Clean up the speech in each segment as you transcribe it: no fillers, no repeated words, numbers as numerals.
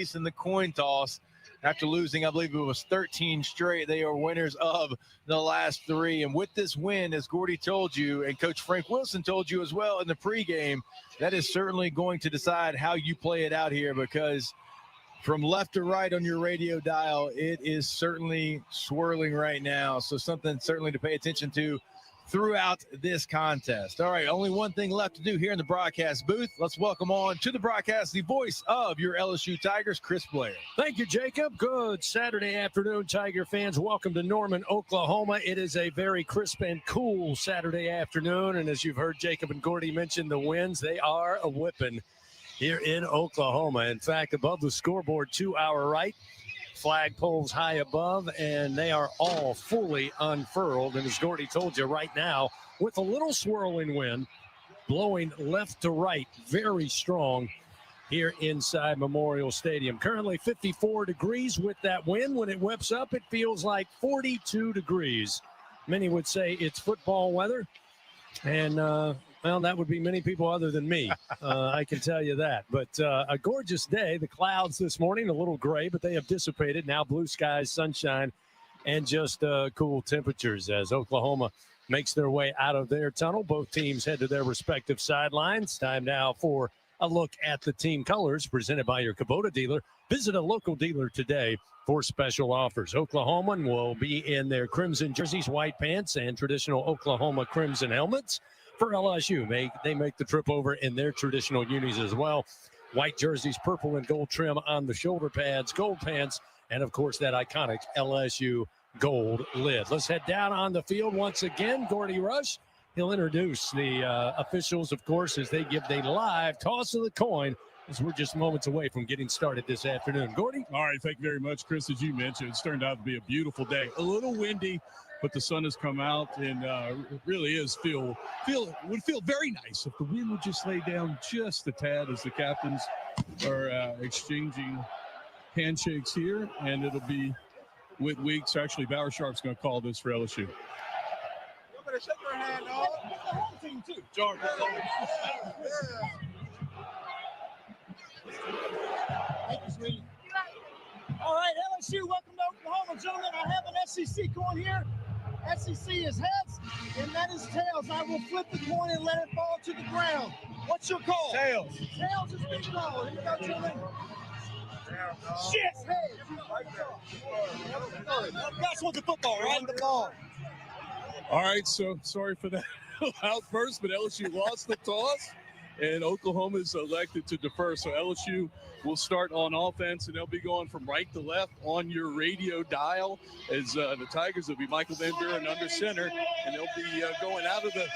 least in the coin toss. After losing, I believe it was 13 straight, they are winners of the last 3. And with this win, as Gordy told you, and Coach Frank Wilson told you as well in the pregame, that is certainly going to decide how you play it out here, because from left to right on your radio dial, it is certainly swirling right now. So something certainly to pay attention to throughout this contest. All right, only one thing left to do here in the broadcast booth. Let's welcome on to the broadcast the voice of your LSU Tigers, Chris Blair. Thank you, Jacob. Good Saturday afternoon, Tiger fans. Welcome to Norman, Oklahoma. It is a very crisp and cool Saturday afternoon, and as you've heard Jacob and Gordy mention the winds, they are a whipping here in Oklahoma. In fact, above the scoreboard to our right, flagpoles high above, and they are all fully unfurled. And as Gordy told you, right now, with a little swirling wind blowing left to right, very strong here inside Memorial Stadium. Currently 54 degrees with that wind. When it whips up, it feels like 42 degrees. Many would say it's football weather, and well, that would be many people other than me. I can tell you that. But a gorgeous day. The clouds this morning, a little gray, but they have dissipated. Now blue skies, sunshine, and just cool temperatures as Oklahoma makes their way out of their tunnel. Both teams head to their respective sidelines. Time now for a look at the team colors presented by your Kubota dealer. Visit a local dealer today for special offers. Oklahoman will be in their crimson jerseys, white pants, and traditional Oklahoma crimson helmets. For LSU, they make the trip over in their traditional unis as well. White jerseys, purple and gold trim on the shoulder pads, gold pants, and, of course, that iconic LSU gold lid. Let's head down on the field once again. Gordy Rush, he'll introduce the officials, of course, as they give the live toss of the coin, as we're just moments away from getting started this afternoon. Gordy? All right, thank you very much, Chris. As you mentioned, it's turned out to be a beautiful day. A little windy, but the sun has come out, and it really is would feel very nice if the wind would just lay down just a tad as the captains are exchanging handshakes here, and it'll be Whit Weeks. Actually, Bauer Sharp's going to call this for LSU. You better shake your hand, dog. It's the home team, too. Jordan. Thank you, sweetie. All right, LSU, welcome to Oklahoma. Gentlemen, I have an SEC coin here. SEC is heads, and that is tails. I will flip the coin and let it fall to the ground. What's your call? Tails. Tails is being called. Here you go, gentlemen. Shit, heads. That's what the football, right? The ball. All right, so sorry for that outburst, but LSU lost the toss, and Oklahoma is elected to defer. So LSU will start on offense, and they'll be going from right to left on your radio dial. As the Tigers will be Michael Van Buren under center, and they'll be going out of the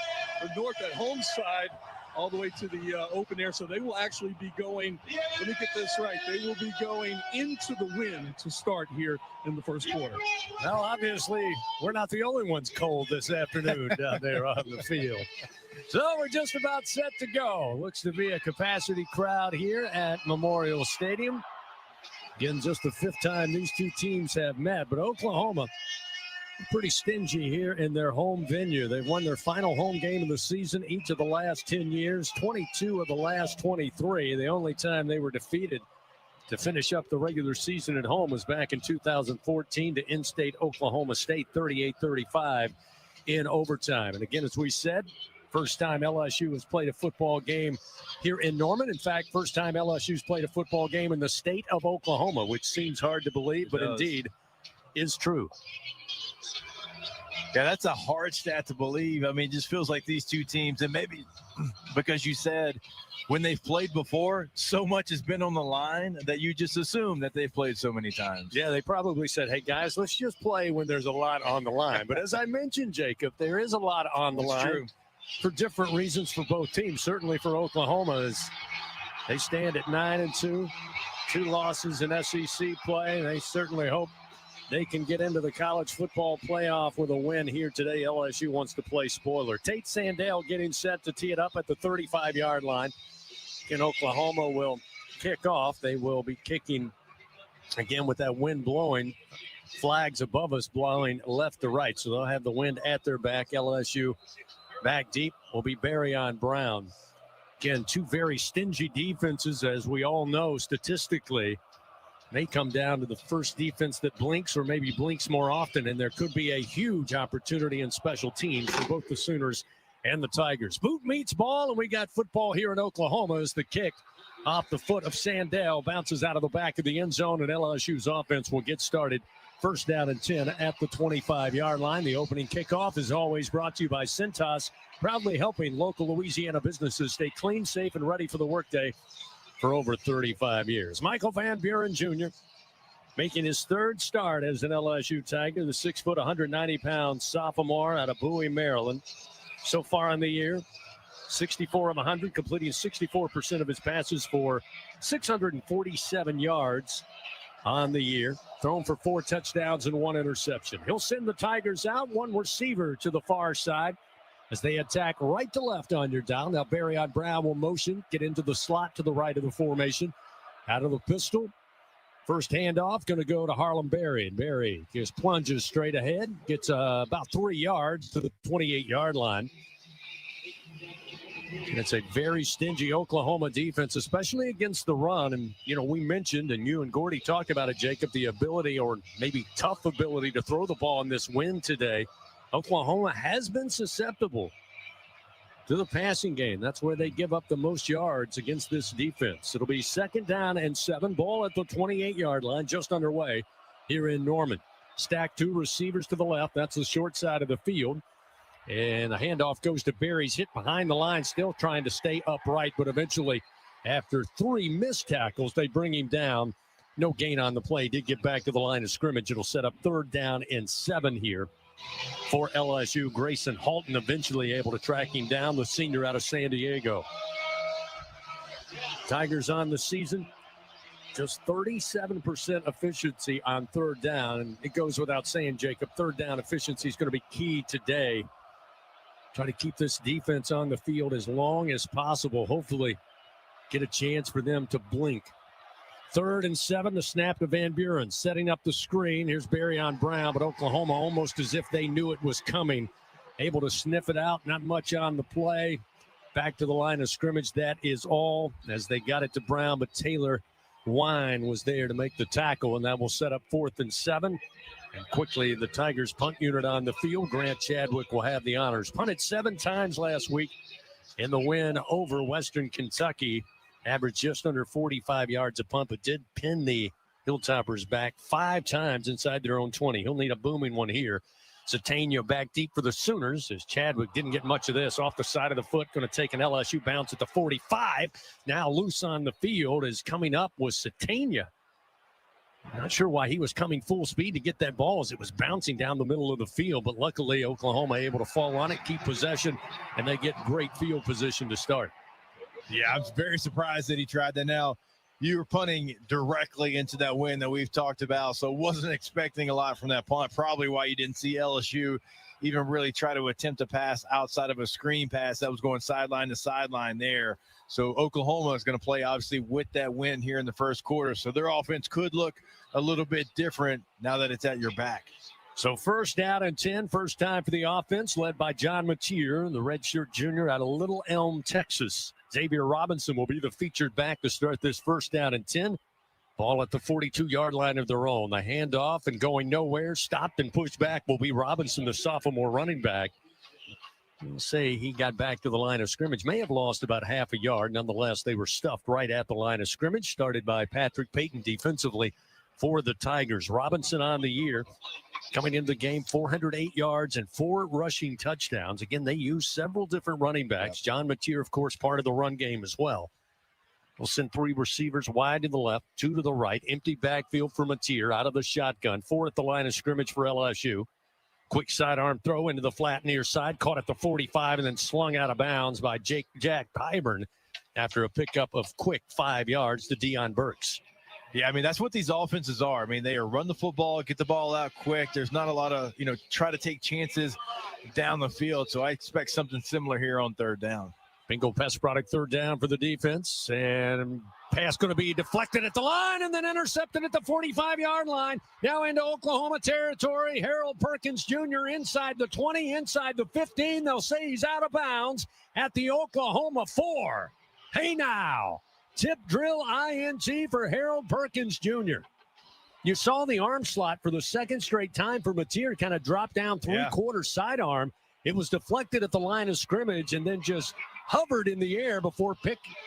north at home side all the way to the open air. So they will actually be going, let me get this right, they will be going into the wind to start here in the first quarter. Well, obviously, we're not the only ones cold this afternoon down there on the field. So we're just about set to go. Looks to be a capacity crowd here at Memorial Stadium. Again, just the 5th time these two teams have met, but Oklahoma pretty stingy here in their home venue. They've won their final home game of the season each of the last 10 years, 22 of the last 23. The only time they were defeated to finish up the regular season at home was back in 2014 to in-state Oklahoma State, 38-35 in overtime. And again, as we said, first time LSU has played a football game here in Norman. In fact, first time LSU's played a football game in the state of Oklahoma, which seems hard to believe, but indeed is true. Yeah, that's a hard stat to believe. I mean, it just feels like these two teams, and maybe because you said when they've played before, so much has been on the line that you just assume that they've played so many times. Yeah, they probably said, hey, guys, let's just play when there's a lot on the line. But as I mentioned, Jacob, there is a lot on the line. True. For different reasons for both teams. Certainly for Oklahoma, as they stand at 9-2, 2 losses in SEC play. They certainly hope they can get into the college football playoff with a win here today. LSU wants to play spoiler. Tate Sandell getting set to tee it up at the 35-yard line. And Oklahoma will kick off. They will be kicking, again, with that wind blowing. Flags above us blowing left to right. So they'll have the wind at their back. LSU back deep will be Barryon Brown. Again, 2 very stingy defenses, as we all know statistically. may come down to the first defense that blinks or maybe blinks more often, and there could be a huge opportunity in special teams for both the Sooners and the Tigers. Boot meets ball, and we got football here in Oklahoma as the kick off the foot of Sandell bounces out of the back of the end zone, and LSU's offense will get started. First down and 10 at the 25-yard line. The opening kickoff is always brought to you by Cintas, proudly helping local Louisiana businesses stay clean, safe, and ready for the workday for over 35 years. Michael Van Buren Jr. making his third start as an LSU Tiger, the 6 foot, 190-pound sophomore out of Bowie, Maryland. So far in the year, 64 of 100, completing 64% of his passes for 647 yards on the year. Thrown for 4 touchdowns and 1 interception. He'll send the Tigers out, one receiver to the far side as they attack right to left on your dial. Now Barryon Brown will motion, get into the slot to the right of the formation. Out of the pistol, first handoff going to go to Harlem Berry. And Berry just plunges straight ahead, gets about 3 yards to the 28-yard line. And it's a very stingy Oklahoma defense, especially against the run. And, you know, we mentioned, and you and Gordy talked about it, Jacob, the ability or maybe tough ability to throw the ball in this win today. Oklahoma has been susceptible to the passing game. That's where they give up the most yards against this defense. It'll be 2nd down and 7. Ball at the 28-yard line, just underway here in Norman. Stack 2 receivers to the left. That's the short side of the field. And the handoff goes to Berry's hit behind the line, still trying to stay upright, but eventually, after 3 missed tackles, they bring him down. No gain on the play. Did get back to the line of scrimmage. It'll set up 3rd down and 7 here for LSU. Grayson Halton eventually able to track him down, the senior out of San Diego. Tigers on the season, just 37% efficiency on 3rd down. And it goes without saying, Jacob, 3rd down efficiency is going to be key today. Try to keep this defense on the field as long as possible. Hopefully get a chance for them to blink. 3rd and 7, the snap to Van Buren, setting up the screen. Here's Barryon Brown, but Oklahoma almost as if they knew it was coming. Able to sniff it out, not much on the play. Back to the line of scrimmage, that is all, as they got it to Brown, but Taylor Wine was there to make the tackle, and that will set up 4th and 7. And quickly, the Tigers punt unit on the field. Grant Chadwick will have the honors. Punted 7 times last week in the win over Western Kentucky. Averaged just under 45 yards a punt, but did pin the Hilltoppers back 5 times inside their own 20. He'll need a booming one here. Satania back deep for the Sooners as Chadwick didn't get much of this. Off the side of the foot, going to take an LSU bounce at the 45. Now loose on the field is coming up was Satania. Not sure why he was coming full speed to get that ball as it was bouncing down the middle of the field, but luckily Oklahoma able to fall on it, keep possession, and they get great field position to start. Yeah, I was very surprised that he tried that. Now, you were punting directly into that win that we've talked about, so wasn't expecting a lot from that punt. Probably why you didn't see LSU even really try to attempt a pass outside of a screen pass that was going sideline to sideline there. So Oklahoma is going to play, obviously, with that win here in the first quarter. So their offense could look a little bit different now that it's at your back. So 1st down and 10, first time for the offense, led by John Mateer, the redshirt junior out of Little Elm, Texas. Xavier Robinson will be the featured back to start this 1st down and 10. Ball at the 42-yard line of their own. The handoff and going nowhere, stopped and pushed back will be Robinson, the sophomore running back. We'll say he got back to the line of scrimmage. May have lost about half a yard. Nonetheless, they were stuffed right at the line of scrimmage, started by Patrick Payton defensively for the Tigers. Robinson on the year, coming into the game, 408 yards and 4 rushing touchdowns. Again, they use several different running backs. John Mateer, of course, part of the run game as well. We'll send 3 receivers wide to the left, 2 to the right. Empty backfield for Mateer out of the shotgun. 4 at the line of scrimmage for LSU. Quick sidearm throw into the flat near side, caught at the 45 and then slung out of bounds by Jack Pyburn after a pickup of quick 5 yards to Deion Burks. Yeah, I mean, that's what these offenses are. I mean, they are run the football, get the ball out quick. There's not a lot of, try to take chances down the field. So I expect something similar here on 3rd down. Bingo Pest product, 3rd down for the defense. And pass going to be deflected at the line and then intercepted at the 45-yard line. Now into Oklahoma territory. Harold Perkins Jr. inside the 20, inside the 15. They'll say he's out of bounds at the Oklahoma 4. Hey now. Tip drill INT for Harold Perkins Jr. You saw the arm slot for the second straight time for Mateer kind of drop down three-quarter sidearm. It was deflected at the line of scrimmage and then just hovered in the air before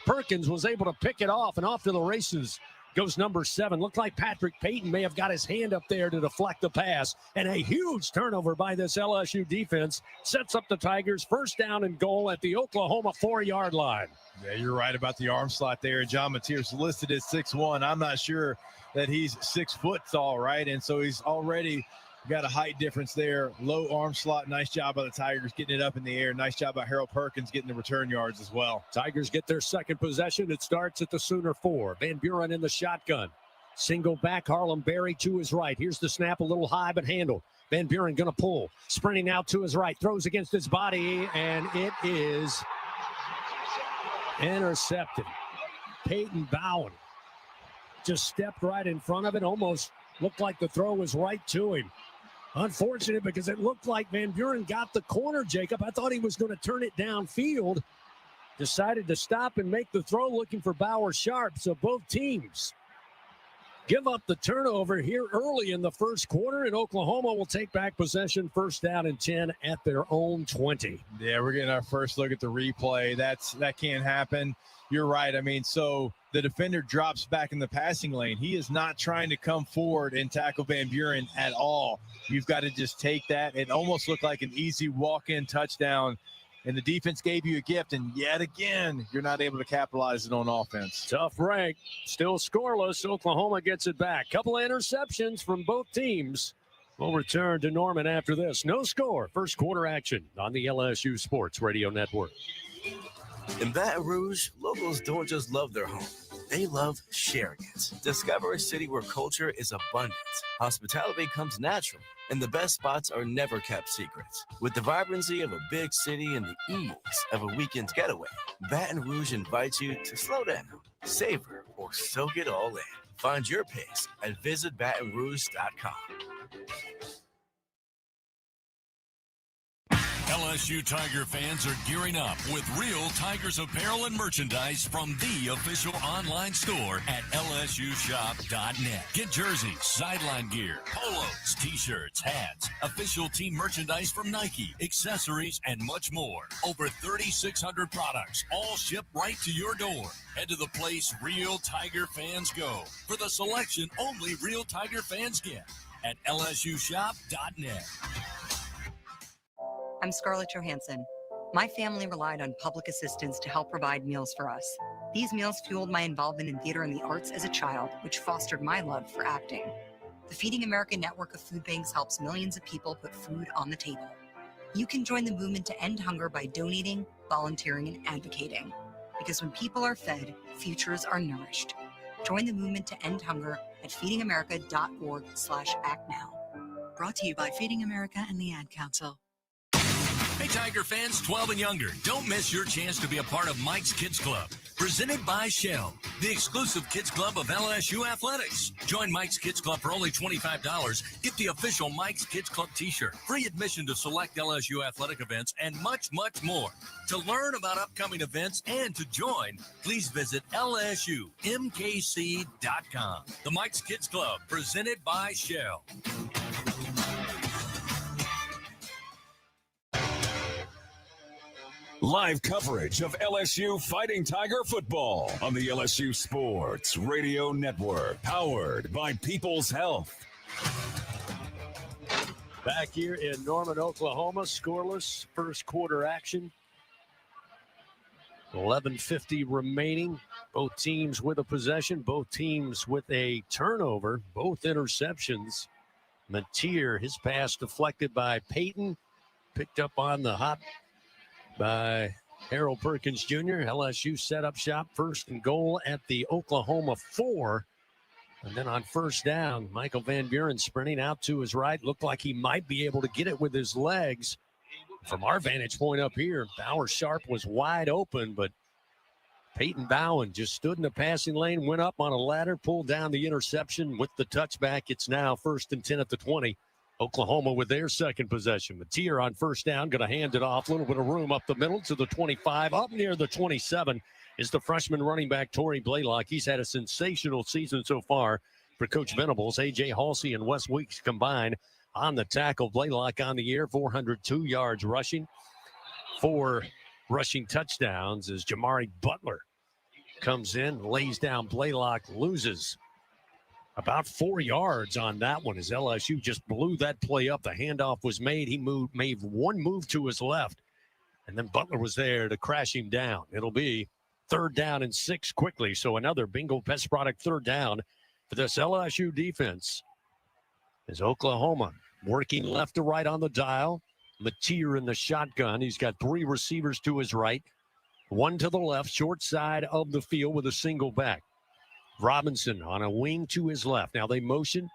Perkins was able to pick it off, and off to the races goes number 7. Looked like Patrick Payton may have got his hand up there to deflect the pass, and a huge turnover by this LSU defense sets up the Tigers first down and goal at the Oklahoma 4-yard line. Yeah, you're right about the arm slot there. John Mateer's listed as 6'1". I'm not sure that he's 6 foot tall, right? And so he's already got a height difference there. Low arm slot. Nice job by the Tigers getting it up in the air. Nice job by Harold Perkins getting the return yards as well. Tigers get their second possession. It starts at the Sooner 4. Van Buren in the shotgun. Single back, Harlem Berry to his right. Here's the snap, a little high but handled. Van Buren going to pull. Sprinting out to his right. Throws against his body, and it is intercepted. Peyton Bowen just stepped right in front of it. Almost looked like the throw was right to him. Unfortunate because it looked like Van Buren got the corner, Jacob. I thought he was going to turn it downfield. Decided to stop and make the throw looking for Bauer Sharp. So both teams give up the turnover here early in the first quarter, and Oklahoma will take back possession first down and 10 at their own 20. Yeah, we're getting our first look at the replay. That can't happen. You're right. I mean, so the defender drops back in the passing lane. He is not trying to come forward and tackle Van Buren at all. You've got to just take that. It almost looked like an easy walk-in touchdown, and the defense gave you a gift, and yet again, you're not able to capitalize it on offense. Tough break. Still scoreless. Oklahoma gets it back. Couple of interceptions from both teams. We'll return to Norman after this. No score. First quarter action on the LSU Sports Radio Network. In Baton Rouge, locals don't just love their home. They love sharing it. Discover a city where culture is abundant, hospitality comes natural, and the best spots are never kept secrets. With the vibrancy of a big city and the ease of a weekend getaway, Baton Rouge invites you to slow down, savor, or soak it all in. Find your pace at visitbatonrouge.com. LSU Tiger fans are gearing up with real Tigers apparel and merchandise from the official online store at lsushop.net. Get jerseys, sideline gear, polos, t-shirts, hats, official team merchandise from Nike, accessories, and much more. Over 3,600 products, all shipped right to your door. Head to the place real Tiger fans go for the selection only real Tiger fans get at lsushop.net. I'm Scarlett Johansson. My family relied on public assistance to help provide meals for us. These meals fueled my involvement in theater and the arts as a child, which fostered my love for acting. The Feeding America network of food banks helps millions of people put food on the table. You can join the movement to end hunger by donating, volunteering, and advocating. Because when people are fed, futures are nourished. Join the movement to end hunger at feedingamerica.org/actnow. Brought to you by Feeding America and the Ad Council. Hey, Tiger fans 12 and younger, don't miss your chance to be a part of Mike's Kids Club, presented by Shell, the exclusive kids club of LSU Athletics. Join Mike's Kids Club for only $25. Get the official Mike's Kids Club t-shirt, free admission to select LSU athletic events, and much, much more. To learn about upcoming events and to join, please visit lsumkc.com. The Mike's Kids Club, presented by Shell. Live coverage of LSU Fighting Tiger football on the LSU Sports Radio Network, powered by People's Health. Back here in Norman, Oklahoma, scoreless first quarter action. 11:50 remaining. Both teams with a possession, both teams with a turnover, both interceptions. Mateer, his pass deflected by Peyton, picked up on the hop by Harold Perkins Jr. LSU set up shop, first and goal at the Oklahoma 4. And then on first down, Michael Van Buren sprinting out to his right. Looked like he might be able to get it with his legs. From our vantage point up here, Bauer Sharp was wide open, but Peyton Bowen just stood in the passing lane, went up on a ladder, pulled down the interception with the touchback. It's now first and 10 at the 20. Oklahoma with their second possession. Mateer on first down, going to hand it off. A little bit of room up the middle to the 25. Up near the 27 is the freshman running back, Torrey Blaylock. He's had a sensational season so far. for Coach Venables. A.J. Halsey and Wes Weeks combined on the tackle. Blaylock on the year, 402 yards rushing. 4 rushing touchdowns as Jamari Butler comes in, lays down Blaylock, loses about 4 yards on that one as LSU just blew that play up. The handoff was made. He made one move to his left, and then Butler was there to crash him down. It'll be 3rd down and 6 quickly. So another bingo best product 3rd down for this LSU defense. As Oklahoma working left to right on the dial. Mateer in the shotgun. He's got 3 receivers to his right, 1 to the left, short side of the field with a single back. Robinson on a wing to his left. Now they motion.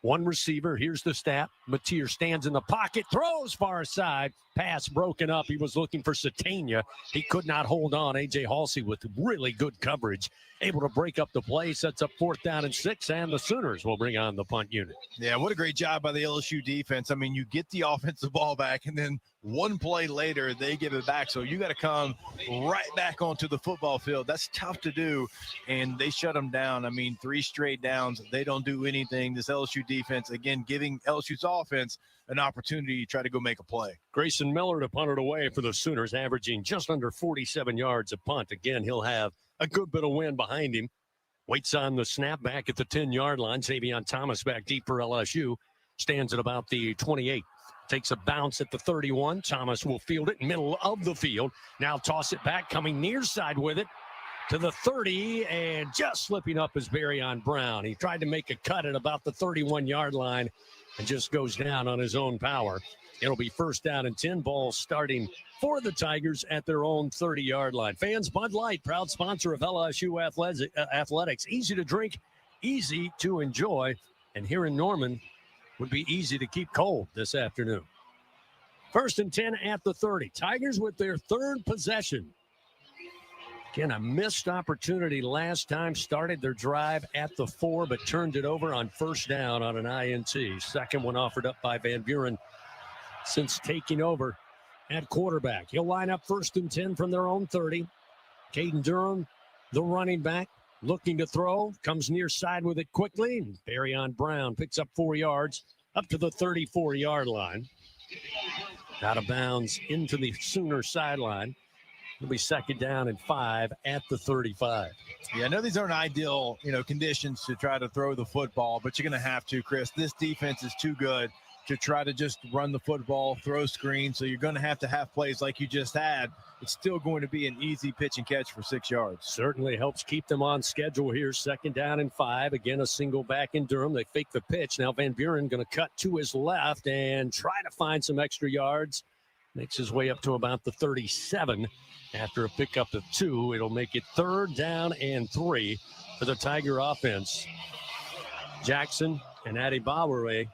1 receiver. Here's the snap. Mateer stands in the pocket, throws far side. Pass broken up. He was looking for Satania. He could not hold on. A.J. Halsey with really good coverage, able to break up the play, sets up 4th down and 6, and the Sooners will bring on the punt unit. Yeah, what a great job by the LSU defense. I mean, you get the offensive ball back, and then one play later, they give it back. So you got to come right back onto the football field. That's tough to do, and they shut them down. I mean, 3 straight downs. They don't do anything. This LSU defense, again, giving LSU's offense an opportunity to try to go make a play. Grayson Miller to punt it away for the Sooners, averaging just under 47 yards a punt. Again, he'll have a good bit of wind behind him. Waits on the snap back at the 10-yard line. Xavion Thomas back deep for LSU. Stands at about the 28. Takes a bounce at the 31. Thomas will field it middle of the field. Now toss it back, coming near side with it to the 30, and just slipping up is Barryon Brown. He tried to make a cut at about the 31-yard line and just goes down on his own power. It'll be 1st down and 10. Ball starting for the Tigers at their own 30-yard line. Fans, Bud Light, proud sponsor of LSU athletics. Easy to drink, easy to enjoy. And here in Norman, would be easy to keep cold this afternoon. 1st and 10 at the 30. Tigers with their 3rd possession. Again, a missed opportunity last time. Started their drive at the 4, but turned it over on 1st down on an INT. Second one offered up by Van Buren since taking over at quarterback. He'll line up 1st and 10 from their own 30. Caden Durham, the running back, looking to throw. Comes near side with it quickly. And Barryon Brown picks up 4 yards up to the 34-yard line. Out of bounds into the Sooner sideline. It'll be 2nd down and 5 at the 35. Yeah, I know these aren't ideal, conditions to try to throw the football, but you're going to have to, Chris. This defense is too good to try to just run the football, throw screens. So you're going to have plays like you just had. It's still going to be an easy pitch and catch for 6 yards. Certainly helps keep them on schedule here. 2nd down and 5. Again, a single back in Durham. They fake the pitch. Now Van Buren going to cut to his left and try to find some extra yards. Makes his way up to about the 37. After a pickup of 2, it'll make it 3rd down and 3 for the Tiger offense. Jackson and Adibawere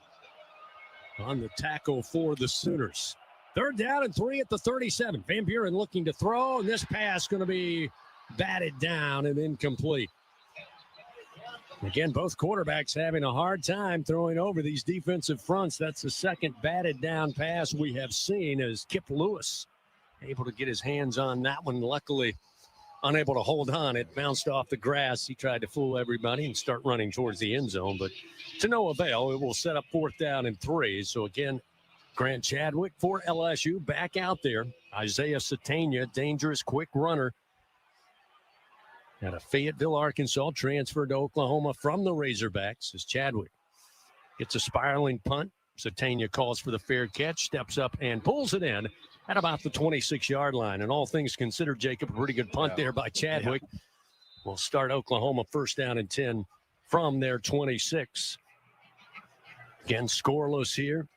on the tackle for the Sooners. 3rd down and 3 at the 37. Van Buren looking to throw, and this pass going to be batted down and incomplete. Again, both quarterbacks having a hard time throwing over these defensive fronts. That's the 2nd batted down pass we have seen as Kip Lewis able to get his hands on that one. Luckily, unable to hold on. It bounced off the grass. He tried to fool everybody and start running towards the end zone, but to no avail. It will set up 4th down and 3. So again, Grant Chadwick for LSU back out there. Isaiah Satania, dangerous, quick runner. Out of Fayetteville, Arkansas, transferred to Oklahoma from the Razorbacks as Chadwick gets a spiraling punt. Satania calls for the fair catch, steps up and pulls it in at about the 26-yard line. And all things considered, Jacob, a pretty good punt there by Chadwick. Yeah. Will start Oklahoma 1st down and 10 from their 26. Again, scoreless here.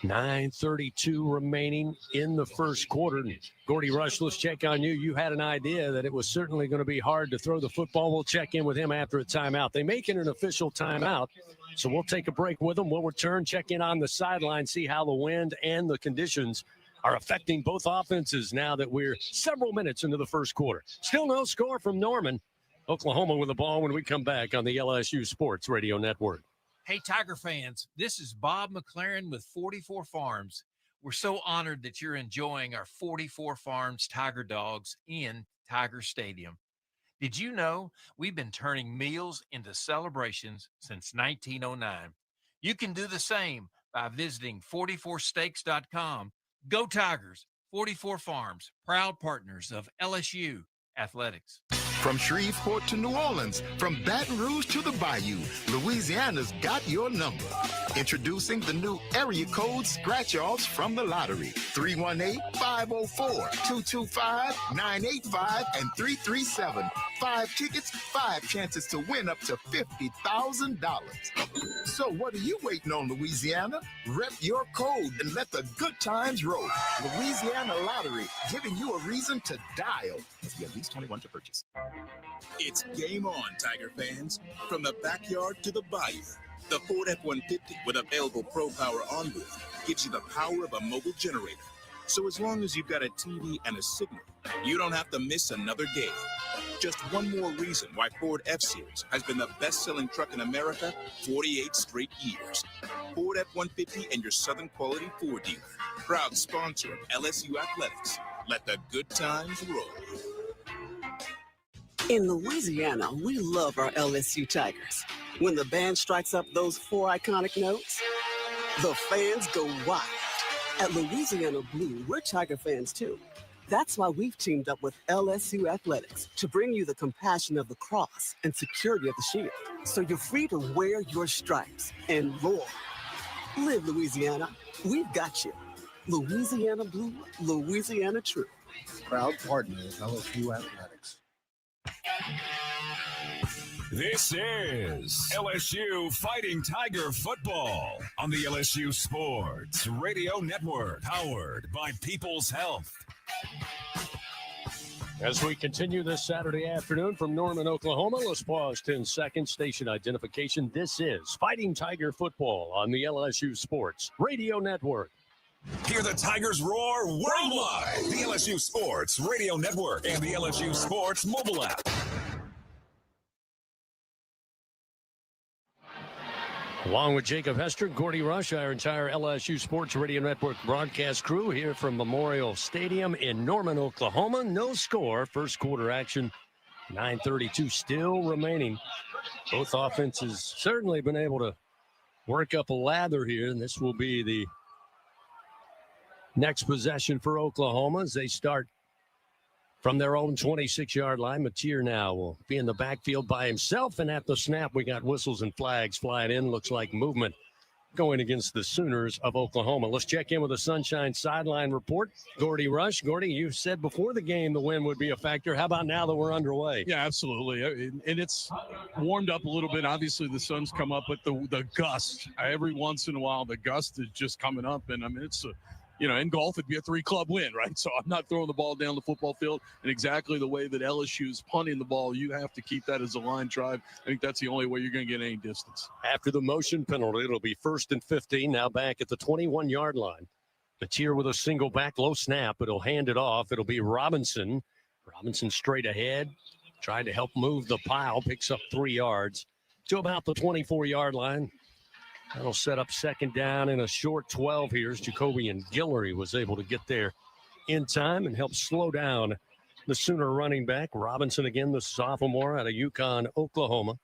9:32 remaining in the first quarter. Gordy Rush, let's check on you. You had an idea that it was certainly going to be hard to throw the football. We'll check in with him after a timeout. They make it an official timeout, so we'll take a break with them. We'll return, check in on the sideline, see how the wind and the conditions are affecting both offenses now that we're several minutes into the first quarter. Still no score from Norman. Oklahoma with the ball when we come back on the LSU Sports Radio Network. Hey, Tiger fans, this is Bob McLaren with 44 Farms. We're so honored that you're enjoying our 44 Farms Tiger Dogs in Tiger Stadium. Did you know we've been turning meals into celebrations since 1909? You can do the same by visiting 44steaks.com. Go Tigers! 44 Farms, proud partners of LSU Athletics. From Shreveport to New Orleans, from Baton Rouge to the Bayou, Louisiana's got your number. Introducing the new area code scratch-offs from the lottery. 318-504-225-985 and 337. 5 tickets, 5 chances to win up to $50,000. So what are you waiting on, Louisiana? Rep your code and let the good times roll. Louisiana Lottery, giving you a reason to dial. Must be at least 21 to purchase. It's game on, Tiger fans. From the backyard to the bayou, the Ford F-150 with available Pro Power onboard gives you the power of a mobile generator. So as long as you've got a TV and a signal, you don't have to miss another game. Just one more reason why Ford F-Series has been the best-selling truck in America 48 straight years. Ford F-150 and your Southern Quality Ford dealer. Proud sponsor of LSU Athletics. Let the good times roll. In Louisiana, we love our LSU Tigers. When the band strikes up those 4 iconic notes, the fans go wild. At Louisiana Blue, we're Tiger fans too. That's why we've teamed up with LSU Athletics to bring you the compassion of the cross and security of the shield, so you're free to wear your stripes and roar. Live Louisiana. We've got you. Louisiana Blue, Louisiana True. Proud partner of LSU Athletics. This is LSU Fighting Tiger Football on the LSU Sports Radio Network, powered by People's Health. As we continue this Saturday afternoon from Norman, Oklahoma, let's pause 10 seconds. Station identification. This is Fighting Tiger Football on the LSU Sports Radio Network. Hear the Tigers roar worldwide. The LSU Sports Radio Network and the LSU Sports mobile app. Along with Jacob Hester, Gordy Rush, our entire LSU Sports Radio Network broadcast crew here from Memorial Stadium in Norman, Oklahoma. No score. First quarter action, 9:32 still remaining. Both offenses certainly been able to work up a lather here, and this will be the next possession for Oklahoma as they start from their own 26-yard line. Mateer now will be in the backfield by himself, and at the snap, we got whistles and flags flying in. Looks like movement going against the Sooners of Oklahoma. Let's check in with a Sunshine Sideline report. Gordy Rush. Gordy, you said before the game the wind would be a factor. How about now that we're underway? Yeah, absolutely. And it's warmed up a little bit. Obviously, the sun's come up, but the gust, every once in a while, the gust is just coming up. And, I mean, it's in golf, it'd be a 3-club win, right? So I'm not throwing the ball down the football field. And exactly the way that LSU's punting the ball, you have to keep that as a line drive. I think that's the only way you're going to get any distance. After the motion penalty, it'll be 1st and 15, now back at the 21-yard line. Mateer with a single back, low snap. It'll hand it off. It'll be Robinson. Robinson straight ahead, trying to help move the pile, picks up 3 yards to about the 24-yard line. That'll set up second down in a short 12 here as Jacoby and Guillory was able to get there in time and help slow down the Sooner running back. Robinson again, the sophomore out of Yukon, Oklahoma.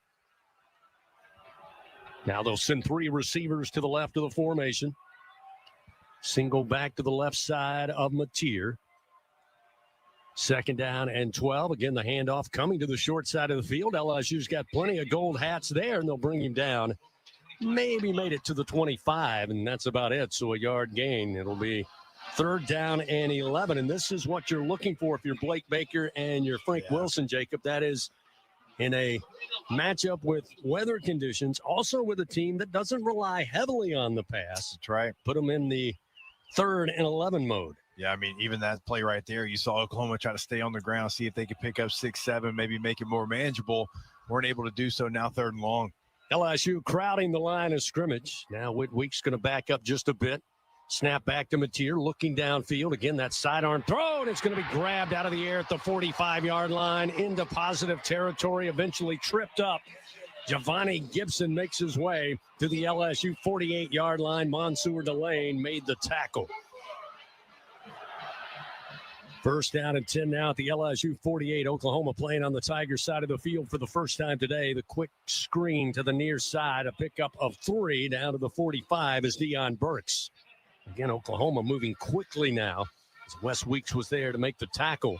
Now they'll send 3 receivers to the left of the formation. Single back to the left side of Mateer. Second down and 12. Again, the handoff coming to the short side of the field. LSU's got plenty of gold hats there, and they'll bring him down. Maybe made it to the 25, and that's about it. So a yard gain. It'll be 3rd down and 11, and this is what you're looking for if you're Blake Baker and you're Frank Wilson, Jacob. That is in a matchup with weather conditions, also with a team that doesn't rely heavily on the pass. That's right. Put them in the 3rd and 11 mode. Yeah, I mean, even that play right there, you saw Oklahoma try to stay on the ground, see if they could pick up 6, 7, maybe make it more manageable. Weren't able to do so. Now 3rd and long. LSU crowding the line of scrimmage. Now Whitweek's going to back up just a bit. Snap back to Mateer, looking downfield. Again, that sidearm throw, and it's going to be grabbed out of the air at the 45-yard line into positive territory, eventually tripped up. Giovanni Gibson makes his way to the LSU 48-yard line. Mansour Delane made the tackle. First down and 10 now at the LSU 48. Oklahoma playing on the Tigers side of the field for the first time today. The quick screen to the near side, a pickup of 3 down to the 45 is Deion Burks. Again, Oklahoma moving quickly now as Wes Weeks was there to make the tackle.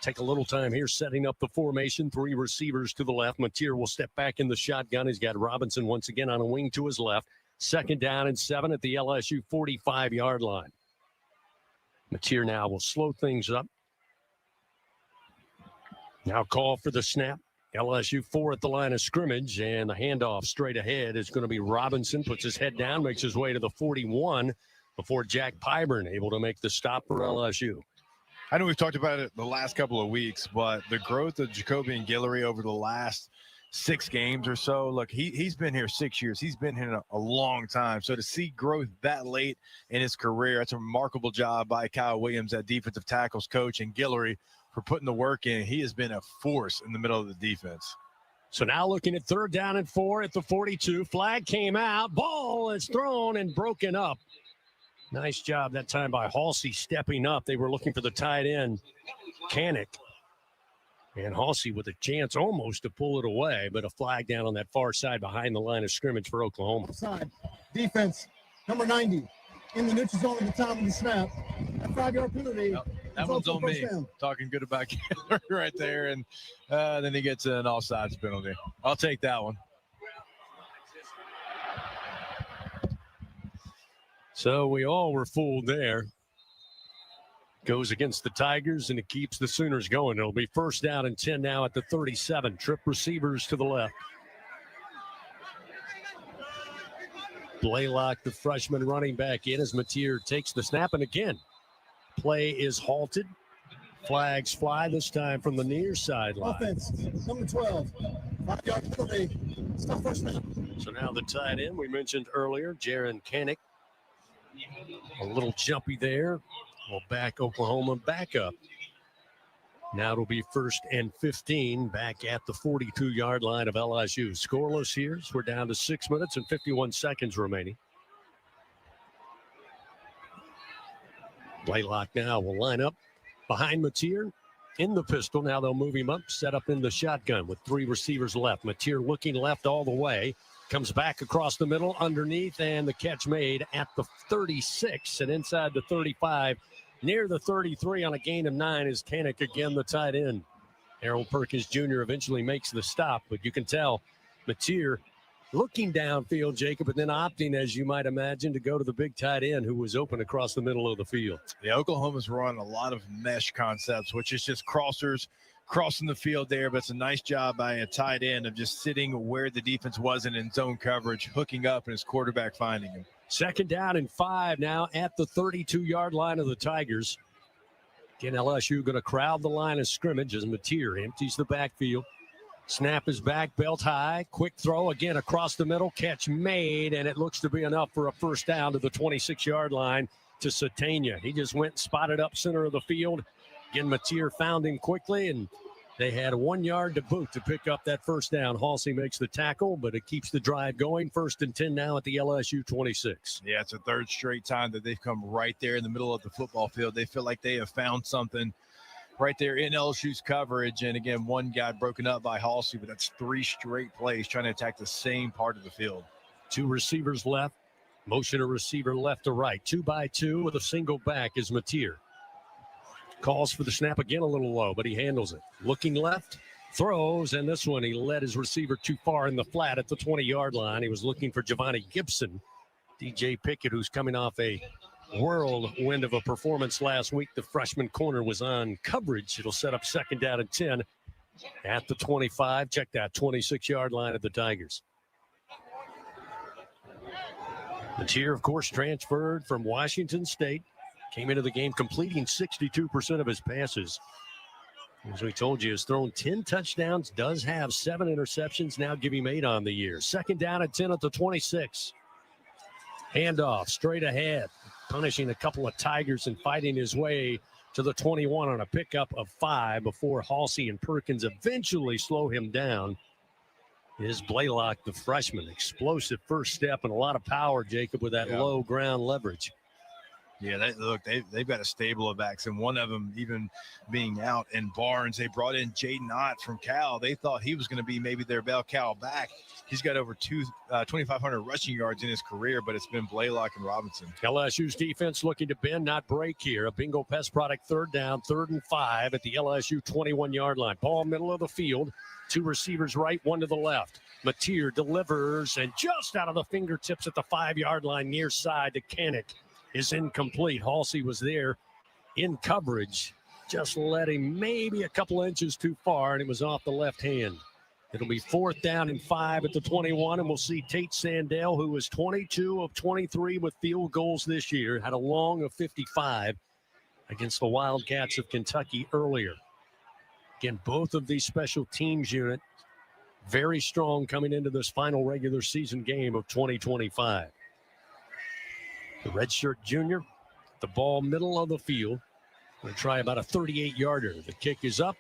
Take a little time here setting up the formation. 3 receivers to the left. Mateer will step back in the shotgun. He's got Robinson once again on a wing to his left. Second down and 7 at the LSU 45-yard line. Mateer now will slow things up. Now call for the snap. LSU 4 at the line of scrimmage, and the handoff straight ahead is going to be Robinson. Puts his head down, makes his way to the 41 before Jack Pyburn able to make the stop for LSU. I know we've talked about it the last couple of weeks, but the growth of Jacoby and Guillory over the last 6 games or so. Look, he's been here 6 years. He's been here a long time. So to see growth that late in his career, it's a remarkable job by Kyle Williams, that defensive tackles coach, and Guillory for putting the work in. He has been a force in the middle of the defense. So now looking at 3rd down and 4 at the 42. Flag came out. Ball is thrown and broken up. Nice job that time by Halsey stepping up. They were looking for the tight end, Kanik. And Halsey with a chance almost to pull it away, but a flag down on that far side behind the line of scrimmage for Oklahoma. Side. Defense, number 90, in the neutral zone at the time of the snap. A 5-yard penalty. Yep. That one's on me. Talking good about Keller right there, and then he gets an offsides penalty. I'll take that one. So we all were fooled there. Goes against the Tigers, and it keeps the Sooners going. It'll be 1st down and 10 now at the 37. Trip receivers to the left. Blaylock, the freshman running back in as Mateer takes the snap, and again, play is halted. Flags fly this time from the near sideline. Offense, number 12, 5-yard penalty. Stop first down. So now the tight end we mentioned earlier, Jaron Kanik. A little jumpy there. Will back Oklahoma back up. Now it'll be 1st and 15 back at the 42-yard line of LSU. Scoreless here as we're down to 6 minutes and 51 seconds remaining. Blaylock now will line up behind Mateer in the pistol. Now they'll move him up, set up in the shotgun with 3 receivers left. Mateer looking left all the way. Comes back across the middle underneath, and the catch made at the 36 and inside the 35. Near the 33 on a gain of 9 is Kanik again, the tight end. Harold Perkins Jr. eventually makes the stop, but you can tell Mateer looking downfield, Jacob, and then opting, as you might imagine, to go to the big tight end who was open across the middle of the field. Yeah, Oklahoma's run a lot of mesh concepts, which is just crossers crossing the field there, but it's a nice job by a tight end of just sitting where the defense wasn't in zone coverage, hooking up, and his quarterback finding him. 2nd down and 5 now at the 32-yard line of the Tigers. Again, LSU going to crowd the line of scrimmage as Mateer empties the backfield. Snap is back, belt high, quick throw again across the middle, catch made, and it looks to be enough for a 1st down to the 26-yard line to Satania. He just went and spotted up center of the field. Again, Mateer found him quickly, and they had 1 yard to boot to pick up that 1st down. Halsey makes the tackle, but it keeps the drive going. 1st and 10 now at the LSU 26. Yeah, it's a 3rd straight time that they've come right there in the middle of the football field. They feel like they have found something right there in LSU's coverage. And again, one guy broken up by Halsey, but that's 3 straight plays trying to attack the same part of the field. 2 receivers left. Motion a receiver left to right. 2 by 2 with a single back is Mateer. Calls for the snap again, a little low, but he handles it. Looking left, throws, and this one he led his receiver too far in the flat at the 20-yard line. He was looking for Giovanni Gibson. DJ Pickett, who's coming off a whirlwind of a performance last week. The freshman corner was on coverage. It'll set up 2nd down and 10 at the 25. Check that 26-yard line of the Tigers. Mateer, of course, transferred from Washington State. Came into the game completing 62% of his passes. As we told you, has thrown 10 touchdowns, does have 7 interceptions, now give him 8 on the year. 2nd down and 10 at the 26. Handoff straight ahead, punishing a couple of Tigers and fighting his way to the 21 on a pickup of 5 before Halsey and Perkins eventually slow him down. Is Blaylock, the freshman. Explosive first step and a lot of power, Jacob, with that low ground leverage. Yeah, they've got a stable of backs, and one of them even being out. And Barnes, they brought in Jaden Ott from Cal. They thought he was going to be maybe their bell cow back. He's got over 2,500 rushing yards in his career, but it's been Blaylock and Robinson. LSU's defense looking to bend, not break here. A bingo pass product, third down, 3rd and 5 at the LSU 21-yard line. Ball middle of the field. 2 receivers right, 1 to the left. Mateer delivers, and just out of the fingertips at the 5-yard line near side to Kanik is incomplete. Halsey was there in coverage. Just led him maybe a couple inches too far, and it was off the left hand. It'll be 4th down and 5 at the 21, and we'll see Tate Sandell, who was 22 of 23 with field goals this year, had a long of 55 against the Wildcats of Kentucky earlier. Again, both of these special teams unit very strong coming into this final regular season game of 2025. The redshirt junior, the ball middle of the field. Going to try about a 38-yarder. The kick is up,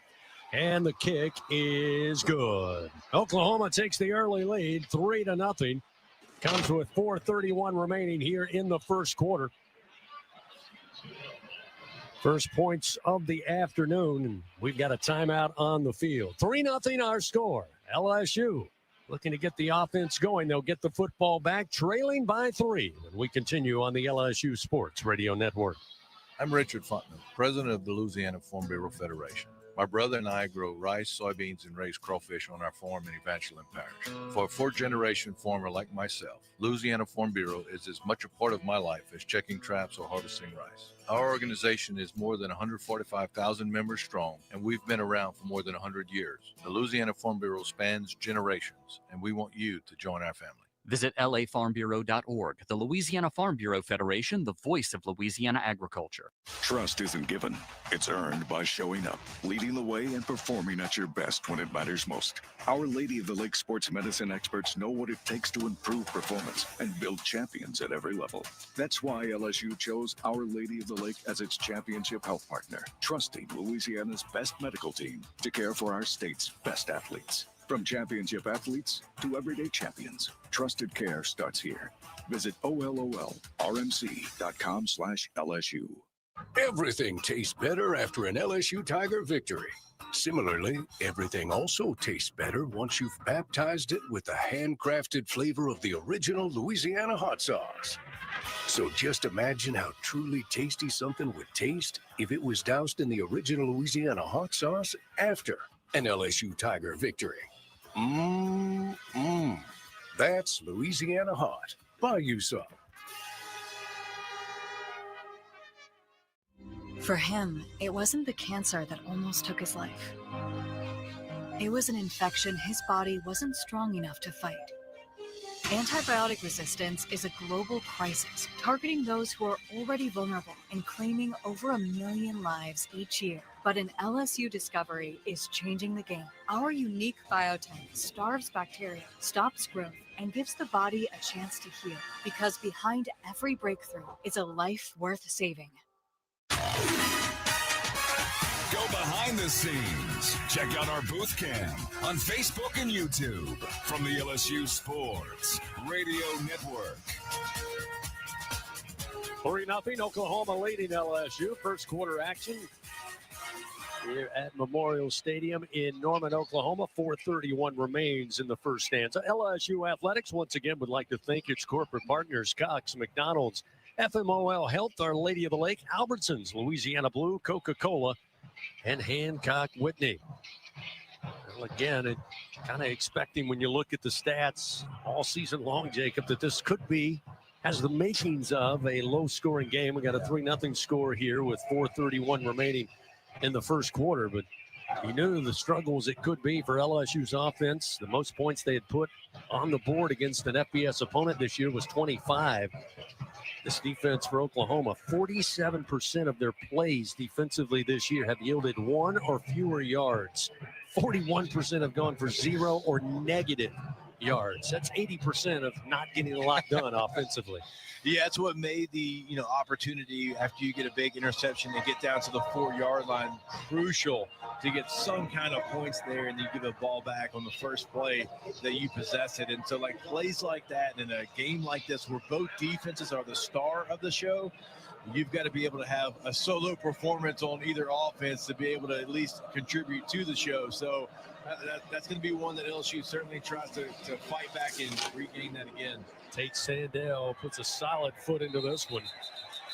and the kick is good. Oklahoma takes the early lead, 3-0. Comes with 4:31 remaining here in the first quarter. First points of the afternoon, and we've got a timeout on the field. 3-0 our score. LSU looking to get the offense going. They'll get the football back, trailing by 3. When we continue on the LSU Sports Radio Network. I'm Richard Fontman, president of the Louisiana Farm Bureau Federation. My brother and I grow rice, soybeans, and raise crawfish on our farm in Evangeline Parish. For a 4th-generation farmer like myself, Louisiana Farm Bureau is as much a part of my life as checking traps or harvesting rice. Our organization is more than 145,000 members strong, and we've been around for more than 100 years. The Louisiana Farm Bureau spans generations, and we want you to join our family. Visit lafarmbureau.org. The Louisiana Farm Bureau Federation, the voice of Louisiana agriculture. Trust isn't given. It's earned by showing up, leading the way, and performing at your best when it matters most. Our Lady of the Lake sports medicine experts know what it takes to improve performance and build champions at every level. That's why LSU chose Our Lady of the Lake as its championship health partner, trusting Louisiana's best medical team to care for our state's best athletes. From championship athletes to everyday champions, trusted care starts here. Visit OLOLRMC.com/LSU. Everything tastes better after an LSU Tiger victory. Similarly, everything also tastes better once you've baptized it with the handcrafted flavor of the original Louisiana hot sauce. So just imagine how truly tasty something would taste if it was doused in the original Louisiana hot sauce after an LSU Tiger victory. That's Louisiana hot. Buy you some. For him, it wasn't the cancer that almost took his life. It was an infection his body wasn't strong enough to fight. Antibiotic resistance is a global crisis targeting those who are already vulnerable and claiming over 1 million lives each year. But an LSU discovery is changing the game. Our unique biotype starves bacteria, stops growth, and gives the body a chance to heal. Because behind every breakthrough is a life worth saving. Go behind the scenes. Check out our booth cam on Facebook and YouTube from the LSU Sports Radio Network. 3-0 Oklahoma leading LSU. First quarter action here at Memorial Stadium in Norman, Oklahoma. 4:31 remains in the first stanza. LSU Athletics once again would like to thank its corporate partners, Cox, McDonald's, FMOL Health, Our Lady of the Lake, Albertsons, Louisiana Blue, Coca-Cola, and Hancock Whitney. Well, again, it kind of expecting when you look at the stats all season long, Jacob, that this could be, has the makings of a low-scoring game. We got a 3-0 score here with 4:31 remaining in the first quarter, but you knew the struggles it could be for LSU's offense. The most points they had put on the board against an FBS opponent this year was 25. This defense for Oklahoma, 47% of their plays defensively this year have yielded 1 or fewer yards. 41% have gone for 0 or negative yards. That's 80% of not getting a lot done offensively. Yeah, that's what made the opportunity after you get a big interception to get down to the 4-yard line crucial to get some kind of points there, and you give a ball back on the first play that you possess it. And so like plays like that in a game like this where both defenses are the star of the show, you've got to be able to have a solo performance on either offense to be able to at least contribute to the show. So that's going to be one that LSU certainly tries to fight back and regain that again. Tate Sandell puts a solid foot into this one.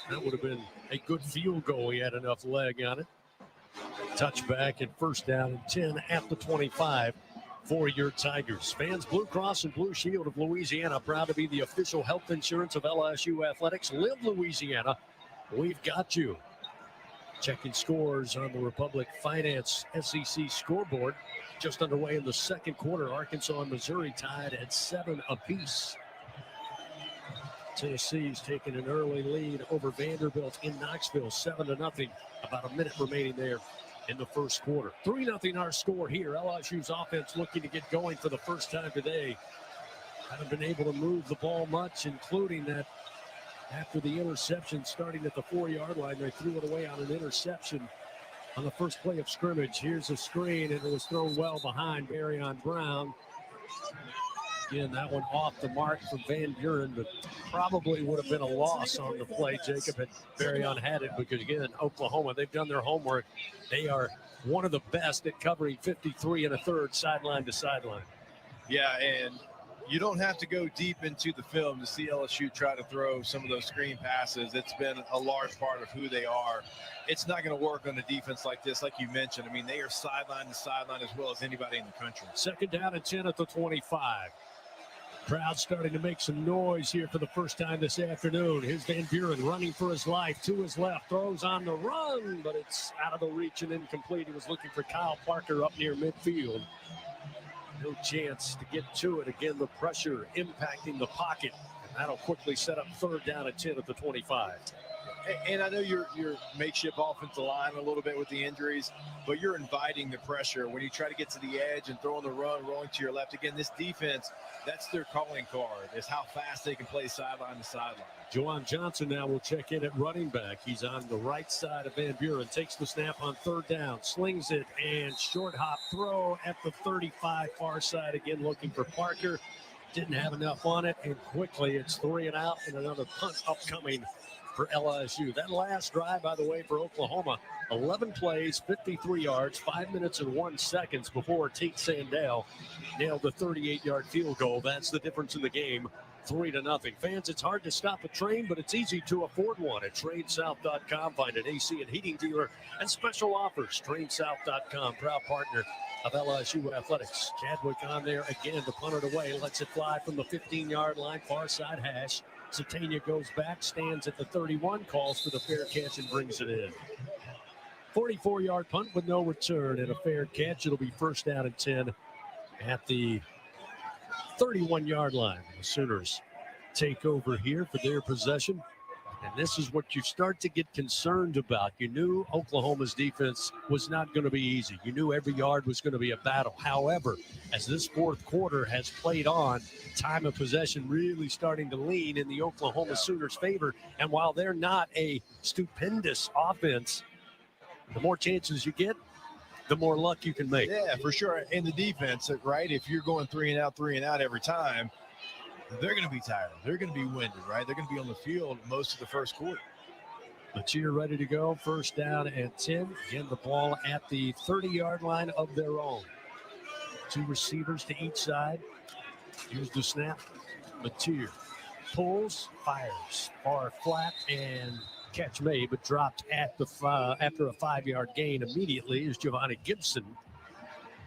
That would have been a good field goal. He had enough leg on it. Touchback and first down and 10 at the 25 for your Tigers. Fans, Blue Cross and Blue Shield of Louisiana, proud to be the official health insurance of LSU Athletics. Live Louisiana. We've got you. Checking scores on the Republic Finance SEC scoreboard. Just underway in the second quarter. Arkansas and Missouri tied at 7 apiece. Tennessee's taking an early lead over Vanderbilt in Knoxville, 7-0. About a minute remaining there in the first quarter. 3-0 our score here. LSU's offense looking to get going for the first time today. Haven't been able to move the ball much, including that after the interception starting at the 4-yard line. They threw it away on an interception on the first play of scrimmage. Here's a screen, and it was thrown well behind Barryon Brown. Again, that one off the mark for Van Buren, but probably would have been a loss on the play, Jacob, had Barryon had it, because, again, Oklahoma, they've done their homework. They are one of the best at covering 53 1/3 sideline to sideline. Yeah, and you don't have to go deep into the film to see LSU try to throw some of those screen passes. It's been a large part of who they are. It's not going to work on a defense like this, like you mentioned. I mean, they are sideline to sideline as well as anybody in the country. Second down and 10 at the 25. Crowd starting to make some noise here for the first time this afternoon. Here's Van Buren running for his life to his left, throws on the run, but it's out of the reach and incomplete. He was looking for Kyle Parker up near midfield. No chance to get to it. Again, the pressure impacting the pocket. And that'll quickly set up third down and 10 at the 25. And I know your makeshift offensive line a little bit with the injuries, but you're inviting the pressure when you try to get to the edge and throw on the run, rolling to your left. Again, this defense, that's their calling card, is how fast they can play sideline to sideline. Juwan Johnson now will check in at running back. He's on the right side of Van Buren, takes the snap on third down, slings it, and short hop throw at the 35 far side. Again, looking for Parker. Didn't have enough on it, and quickly it's 3 and out, and another punt upcoming for LSU. That last drive, by the way, for Oklahoma, 11 plays, 53 yards, 5 minutes and 1 second before Tate Sandell nailed the 38-yard field goal. That's the difference in the game, 3-0. Fans, it's hard to stop a train, but it's easy to afford one at TrainSouth.com. Find an AC and heating dealer and special offers. TrainSouth.com, proud partner of LSU Athletics. Chadwick on there again to punt it away. Lets it fly from the 15-yard line, far side hash. Satania goes back, stands at the 31, calls for the fair catch and brings it in. 44-yard punt with no return and a fair catch. It'll be first down and 10 at the 31-yard line. The Sooners take over here for their possession. And this is what you start to get concerned about. You knew Oklahoma's defense was not going to be easy. You knew every yard was going to be a battle. However, as this fourth quarter has played on, time of possession really starting to lean in the Oklahoma Sooners' favor. And while they're not a stupendous offense, the more chances you get, the more luck you can make. Yeah, for sure. And the defense, right? If you're going 3 and out every time, they're going to be tired. They're going to be winded, right? They're going to be on the field most of the first quarter. Cheer ready to go. First down and 10. Again, the ball at the 30-yard line of their own. 2 receivers to each side. Here's the snap. Mateer pulls, fires, far flat, and catch made, but dropped at the after a 5-yard gain immediately is Giovanni Gibson.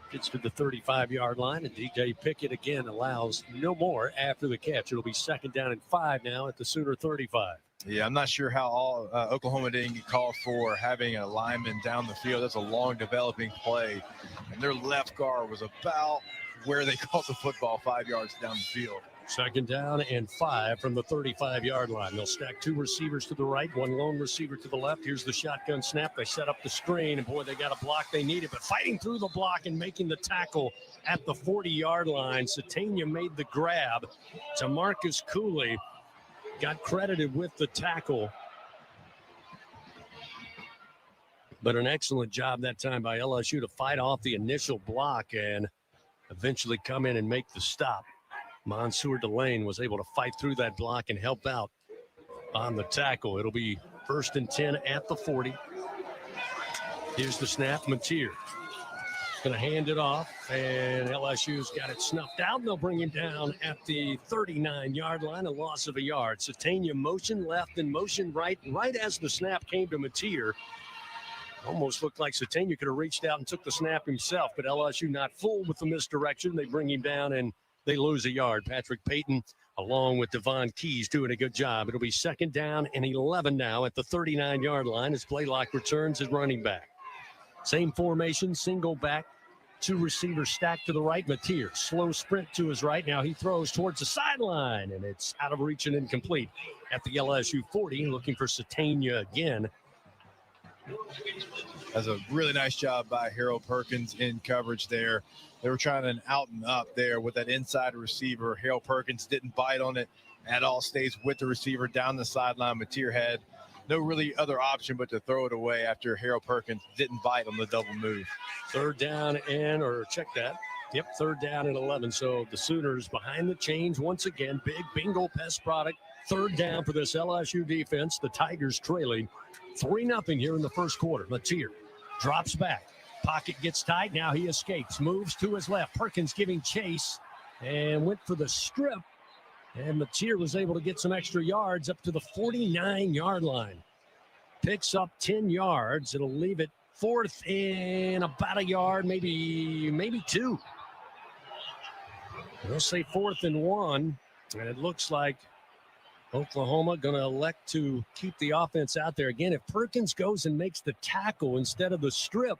Gets to the 35-yard line, and DJ Pickett again allows no more after the catch. It'll be second down and 5 now at the Sooner 35. Yeah, I'm not sure how Oklahoma didn't get called for having a lineman down the field. That's a long developing play. And their left guard was about where they caught the football 5 yards down the field. Second down and 5 from the 35-yard line. They'll stack 2 receivers to the right, 1 lone receiver to the left. Here's the shotgun snap. They set up the screen, and boy, they got a block they needed. But fighting through the block and making the tackle at the 40-yard line, Satania made the grab. Marcus Cooley got credited with the tackle. But an excellent job that time by LSU to fight off the initial block and eventually come in and make the stop. Mansour Delane was able to fight through that block and help out on the tackle. It'll be 1st and 10 at the 40. Here's the snap. Mateer going to hand it off, and LSU's got it snuffed out. And they'll bring him down at the 39-yard line, a loss of a yard. Satania motion left and motion right as the snap came to Mateer. Almost looked like Satania could have reached out and took the snap himself, but LSU not fooled with the misdirection. They bring him down, and they lose a yard. Patrick Payton, along with Devon Keys, doing a good job. It'll be 2nd down and 11 now at the 39-yard line as Blaylock returns as running back. Same formation, single back, 2 receivers stacked to the right. Mateer, slow sprint to his right. Now he throws towards the sideline, and it's out of reach and incomplete at the LSU 40, looking for Satania again. That's a really nice job by Harold Perkins in coverage there. They were trying an out and up there with that inside receiver. Harold Perkins didn't bite on it at all, stays with the receiver down the sideline. Mateer had no really other option but to throw it away after Harold Perkins didn't bite on the double move. 3rd down and, or check that. Yep, 3rd down and 11. So the Sooners behind the chains once again. Big bingo pest product. 3rd down for this LSU defense. The Tigers trailing 3-0 here in the first quarter. Mateer drops back. Pocket gets tight. Now he escapes. Moves to his left. Perkins giving chase and went for the strip. And Mateer was able to get some extra yards up to the 49-yard line. Picks up 10 yards. It'll leave it 4th and about a yard, maybe 2. We'll say 4th and 1. And it looks like Oklahoma going to elect to keep the offense out there. Again, if Perkins goes and makes the tackle instead of the strip,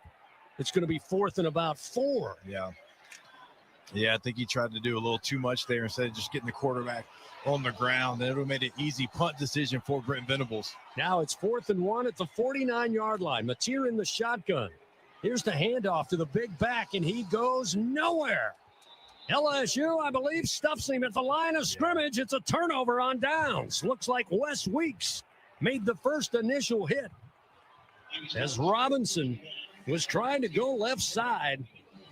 it's going to be 4th and about 4. Yeah, I think he tried to do a little too much there instead of just getting the quarterback on the ground. Then it would have made an easy punt decision for Brent Venables. Now it's 4th and 1 at the 49-yard line. Mateer in the shotgun. Here's the handoff to the big back, and he goes nowhere. LSU, I believe, stuffs him at the line of scrimmage. It's a turnover on downs. Looks like Wes Weeks made the first initial hit as Robinson was trying to go left side,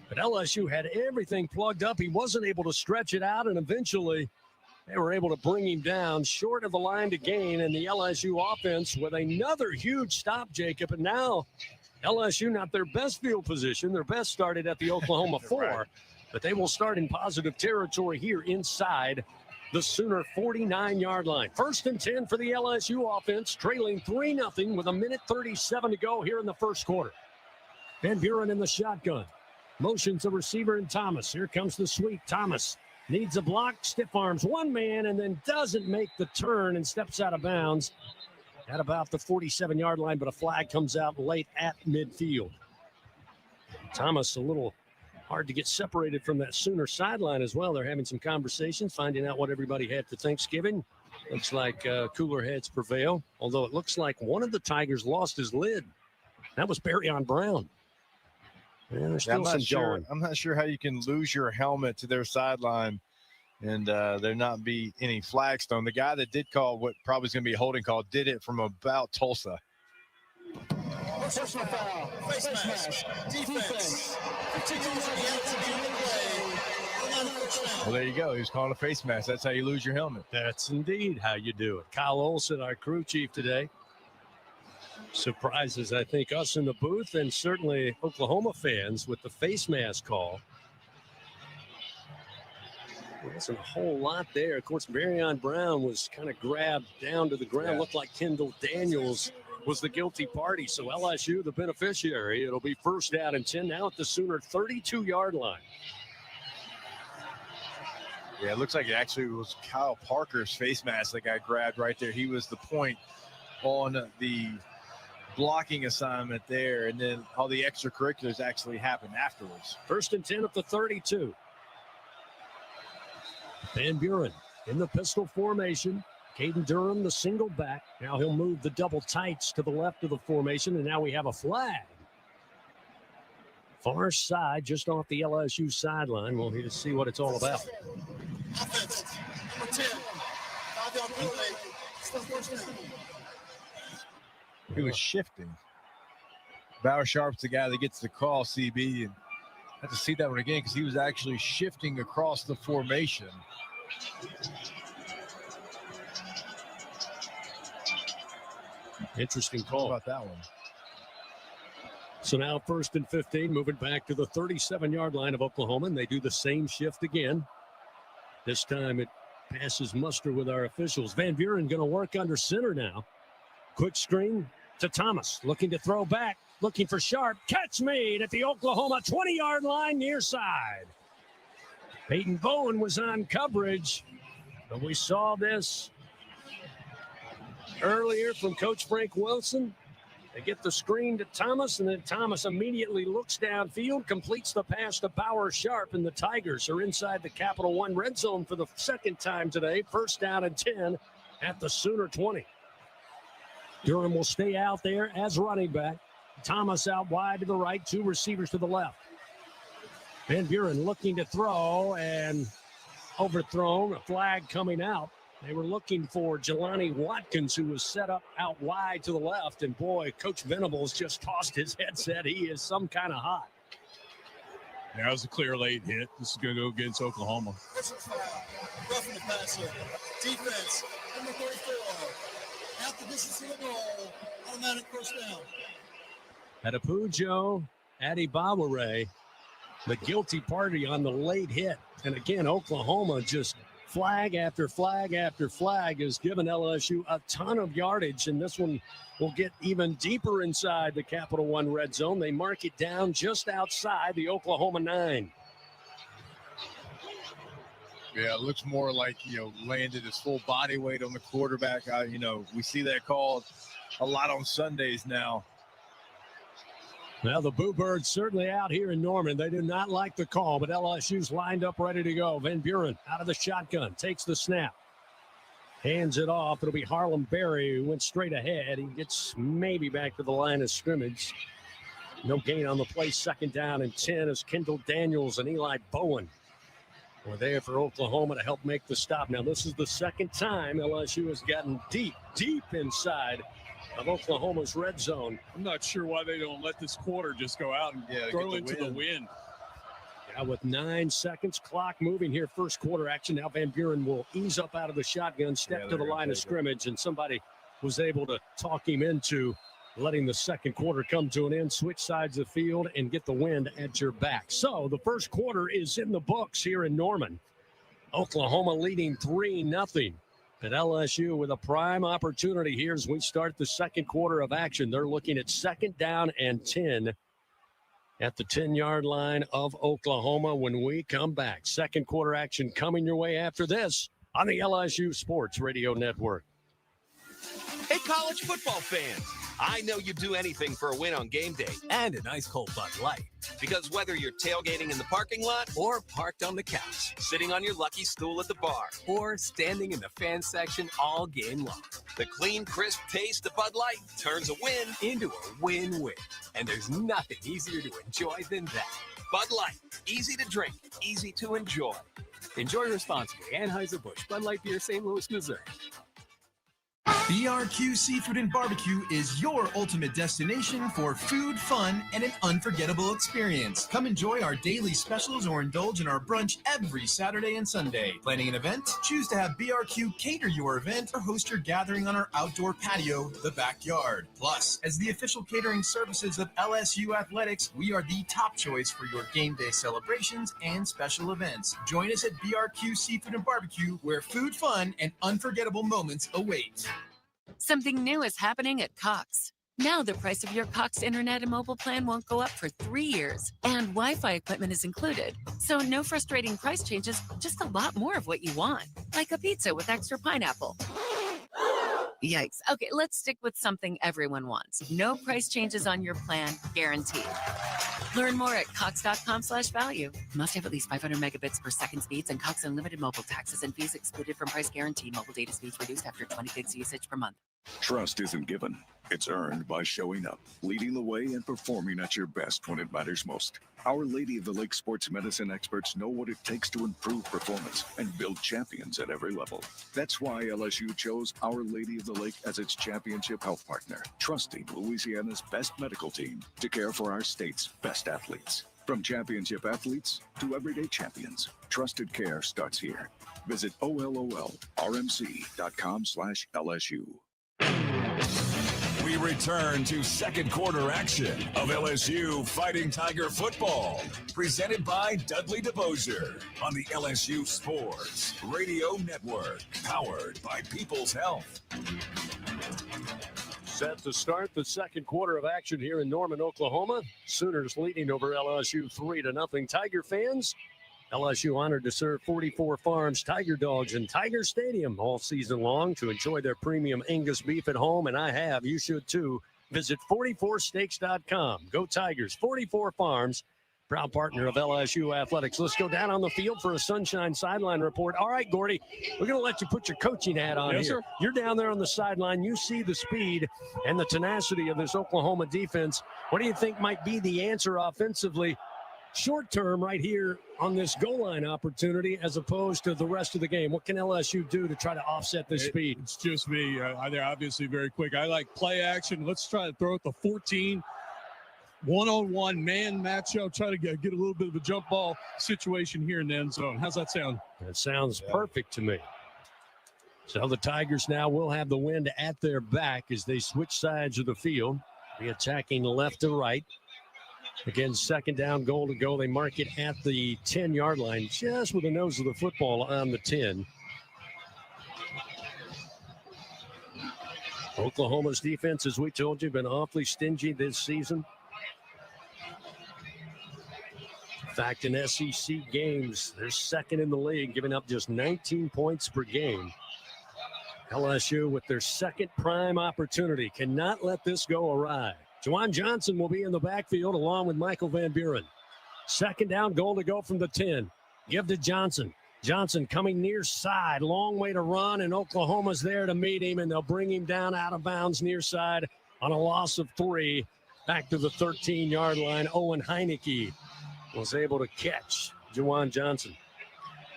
but LSU had everything plugged up. He wasn't able to stretch it out, and eventually they were able to bring him down short of the line to gain, and the LSU offense with another huge stop, Jacob. And now LSU not their best field position. Their best started at the Oklahoma 4. Right. But they will start in positive territory here inside the Sooner 49-yard line. 1st and 10 for the LSU offense, trailing 3-0 with 1:37 to go here in the first quarter. Van Buren in the shotgun. Motions the receiver and Thomas. Here comes the sweep. Thomas needs a block, stiff arms one man, and then doesn't make the turn and steps out of bounds at about the 47-yard line, but a flag comes out late at midfield. Thomas a little hard to get separated from that Sooner sideline as well. They're having some conversations, finding out what everybody had for Thanksgiving. Looks like cooler heads prevail, although it looks like one of the Tigers lost his lid. That was Barryon Brown. Yeah, there's still some going. I'm not sure how you can lose your helmet to their sideline and there not be any flagstone. The guy that did call what probably is going to be a holding call did it from about Tulsa. Personal foul, face mask, defense. Well, there you go. He was calling a face mask. That's how you lose your helmet. That's indeed how you do it. Kyle Olson, our crew chief today, surprises, I think, us in the booth and certainly Oklahoma fans with the face mask call. There wasn't a whole lot there. Of course, Barryon Brown was kind of grabbed down to the ground. Yeah. Looked like Kendall Daniels was the guilty party. So LSU, the beneficiary. It'll be 1st down and 10 now at the Sooner 32-yard line. Yeah, it looks like it actually was Kyle Parker's face mask that got grabbed right there. He was the point on the blocking assignment there, and then all the extracurriculars actually happened afterwards. 1st and 10 at the 32. Van Buren in the pistol formation. Caden Durham, the single back. Now he'll move the double tights to the left of the formation, and now we have a flag. Far side, just off the LSU sideline. We'll need to see what it's all about. Offense, number 10. 5-yard penalty. Still first down. He was shifting. Bauer Sharp's the guy that gets the call, CB, and I have to see that one again because he was actually shifting across the formation. Interesting call. How about that one? So now 1st and 15, moving back to the 37-yard line of Oklahoma, and they do the same shift again. This time it passes muster with our officials. Van Buren going to work under center now. Quick screen to Thomas, looking to throw back, looking for Sharp. Catch made at the Oklahoma 20-yard line near side. Peyton Bowen was on coverage, but we saw this earlier from Coach Frank Wilson. They get the screen to Thomas, and then Thomas immediately looks downfield, completes the pass to Bauer Sharp, and the Tigers are inside the Capital One red zone for the second time today. 1st down and 10 at the Sooner 20. Durham will stay out there as running back. Thomas out wide to the right, 2 receivers to the left. Van Buren looking to throw and overthrown, a flag coming out. They were looking for Jelani Watkins, who was set up out wide to the left. And boy, Coach Venables just tossed his headset. He is some kind of hot. Yeah, that was a clear late hit. This is going to go against Oklahoma. Roughing the passer. Defense, number 34. After distance of the ball, automatic first down. Adepujo, Adibaware, the guilty party on the late hit. And again, Oklahoma just flag after flag after flag has given LSU a ton of yardage, and this one will get even deeper inside the Capital One red zone. They mark it down just outside the Oklahoma 9. Yeah, it looks more like, landed his full body weight on the quarterback. We see that called a lot on Sundays now. Well, the Boo Birds certainly out here in Norman. They do not like the call, but LSU's lined up ready to go. Van Buren out of the shotgun, takes the snap, hands it off. It'll be Harlem Berry who went straight ahead. He gets maybe back to the line of scrimmage. No gain on the play. 2nd down and 10 as Kendall Daniels and Eli Bowen were there for Oklahoma to help make the stop. Now, this is the second time LSU has gotten deep inside of Oklahoma's red zone. I'm not sure why they don't let this quarter just go out and throw into the wind. Yeah, with 9 seconds, clock moving here, first quarter action. Now Van Buren will ease up out of the shotgun, step to the line of scrimmage, and somebody was able to talk him into letting the second quarter come to an end, switch sides of the field, and get the wind at your back. So the first quarter is in the books here in Norman. Oklahoma leading 3-0. At LSU with a prime opportunity here as we start the second quarter of action. They're looking at 2nd down and 10 at the 10-yard line of Oklahoma when we come back. Second quarter action coming your way after this on the LSU Sports Radio Network. Hey, college football fans. I know you'd do anything for a win on game day and a nice cold Bud Light. Because whether you're tailgating in the parking lot or parked on the couch, sitting on your lucky stool at the bar, or standing in the fan section all game long, the clean, crisp taste of Bud Light turns a win into a win-win. And there's nothing easier to enjoy than that. Bud Light, easy to drink, easy to enjoy. Enjoy responsibly. Anheuser-Busch, Bud Light Beer, St. Louis, Missouri. BRQ Seafood and Barbecue is your ultimate destination for food, fun, and an unforgettable experience. Come enjoy our daily specials or indulge in our brunch every Saturday and Sunday. Planning an event? Choose to have BRQ cater your event or host your gathering on our outdoor patio, the backyard. Plus, as the official catering services of LSU Athletics, we are the top choice for your game day celebrations and special events. Join us at BRQ Seafood and Barbecue, where food, fun, and unforgettable moments await. Something new is happening at Cox. Now the price of your Cox internet and mobile plan won't go up for 3 years, and Wi-Fi equipment is included. So no frustrating price changes, just a lot more of what you want, like a pizza with extra pineapple. Yikes. Okay, let's stick with something everyone wants. No price changes on your plan, guaranteed. Learn more at cox.com/value. Must have at least 500 megabits per second speeds and Cox Unlimited mobile. Taxes and fees excluded from price guarantee. Mobile data speeds reduced after 20 gigs usage per month. Trust isn't given. It's earned by showing up, leading the way, and performing at your best when it matters most. Our Lady of the Lake sports medicine experts know what it takes to improve performance and build champions at every level. That's why LSU chose Our Lady of the Lake as its championship health partner, trusting Louisiana's best medical team to care for our state's best athletes. From championship athletes to everyday champions, trusted care starts here. Visit OLOLRMC.com/LSU. We return to second quarter action of LSU Fighting Tiger football, presented by Dudley DeBosier on the LSU Sports Radio Network, powered by People's Health. Set to start the second quarter of action here in Norman, Oklahoma. Sooners leading over LSU 3-0. Tiger fans, LSU honored to serve 44 Farms Tiger Dogs in Tiger Stadium all season long to enjoy their premium Angus beef at home, and I have. You should too. Visit 44steaks.com. Go Tigers. 44 Farms, proud partner of LSU Athletics. Let's go down on the field for a Sunshine Sideline report. All right, Gordy, we're going to let you put your coaching hat on here. Sir. You're down there on the sideline. You see the speed and the tenacity of this Oklahoma defense. What do you think might be the answer offensively short term right here on this goal line opportunity as opposed to the rest of the game? What can LSU do to try to offset this speed? It's just me. They're obviously very quick. I like play action. Let's try to throw it to 14. One-on-one man matchup. Try to get a little bit of a jump ball situation here in the end zone. How's that sound? That sounds perfect to me. So the Tigers now will have the wind at their back as they switch sides of the field. Be attacking left to right. Again, second down, goal to go. They mark it at the 10-yard line, just with the nose of the football on the 10. Oklahoma's defense, as we told you, been awfully stingy this season. In fact, in SEC games, they're second in the league, giving up just 19 points per game. LSU, with their second prime opportunity, cannot let this go awry. Juwan Johnson will be in the backfield along with Michael Van Buren. Second down, goal to go from the 10. Give to Johnson. Johnson coming near side. Long way to run, and Oklahoma's there to meet him, and they'll bring him down out of bounds near side on a loss of 3. Back to the 13-yard line. Owen Heineke was able to catch Juwan Johnson.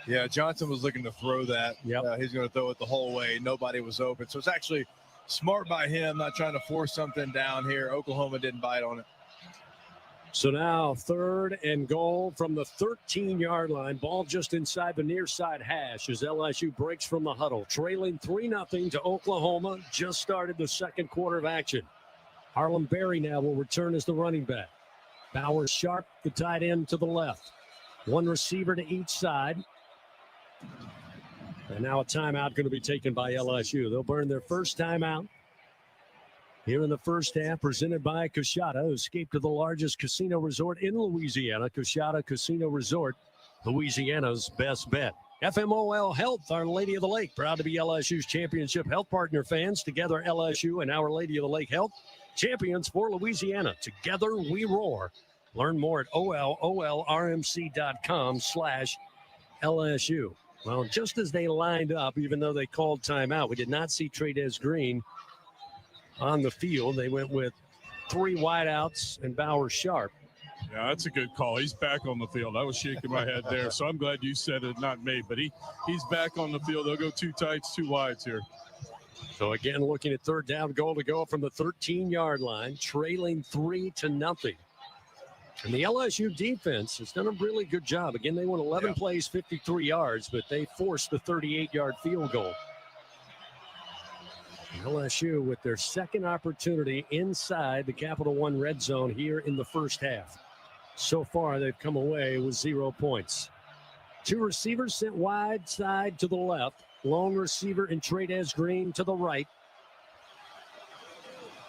Yeah, Johnson was looking to throw that. Yep. He's going to throw it the whole way. Nobody was open. So it's actually smart by him, not trying to force something down here. Oklahoma didn't bite on it. So now third and goal from the 13-yard line. Ball just inside the near side hash as LSU breaks from the huddle. Trailing 3-0 to Oklahoma. Just started the second quarter of action. Harlem Berry now will return as the running back. Bowers Sharp, the tight end, to the left. One receiver to each side. And now a timeout going to be taken by LSU. They'll burn their first timeout here in the first half, presented by Coshada, who escaped to the largest casino resort in Louisiana. Coshada Casino Resort, Louisiana's best bet. FMOL Health, Our Lady of the Lake, proud to be LSU's championship health partner. Fans, together LSU and Our Lady of the Lake Health, champions for Louisiana. Together we roar. Learn more at OLOLRMC.com/LSU. Well, just as they lined up, even though they called timeout, we did not see Trey'Dez Green on the field. They went with 3 wideouts and Bowers Sharp. Yeah, that's a good call. He's back on the field. I was shaking my head there, so I'm glad you said it, not me. But he's back on the field. They'll go 2 tights, 2 wides here. So again, looking at third down, goal to go from the 13-yard line, trailing 3-0. And the LSU defense has done a really good job. Again, they won 11 plays, 53 yards, but they forced the 38-yard field goal. LSU with their second opportunity inside the Capital One red zone here in the first half. So far, they've come away with 0 points. 2 receivers sent wide side to the left. Lone receiver in Trey'Dez Green to the right.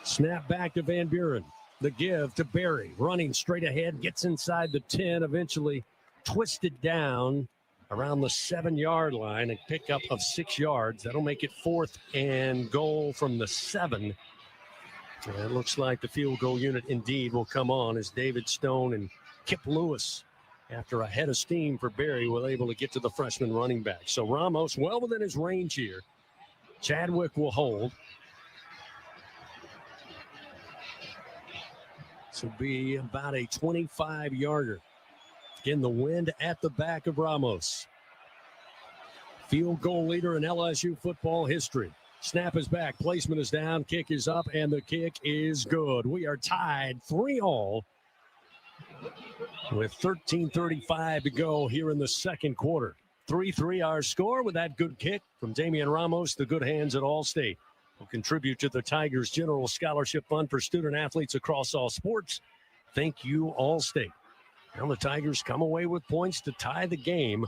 Snap back to Van Buren. The give to Berry, running straight ahead, gets inside the 10, eventually twisted down around the 7-yard line, a pickup of 6 yards. That'll make it 4th and goal from the 7. And it looks like the field goal unit indeed will come on as David Stone and Kip Lewis, after a head of steam for Berry, were able to get to the freshman running back. So Ramos well within his range here. Chadwick will hold. This will be about a 25-yarder. Again, the wind at the back of Ramos. Field goal leader in LSU football history. Snap is back, placement is down, kick is up, and the kick is good. We are tied 3-3 with 13:35 to go here in the second quarter. 3-3 our score with that good kick from Damian Ramos. The good hands at Allstate will contribute to the Tigers General Scholarship Fund for student athletes across all sports. Thank you, Allstate. Now the Tigers come away with points to tie the game.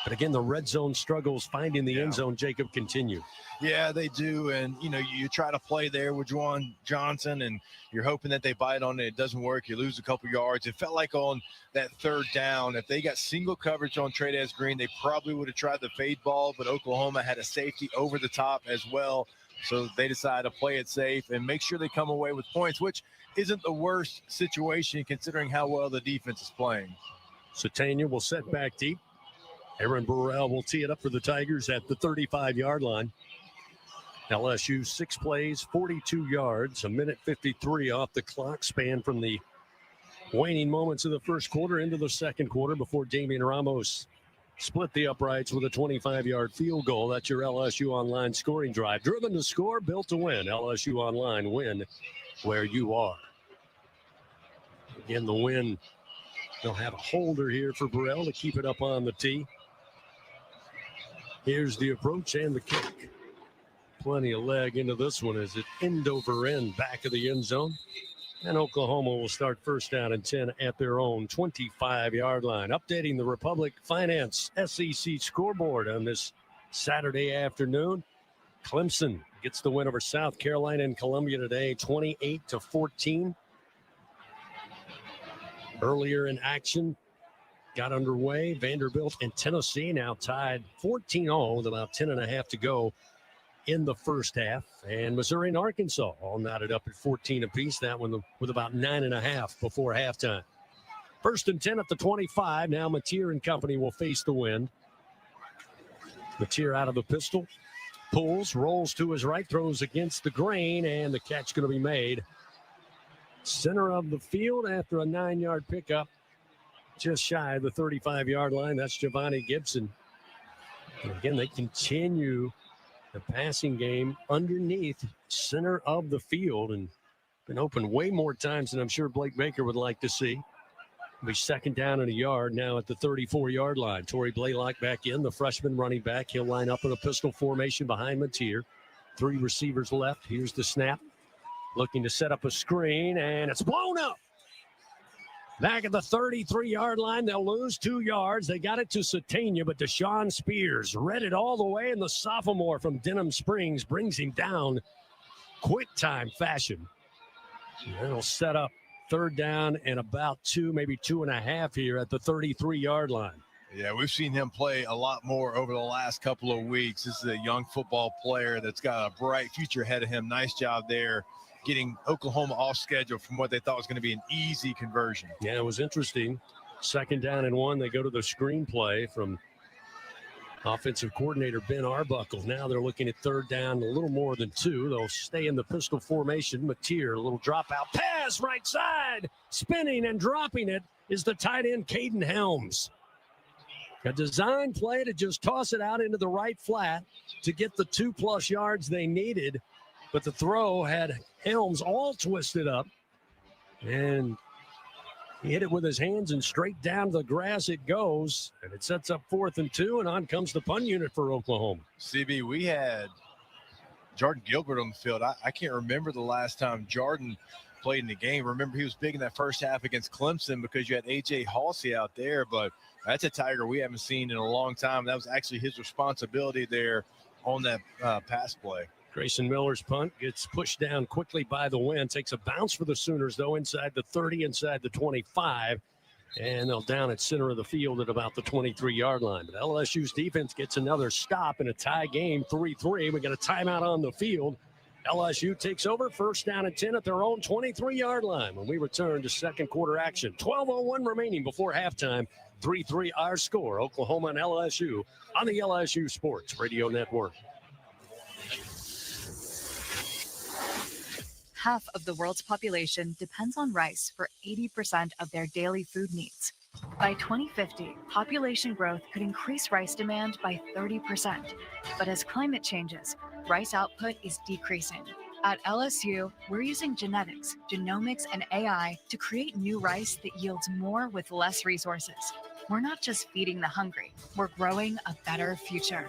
But again, the red zone struggles finding the end zone, Jacob, continue. Yeah, they do. And, you try to play there with Juwan Johnson, and you're hoping that they bite on it. It doesn't work. You lose a couple yards. It felt like on that 3rd down, if they got single coverage on Trey'Dez Green, they probably would have tried the fade ball, but Oklahoma had a safety over the top as well. So they decided to play it safe and make sure they come away with points, which isn't the worst situation considering how well the defense is playing. Satania will set back deep. Aaron Burrell will tee it up for the Tigers at the 35-yard line. LSU 6 plays, 42 yards, 1:53 off the clock span from the waning moments of the first quarter into the second quarter before Damian Ramos split the uprights with a 25-yard field goal. That's your LSU Online scoring drive. Driven to score, built to win. LSU Online, win where you are. Again, the win. They'll have a holder here for Burrell to keep it up on the tee. Here's the approach and the kick. Plenty of leg into this one as it end over end back of the end zone. And Oklahoma will start first down and 10 at their own 25-yard line. Updating the Republic Finance SEC scoreboard on this Saturday afternoon. Clemson gets the win over South Carolina and Columbia today, 28-14. Earlier in action, got underway. Vanderbilt and Tennessee now tied 14-0 with about 10.5 to go in the first half. And Missouri and Arkansas all knotted up at 14 apiece. That one with about 9.5 before halftime. 1st and 10 at the 25. Now Mateer and company will face the wind. Mateer out of the pistol. Pulls, rolls to his right, throws against the grain, and the catch going to be made. Center of the field after a 9-yard pickup. Just shy of the 35-yard line. That's Giovanni Gibson. And again, they continue the passing game underneath center of the field and been open way more times than I'm sure Blake Baker would like to see. It'll be 2nd down and a yard now at the 34-yard line. Torrey Blaylock back in, the freshman running back. He'll line up in a pistol formation behind Mateer. 3 receivers left. Here's the snap. Looking to set up a screen, and it's blown up. Back at the 33-yard line, they'll lose 2 yards. They got it to Satania, but Deshaun Spears read it all the way, and the sophomore from Denham Springs brings him down quick time fashion. That'll set up 3rd down and about 2, maybe 2.5 here at the 33-yard line. Yeah, we've seen him play a lot more over the last couple of weeks. This is a young football player that's got a bright future ahead of him. Nice job there, getting Oklahoma off schedule from what they thought was going to be an easy conversion. Yeah, it was interesting. 2nd down and 1. They go to the screenplay from offensive coordinator Ben Arbuckle. Now they're looking at 3rd down, a little more than 2. They'll stay in the pistol formation. Mateer, a little dropout pass, right side. Spinning and dropping it is the tight end, Caden Helms. A design play to just toss it out into the right flat to get the 2+ yards they needed. But the throw had Helms all twisted up. And he hit it with his hands and straight down to the grass it goes. And it sets up 4th and 2, and on comes the punt unit for Oklahoma. CB, we had Jordan Gilbert on the field. I can't remember the last time Jordan played in the game. Remember, he was big in that first half against Clemson because you had A.J. Halsey out there. But that's a Tiger we haven't seen in a long time. That was actually his responsibility there on that pass play. Grayson Miller's punt gets pushed down quickly by the wind. Takes a bounce for the Sooners, though, inside the 30, inside the 25. And they'll down at center of the field at about the 23-yard line. But LSU's defense gets another stop in a tie game, 3-3. We got a timeout on the field. LSU takes over, first down and 10 at their own 23-yard line when we return to second quarter action. 12:01 remaining before halftime. 3-3 our score. Oklahoma and LSU on the LSU Sports Radio Network. Half of the world's population depends on rice for 80% of their daily food needs. By 2050, population growth could increase rice demand by 30%. But as climate changes, rice output is decreasing. At LSU, we're using genetics, genomics, and AI to create new rice that yields more with less resources. We're not just feeding the hungry, we're growing a better future.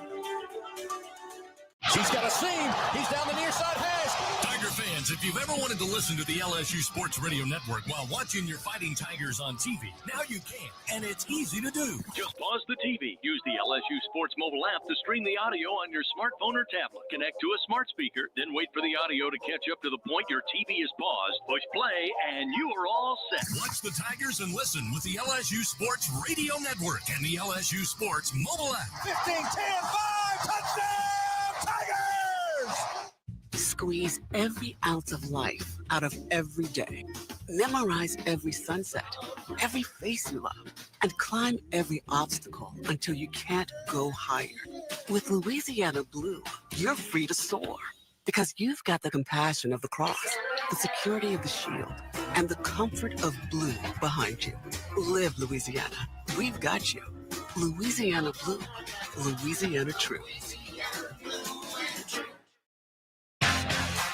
She's got a seam. He's down the near side hash. Tiger fans, if you've ever wanted to listen to the LSU Sports Radio Network while watching your Fighting Tigers on TV, now you can, and it's easy to do. Just pause the TV. Use the LSU Sports mobile app to stream the audio on your smartphone or tablet. Connect to a smart speaker, then wait for the audio to catch up to the point your TV is paused. Push play, and you are all set. Watch the Tigers and listen with the LSU Sports Radio Network and the LSU Sports mobile app. 15, 10, 5, touchdown! Tigers! Squeeze every ounce of life out of every day. Memorize every sunset, every face you love, and climb every obstacle until you can't go higher. With Louisiana Blue, you're free to soar because you've got the compassion of the cross, the security of the shield, and the comfort of blue behind you. Live Louisiana. We've got you. Louisiana Blue. Louisiana True.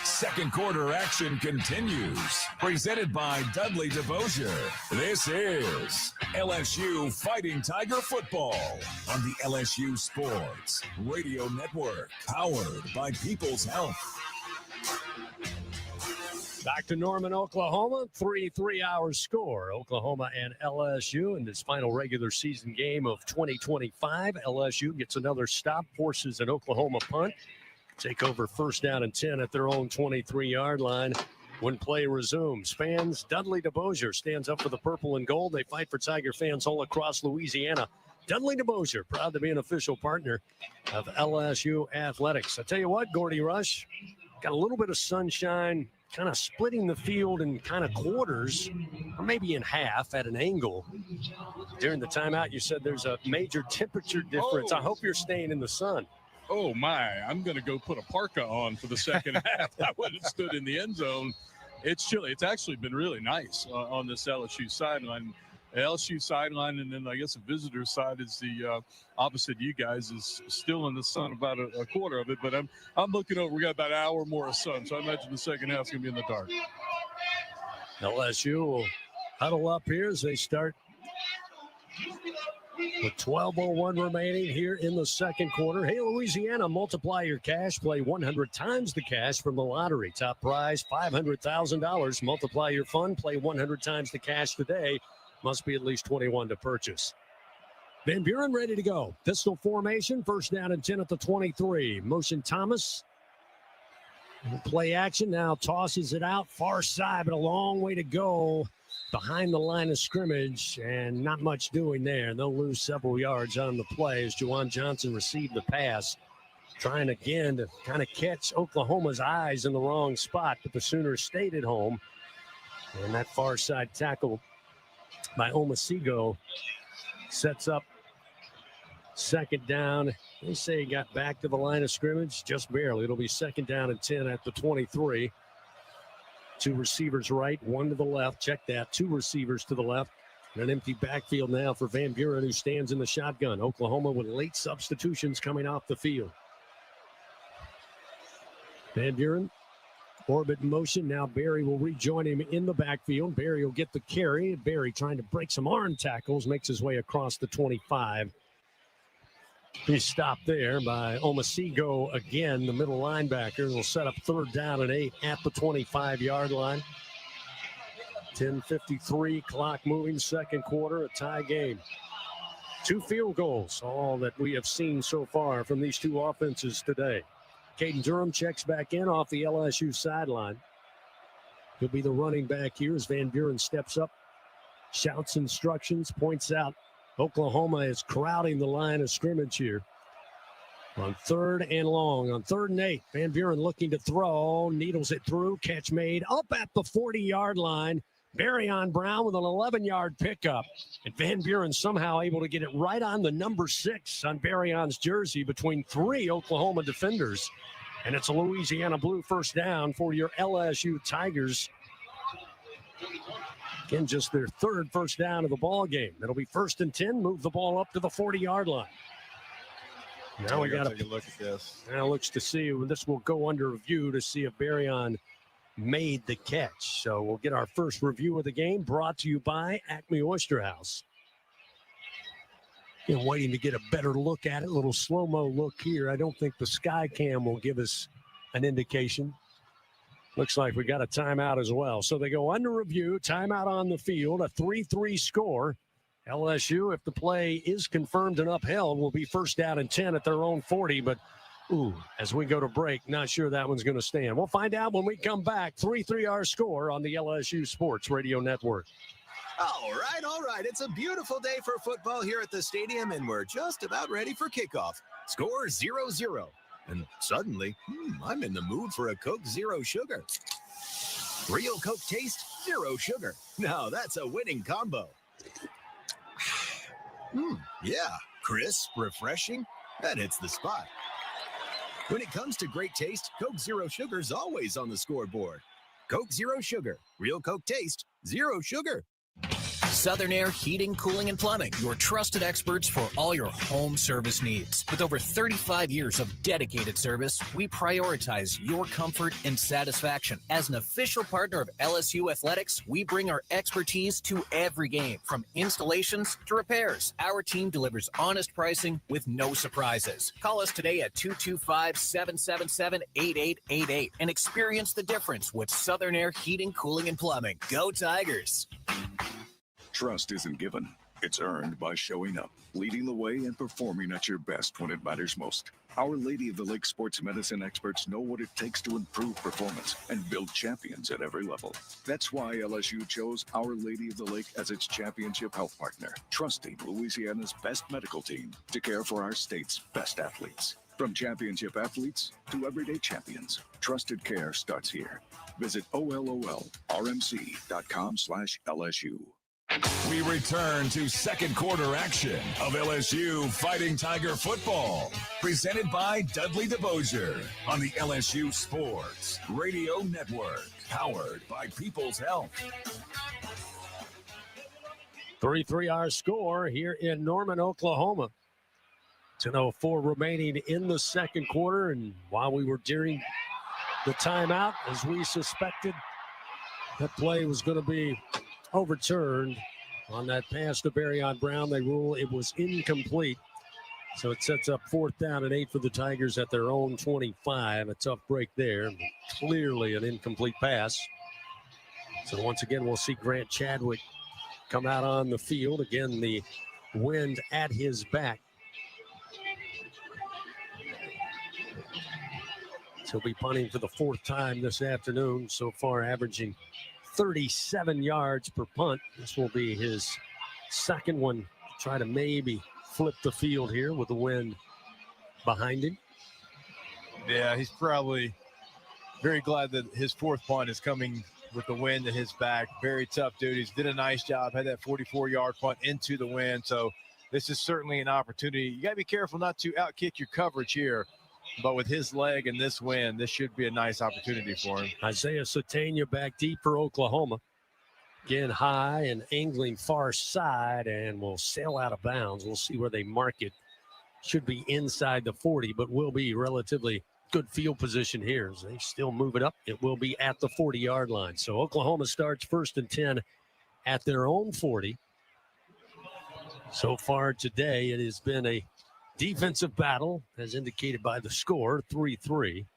Second quarter action continues. Presented by Dudley DeBosier. This is LSU Fighting Tiger Football on the LSU Sports Radio Network. Powered by People's Health. Back to Norman, Oklahoma. 3-3 our score. Oklahoma and LSU in this final regular season game of 2025. LSU gets another stop, forces an Oklahoma punt. Take over first down and 10 at their own 23-yard line when play resumes. Fans, Dudley DeBosier stands up for the purple and gold. They fight for Tiger fans all across Louisiana. Dudley DeBosier, proud to be an official partner of LSU Athletics. I tell you what, Gordy Rush, got a little bit of sunshine, kind of splitting the field in kind of quarters, or maybe in half at an angle. During the timeout, you said there's a major temperature difference. I hope you're staying in the sun. Oh, my. I'm going to go put a parka on for the second half. I would have stood in the end zone. It's chilly. It's actually been really nice on this LSU sideline. LSU sideline, and then I guess the visitor side is the opposite you guys, is still in the sun, about a quarter of it. But I'm looking over. We got about an hour more of sun, so I imagine the second half is going to be in the dark. LSU will huddle up here as they start with 12:01 remaining here in the second quarter. Hey, Louisiana, multiply your cash. Play 100 times the cash from the lottery. Top prize, $500,000. Multiply your fun. Play 100 times the cash today. Must be at least 21 to purchase. Van Buren ready to go. Pistol formation. First down and 10 at the 23. Motion Thomas. Play action now. Tosses it out. Far side, but a long way to go behind the line of scrimmage, and not much doing there. They'll lose several yards on the play as Juwan Johnson received the pass, trying again to kind of catch Oklahoma's eyes in the wrong spot, but the Sooners stayed at home. And that far side tackle by Omasigo sets up second down. They say he got back to the line of scrimmage just barely. It'll be second down and 10 at the 23. Two receivers right, one to the left. Check that. Two receivers to the left. And an empty backfield now for Van Buren, who stands in the shotgun. Oklahoma with late substitutions coming off the field. Van Buren, orbit motion. Now Berry will rejoin him in the backfield. Berry will get the carry. Berry trying to break some arm tackles, makes his way across the 25. He's stopped there by Omasigo again, the middle linebacker. Will set up third down and 8 at the 25-yard line. 10:53, clock moving, second quarter, a tie game. Two field goals, all that we have seen so far from these two offenses today. Caden Durham checks back in off the LSU sideline. He'll be the running back here as Van Buren steps up shouts instructions, points out Oklahoma is crowding the line of scrimmage here. On 3rd and long, on 3rd and 8, Van Buren looking to throw, needles it through, catch made up at the 40-yard line. Barryon Brown with an 11-yard pickup. And Van Buren somehow able to get it right on the number 6 on Barryon's jersey between 3 Oklahoma defenders. And it's a Louisiana Blue first down for your LSU Tigers. Again, just their 3rd first down of the ball game. It'll be 1st and 10, move the ball up to the 40-yard line. Now we got to take a look at this. Now looks to see, this will go under review to see if Barryon made the catch. So we'll get our first review of the game brought to you by Acme Oyster House. Waiting to get a better look at it, a little slow-mo look here. I don't think the sky cam will give us an indication. Looks like we got a timeout as well. So they go under review, timeout on the field, a 3-3 score. LSU, if the play is confirmed and upheld, will be 1st down and 10 at their own 40. But, as we go to break, not sure that one's going to stand. We'll find out when we come back. 3-3 our score on the LSU Sports Radio Network. All right. It's a beautiful day for football here at the stadium, and we're just about ready for kickoff. Score 0-0. And suddenly, I'm in the mood for a Coke Zero Sugar. Real Coke taste, zero sugar. Now that's a winning combo. Yeah, crisp, refreshing, that hits the spot. When it comes to great taste, Coke Zero Sugar's always on the scoreboard. Coke Zero Sugar, real Coke taste, zero sugar. Southern Air Heating, Cooling, and Plumbing, your trusted experts for all your home service needs. With over 35 years of dedicated service, we prioritize your comfort and satisfaction. As an official partner of LSU Athletics, we bring our expertise to every game, from installations to repairs. Our team delivers honest pricing with no surprises. Call us today at 225-777-8888 and experience the difference with Southern Air Heating, Cooling, and Plumbing. Go Tigers! Trust isn't given. It's earned by showing up, leading the way, and performing at your best when it matters most. Our Lady of the Lake sports medicine experts know what it takes to improve performance and build champions at every level. That's why LSU chose Our Lady of the Lake as its championship health partner, trusting Louisiana's best medical team to care for our state's best athletes. From championship athletes to everyday champions, trusted care starts here. Visit OLOLRMC.com/LSU. We return to second quarter action of LSU Fighting Tiger football, presented by Dudley DeBosier on the LSU Sports Radio Network, powered by People's Health. 3-3 our score here in Norman, Oklahoma. 10:04 remaining in the second quarter, and while we were during the timeout, as we suspected, that play was going to be overturned on that pass to Barryon Brown. They rule it was incomplete. So it sets up 4th down and 8 for the Tigers at their own 25. A tough break there. Clearly an incomplete pass. So once again, we'll see Grant Chadwick come out on the field. Again, the wind at his back. So he'll be punting for the 4th time this afternoon. So far averaging 37 yards per punt. This will be his second one. Try to maybe flip the field here with the wind behind him. Yeah, he's probably very glad that his 4th punt is coming with the wind at his back. Very tough duties. Did a nice job. Had that 44-yard punt into the wind. So this is certainly an opportunity. You got to be careful not to outkick your coverage here. But with his leg and this wind, this should be a nice opportunity for him. Isaiah Satania back deep for Oklahoma. Again, high and angling far side, and will sail out of bounds. We'll see where they mark it. Should be inside the 40, but will be relatively good field position here. As they still move it up, it will be at the 40-yard line. So Oklahoma starts 1st and 10 at their own 40. So far today, it has been a defensive battle, as indicated by the score, 3-3.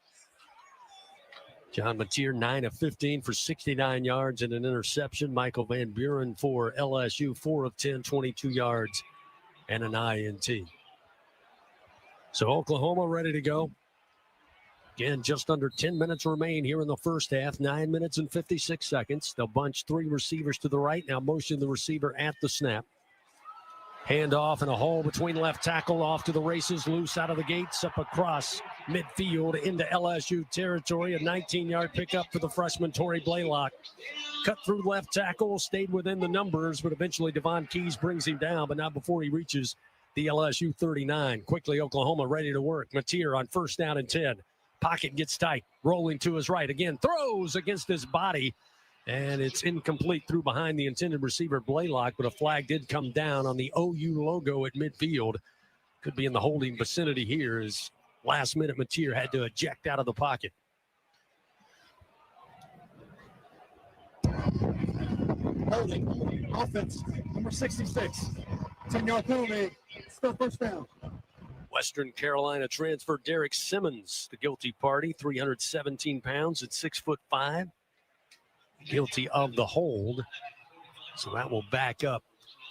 John Mateer, 9 of 15 for 69 yards and an interception. Michael Van Buren for LSU, 4 of 10, 22 yards and an INT. So Oklahoma ready to go. Again, just under 10 minutes remain here in the first half, 9 minutes and 56 seconds. They'll bunch 3 receivers to the right. Now motion the receiver at the snap. Handoff and a hole between left tackle, off to the races, loose out of the gates, up across midfield into LSU territory. A 19-yard pickup for the freshman Torrey Blaylock. Cut through left tackle, stayed within the numbers, but eventually Devon Keys brings him down, but not before he reaches the LSU 39. Quickly, Oklahoma ready to work. Mateer on first down and 10. Pocket gets tight, rolling to his right. Again, throws against his body, and it's incomplete through behind the intended receiver, Blaylock, but a flag did come down on the OU logo at midfield. Could be in the holding vicinity here as last minute Mateer had to eject out of the pocket. Holding. Offense. Number 66. 10-yard penalty. Still first down. Western Carolina transfer Derek Simmons, the guilty party, 317 pounds at 6'5", guilty of the hold. So that will back up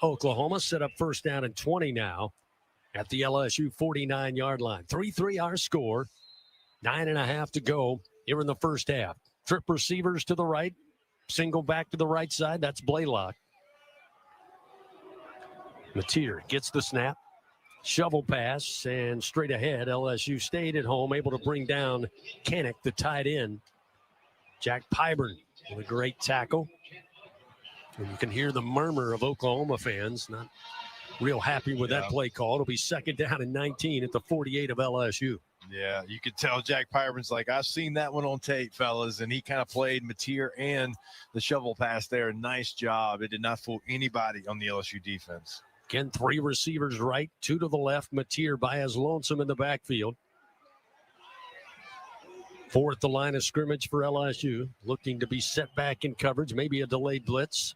Oklahoma, set up first down and 20 now at the LSU 49-yard line. 3-3 our score, 9.5 to go here in the first half. Trip receivers to the right, single back to the right side, that's Blaylock. Mateer gets the snap. Shovel pass, and straight ahead, LSU stayed at home, able to bring down Canick, the tight end. Jack Pyburn with a great tackle. And you can hear the murmur of Oklahoma fans, not real happy with that play call. It'll be second down and 19 at the 48 of LSU. Yeah, you could tell Jack Pyburn's like, I've seen that one on tape, fellas, and he kind of played Mateer and the shovel pass there. Nice job. It did not fool anybody on the LSU defense. Again, 3 receivers right, 2 to the left. Mateer by his lonesome in the backfield. 4 at the line of scrimmage for LSU. Looking to be set back in coverage, maybe a delayed blitz.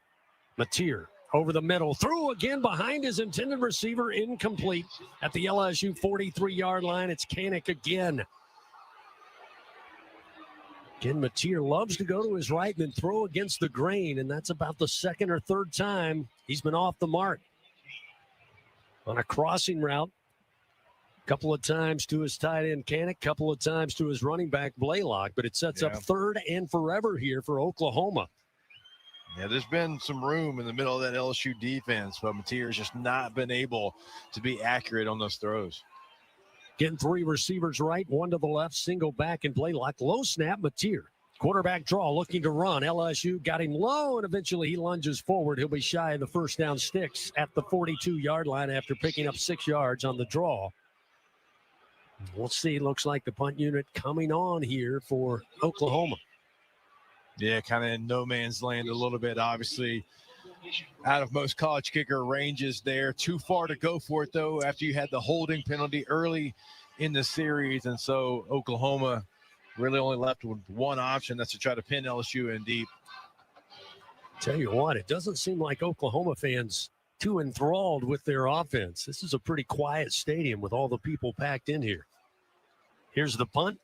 Mateer over the middle, through again behind his intended receiver, incomplete at the LSU 43-yard line. It's Canick again. Again, Mateer loves to go to his right and then throw against the grain, and that's about the second or third time he's been off the mark. On a crossing route, a couple of times to his tight end Canick, a couple of times to his running back Blaylock, but it sets up third and forever here for Oklahoma. Yeah, there's been some room in the middle of that LSU defense, but Mateer has just not been able to be accurate on those throws. Again, 3 receivers right, 1 to the left, single back and Blaylock. Low snap, Mateer. Quarterback draw, looking to run. LSU got him low, and eventually he lunges forward. He'll be shy of the first down sticks at the 42-yard line after picking up 6 yards on the draw. We'll see. Looks like the punt unit coming on here for Oklahoma. Yeah, kind of in no man's land a little bit, obviously. Out of most college kicker ranges there. Too far to go for it, though, after you had the holding penalty early in the series. And so Oklahoma really only left with one option. That's to try to pin LSU in deep. Tell you what, it doesn't seem like Oklahoma fans too enthralled with their offense. This is a pretty quiet stadium with all the people packed in here. Here's the punt.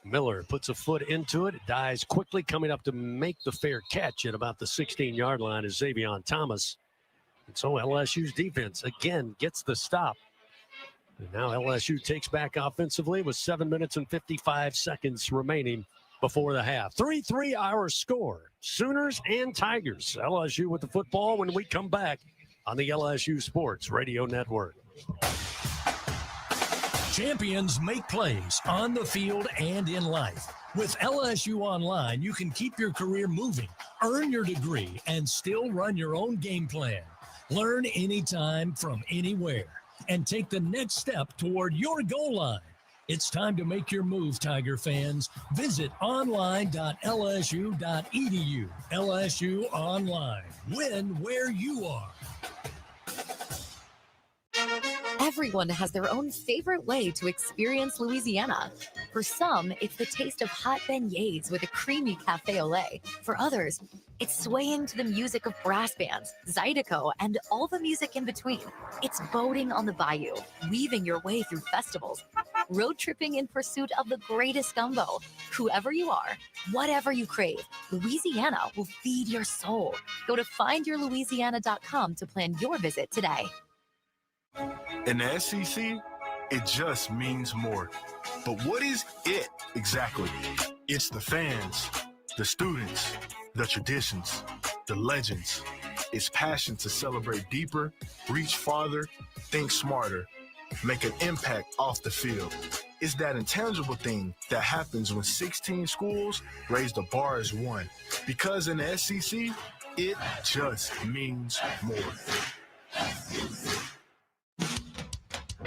Miller puts a foot into it. It dies quickly, coming up to make the fair catch at about the 16-yard line is Xavier Thomas. And so LSU's defense again gets the stop. And now LSU takes back offensively with 7 minutes and 55 seconds remaining before the half. 3-3 our score. Sooners and Tigers. LSU with the football when we come back on the LSU Sports Radio Network. Champions make plays on the field and in life. With LSU Online, you can keep your career moving, earn your degree, and still run your own game plan. Learn anytime from anywhere and take the next step toward your goal line. It's time to make your move, Tiger fans. Visit online.lsu.edu. LSU Online. Win where you are. Everyone has their own favorite way to experience Louisiana. For some, it's the taste of hot beignets with a creamy cafe au lait. For others, it's swaying to the music of brass bands, Zydeco, and all the music in between. It's boating on the bayou, weaving your way through festivals, road tripping in pursuit of the greatest gumbo. Whoever you are, whatever you crave, Louisiana will feed your soul. Go to findyourlouisiana.com to plan your visit today. In the SEC, it just means more. But what is it exactly? It's the fans, the students, the traditions, the legends. It's passion to celebrate deeper, reach farther, think smarter, make an impact off the field. It's that intangible thing that happens when 16 schools raise the bar as one. Because in the SEC, it just means more.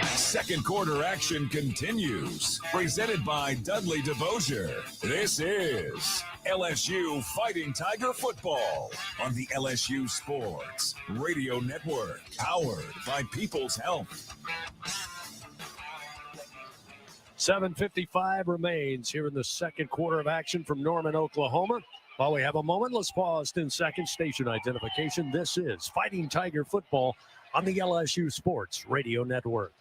Second quarter action continues. Presented by Dudley DeBosier. This is LSU Fighting Tiger Football on the LSU Sports Radio Network. Powered by People's Health. 7:55 remains here in the second quarter of action from Norman, Oklahoma. While we have a moment, let's pause 10 seconds. Station identification. This is Fighting Tiger Football on the LSU Sports Radio Network.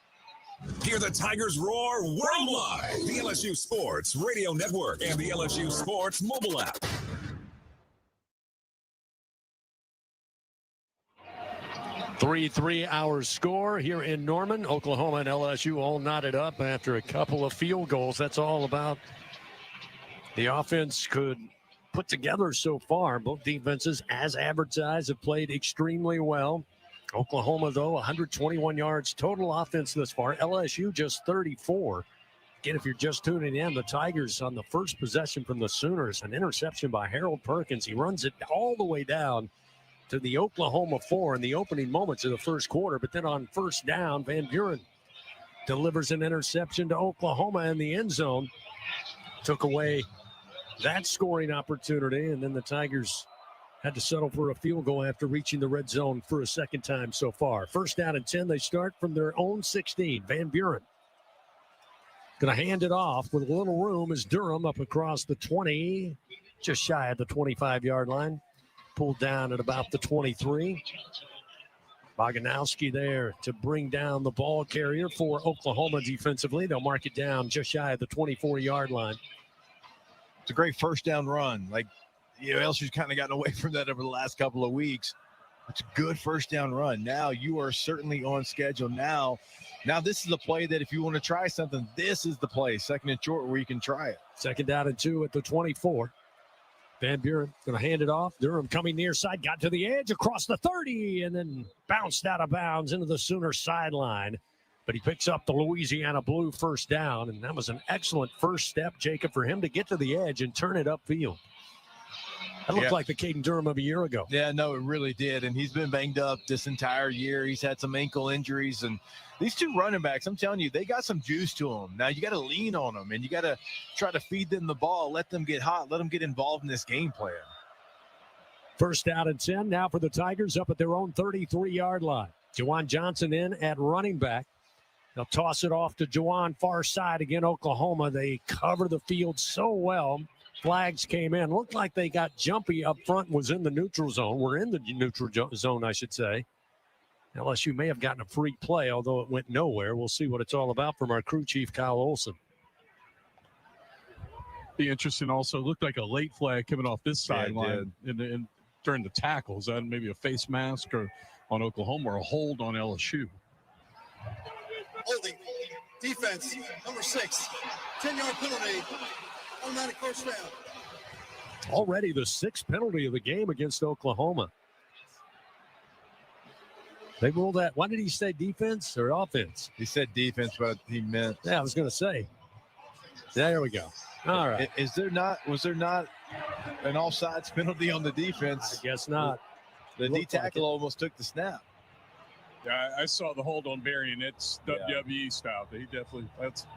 Hear the Tigers roar worldwide. The LSU Sports Radio Network and the LSU Sports mobile app. Three-hour score here in Norman. Oklahoma and LSU all knotted up after a couple of field goals. That's all about the offense could put together so far. Both defenses, as advertised, have played extremely well. Oklahoma, though, 121 yards total offense thus far. LSU just 34. Again, if you're just tuning in, the Tigers on the first possession from the Sooners, an interception by Harold Perkins. He runs it all the way down to the Oklahoma 4 in the opening moments of the first quarter. But then on first down, Van Buren delivers an interception to Oklahoma in the end zone. Took away that scoring opportunity, and then the Tigers had to settle for a field goal after reaching the red zone for a second time so far. First down and 10, they start from their own 16. Van Buren going to hand it off with a little room as Durham up across the 20, just shy of the 25-yard line. Pulled down at about the 23. Boganowski there to bring down the ball carrier for Oklahoma defensively. They'll mark it down just shy of the 24-yard line. It's a great first down run. LSU's kind of gotten away from that over the last couple of weeks. It's a good first down run. Now you are certainly on schedule. Now this is the play that if you want to try something, this is the play. Second and short where you can try it. Second down and 2 at the 24. Van Buren going to hand it off. Durham coming near side, got to the edge across the 30 and then bounced out of bounds into the Sooner sideline. But he picks up the Louisiana Blue first down, and that was an excellent first step, Jacob, for him to get to the edge and turn it upfield. That looked like the Caden Durham of a year ago. Yeah, no, it really did. And he's been banged up this entire year. He's had some ankle injuries. And these two running backs, I'm telling you, they got some juice to them. Now you got to lean on them, and you got to try to feed them the ball, let them get hot, let them get involved in this game plan. First down and 10 now for the Tigers up at their own 33-yard line. Juwan Johnson in at running back. They'll toss it off to Juwan far side again, Oklahoma. They cover the field so well. Flags came in. Looked like they got jumpy up front, was in the neutral zone. We're in the neutral zone, I should say. LSU may have gotten a free play, although it went nowhere. We'll see what it's all about from our crew chief, Kyle Olson. Be interesting also. Looked like a late flag coming off this sideline and during the tackles. That maybe a face mask or on Oklahoma or a hold on LSU. Holding. Defense, number 6. 10-yard penalty. Automatic first down. Already the 6th penalty of the game against Oklahoma. They ruled that. Why did he say defense or offense? He said defense, but he meant. Yeah, I was going to say. There we go. All right. Was there not an offsides penalty on the defense? I guess not. The D tackle almost took the snap. Yeah, I saw the hold on Barry, and it's WWE style. He definitely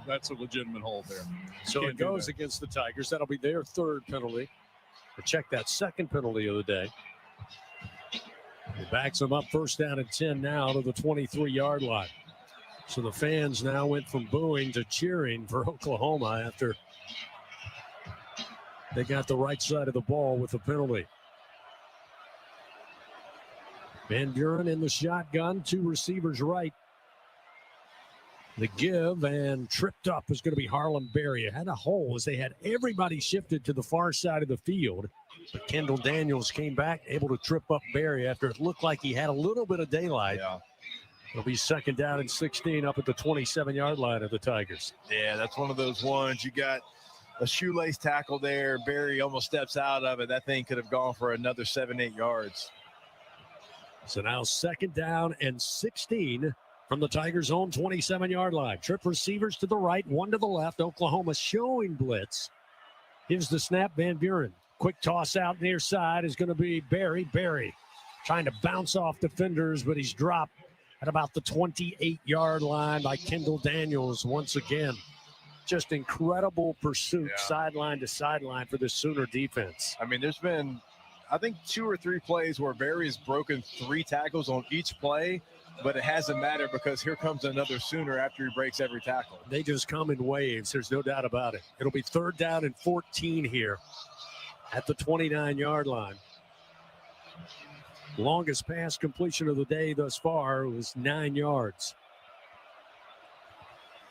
that's a legitimate hold there. So it goes against the Tigers. That'll be their 3rd penalty. Or check that 2nd penalty of the day. It backs them up first down and 10 now to the 23-yard line. So the fans now went from booing to cheering for Oklahoma after they got the right side of the ball with the penalty. Van Buren in the shotgun, 2 receivers right. The give and tripped up is going to be Harlem Berry. It had a hole as they had everybody shifted to the far side of the field. But Kendall Daniels came back, able to trip up Berry after it looked like he had a little bit of daylight. Yeah. It'll be second down and 16 up at the 27-yard line of the Tigers. Yeah, that's one of those ones. You got a shoelace tackle there. Barry almost steps out of it. That thing could have gone for another 7-8 yards. So now second down and 16 from the Tigers' own 27-yard line. Trip receivers to the right, one to the left. Oklahoma showing blitz. Here's the snap, Van Buren. Quick toss out near side is going to be Barry. Barry trying to bounce off defenders, but he's dropped at about the 28-yard line by Kendall Daniels once again. Just incredible pursuit, sideline to sideline for the Sooner defense. I mean, there's been, I think, 2 or 3 plays where Barry's broken 3 tackles on each play, but it hasn't mattered because here comes another Sooner after he breaks every tackle. They just come in waves. There's no doubt about it. It'll be third down and 14 here at the 29-yard line. Longest pass completion of the day thus far was 9 yards.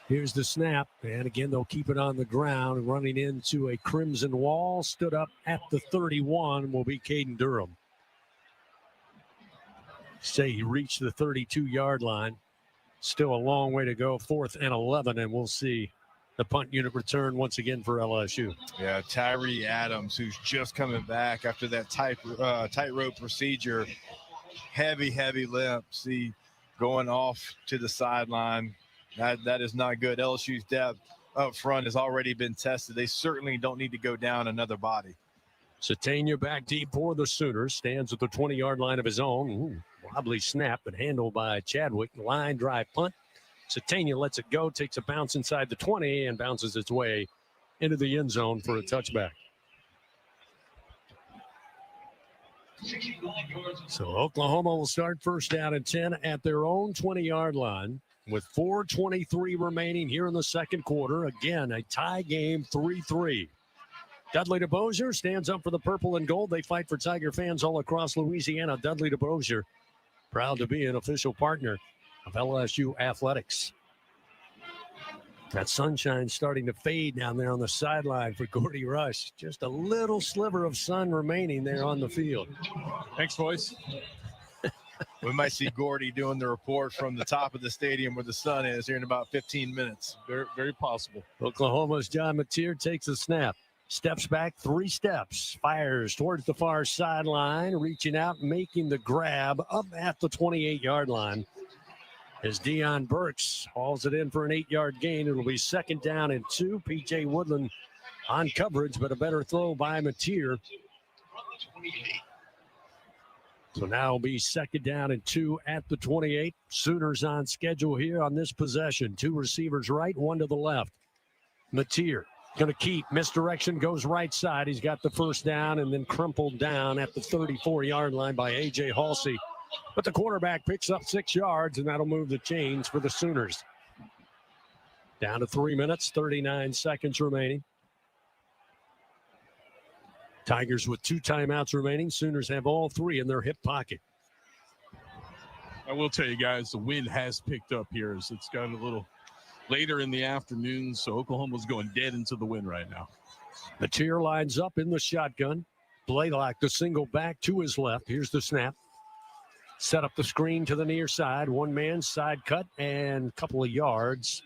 Here's the snap, and again, they'll keep it on the ground. Running into a crimson wall, stood up at the 31, will be Caden Durham. Say he reached the 32-yard line. Still a long way to go, 4th and 11, and we'll see the punt unit return once again for LSU. Yeah, Tyree Adams, who's just coming back after that tightrope procedure. Heavy limp. See, going off to the sideline. That is not good. LSU's depth up front has already been tested. They certainly don't need to go down another body. Satania back deep for the Sooners. Stands at the 20-yard line of his own. Ooh, wobbly snap, but handled by Chadwick. Line drive punt. Satania lets it go, takes a bounce inside the 20, and bounces its way into the end zone for a touchback. So Oklahoma will start first down and 10 at their own 20-yard line with 4:23 remaining here in the second quarter. Again, a tie game, 3-3. Dudley DeBosier stands up for the purple and gold. They fight for Tiger fans all across Louisiana. Dudley DeBosier, proud to be an official partner of LSU athletics. That sunshine starting to fade down there on the sideline for Gordy Rush. Just a little sliver of sun remaining there on the field. Thanks, boys. We might see Gordy doing the report from the top of the stadium where the sun is here in about 15 minutes. Very, very possible. Oklahoma's John Mateer takes a snap. Steps back 3 steps. Fires towards the far sideline. Reaching out, making the grab up at the 28-yard line. As Deion Burks hauls it in for an 8-yard gain. It'll be second down and 2. P.J. Woodland on coverage, but a better throw by Mateer. So now it'll be second down and 2 at the 28. Sooners on schedule here on this possession. 2 receivers right, 1 to the left. Mateer going to keep. Misdirection, goes right side. He's got the first down and then crumpled down at the 34-yard line by A.J. Halsey. But the quarterback picks up 6 yards, and that'll move the chains for the Sooners. Down to 3 minutes, 39 seconds remaining. Tigers with 2 timeouts remaining. Sooners have all 3 in their hip pocket. I will tell you guys, the wind has picked up here as it's gotten a little later in the afternoon, so Oklahoma's going dead into the wind right now. Mateer lines up in the shotgun. Blaylock, the single back to his left. Here's the snap. Set up the screen to the near side. 1 man side cut and a couple of yards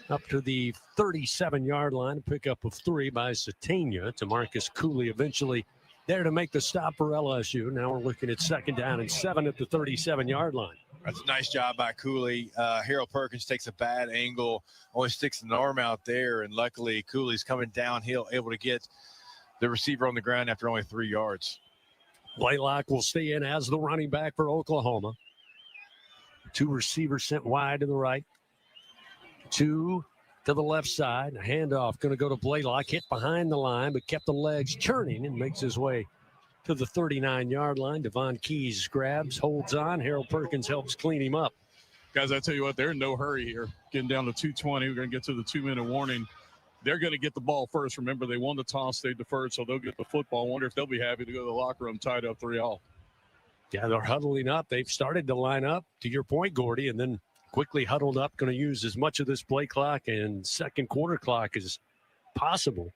up to the 37-yard line. Pickup of 3 by Satania to Marcus Cooley. Eventually there to make the stop for LSU. Now we're looking at second down and 7 at the 37-yard line. That's a nice job by Cooley. Harold Perkins takes a bad angle, only sticks an arm out there, and luckily Cooley's coming downhill, able to get the receiver on the ground after only 3 yards. Blaylock will stay in as the running back for Oklahoma. 2 receivers sent wide to the right. 2 to the left side. A handoff going to go to Blaylock. Hit behind the line, but kept the legs churning and makes his way to the 39-yard line. Devon Keys grabs, holds on. Harold Perkins helps clean him up. Guys, I tell you what, they're in no hurry here. Getting down to 2:20. We're going to get to the 2-minute warning. They're going to get the ball first. Remember, they won the toss. They deferred, so they'll get the football. I wonder if they'll be happy to go to the locker room tied up 3-all. Yeah, they're huddling up. They've started to line up, to your point, Gordy, and then quickly huddled up. Going to use as much of this play clock and second quarter clock as possible.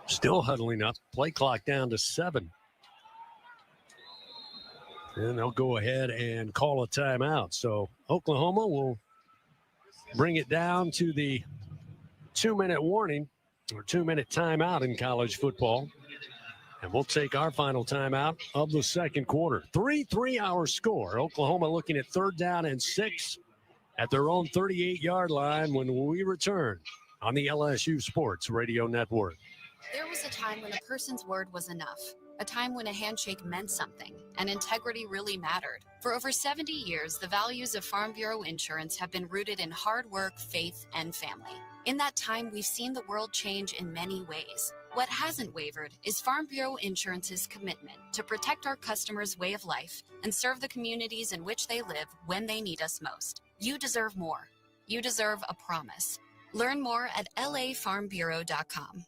Still huddling up. Play clock down to 7. And they'll go ahead and call a timeout. So Oklahoma will bring it down to the 2-minute warning or 2-minute timeout in college football. And we'll take our final timeout of the second quarter. 3-3-hour score. Oklahoma looking at 3rd down and 6 at their own 38-yard line when we return on the LSU Sports Radio Network. There was a time when a person's word was enough. A time when a handshake meant something and integrity really mattered. For over 70 years, the values of Farm Bureau Insurance have been rooted in hard work, faith, and family. In that time, we've seen the world change in many ways. What hasn't wavered is Farm Bureau Insurance's commitment to protect our customers' way of life and serve the communities in which they live when they need us most. You deserve more. You deserve a promise. Learn more at lafarmbureau.com.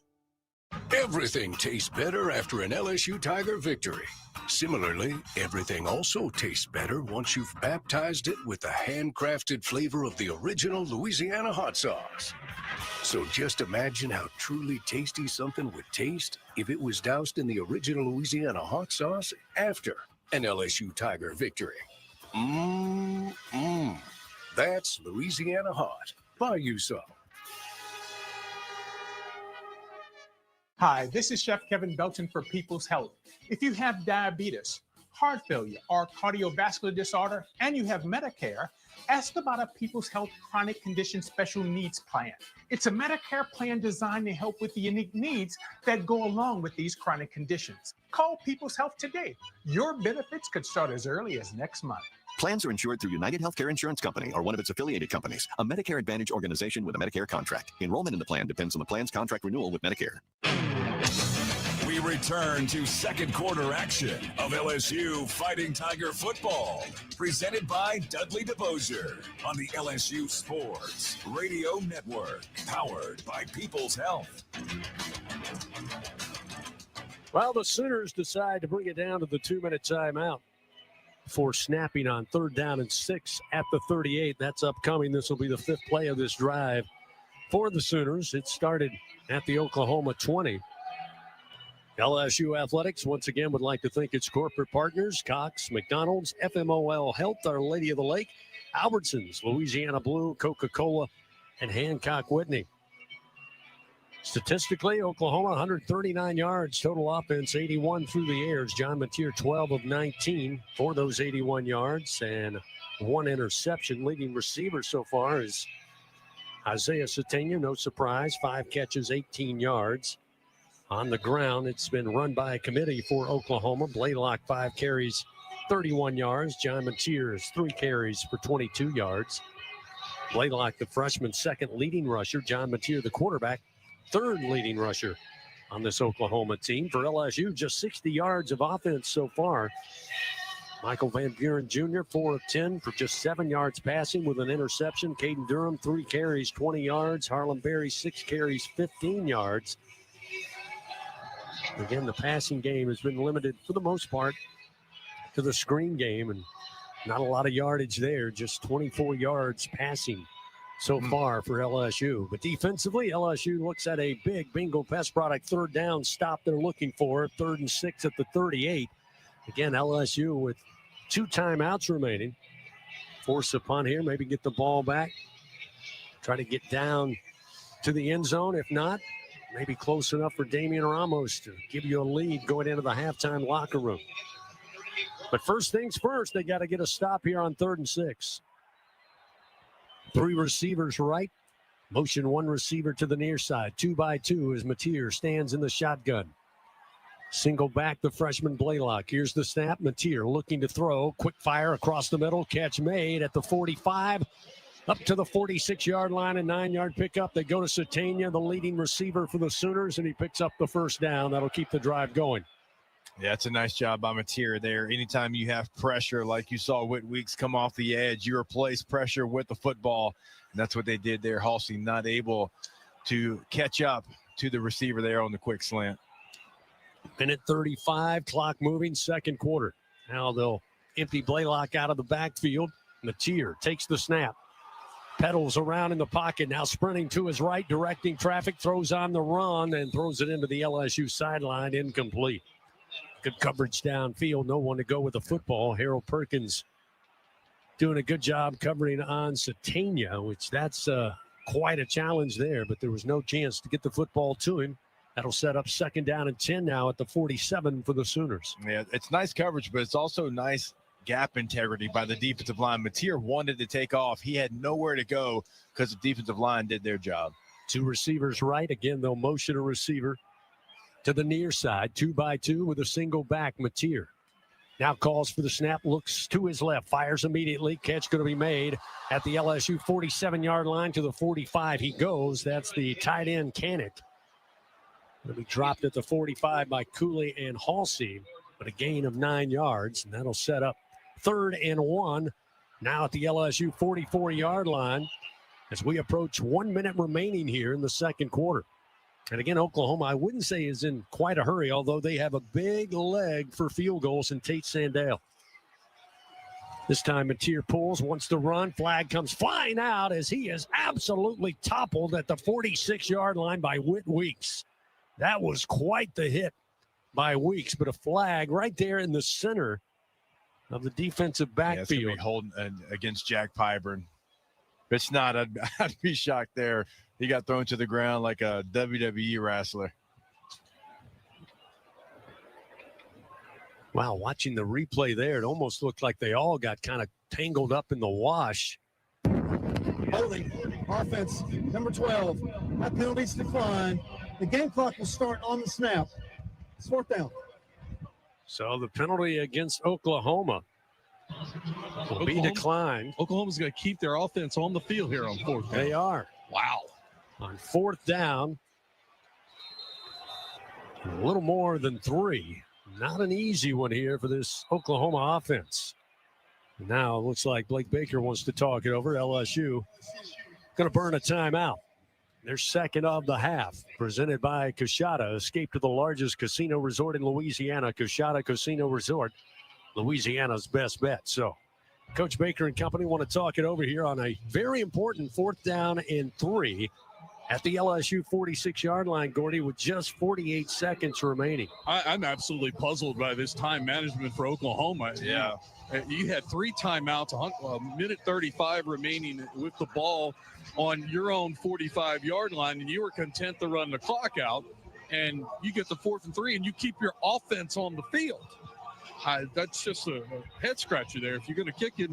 Everything tastes better after an LSU Tiger victory. Similarly, everything also tastes better once you've baptized it with the handcrafted flavor of the original Louisiana hot sauce. So just imagine how truly tasty something would taste if it was doused in the original Louisiana hot sauce after an LSU Tiger victory. That's Louisiana Hot. Buy you some. Hi, this is Chef Kevin Belton for People's Health. If you have diabetes, heart failure, or cardiovascular disorder, and you have Medicare, ask about a People's Health Chronic Condition Special Needs Plan. It's a Medicare plan designed to help with the unique needs that go along with these chronic conditions. Call People's Health today. Your benefits could start as early as next month. Plans are insured through United Healthcare Insurance Company or one of its affiliated companies, a Medicare Advantage organization with a Medicare contract. Enrollment in the plan depends on the plan's contract renewal with Medicare. We return to second quarter action of LSU Fighting Tiger football, presented by Dudley DeBosier on the LSU Sports Radio Network, powered by People's Health. Well, the Sooners decide to bring it down to the 2-minute timeout for snapping on 3rd down and 6 at the 38. That's upcoming. This will be the 5th play of this drive for the Sooners. It started at the Oklahoma 20. LSU Athletics, once again, would like to thank its corporate partners, Cox, McDonald's, FMOL Health, Our Lady of the Lake, Albertsons, Louisiana Blue, Coca-Cola, and Hancock Whitney. Statistically, Oklahoma, 139 yards, total offense, 81 through the airs. John Mateer, 12 of 19 for those 81 yards and 1 interception. Leading receiver so far is Isaiah Satania, no surprise, 5 catches, 18 yards. On the ground, it's been run by a committee for Oklahoma. Blaylock, 5 carries, 31 yards. John Mateer is 3 carries for 22 yards. Blaylock, the freshman, 2nd leading rusher. John Mateer, the quarterback, 3rd leading rusher on this Oklahoma team. For LSU, just 60 yards of offense so far. Michael Van Buren Jr., 4 of 10 for just 7 yards passing with an interception. Caden Durham, 3 carries, 20 yards. Harlem Berry, 6 carries, 15 yards. Again, the passing game has been limited for the most part to the screen game, and not a lot of yardage there, just 24 yards passing so far for LSU. But defensively, LSU looks at a big bingo pest product 3rd down stop they're looking for, 3rd and 6 at the 38. Again, LSU with 2 timeouts remaining. Force a punt here, maybe get the ball back. Try to get down to the end zone. If not, maybe close enough for Damian Ramos to give you a lead going into the halftime locker room. But first things first, they got to get a stop here on 3rd and 6. 3 receivers right. Motion 1 receiver to the near side. 2 by 2 as Mateer stands in the shotgun. Single back the freshman Blaylock. Here's the snap. Mateer looking to throw. Quick fire across the middle. Catch made at the 45. Up to the 46-yard line, a 9-yard pickup. They go to Satania, the leading receiver for the Sooners, and he picks up the 1st down. That'll keep the drive going. Yeah, it's a nice job by Mateer there. Anytime you have pressure, like you saw Whit Weeks come off the edge, you replace pressure with the football. And that's what they did there. Halsey not able to catch up to the receiver there on the quick slant. Minute 35, clock moving, second quarter. Now they'll empty Blaylock out of the backfield. Mateer takes the snap. Pedals around in the pocket, now sprinting to his right, directing traffic, throws on the run, and throws it into the LSU sideline, incomplete. Good coverage downfield. No one to go with the football. Harold Perkins doing a good job covering on Satania, which that's quite a challenge there, but there was no chance to get the football to him. That'll set up 2nd down and 10 now at the 47 for the Sooners. Yeah, it's nice coverage, but it's also nice gap integrity by the defensive line. Mateer wanted to take off. He had nowhere to go because the defensive line did their job. 2 receivers right. Again, they'll motion a receiver to the near side, 2 by 2 with a single back. Mateer now calls for the snap, looks to his left, fires immediately. Catch going to be made at the LSU 47-yard line to the 45. He goes. That's the tight end, Canick. Going to be dropped at the 45 by Cooley and Halsey, but a gain of 9 yards, and that'll set up 3rd and 1 now at the LSU 44-yard line as we approach 1 minute remaining here in the second quarter. And again, Oklahoma, I wouldn't say is in quite a hurry, although they have a big leg for field goals in Tate Sandale. This time, Mateer pulls, wants to run. Flag comes flying out as he is absolutely toppled at the 46-yard line by Whit Weeks. That was quite the hit by Weeks, but a flag right there in the center of the defensive backfield. Yeah, it's gonna be holding against Jack Pyburn. If it's not, I'd be shocked there. He got thrown to the ground like a WWE wrestler. Wow, watching the replay there, it almost looked like they all got kind of tangled up in the wash. Holding, offense, number 12. That penalty's declined. The game clock will start on the snap. It's 4th down. So the penalty against Oklahoma will be declined. Oklahoma's going to keep their offense on the field here on 4th down. They are. Wow. On 4th down, a little more than 3. Not an easy one here for this Oklahoma offense. Now it looks like Blake Baker wants to talk it over. LSU going to burn a timeout. Their second of the half, presented by Coushatta. Escape to the largest casino resort in Louisiana. Coushatta Casino Resort, Louisiana's best bet. So Coach Baker and company want to talk it over here on a very important 4th down and 3 at the LSU 46-yard line, Gordy, with just 48 seconds remaining. I'm absolutely puzzled by this time management for Oklahoma. Yeah. You had 3 timeouts, a minute 35 remaining with the ball on your own 45-yard line, and you were content to run the clock out, and you get the 4th and 3, and you keep your offense on the field. That's just a head scratcher there. If you're going to kick it,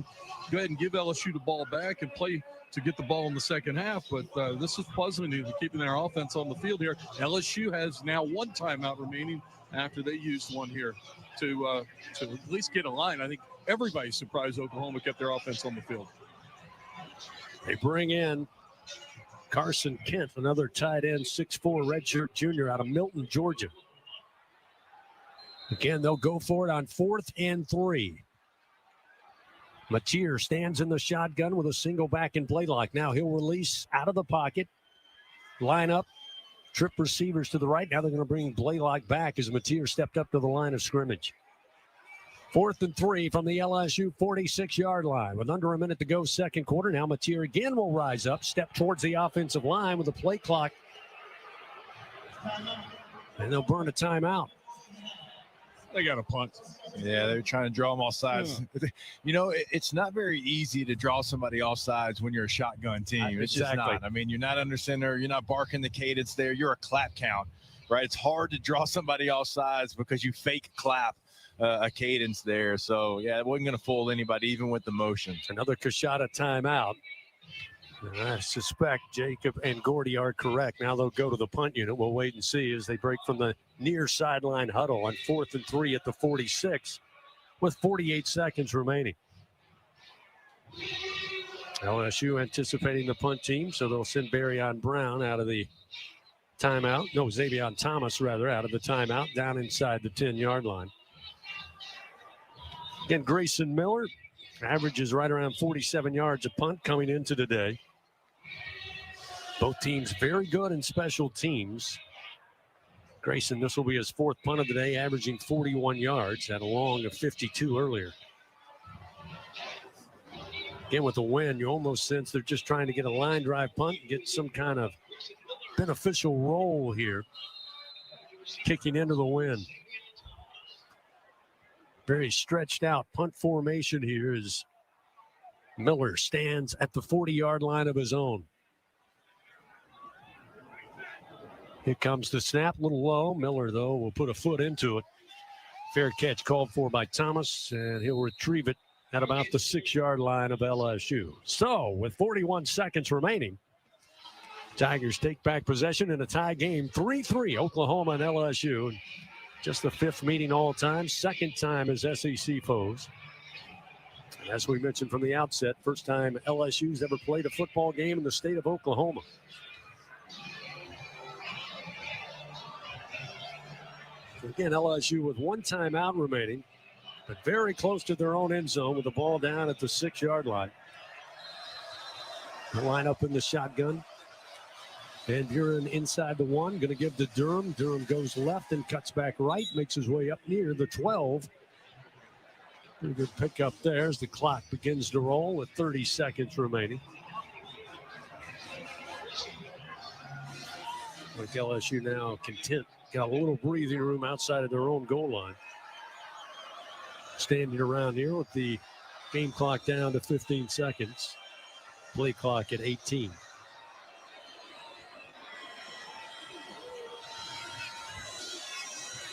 go ahead and give LSU the ball back and play to get the ball in the second half. But this is puzzling to keeping their offense on the field here. LSU has now 1 timeout remaining after they used one here to at least get a line. I think everybody's surprised Oklahoma kept their offense on the field. They bring in Carson Kent, another tight end, 6'4", redshirt junior out of Milton, Georgia. Again, they'll go for it on 4th and 3. Mateer stands in the shotgun with a single back in play lock. Now he'll release out of the pocket, line up, trip receivers to the right. Now they're going to bring Blaylock back as Mateer stepped up to the line of scrimmage. 4th and 3 from the LSU 46-yard line. With under a minute to go, second quarter. Now Mateer again will rise up, step towards the offensive line with a play clock. And they'll burn a timeout. They got a punt. Yeah, they're trying to draw them off sides. Yeah. You know, it's not very easy to draw somebody off sides when you're a shotgun team. It's just not. I mean, you're not under center. You're not barking the cadence there. You're a clap count, right? It's hard to draw somebody off sides because you fake clap a cadence there. So, yeah, it wasn't going to fool anybody, even with the motion. Another Coushatta timeout. And I suspect Jacob and Gordy are correct. Now they'll go to the punt unit. We'll wait and see as they break from the near sideline huddle on 4th and 3 at the 46 with 48 seconds remaining. LSU anticipating the punt team, so they'll send Barryon Brown out of the timeout. No, Xavion Thomas, rather, out of the timeout down inside the 10-yard line. Again, Grayson Miller averages right around 47 yards a punt coming into today. Both teams very good in special teams. Grayson, this will be his 4th punt of the day, averaging 41 yards, had a long of 52 earlier. Again, with the win, you almost sense they're just trying to get a line drive punt, get some kind of beneficial roll here, kicking into the win. Very stretched out punt formation here as Miller stands at the 40-yard line of his own. Here comes the snap, a little low. Miller, though, will put a foot into it. Fair catch called for by Thomas, and he'll retrieve it at about the 6-yard line of LSU. So, with 41 seconds remaining, Tigers take back possession in a tie game, 3-3, Oklahoma and LSU. Just the 5th meeting all time, 2nd time as SEC foes. And as we mentioned from the outset, first time LSU's ever played a football game in the state of Oklahoma. So again, LSU with 1 timeout remaining, but very close to their own end zone with the ball down at the 6-yard line. The line up in the shotgun. Van Buren inside the 1, going to give to Durham. Durham goes left and cuts back right, makes his way up near the 12. Pretty good pickup there as the clock begins to roll with 30 seconds remaining. Like LSU now content, got a little breathing room outside of their own goal line. Standing around here with the game clock down to 15 seconds. Play clock at 18.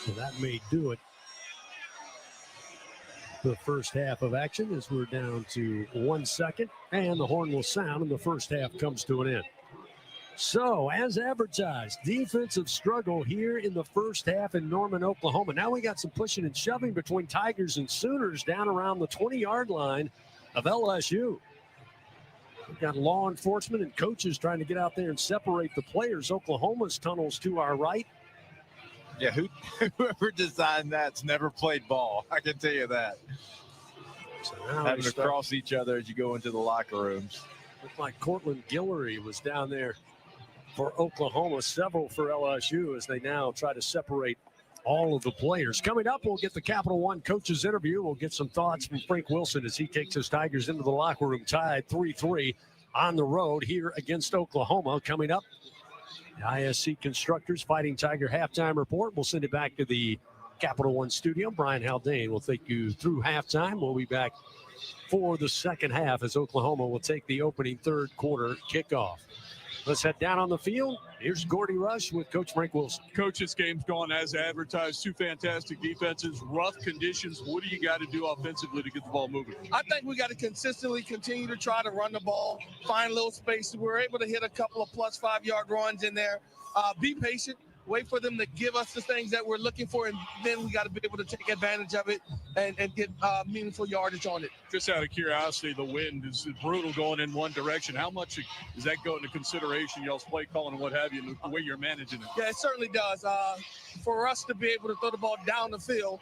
So that may do it. The first half of action as we're down to 1 second, and the horn will sound and the first half comes to an end. So, as advertised, defensive struggle here in the first half in Norman, Oklahoma. Now we got some pushing and shoving between Tigers and Sooners down around the 20-yard line of LSU. We've got law enforcement and coaches trying to get out there and separate the players. Oklahoma's tunnels to our right. Yeah, whoever designed that's never played ball. I can tell you that. So now having to cross each other as you go into the locker rooms. Looked like Cortland Guillory was down there for Oklahoma, several for LSU as they now try to separate all of the players. Coming up, we'll get the Capital One coach's interview. We'll get some thoughts from Frank Wilson as he takes his Tigers into the locker room tied 3-3 on the road here against Oklahoma. Coming up, the ISC Constructors Fighting Tiger halftime report. We'll send it back to the Capital One studio. Brian Haldane will take you through halftime. We'll be back for the second half as Oklahoma will take the opening third quarter kickoff. Let's head down on the field. Here's Gordy Rush with Coach Frank Wilson. Coach, this game's gone as advertised. 2 fantastic defenses, rough conditions. What do you got to do offensively to get the ball moving? I think we got to consistently continue to try to run the ball, find little spaces. We're able to hit a couple of plus 5-yard runs in there. Be patient. Wait for them to give us the things that we're looking for, and then we got to be able to take advantage of it and get meaningful yardage on it. Just out of curiosity, the wind is brutal going in one direction. How much does that go into consideration, y'all's play calling and what have you, and the way you're managing it? Yeah, it certainly does. For us to be able to throw the ball down the field,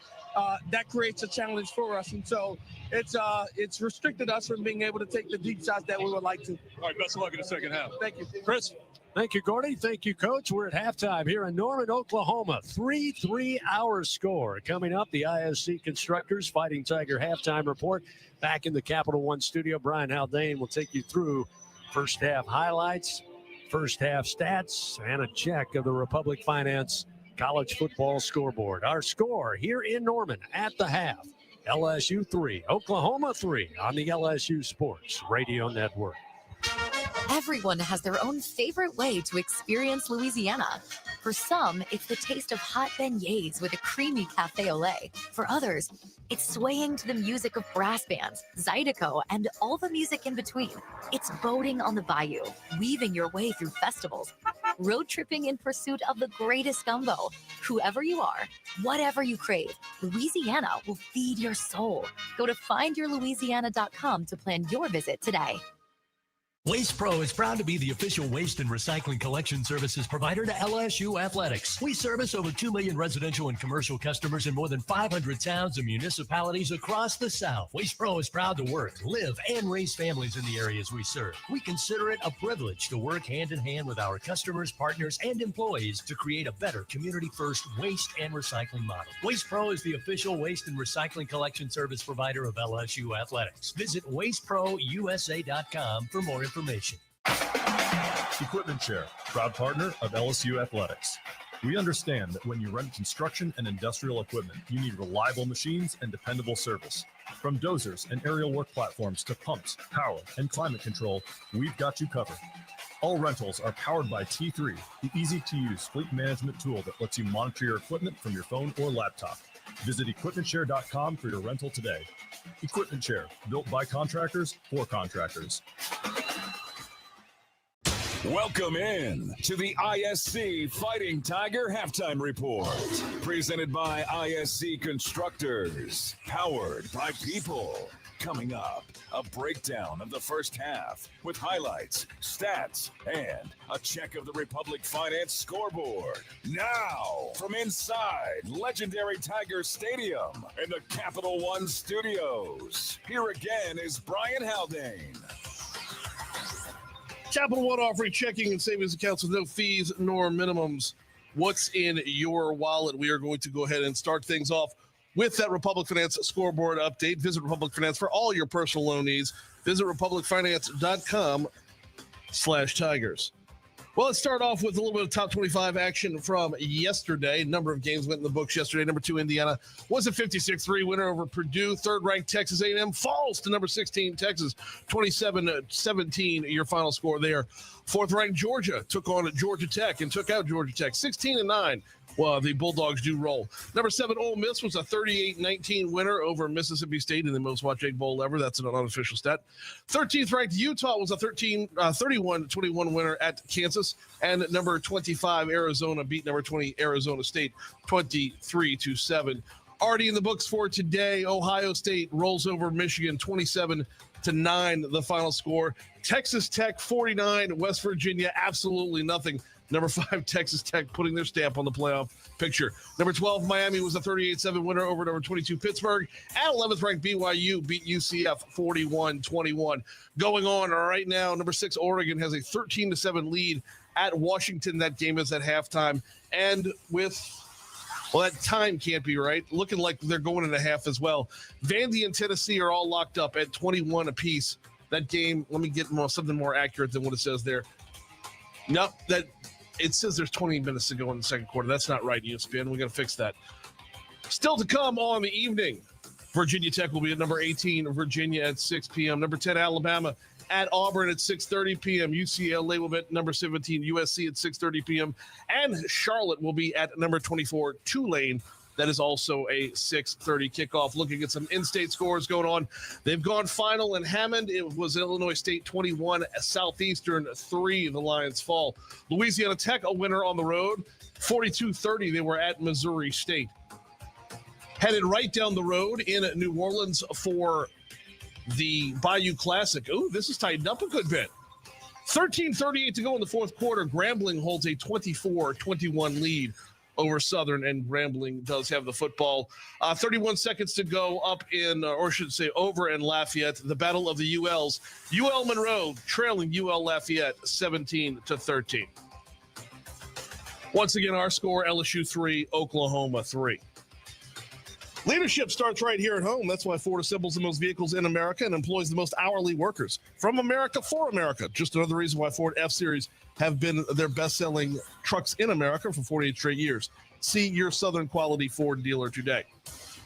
that creates a challenge for us. And so it's restricted us from being able to take the deep shots that we would like to. All right, best of luck in the second half. Thank you. Chris? Thank you, Gordy. Thank you, Coach. We're at halftime here in Norman, Oklahoma. 3-3 our score. Coming up, the ISC Constructors Fighting Tiger halftime report. Back in the Capital One studio, Brian Haldane will take you through first half highlights, first half stats, and a check of the Republic Finance College Football Scoreboard. Our score here in Norman at the half. LSU 3, Oklahoma 3 on the LSU Sports Radio Network. Everyone has their own favorite way to experience Louisiana. For some, it's the taste of hot beignets with a creamy cafe au lait. For others, it's swaying to the music of brass bands, Zydeco, and all the music in between. It's boating on the bayou, weaving your way through festivals, road tripping in pursuit of the greatest gumbo. Whoever you are, whatever you crave, Louisiana will feed your soul. Go to findyourlouisiana.com to plan your visit today. Waste Pro is proud to be the official waste and recycling collection services provider to LSU Athletics. We service over 2 million residential and commercial customers in more than 500 towns and municipalities across the South. Waste Pro is proud to work, live, and raise families in the areas we serve. We consider it a privilege to work hand in hand with our customers, partners, and employees to create a better community-first waste and recycling model. Waste Pro is the official waste and recycling collection service provider of LSU Athletics. Visit wasteprousa.com for more information. Equipment Chair, proud partner of LSU Athletics. We understand that when you rent construction and industrial equipment, you need reliable machines and dependable service. From dozers and aerial work platforms to pumps, power, and climate control, we've got you covered. All rentals are powered by T3, the easy-to-use fleet management tool that lets you monitor your equipment from your phone or laptop. Visit equipmentshare.com for your rental today. Equipment Share, built by contractors for contractors. Welcome in to the ISC Fighting Tiger Halftime Report. Presented by ISC Constructors. Powered by people. Coming up, a breakdown of the first half with highlights, stats, and a check of the Republic Finance scoreboard. Now, from inside legendary Tiger Stadium in the Capital One Studios, here again is Brian Haldane. Capital One offering checking and savings accounts with no fees nor minimums. What's in your wallet? We are going to go ahead and start things off with that Republic Finance scoreboard update. Visit Republic Finance for all your personal loan needs. Visit republicfinance.com/Tigers. Well, let's start off with a little bit of top 25 action from yesterday. A number of games went in the books yesterday. Number 2, Indiana was a 56-3 winner over Purdue. Third-ranked Texas A&M falls to number 16, Texas, 27-17, your final score there. Fourth-ranked Georgia took on Georgia Tech and took out Georgia Tech, 16-9. Well, the Bulldogs do roll. Number 7, Ole Miss was a 38-19 winner over Mississippi State in the most watched Egg Bowl ever. That's an unofficial stat. 13th ranked Utah was a 31-21 winner at Kansas. And number 25, Arizona beat number 20, Arizona State, 23-7. Already in the books for today, Ohio State rolls over Michigan, 27-9, the final score. Texas Tech, 49, West Virginia, absolutely nothing. Number 5, Texas Tech, putting their stamp on the playoff picture. Number 12, Miami was a 38-7 winner over number 22, Pittsburgh. At 11th ranked BYU beat UCF 41-21. Going on right now, number 6, Oregon has a 13-7 lead at Washington. That game is at halftime. And with, well, that time can't be right. Looking like they're going in a half as well. Vandy and Tennessee are all locked up at 21 apiece. That game, let me get something more accurate than what it says there. Nope, it says there's 20 minutes to go in the second quarter. That's not right, ESPN. We got to fix that. Still to come on the evening, Virginia Tech will be at number 18, Virginia at 6 p.m. Number 10, Alabama at Auburn at 6:30 p.m. UCLA will be at number 17, USC at 6:30 p.m. And Charlotte will be at number 24, Tulane. That is also a 6:30 kickoff. Looking at some in-state scores going on. They've gone final in Hammond. It was Illinois State 21, Southeastern 3. The Lions fall. Louisiana Tech, a winner on the road. 42-30, they were at Missouri State. Headed right down the road in New Orleans for the Bayou Classic. Ooh, this is tightened up a good bit. 13:38 to go in the fourth quarter. Grambling holds a 24-21 lead over Southern, and Grambling does have the football. 31 seconds to go up in, or I should say over in Lafayette, the battle of the ULs. UL Monroe trailing UL Lafayette 17-13. Once again, our score, LSU 3, Oklahoma 3. Leadership starts right here at home. That's why Ford assembles the most vehicles in America and employs the most hourly workers. From America for America. Just another reason why Ford F-Series have been their best-selling trucks in America for 48 straight years. See your Southern quality Ford dealer today.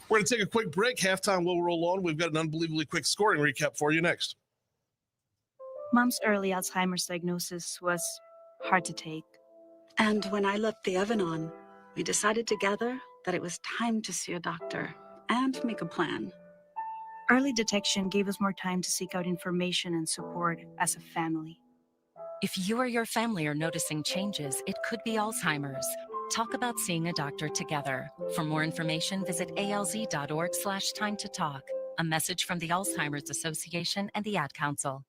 We're going to take a quick break. Halftime will roll on. We've got an unbelievably quick scoring recap for you next. Mom's early Alzheimer's diagnosis was hard to take. And when I left the oven on, we decided together that it was time to see a doctor and make a plan. Early detection gave us more time to seek out information and support as a family. If you or your family are noticing changes, it could be Alzheimer's. Talk about seeing a doctor together. For more information, visit alz.org/time to talk. A message from the Alzheimer's Association and the Ad Council.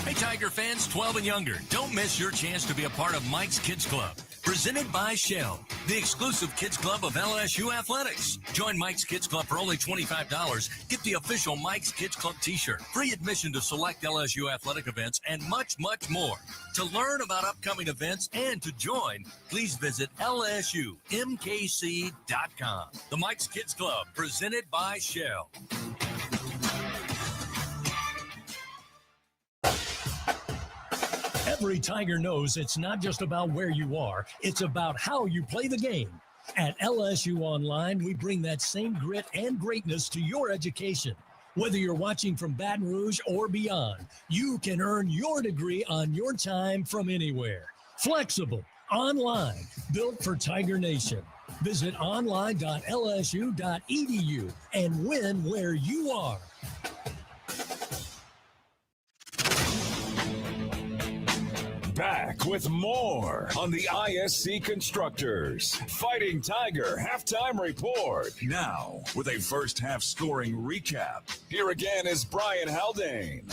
Hey, Tiger fans 12 and younger, don't miss your chance to be a part of Mike's Kids Club. Presented by Shell, the exclusive kids club of LSU Athletics. Join Mike's Kids Club for only $25. Get the official Mike's Kids Club t-shirt, free admission to select LSU athletic events, and much, much more. To learn about upcoming events and to join, please visit LSUMKC.com. The Mike's Kids Club, presented by Shell. Every Tiger knows it's not just about where you are, it's about how you play the game. At LSU Online, we bring that same grit and greatness to your education. Whether you're watching from Baton Rouge or beyond, you can earn your degree on your time from anywhere. Flexible, online, built for Tiger Nation. Visit online.lsu.edu and win where you are. Back with more on the ISC Constructors Fighting Tiger Halftime Report. Now, with a first half scoring recap, here again is Brian Haldane.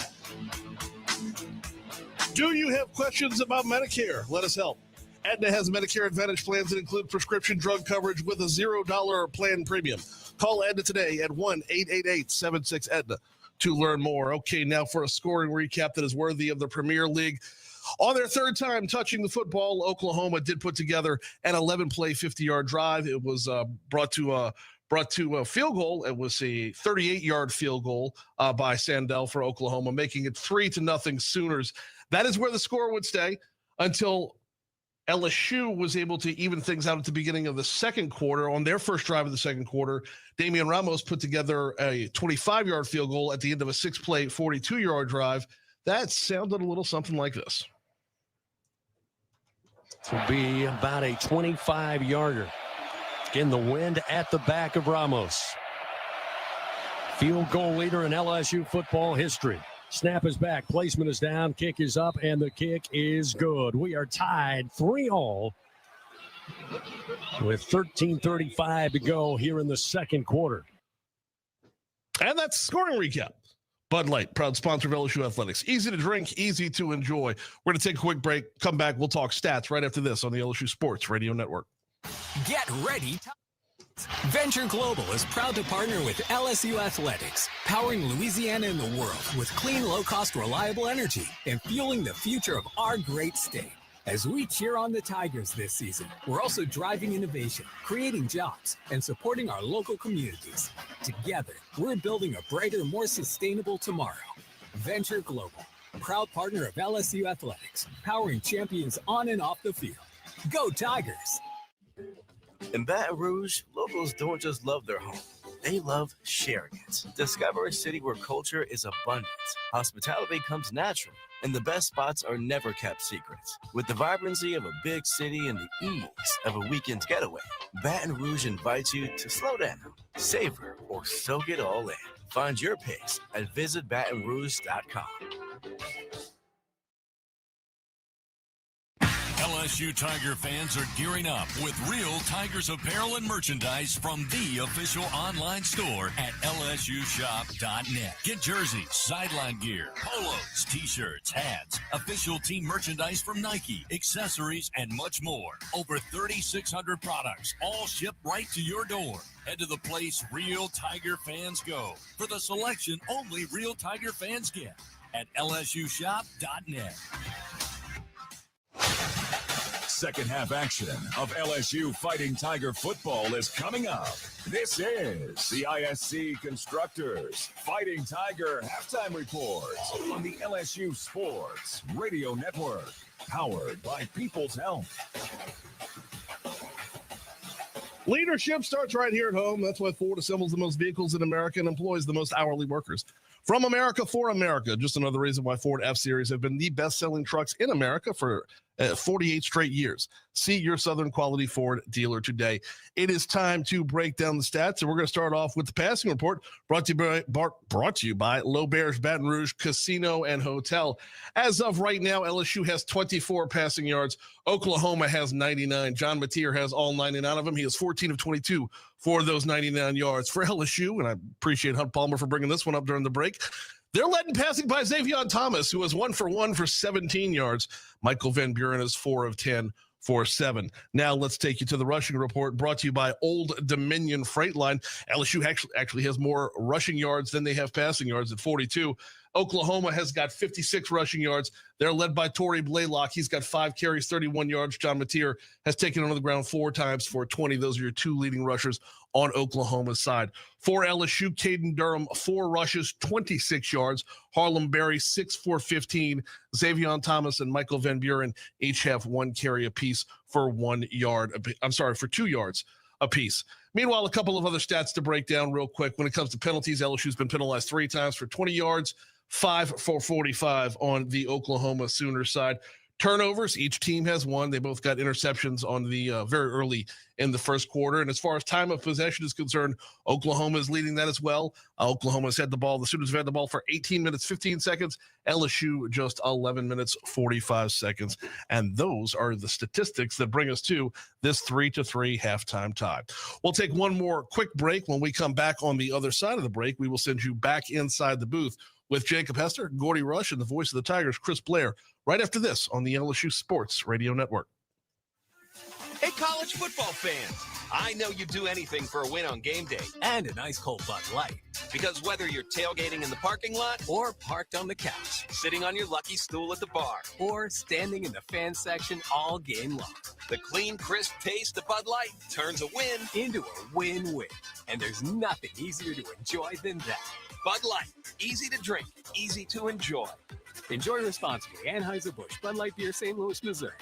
Do you have questions about Medicare? Let us help. Aetna has Medicare Advantage plans that include prescription drug coverage with a $0 plan premium. Call Aetna today at 1-888-76-AETNA to learn more. Okay, now for a scoring recap that is worthy of the Premier League. On their third time touching the football, Oklahoma did put together an 11-play, 50-yard drive. It was brought to a field goal. It was a 38-yard field goal by Sandell for Oklahoma, making it 3-0 Sooners. That is where the score would stay until LSU was able to even things out at the beginning of the second quarter. On their first drive of the second quarter, Damian Ramos put together a 25-yard field goal at the end of a 6-play, 42-yard drive. That sounded a little something like this. To be about a 25-yarder. Again, the wind at the back of Ramos. Field goal leader in LSU football history. Snap is back, placement is down, kick is up, and the kick is good. We are tied 3-3 with 13:35 to go here in the second quarter. And that's scoring recap. Bud Light, proud sponsor of LSU Athletics. Easy to drink, easy to enjoy. We're going to take a quick break, come back, we'll talk stats right after this on the LSU Sports Radio Network. Get ready. Venture Global is proud to partner with LSU Athletics, powering Louisiana and the world with clean, low-cost, reliable energy and fueling the future of our great state. As we cheer on the Tigers this season, we're also driving innovation, creating jobs, and supporting our local communities. Together, we're building a brighter, more sustainable tomorrow. Venture Global, proud partner of LSU Athletics, powering champions on and off the field. Go Tigers! In Baton Rouge, locals don't just love their home. They love sharing it. Discover a city where culture is abundant, hospitality comes natural, and the best spots are never kept secrets. With the vibrancy of a big city and the ease of a weekend getaway, Baton Rouge invites you to slow down, savor, or soak it all in. Find your pace at visitbatonrouge.com. LSU Tiger fans are gearing up with real Tigers apparel and merchandise from the official online store at lsushop.net. Get jerseys, sideline gear, polos, t-shirts, hats, official team merchandise from Nike, accessories, and much more. Over 3,600 products, all shipped right to your door. Head to the place real Tiger fans go for the selection only real Tiger fans get at lsushop.net. Second half action of LSU Fighting Tiger football is coming up. This is the ISC Constructors Fighting Tiger Halftime Report on the LSU Sports Radio Network, powered by People's Health. Leadership starts right here at home. That's why Ford assembles the most vehicles in America and employs the most hourly workers. From America for America. Just another reason why Ford F-Series have been the best-selling trucks in America for 48 straight years. See your Southern quality Ford dealer today. It is time to break down the stats, and we're going to start off with the passing report brought to you by Low Bears Baton Rouge Casino and Hotel. As of right now, LSU has 24 passing yards. Oklahoma has 99. John Mateer has all 99 of them. He has 14 of 22 for those 99 yards. For LSU, and I appreciate Hunt Palmer for bringing this one up during the break, they're led in passing by Xavion Thomas, who was 1 for 1 for 17 yards. Michael Van Buren is 4 of 10 for 7. Now let's take you to the rushing report brought to you by Old Dominion Freight Line. LSU actually has more rushing yards than they have passing yards at 42. Oklahoma has got 56 rushing yards. They're led by Torrey Blaylock. He's got 5 carries, 31 yards. John Mateer has taken on the ground 4 times for 20. Those are your 2 leading rushers on Oklahoma's side. For LSU, Caden Durham, 4 rushes, 26 yards. Harlem Berry, 6 for 15. Xavion Thomas and Michael Van Buren each have 1 carry apiece for 1 yard. For 2 yards apiece. Meanwhile, a couple of other stats to break down real quick. When it comes to penalties, LSU's been penalized 3 times for 20 yards, 5 for 45 on the Oklahoma Sooners side. Turnovers, each team has 1. They both got interceptions on the very early in the first quarter. And as far as time of possession is concerned, Oklahoma is leading that as well. Oklahoma's had the ball. The Sooners have had the ball for 18 minutes, 15 seconds. LSU just 11 minutes, 45 seconds. And those are the statistics that bring us to this 3-3 halftime tie. We'll take one more quick break. When we come back on the other side of the break, we will send you back inside the booth with Jacob Hester, Gordy Rush, and the voice of the Tigers, Chris Blair, right after this on the LSU Sports Radio Network. Hey, college football fans, I know you'd do anything for a win on game day. And a nice cold Bud Light. Because whether you're tailgating in the parking lot Or parked on the couch. sitting on your lucky stool at the bar, Or standing in the fan section all game long. the clean, crisp taste of Bud Light turns a win into a win-win. And there's nothing easier to enjoy than that. Bud Light, easy to drink, easy to enjoy. Enjoy responsibly. Anheuser-Busch, Bud Light Beer, St. Louis, Missouri.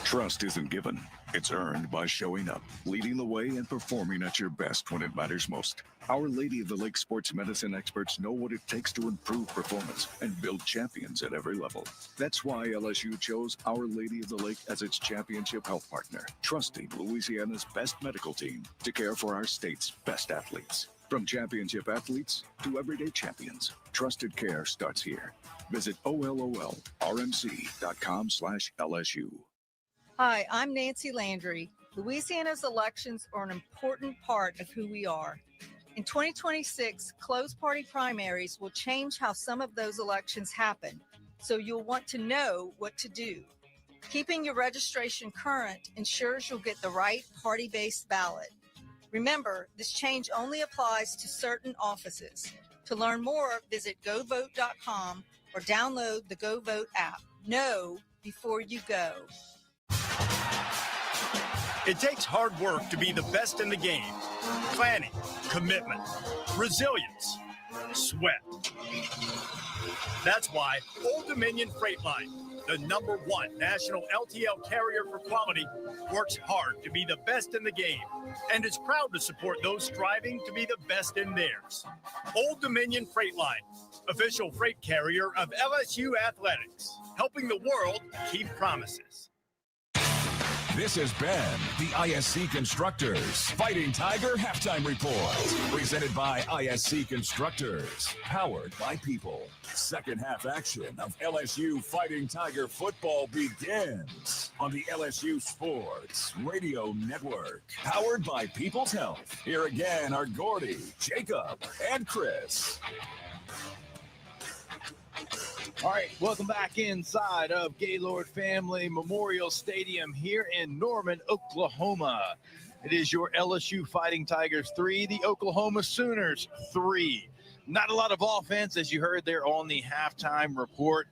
Trust isn't given. It's earned by showing up, leading the way, and performing at your best when it matters most. Our Lady of the Lake sports medicine experts know what it takes to improve performance and build champions at every level. That's why LSU chose Our Lady of the Lake as its championship health partner, trusting Louisiana's best medical team to care for our state's best athletes. From championship athletes to everyday champions, trusted care starts here. Visit OLOLRMC.com/LSU. Hi, I'm Nancy Landry. Louisiana's elections are an important part of who we are. In 2026, closed party primaries will change how some of those elections happen, so you'll want to know what to do. Keeping your registration current ensures you'll get the right party-based ballot. Remember, this change only applies to certain offices. To learn more, visit govote.com or download the GoVote app. Know before you go. It takes hard work to be the best in the game. Planning, commitment, resilience, sweat. That's why Old Dominion Freight Line, the #1 national LTL carrier for quality, works hard to be the best in the game and is proud to support those striving to be the best in theirs. Old Dominion Freight Line, official freight carrier of LSU Athletics, helping the world keep promises. This has been the ISC Constructors Fighting Tiger Halftime Report. Presented by ISC Constructors. Powered by people. Second half action of LSU Fighting Tiger football begins on the LSU Sports Radio Network. Powered by People's Health. Here again are Gordy, Jacob, and Chris. All right, welcome back inside of Gaylord Family Memorial Stadium here in Norman, Oklahoma. It is your LSU Fighting Tigers 3, the Oklahoma Sooners 3. Not a lot of offense, as you heard there on the halftime report.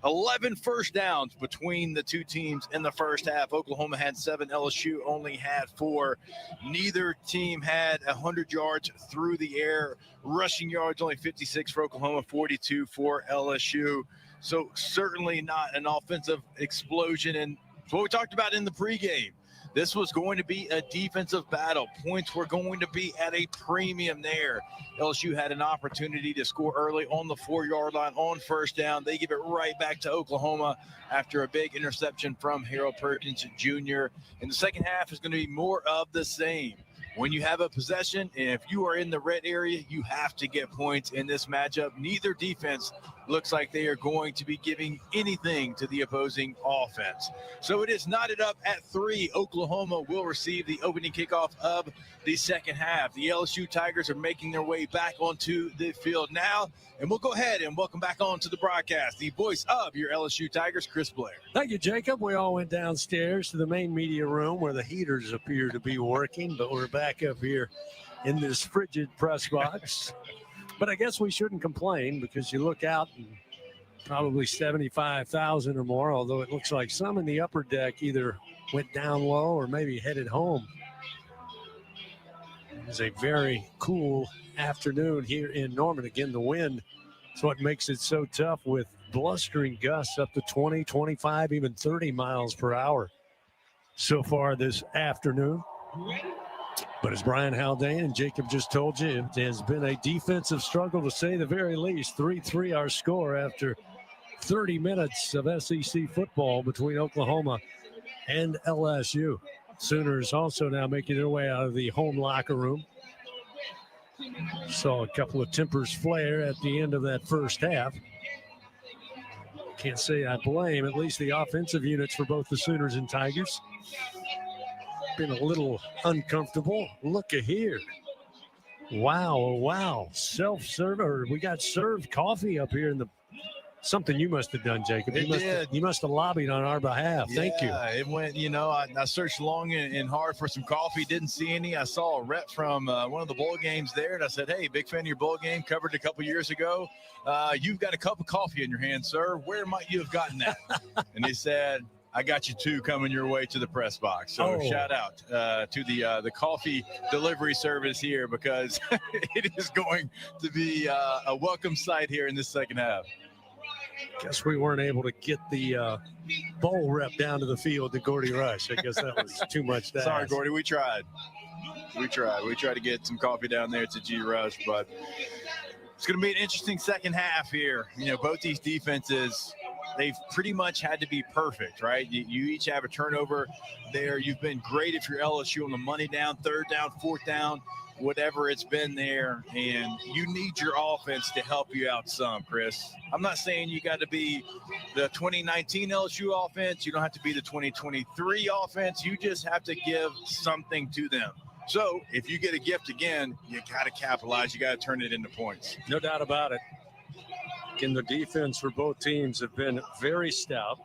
11 first downs between the two teams in the first half. Oklahoma had 7, LSU only had 4. Neither team had 100 yards through the air. Rushing yards, only 56 for Oklahoma, 42 for LSU. So certainly not an offensive explosion. And what we talked about in the pregame, this was going to be a defensive battle. Points were going to be at a premium there. LSU had an opportunity to score early on the 4-yard line on first down. They give it right back to Oklahoma after a big interception from Harold Perkins Jr. And the second half is going to be more of the same. When you have a possession, and if you are in the red area, you have to get points in this matchup. Neither defense looks like they are going to be giving anything to the opposing offense. So it is knotted up at 3. Oklahoma will receive the opening kickoff of the second half. The LSU Tigers are making their way back onto the field now, and we'll go ahead and welcome back on to the broadcast the voice of your LSU Tigers, Chris Blair. Thank you, Jacob. We all went downstairs to the main media room where the heaters appear to be working, but we're back up here in this frigid press box. But I guess we shouldn't complain because you look out and probably 75,000 or more, although it looks like some in the upper deck either went down low or maybe headed home. It's a very cool afternoon here in Norman. Again, the wind is what makes it so tough with blustering gusts up to 20, 25, even 30 miles per hour so far this afternoon. But as Brian Haldane and Jacob just told you, it has been a defensive struggle to say the very least. 3-3 our score after 30 minutes of SEC football between Oklahoma and LSU. Sooners also now making their way out of the home locker room. Saw a couple of tempers flare at the end of that first half. Can't say I blame at least the offensive units for both the Sooners and Tigers. Been a little uncomfortable. Look at here. Wow, oh wow. Self-serve, or we got served coffee up here in the something you must have done, Jacob. You must have lobbied on our behalf. Thank you. Yeah, it went, I searched long and hard for some coffee, didn't see any. I saw a rep from one of the bowl games there, and I said, hey, big fan of your bowl game, covered it a couple years ago. You've got a cup of coffee in your hand, sir. Where might you have gotten that? And he said, I got you two coming your way to the press box. So shout out to the coffee delivery service here, because it is going to be a welcome sight here in this second half. Guess we weren't able to get the bowl rep down to the field to Gordy Rush. I guess that was too much to Sorry, ask. Gordy, we tried. We tried to get some coffee down there to G Rush, but it's going to be an interesting second half here. Both these defenses, they've pretty much had to be perfect, right? You each have a turnover there. You've been great if you're LSU on the money down, third down, fourth down, whatever it's been there, and you need your offense to help you out some, Chris. I'm not saying you got to be the 2019 LSU offense. You don't have to be the 2023 offense. You just have to give something to them. So if you get a gift again, you got to capitalize. You got to turn it into points. No doubt about it. Again, the defense for both teams have been very stout,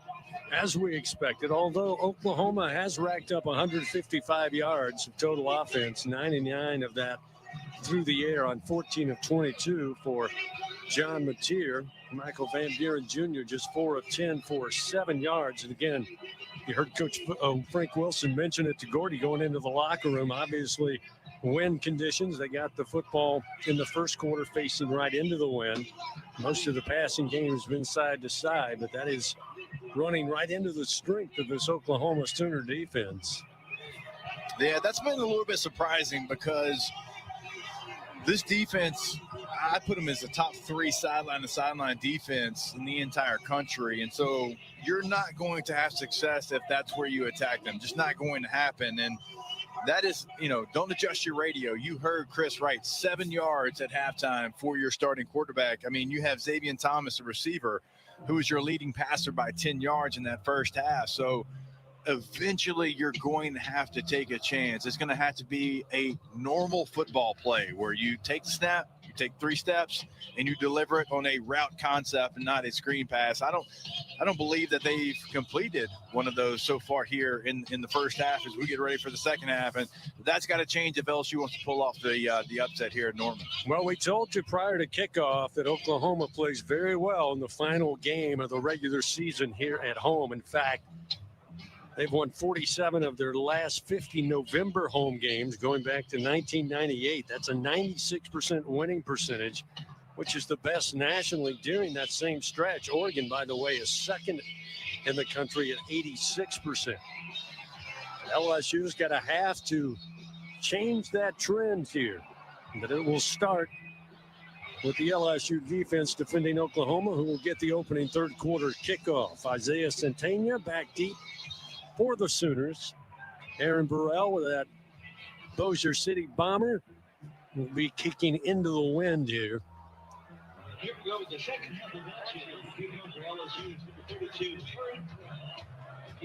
as we expected, although Oklahoma has racked up 155 yards of total offense, 99 of that through the air on 14 of 22 for John Mateer. Michael Van Buren Jr. just 4 of 10 for 7 yards. And again, you heard Coach Frank Wilson mention it to Gordy going into the locker room. Obviously, wind conditions. They got the football in the first quarter facing right into the wind. Most of the passing game has been side to side, but that is running right into the strength of this Oklahoma Sooner defense. Yeah, that's been a little bit surprising because this defense, I put them as a top 3 sideline-to-sideline defense in the entire country. And so you're not going to have success if that's where you attack them. Just not going to happen. And that is, don't adjust your radio. You heard Chris right, 7 yards at halftime for your starting quarterback. I mean, you have Xavier Thomas, a receiver, who is your leading passer by 10 yards in that first half. So eventually you're going to have to take a chance. It's going to have to be a normal football play where you take the snap, you take 3 steps, and you deliver it on a route concept and not a screen pass. I don't believe that they've completed one of those so far here in the first half as we get ready for the second half. And that's got to change if LSU wants to pull off the upset here at Norman. Well, we told you prior to kickoff that Oklahoma plays very well in the final game of the regular season here at home. In fact, they've won 47 of their last 50 November home games going back to 1998. That's a 96% winning percentage, which is the best nationally during that same stretch. Oregon, by the way, is second in the country at 86%. LSU's got to have to change that trend here, but it will start with the LSU defense defending Oklahoma, who will get the opening third quarter kickoff. Isaiah Centena back deep for the Sooners. Aaron Burrell with that Bossier City Bomber will be kicking into the wind here. Here we go with the second half of the match. LSU 32.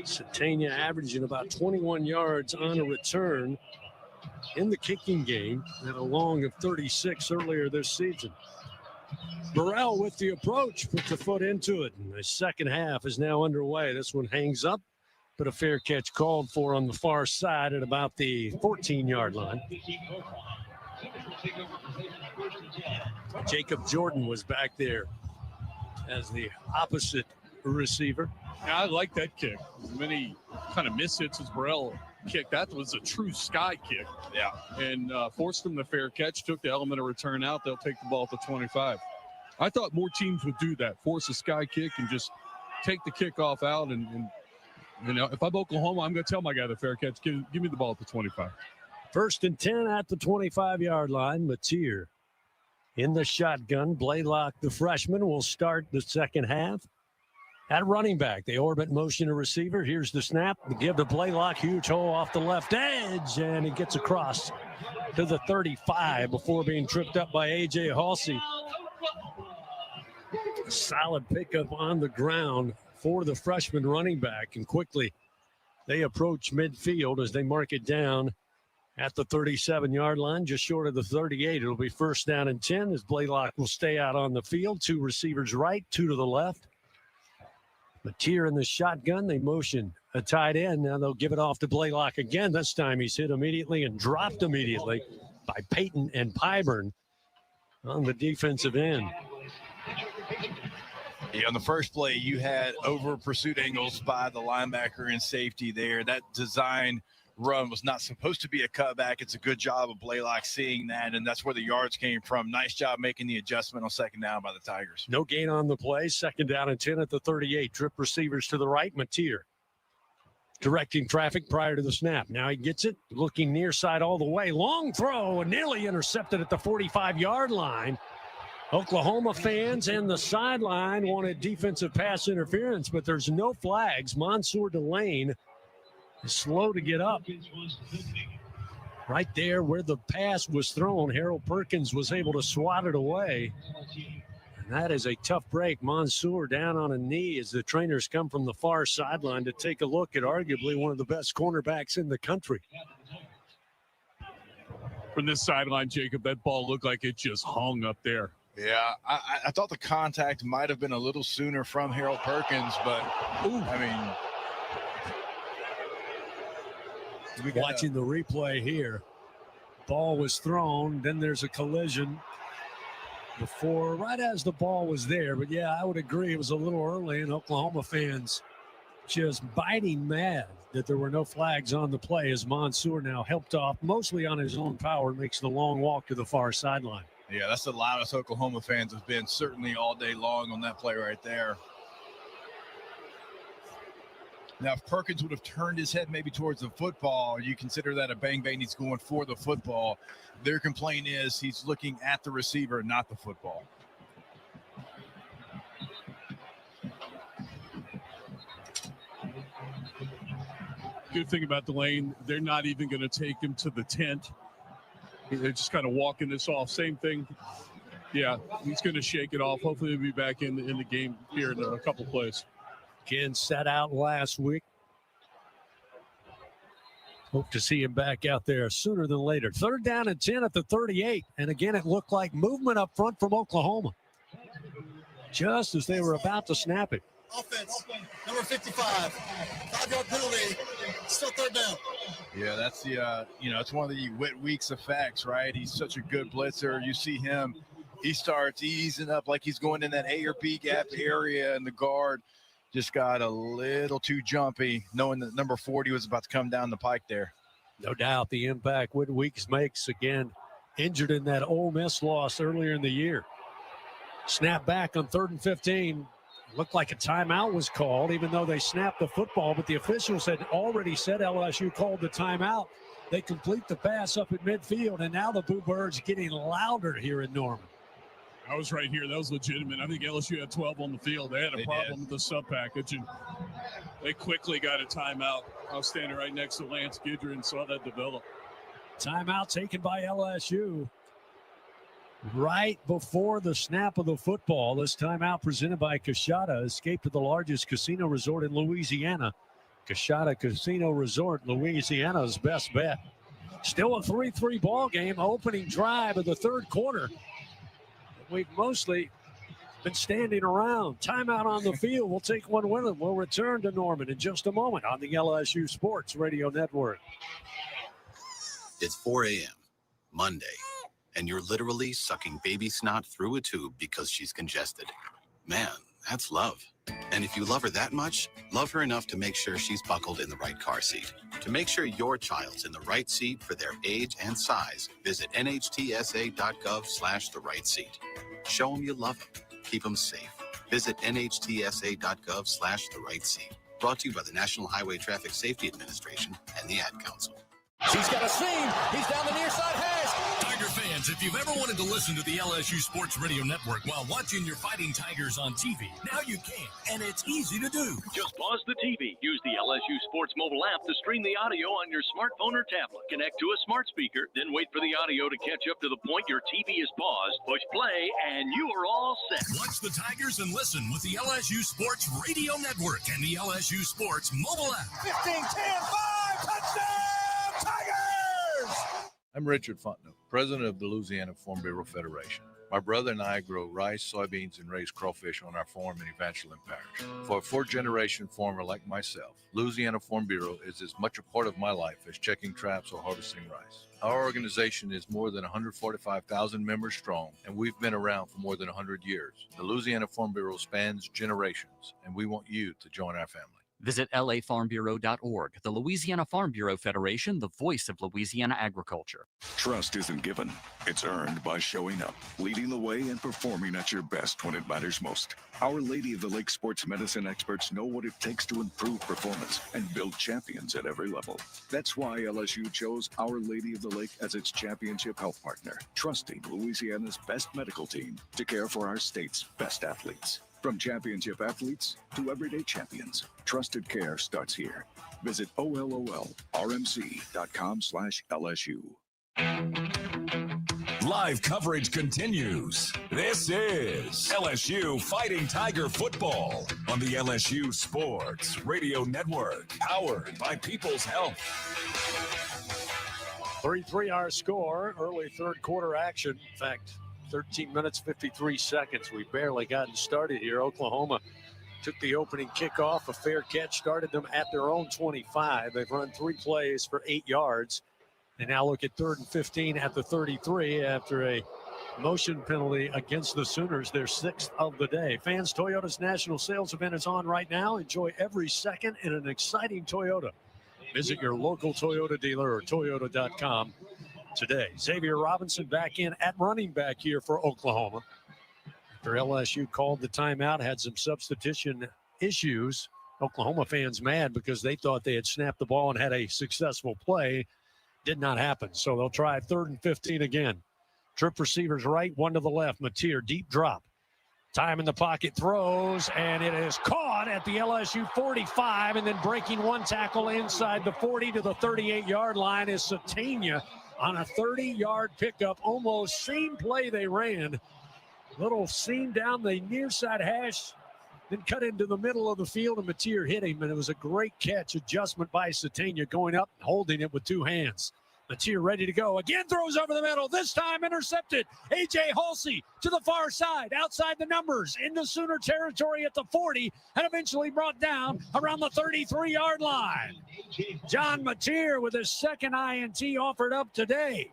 Centena averaging about 21 yards on a return in the kicking game at a long of 36 earlier this season. Burrell with the approach, puts a foot into it, and the second half is now underway. This one hangs up, but a fair catch called for on the far side at about the 14-yard line. Jacob Jordan was back there as the opposite receiver. Yeah, I like that kick. As many kind of mishits as Burrell kicked. That was a true sky kick. Yeah. And forced them the fair catch, took the element of return out. They'll take the ball at the 25. I thought more teams would do that, force a sky kick and just take the kickoff out. And you know, if I'm Oklahoma, I'm going to tell my guy the fair catch, give me the ball at the 25. 1st and 10 at the 25-yard line. Mateer in the shotgun. Blaylock, the freshman, will start the second half. At running back, they orbit motion a receiver. Here's the snap. The give to Blaylock. Huge hole off the left edge, and he gets across to the 35 before being tripped up by A.J. Halsey. Solid pickup on the ground for the freshman running back, and quickly they approach midfield as they mark it down at the 37-yard line, just short of the 38. It'll be 1st down and 10 as Blaylock will stay out on the field. 2 receivers right, 2 to the left. Mateer in the shotgun. They motion a tight end. Now they'll give it off to Blaylock again. This time he's hit immediately and dropped immediately by Peyton and Pyburn on the defensive end. Yeah, on the first play, you had over pursuit angles by the linebacker and safety there. That design run was not supposed to be a cutback. It's a good job of Blaylock seeing that, and that's where the yards came from. Nice job making the adjustment on 2nd down by the Tigers. No gain on the play. 2nd down and 10 at the 38. Trip receivers to the right. Mateer directing traffic prior to the snap. Now he gets it, looking near side all the way. Long throw, and nearly intercepted at the 45-yard line. Oklahoma fans and the sideline wanted defensive pass interference, but there's no flags. Mansour Delane is slow to get up. Right there where the pass was thrown, Harold Perkins was able to swat it away. And that is a tough break. Mansour down on a knee as the trainers come from the far sideline to take a look at arguably one of the best cornerbacks in the country. From this sideline, Jacob, that ball looked like it just hung up there. Yeah, I thought the contact might have been a little sooner from Harold Perkins, but, I mean, watching the replay here, ball was thrown, then there's a collision before, right as the ball was there. But yeah, I would agree it was a little early, and Oklahoma fans just biting mad that there were no flags on the play as Mansour now helped off mostly on his own power, makes the long walk to the far sideline. Yeah, that's the loudest Oklahoma fans have been certainly all day long on that play right there. Now, if Perkins would have turned his head maybe towards the football, you consider that a bang-bang. He's going for the football. Their complaint is he's looking at the receiver, not the football. Good thing about Delane, they're not even going to take him to the tent. They're just kind of walking this off. Same thing. Yeah, he's going to shake it off. Hopefully he'll be back in the game here in a couple plays. Ken sat out last week. Hope to see him back out there sooner than later. 3rd down and 10 at the 38. And again, it looked like movement up front from Oklahoma, just as they were about to snap it. Offense, number 55, 5-yard penalty, still 3rd down. Yeah, that's the, it's one of the Whit Weeks effects, right? He's such a good blitzer. You see him, he starts easing up like he's going in that A or B gap area, and the guard just got a little too jumpy, knowing that number 40 was about to come down the pike there. No doubt the impact Whit Weeks makes, again, injured in that Ole Miss loss earlier in the year. Snap back on 3rd and 15. Looked like a timeout was called, even though they snapped the football, but the officials had already said LSU called the timeout. They complete the pass up at midfield, and now the Boo Birds getting louder here in Norman. I was right here. That was legitimate. I think LSU had 12 on the field. They had a problem with the sub package, and they quickly got a timeout. I was standing right next to Lance Gidry and saw that develop. Timeout taken by LSU right before the snap of the football. This timeout presented by Coshada. Escape to the largest casino resort in Louisiana. Coshada Casino Resort, Louisiana's best bet. Still a 3-3 ball game. Opening drive of the 3rd quarter. We've mostly been standing around. Timeout on the field. We'll take one with them. We'll return to Norman in just a moment on the LSU Sports Radio Network. It's 4 a.m. Monday, and you're literally sucking baby snot through a tube because she's congested. Man, that's love. And if you love her that much, love her enough to make sure she's buckled in the right car seat. To make sure your child's in the right seat for their age and size, visit nhtsa.gov/the right seat. Show them you love them. Keep them safe. Visit nhtsa.gov/the right seat. Brought to you by the National Highway Traffic Safety Administration and the Ad Council. She's got a seam. He's down the near side hash. Tiger fans, if you've ever wanted to listen to the LSU Sports Radio Network while watching your Fighting Tigers on TV, now you can, and it's easy to do. Just pause the TV. Use the LSU Sports mobile app to stream the audio on your smartphone or tablet. Connect to a smart speaker, then wait for the audio to catch up to the point your TV is paused. Push play, and you are all set. Watch the Tigers and listen with the LSU Sports Radio Network and the LSU Sports mobile app. 15, 10, 5, touchdown, Tigers! I'm Richard Fontenot, president of the Louisiana Farm Bureau Federation. My brother and I grow rice, soybeans, and raise crawfish on our farm in Evangeline Parish. For a fourth-generation farmer like myself, Louisiana Farm Bureau is as much a part of my life as checking traps or harvesting rice. Our organization is more than 145,000 members strong, and we've been around for more than 100 years. The Louisiana Farm Bureau spans generations, and we want you to join our family. Visit lafarmbureau.org. The Louisiana Farm Bureau Federation, the voice of Louisiana agriculture. Trust isn't given. It's earned by showing up, leading the way, and performing at your best when it matters most. Our Lady of the Lake sports medicine experts know what it takes to improve performance and build champions at every level. That's why LSU chose Our Lady of the Lake as its championship health partner, trusting Louisiana's best medical team to care for our state's best athletes. From championship athletes to everyday champions, trusted care starts here. Visit OLOLRMC.com/LSU. Live coverage continues. This is LSU Fighting Tiger Football on the LSU Sports Radio Network, powered by People's Health. 3-3 our score, early third quarter action. In fact, 13 minutes, 53 seconds. We've barely gotten started here. Oklahoma took the opening kickoff. A fair catch started them at their own 25. They've run 3 plays for 8 yards. They now look at 3rd and 15 at the 33 after a motion penalty against the Sooners, their 6th of the day. Fans, Toyota's national sales event is on right now. Enjoy every second in an exciting Toyota. Visit your local Toyota dealer or toyota.com today. Xavier Robinson back in at running back here for Oklahoma. After LSU called the timeout, had some substitution issues. Oklahoma fans mad because they thought they had snapped the ball and had a successful play. Did not happen. So they'll try 3rd and 15 again. Trip receivers right, one to the left. Mateer, deep drop. Time in the pocket, throws, and it is caught at the LSU 45, and then breaking one tackle inside the 40 to the 38-yard line is Satania on a 30-yard pickup. Almost same play they ran. Little seam down the near side hash, then cut into the middle of the field, and Mateer hit him, and it was a great catch. Adjustment by Satania, going up and holding it with 2 hands. Mateer ready to go. Again throws over the middle. This time intercepted. A.J. Halsey to the far side, outside the numbers, into Sooner territory at the 40, and eventually brought down around the 33-yard line. John Mateer with his 2nd INT offered up today.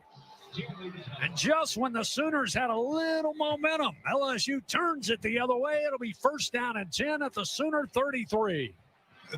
And just when the Sooners had a little momentum, LSU turns it the other way. It'll be 1st down and 10 at the Sooner 33.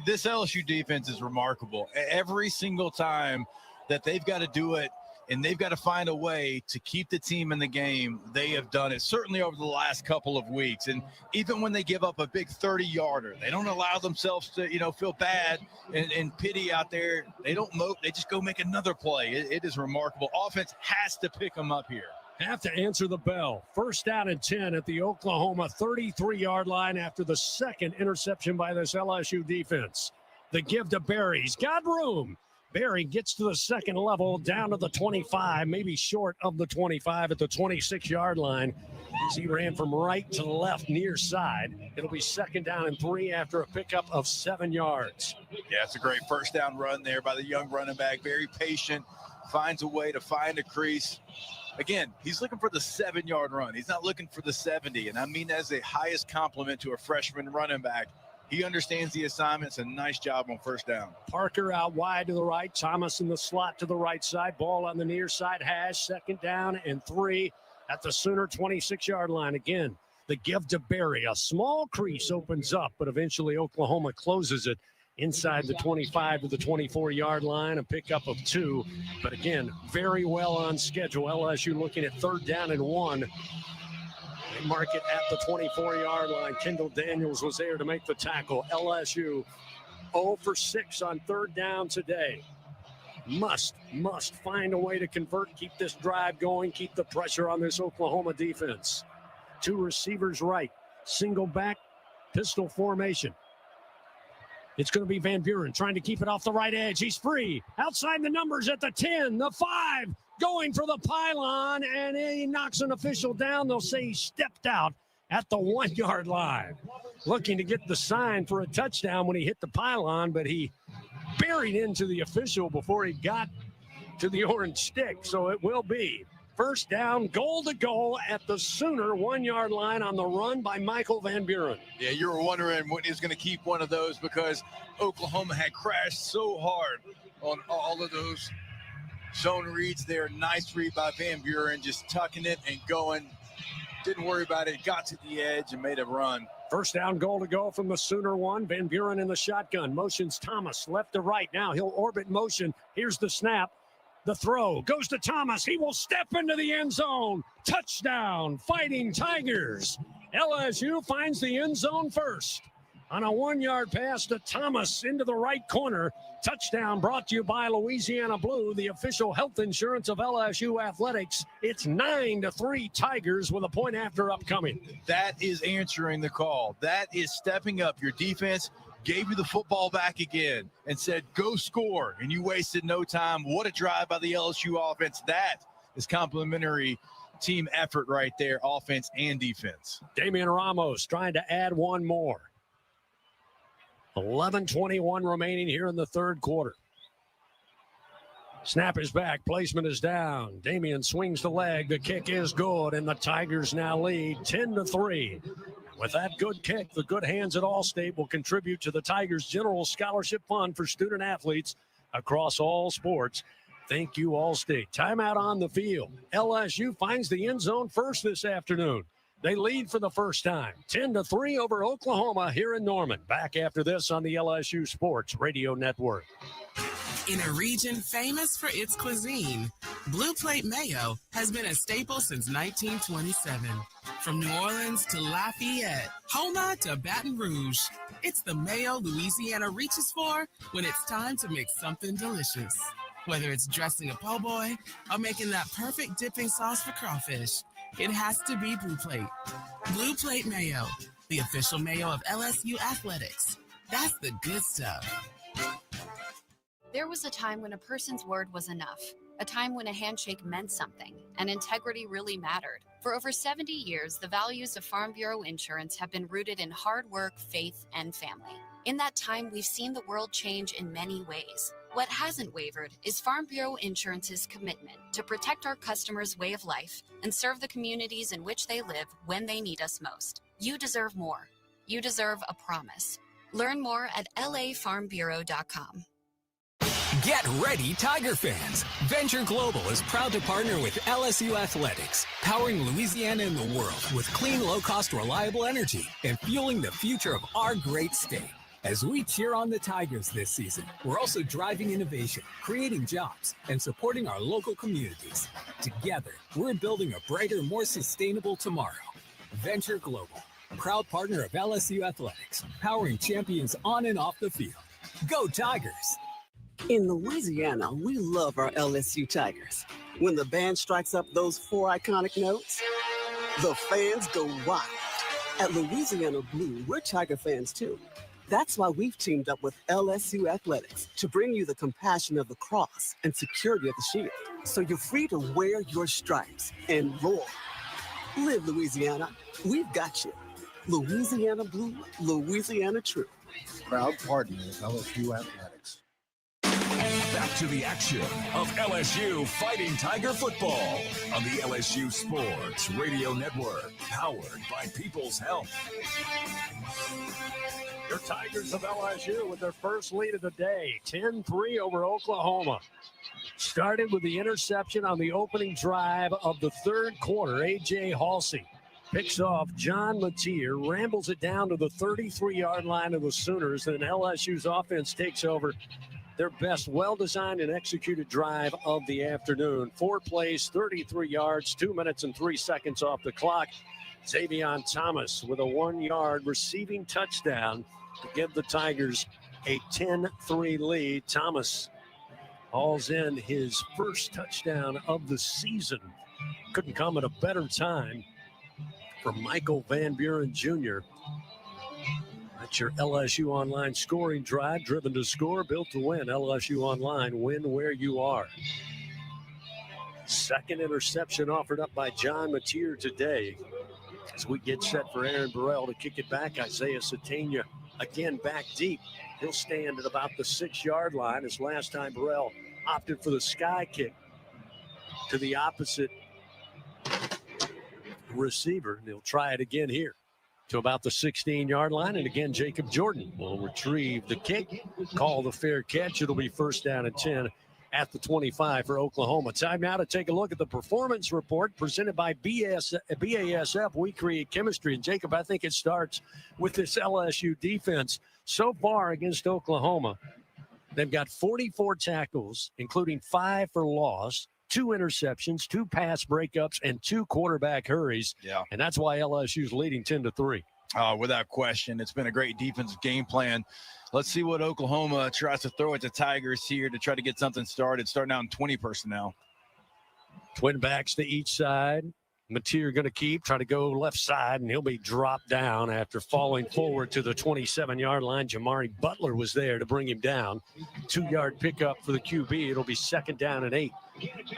This LSU defense is remarkable. Every single time that they've got to do it and they've got to find a way to keep the team in the game, they have done it, certainly over the last couple of weeks. And even when they give up a big 30-yarder, they don't allow themselves to, feel bad and pity out there. They don't mope. They just go make another play. It is remarkable. Offense has to pick them up here. Have to answer the bell. 1st down and 10 at the Oklahoma 33-yard line after the 2nd interception by this LSU defense. The give to Berry. He's got room. Berry gets to the 2nd level, down to the 25, maybe short of the 25 at the 26-yard line. As he ran from right to left near side. It'll be 2nd down and 3 after a pickup of 7 yards. Yeah, it's a great 1st down run there by the young running back. Very patient, finds a way to find a crease. Again, he's looking for the 7-yard run. He's not looking for the 70. And I mean, that's the highest compliment to a freshman running back. He understands the assignments, and nice job on first down. Parker out wide to the right. Thomas in the slot to the right side. Ball on the near side. Hash, second down and 3 at the Sooner 26-yard line. Again, the give to Berry. A small crease opens up, but eventually Oklahoma closes it inside the 25 to the 24-yard line, a pickup of 2. But again, very well on schedule. LSU looking at 3rd down and 1. They mark it at the 24-yard line. Kendall Daniels was there to make the tackle. LSU 0 for 6 on 3rd down today. Must find a way to convert, keep this drive going, keep the pressure on this Oklahoma defense. 2 receivers right, single back, pistol formation. It's going to be Van Buren trying to keep it off the right edge. He's free. Outside the numbers at the 10, the 5, going for the pylon, and he knocks an official down. They'll say he stepped out at the 1-yard line. Looking to get the sign for a touchdown when he hit the pylon, but he buried into the official before he got to the orange stick. So it will be first down, goal to goal at the Sooner 1-yard line on the run by Michael Van Buren. Yeah, you were wondering when he was going to keep one of those because Oklahoma had crashed so hard on all of those zone reads there. Nice read by Van Buren, just tucking it and going. Didn't worry about it. Got to the edge and made a run. First down, goal to go from the Sooner 1. Van Buren in the shotgun. Motions Thomas left to right. Now he'll orbit motion. Here's the snap. The throw goes to Thomas. He will step into the end zone. Touchdown, Fighting Tigers. LSU finds the end zone first on a 1-yard pass to Thomas into the right corner. Touchdown brought to you by Louisiana Blue, the official health insurance of LSU athletics. It's 9-3 Tigers with a point after upcoming. That is answering the call. That is stepping up. Your defense gave you the football back again and said, go score, and you wasted no time. What a drive by the LSU offense. That is complimentary team effort right there, offense and defense. Damian Ramos trying to add one more. 11:21 remaining here in the third quarter. Snap is back. Placement is down. Damian swings the leg. The kick is good, and the Tigers now lead 10-3. With that good kick, the good hands at Allstate will contribute to the Tigers' general scholarship fund for student athletes across all sports. Thank you, Allstate. Timeout on the field. LSU finds the end zone first this afternoon. They lead for the first time, 10-3 over Oklahoma here in Norman. Back after this on the LSU Sports Radio Network. In a region famous for its cuisine, Blue Plate Mayo has been a staple since 1927. From New Orleans to Lafayette, Houma to Baton Rouge, it's the mayo Louisiana reaches for when it's time to make something delicious. Whether it's dressing a po' boy or making that perfect dipping sauce for crawfish, it has to be Blue Plate. Blue Plate Mayo, the official mayo of LSU athletics. That's the good stuff. There was a time when a person's word was enough, a time when a handshake meant something, and integrity really mattered. For over 70 years, the values of Farm Bureau Insurance have been rooted in hard work, faith, and family. In that time, we've seen the world change in many ways. What hasn't wavered is Farm Bureau Insurance's commitment to protect our customers' way of life and serve the communities in which they live when they need us most. You deserve more. You deserve a promise. Learn more at lafarmbureau.com. Get ready, Tiger fans. Venture Global is proud to partner with LSU Athletics, powering Louisiana and the world with clean, low-cost, reliable energy and fueling the future of our great state. As we cheer on the Tigers this season, we're also driving innovation, creating jobs, and supporting our local communities. Together, we're building a brighter, more sustainable tomorrow. Venture Global, proud partner of LSU Athletics, powering champions on and off the field. Go Tigers! In Louisiana, we love our LSU Tigers. When the band strikes up those 4 iconic notes, the fans go wild. At Louisiana Blue, we're Tiger fans too. That's why we've teamed up with LSU Athletics to bring you the compassion of the cross and security of the shield, so you're free to wear your stripes and roar. Live Louisiana. We've got you. Louisiana Blue, Louisiana True. Proud partner of LSU Athletics. Back to the action of LSU Fighting Tiger football on the LSU Sports Radio Network, powered by People's Health. Your Tigers of LSU with their first lead of the day, 10-3 over Oklahoma. Started with the interception on the opening drive of the third quarter. A.J. Halsey picks off John Mateer, rambles it down to the 33-yard line of the Sooners, and LSU's offense takes over their best well-designed and executed drive of the afternoon. 4 plays, 33 yards, 2 minutes and 3 seconds off the clock. Xavion Thomas with a 1-yard receiving touchdown to give the Tigers a 10-3 lead. Thomas hauls in his first touchdown of the season. Couldn't come at a better time for Michael Van Buren Jr. That's your LSU Online scoring drive, driven to score, built to win. LSU Online, win where you are. Second interception offered up by John Mateer today. As we get set for Aaron Burrell to kick it back, Isaiah Satania again back deep. He'll stand at about the 6-yard line, as last time Burrell opted for the sky kick to the opposite receiver. And he'll try it again here to about the 16-yard line. And again, Jacob Jordan will retrieve the kick, call the fair catch. It'll be first down and 10 at the 25 for Oklahoma. Time now to take a look at the performance report presented by BASF. We create chemistry. And Jacob, I think it starts with this LSU defense. So far against Oklahoma, they've got 44 tackles, including 5 for loss, 2 interceptions, 2 pass breakups, and 2 quarterback hurries. Yeah. And that's why LSU's leading 10-3. Without question, it's been a great defensive game plan. Let's see what Oklahoma tries to throw at the Tigers here to try to get something started, starting out in 20 personnel. Twin backs to each side. Mateer going to keep, try to go left side, and he'll be dropped down after falling forward to the 27-yard line. Jamari Butler was there to bring him down. 2-yard pickup for the QB. It'll be second down and 8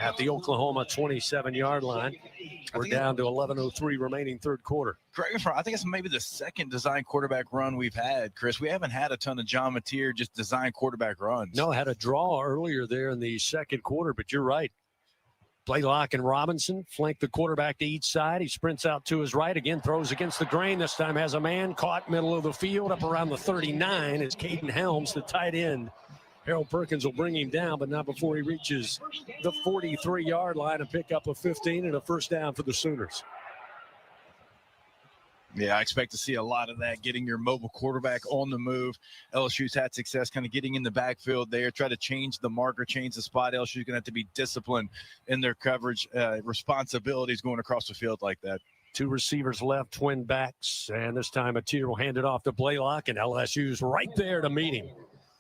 at the Oklahoma 27-yard line. We're down to 11:03 remaining third quarter. Correct me if I'm wrong, I think it's maybe the second design quarterback run we've had, Chris. We haven't had a ton of John Mateer just design quarterback runs. No, had a draw earlier there in the second quarter, but you're right. Blaylock and Robinson flank the quarterback to each side. He sprints out to his right, again throws against the grain. This time has a man caught middle of the field up around the 39. It's Caden Helms, the tight end. Harold Perkins will bring him down, but not before he reaches the 43-yard line and pick up a 15 and a first down for the Sooners. Yeah, I expect to see a lot of that, getting your mobile quarterback on the move. LSU's had success kind of getting in the backfield there, try to change the marker, change the spot. LSU's going to have to be disciplined in their coverage responsibilities going across the field like that. 2 receivers left, twin backs, and this time Mateer will hand it off to Blaylock, and LSU's right there to meet him.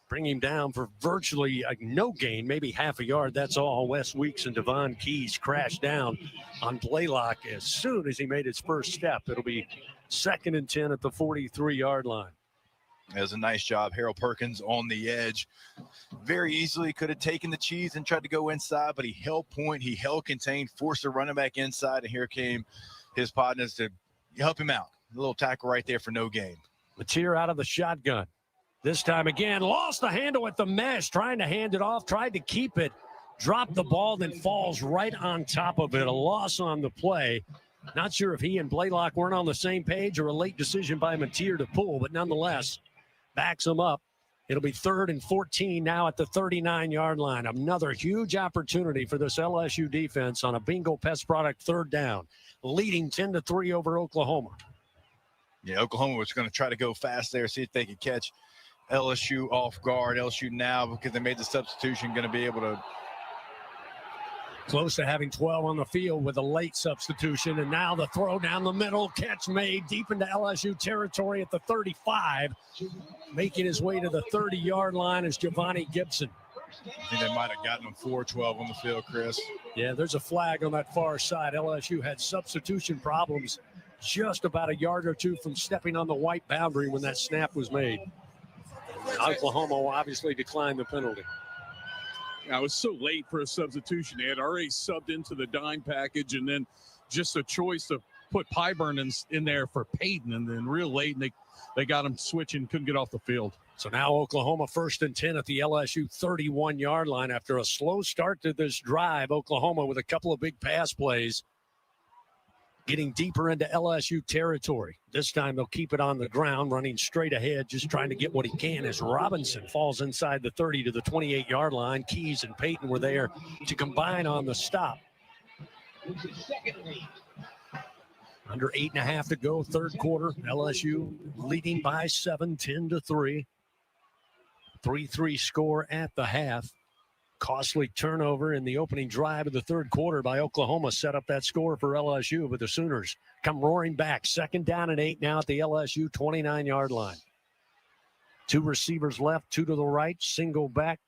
Bring him down for virtually no gain, maybe half a yard. That's all. Wes Weeks and Devon Keys crashed down on Blaylock as soon as he made his first step. It'll be second and 10 at the 43-yard line. It was a nice job. Harold Perkins on the edge. Very easily could have taken the cheese and tried to go inside, but he held point. He held contained, forced the running back inside, and here came his partners to help him out. A little tackle right there for no gain. Mateer out of the shotgun. This time again, lost the handle at the mesh, trying to hand it off, tried to keep it, dropped the ball, then falls right on top of it. A loss on the play. Not sure if he and Blaylock weren't on the same page or a late decision by Mateer to pull, but nonetheless, backs him up. It'll be 3rd and 14 now at the 39-yard line. Another huge opportunity for this LSU defense on a Bingo Pest Product 3rd down, leading 10-3 over Oklahoma. Yeah, Oklahoma was going to try to go fast there, see if they could catch LSU off guard. LSU now, because they made the substitution, going to be able to. Close to having 12 on the field with a late substitution. And now the throw down the middle, catch made deep into LSU territory at the 35. Making his way to the 30-yard line is Giovanni Gibson. I think they might have gotten him 4-12 on the field, Chris. Yeah, there's a flag on that far side. LSU had substitution problems just about a yard or two from stepping on the white boundary when that snap was made. Oklahoma will obviously declined the penalty. I was so late for a substitution. They had already subbed into the dime package, and then just a choice to put Pyburn in there for Payton, and then real late, and they got him switching, couldn't get off the field. So now Oklahoma 1st and 10 at the LSU 31-yard line after a slow start to this drive. Oklahoma with a couple of big pass plays. getting deeper into LSU territory. This time they'll keep it on the ground, running straight ahead, just trying to get what he can as Robinson falls inside the 30 to the 28-yard line. Keys and Payton were there to combine on the stop. Under 8.5 to go, third quarter. LSU leading by 7, 10-3. 3-3 score at the half. Costly turnover in the opening drive of the third quarter by Oklahoma set up that score for LSU, but the Sooners come roaring back. 2nd down and 8 now at the LSU 29-yard line. 2 receivers left, 2 to the right, single back.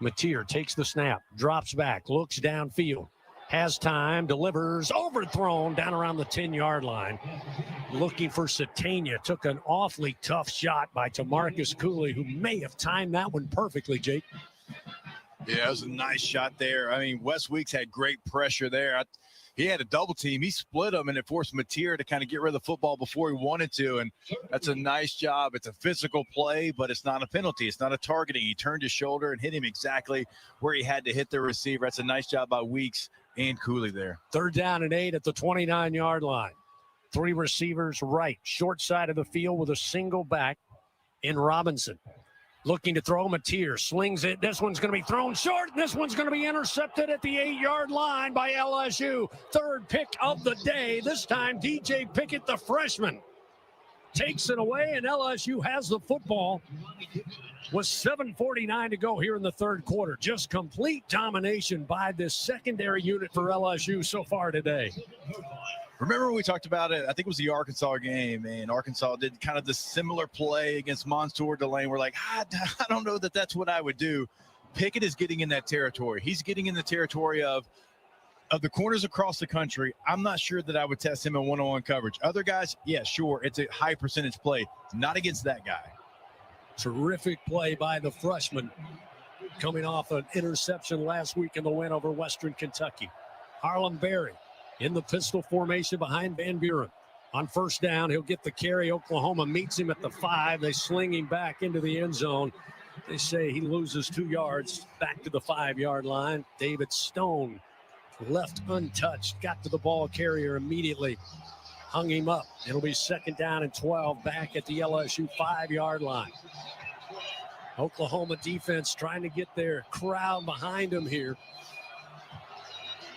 Mateer takes the snap, drops back, looks downfield, has time, delivers, overthrown down around the 10-yard line. Looking for Satania, took an awfully tough shot by Tamarcus Cooley, who may have timed that one perfectly, Jake. Yeah, it was a nice shot there. I mean, Wes Weeks had great pressure there. He had a double team. He split them, and it forced Mateer to kind of get rid of the football before he wanted to, and that's a nice job. It's a physical play, but it's not a penalty. It's not a targeting. He turned his shoulder and hit him exactly where he had to hit the receiver. That's a nice job by Weeks and Cooley there. 3rd down and 8 at the 29-yard line. 3 receivers right, short side of the field with a single back in Robinson. Looking to throw, Mateer slings it. This one's going to be thrown short. This one's going to be intercepted at the 8-yard line by LSU. 3rd pick of the day. This time, DJ Pickett, the freshman, takes it away, and LSU has the football with 7:49 to go here in the third quarter. Just complete domination by this secondary unit for LSU so far today. Remember when we talked about it? I think it was the Arkansas game, and Arkansas did kind of the similar play against Montour Delane. We're like, I don't know that that's what I would do. Pickett is getting in that territory. He's getting in the territory of the corners across the country. I'm not sure that I would test him in one-on-one coverage. Other guys, yeah, sure, it's a high percentage play. Not against that guy. Terrific play by the freshman, coming off an interception last week in the win over Western Kentucky. Harlem Berry in the pistol formation behind Van Buren. On 1st down, he'll get the carry. Oklahoma meets him at the 5. They sling him back into the end zone. They say he loses 2 yards back to the 5-yard line. David Stone left untouched, got to the ball carrier immediately, hung him up. It'll be 2nd down and 12 back at the LSU 5-yard line. Oklahoma defense trying to get their crowd behind them here.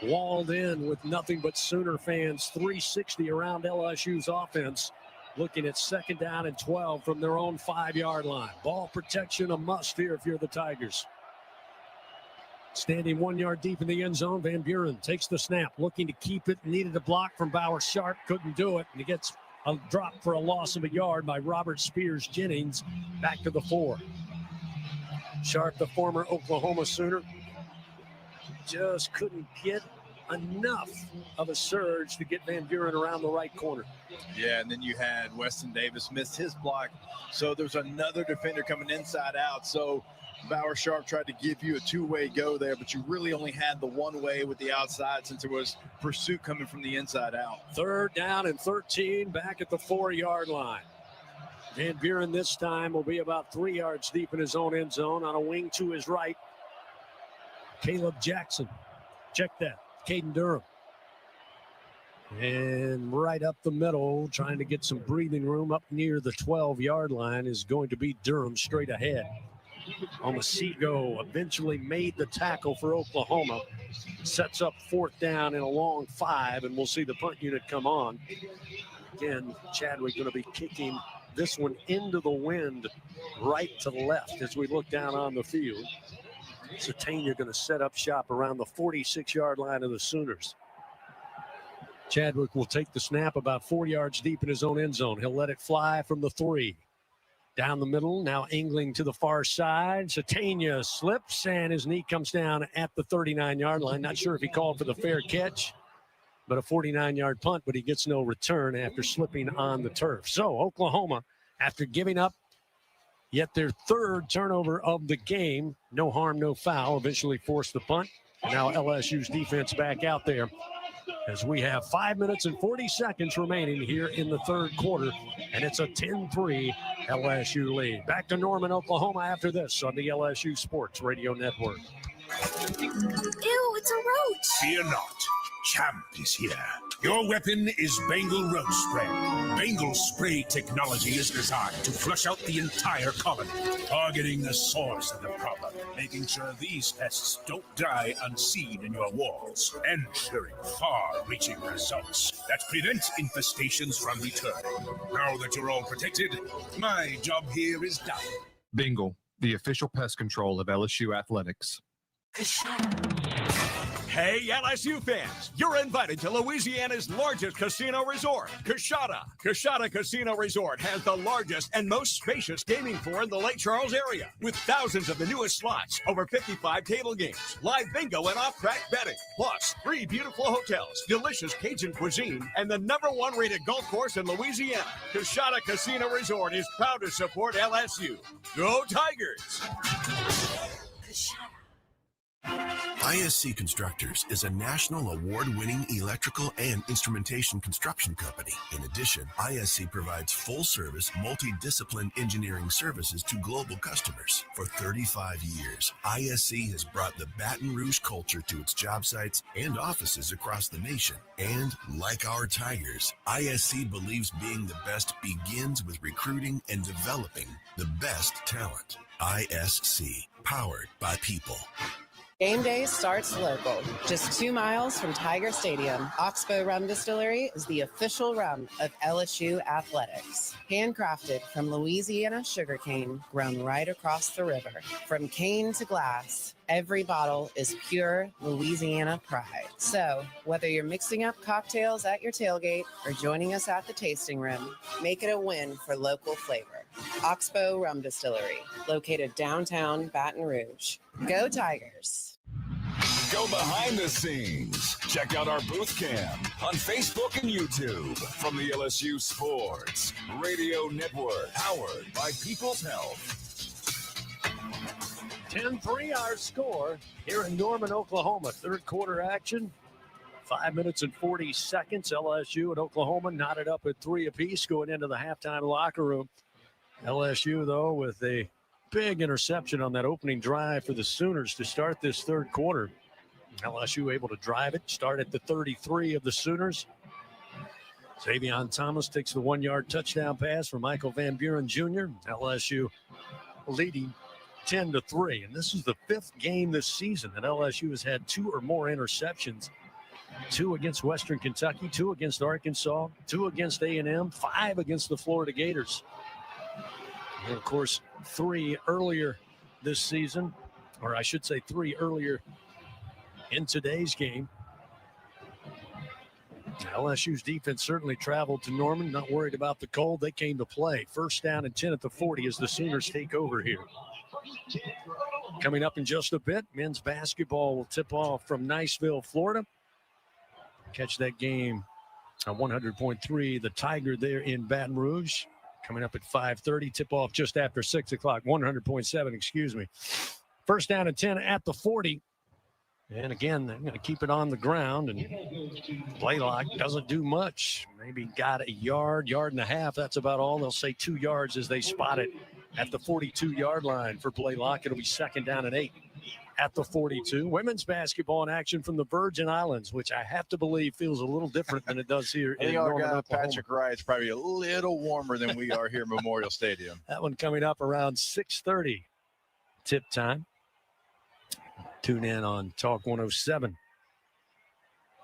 Walled in with nothing but Sooner fans. 360 around LSU's offense. Looking at 2nd down and 12 from their own 5-yard line. Ball protection a must here if you're the Tigers. Standing 1 yard deep in the end zone, Van Buren takes the snap, looking to keep it. Needed a block from Bauer Sharp, couldn't do it. And he gets a drop for a loss of a yard by Robert Spears Jennings back to the 4. Sharp, the former Oklahoma Sooner, just couldn't get enough of a surge to get Van Buren around the right corner. Yeah, and then you had Weston Davis missed his block. So there's another defender coming inside out. So Bauer Sharp tried to give you a 2-way go there, but you really only had the 1-way with the outside since there was pursuit coming from the inside out. 3rd down and 13 back at the 4-yard line. Van Buren this time will be about 3 yards deep in his own end zone on a wing to his right. Caleb Jackson, check that, Caden Durham. And right up the middle, trying to get some breathing room up near the 12-yard line is going to be Durham straight ahead. Omasigo eventually made the tackle for Oklahoma. Sets up 4th down and a long 5, and we'll see the punt unit come on. Again, Chadwick going to be kicking this one into the wind right to left as we look down on the field. Satania going to set up shop around the 46-yard line of the Sooners. Chadwick will take the snap about 4 yards deep in his own end zone. He'll let it fly from the 3. Down the middle, now angling to the far side. Satania slips, and his knee comes down at the 39-yard line. Not sure if he called for the fair catch, but a 49-yard punt, but he gets no return after slipping on the turf. So Oklahoma, after giving up yet their 3rd turnover of the game, no harm, no foul, eventually forced the punt. Now LSU's defense back out there as we have 5 minutes and 40 seconds remaining here in the third quarter, and it's a 10-3 LSU lead. Back to Norman, Oklahoma after this on the LSU Sports Radio Network. Ew, it's a roach. Fear not. champ is here. Your weapon is Bengal Road Spray. Bengal spray technology is designed to flush out the entire colony, targeting the source of the problem, making sure these pests don't die unseen in your walls, ensuring far-reaching results that prevent infestations from returning. Now that you're all protected, my job here is done. Bengal, the official pest control of LSU athletics. Hey, LSU fans, you're invited to Louisiana's largest casino resort, Coshada. Coshada Casino Resort has the largest and most spacious gaming floor in the Lake Charles area, with thousands of the newest slots, over 55 table games, live bingo and off-track betting, plus 3 beautiful hotels, delicious Cajun cuisine, and the #1 rated golf course in Louisiana. Coshada Casino Resort is proud to support LSU. Go Tigers! ISC Constructors is a national award-winning electrical and instrumentation construction company. In addition, ISC provides full-service, multidiscipline engineering services to global customers. For 35 years, ISC has brought the Baton Rouge culture to its job sites and offices across the nation. And like our Tigers, ISC believes being the best begins with recruiting and developing the best talent. ISC, powered by people. Game day starts local, just 2 miles from Tiger Stadium. Oxbow Rum Distillery is the official rum of LSU athletics. Handcrafted from Louisiana sugarcane, grown right across the river. From cane to glass, every bottle is pure Louisiana pride. So, whether you're mixing up cocktails at your tailgate or joining us at the tasting room, make it a win for local flavor. Oxbow Rum Distillery, located downtown Baton Rouge. Go Tigers! Go behind the scenes. Check out our booth cam on Facebook and YouTube from the LSU Sports Radio Network, powered by People's Health. 10-3 our score here in Norman, Oklahoma. Third quarter action. 5 minutes and 40 seconds. LSU and Oklahoma knotted up at 3 apiece going into the halftime locker room. LSU, though, with a big interception on that opening drive for the Sooners to start this third quarter. LSU able to drive it, start at the 33 of the Sooners. Xavion Thomas takes the 1-yard touchdown pass from Michael Van Buren Jr. LSU leading 10-3. And this is the 5th game this season that LSU has had 2 or more interceptions. 2 against Western Kentucky, 2 against Arkansas, 2 against A&M, 5 against the Florida Gators. And of course, 3 earlier this season, or I should say 3 earlier in today's game. LSU's defense certainly traveled to Norman, not worried about the cold. They came to play. First down and 10 at the 40 as the Sooners take over here. Coming up in just a bit, men's basketball will tip off from Niceville, Florida. Catch that game on 100.3, the Tiger there in Baton Rouge. Coming up at 5:30, tip off just after 6 o'clock, 100.7, excuse me. First down and 10 at the 40. And again, they're going to keep it on the ground, and Blaylock doesn't do much. Maybe got a yard and a half. That's about all. They'll say 2 yards as they spot it at the 42-yard line for Blaylock. It'll be second down and 8 at the 42. Women's basketball in action from the Virgin Islands, which I have to believe feels a little different than it does here in Norman, Oklahoma. Patrick Wright's probably a little warmer than we are here at Memorial Stadium. That one coming up around 6:30 tip time. Tune in on Talk 107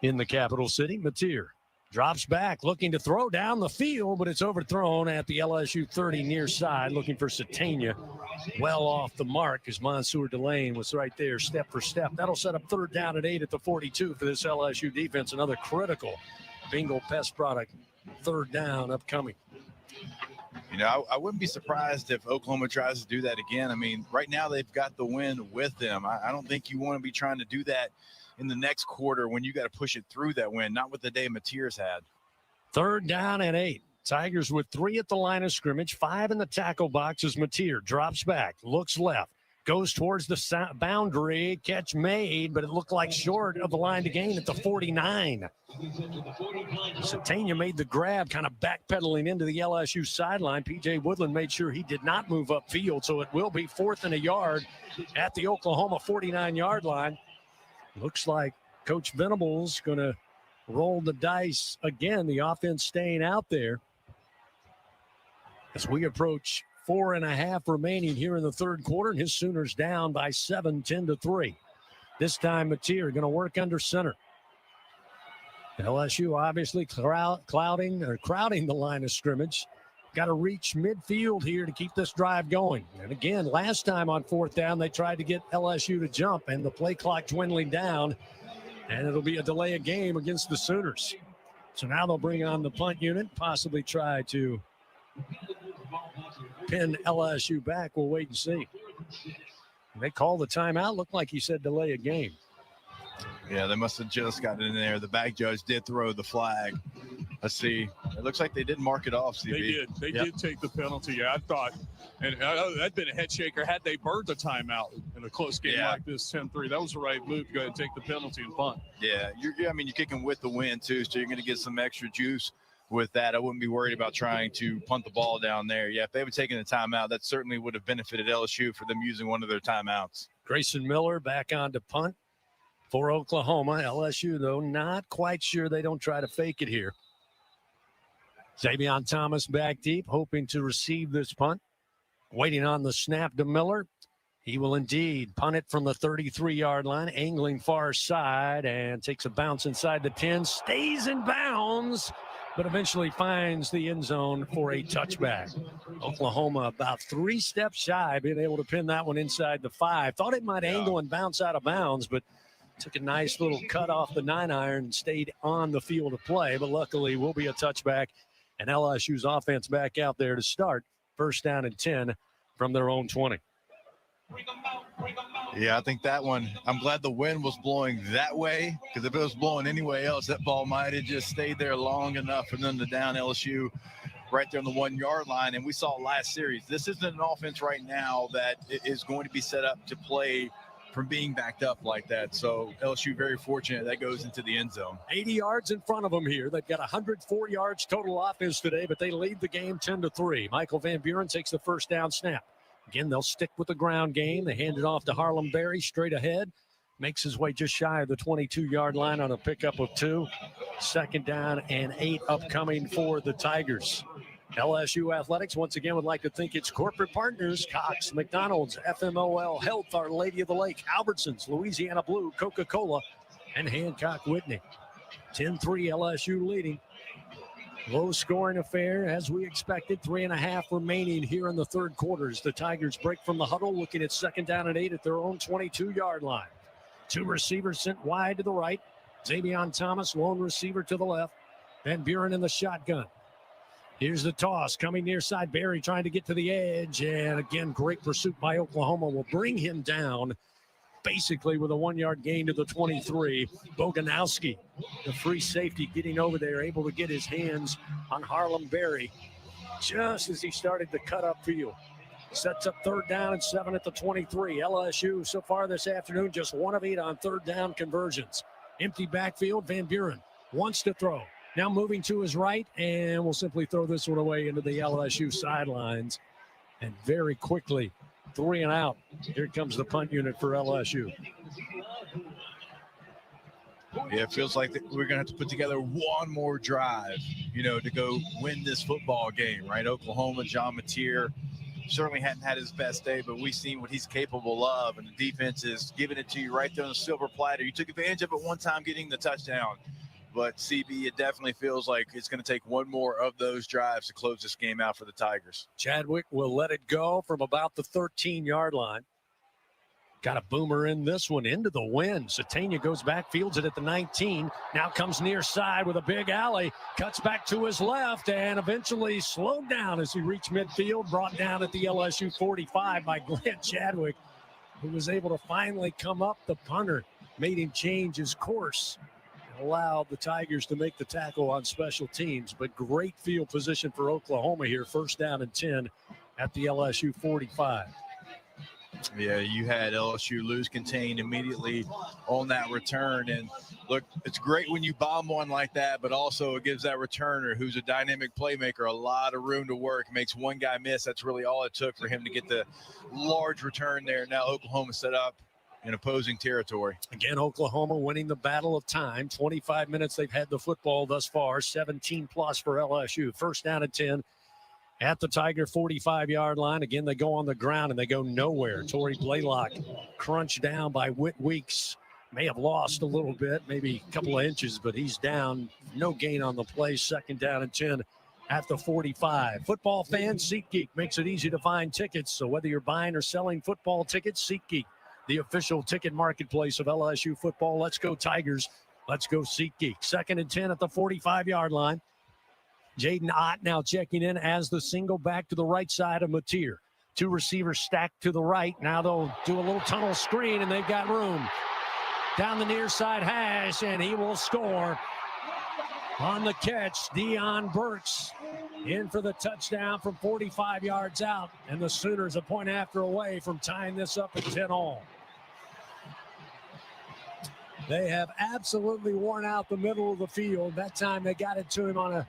in the capital city. Mateer drops back, looking to throw down the field, but it's overthrown at the LSU 30 near side, looking for Satania. Well off the mark as Mansour Delane was right there, step for step. That'll set up third down and 8 at the 42 for this LSU defense. Another critical Bengal pest product. Third down upcoming. You know, I wouldn't be surprised if Oklahoma tries to do that again. I mean, right now they've got the win with them. I don't think you want to be trying to do that in the next quarter when you got to push it through that win, not with the day Mateer's had. Third down and 8. Tigers with 3 at the line of scrimmage, 5 in the tackle box as Mateer drops back, looks left, goes towards the boundary, catch made, but it looked like short of the line to gain at the 49. Satania made the grab, kind of backpedaling into the LSU sideline. P.J. Woodland made sure he did not move upfield, so it will be 4th and a yard at the Oklahoma 49-yard line. Looks like Coach Venables going to roll the dice again. The offense staying out there as we approach 4.5 remaining here in the third quarter, and his Sooners down by 7, 10-3. This time, Mateer going to work under center. LSU obviously crowding the line of scrimmage. Got to reach midfield here to keep this drive going. And again, last time on fourth down, they tried to get LSU to jump, and the play clock dwindling down, and it'll be a delay of game against the Sooners. So now they'll bring on the punt unit, possibly try to pin LSU back. We'll wait and see. They call the timeout. Looked like he said delay a game. Yeah, they must have just gotten in there. The back judge did throw the flag. Let's see. It looks like they did mark it off, CB. They did take the penalty. Yeah, I thought, and that'd been a head shaker had they burned the timeout in a close game like this, 10-3. That was the right move to go ahead and take the penalty and punt. Yeah, you're kicking with the wind, too, so you're going to get some extra juice with that. I wouldn't be worried about trying to punt the ball down there. Yeah, if they would have taken the timeout, that certainly would have benefited LSU for them using one of their timeouts. Grayson Miller back on to punt for Oklahoma. LSU, though, not quite sure they don't try to fake it here. Xavier Thomas back deep, hoping to receive this punt. Waiting on the snap to Miller. He will indeed punt it from the 33-yard line, angling far side, and takes a bounce inside the 10, stays in bounds, but eventually finds the end zone for a touchback. Oklahoma about 3 steps shy, being able to pin that one inside the 5. Thought it might angle and bounce out of bounds, but took a nice little cut off the 9-iron and stayed on the field of play. But luckily, will be a touchback, and LSU's offense back out there to start. First down and 10 from their own 20. Yeah, I think that one, I'm glad the wind was blowing that way, because if it was blowing anyway else, that ball might have just stayed there long enough for them to down LSU right there on the 1-yard line. And we saw last series, this isn't an offense right now that is going to be set up to play from being backed up like that. So LSU very fortunate that goes into the end zone. 80 yards in front of them here. They've got 104 yards total offense today, but they lead the game 10-3. Michael Van Buren takes the first down snap. Again, they'll stick with the ground game. They hand it off to Harlem Berry straight ahead. Makes his way just shy of the 22-yard line on a pickup of 2. Second down and 8 upcoming for the Tigers. LSU Athletics, once again, would like to thank its corporate partners, Cox, McDonald's, FMOL Health, Our Lady of the Lake, Albertsons, Louisiana Blue, Coca-Cola, and Hancock Whitney. 10-3 LSU leading. Low-scoring affair, as we expected. 3.5 remaining here in the third quarter as the Tigers break from the huddle, looking at second down and 8 at their own 22-yard line. 2 receivers sent wide to the right. Xavier Thomas, lone receiver to the left. Van Buren in the shotgun. Here's the toss coming near side. Berry trying to get to the edge. And again, great pursuit by Oklahoma will bring him down basically with a 1-yard gain to the 23. Boganowski, the free safety, getting over there, able to get his hands on Harlem Berry just as he started to cut up field. Sets up third down and 7 at the 23. LSU so far this afternoon just 1 of 8 on third down conversions. Empty backfield. Van Buren wants to throw. Now moving to his right, and we'll simply throw this one away into the LSU sidelines. And very quickly, 3 and out. Here comes the punt unit for LSU. Yeah, it feels like we're going to have to put together one more drive, to go win this football game, right? Oklahoma, John Mateer certainly hadn't had his best day, but we've seen what he's capable of, and the defense is giving it to you right there on the silver platter. You took advantage of it one time getting the touchdown. But, CB, it definitely feels like it's going to take one more of those drives to close this game out for the Tigers. Chadwick will let it go from about the 13-yard line. Got a boomer in this one into the wind. Satania goes back, fields it at the 19. Now comes near side with a big alley. Cuts back to his left and eventually slowed down as he reached midfield. Brought down at the LSU 45 by Glenn Chadwick, who was able to finally come up. The punter made him change his course. Allowed the Tigers to make the tackle on special teams, but great field position for Oklahoma here. First down and 10 at the LSU 45. Yeah, you had LSU lose contain immediately on that return. And look, it's great when you bomb one like that, but also it gives that returner who's a dynamic playmaker a lot of room to work. Makes one guy miss. That's really all it took for him to get the large return there. Now Oklahoma set up in opposing territory. Again, Oklahoma winning the battle of time. 25 minutes they've had the football thus far, 17 plus for LSU. First down and 10 at the Tiger 45-yard line. Again, they go on the ground and they go nowhere. Torrey Blaylock crunched down by Whit Weeks. May have lost a little bit, maybe a couple of inches, but he's down. No gain on the play. Second down and 10 at the 45. Football fans, SeatGeek makes it easy to find tickets. So whether you're buying or selling football tickets, SeatGeek, the official ticket marketplace of LSU football. Let's go Tigers. Let's go SeatGeek. Second and 10 at the 45-yard line. Jaden Ott now checking in as the single back to the right side of Mateer. Two receivers stacked to the right. Now they'll do a little tunnel screen, and they've got room. Down the near side hash, and he will score. On the catch, Deion Burks in for the touchdown from 45 yards out. And the Sooners a point after away from tying this up at 10-all. They have absolutely worn out the middle of the field. That time they got it to him on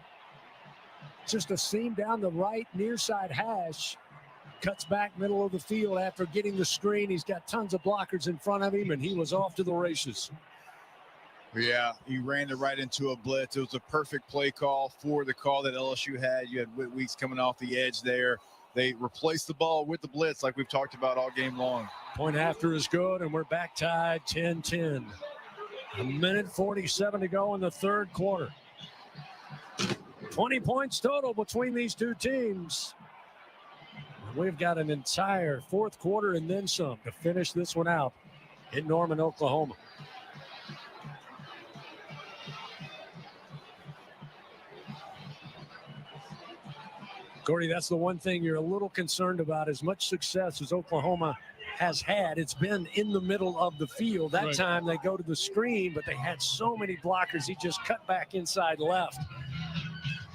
just a seam down the right near side hash. Cuts back middle of the field after getting the screen. He's got tons of blockers in front of him, and he was off to the races. Yeah, he ran it right into a blitz. It was a perfect play call for the call that LSU had. You had Whit Weeks coming off the edge there. They replaced the ball with the blitz like we've talked about all game long. Point after is good, and we're back tied 10-10. A minute 47 to go in the third quarter. 20 points total between these two teams. We've got an entire fourth quarter and then some to finish this one out in Norman, Oklahoma. Gordy, that's the one thing you're a little concerned about. As much success as Oklahoma has had, it's been in the middle of the field. That time they go to the screen, but they had so many blockers, he just cut back inside left.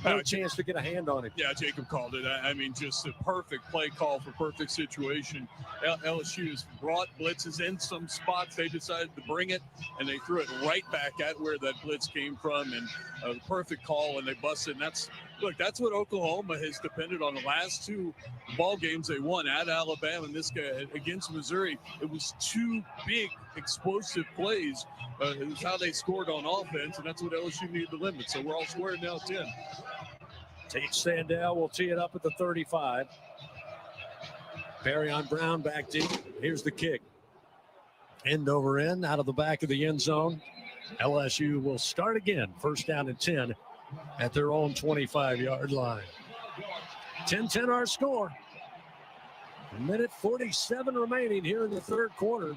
No chance to get a hand on it. Yeah, Jacob called it. I mean, just a perfect play call for perfect situation. LSU has brought blitzes in some spots. They decided to bring it, and they threw it right back at where that blitz came from. And the perfect call, and they busted. And that's what Oklahoma has depended on the last two ball games they won at Alabama and this guy against Missouri. It was two big explosive plays. It was how they scored on offense, and that's what LSU needed to limit. So we're all squared now 10. Tate Sandell will tee it up at the 35. Barryon Brown back deep. Here's the kick. End over end out of the back of the end zone. LSU will start again. First down and 10 at their own 25-yard line. 10-10 our score. A minute 47 remaining here in the third quarter.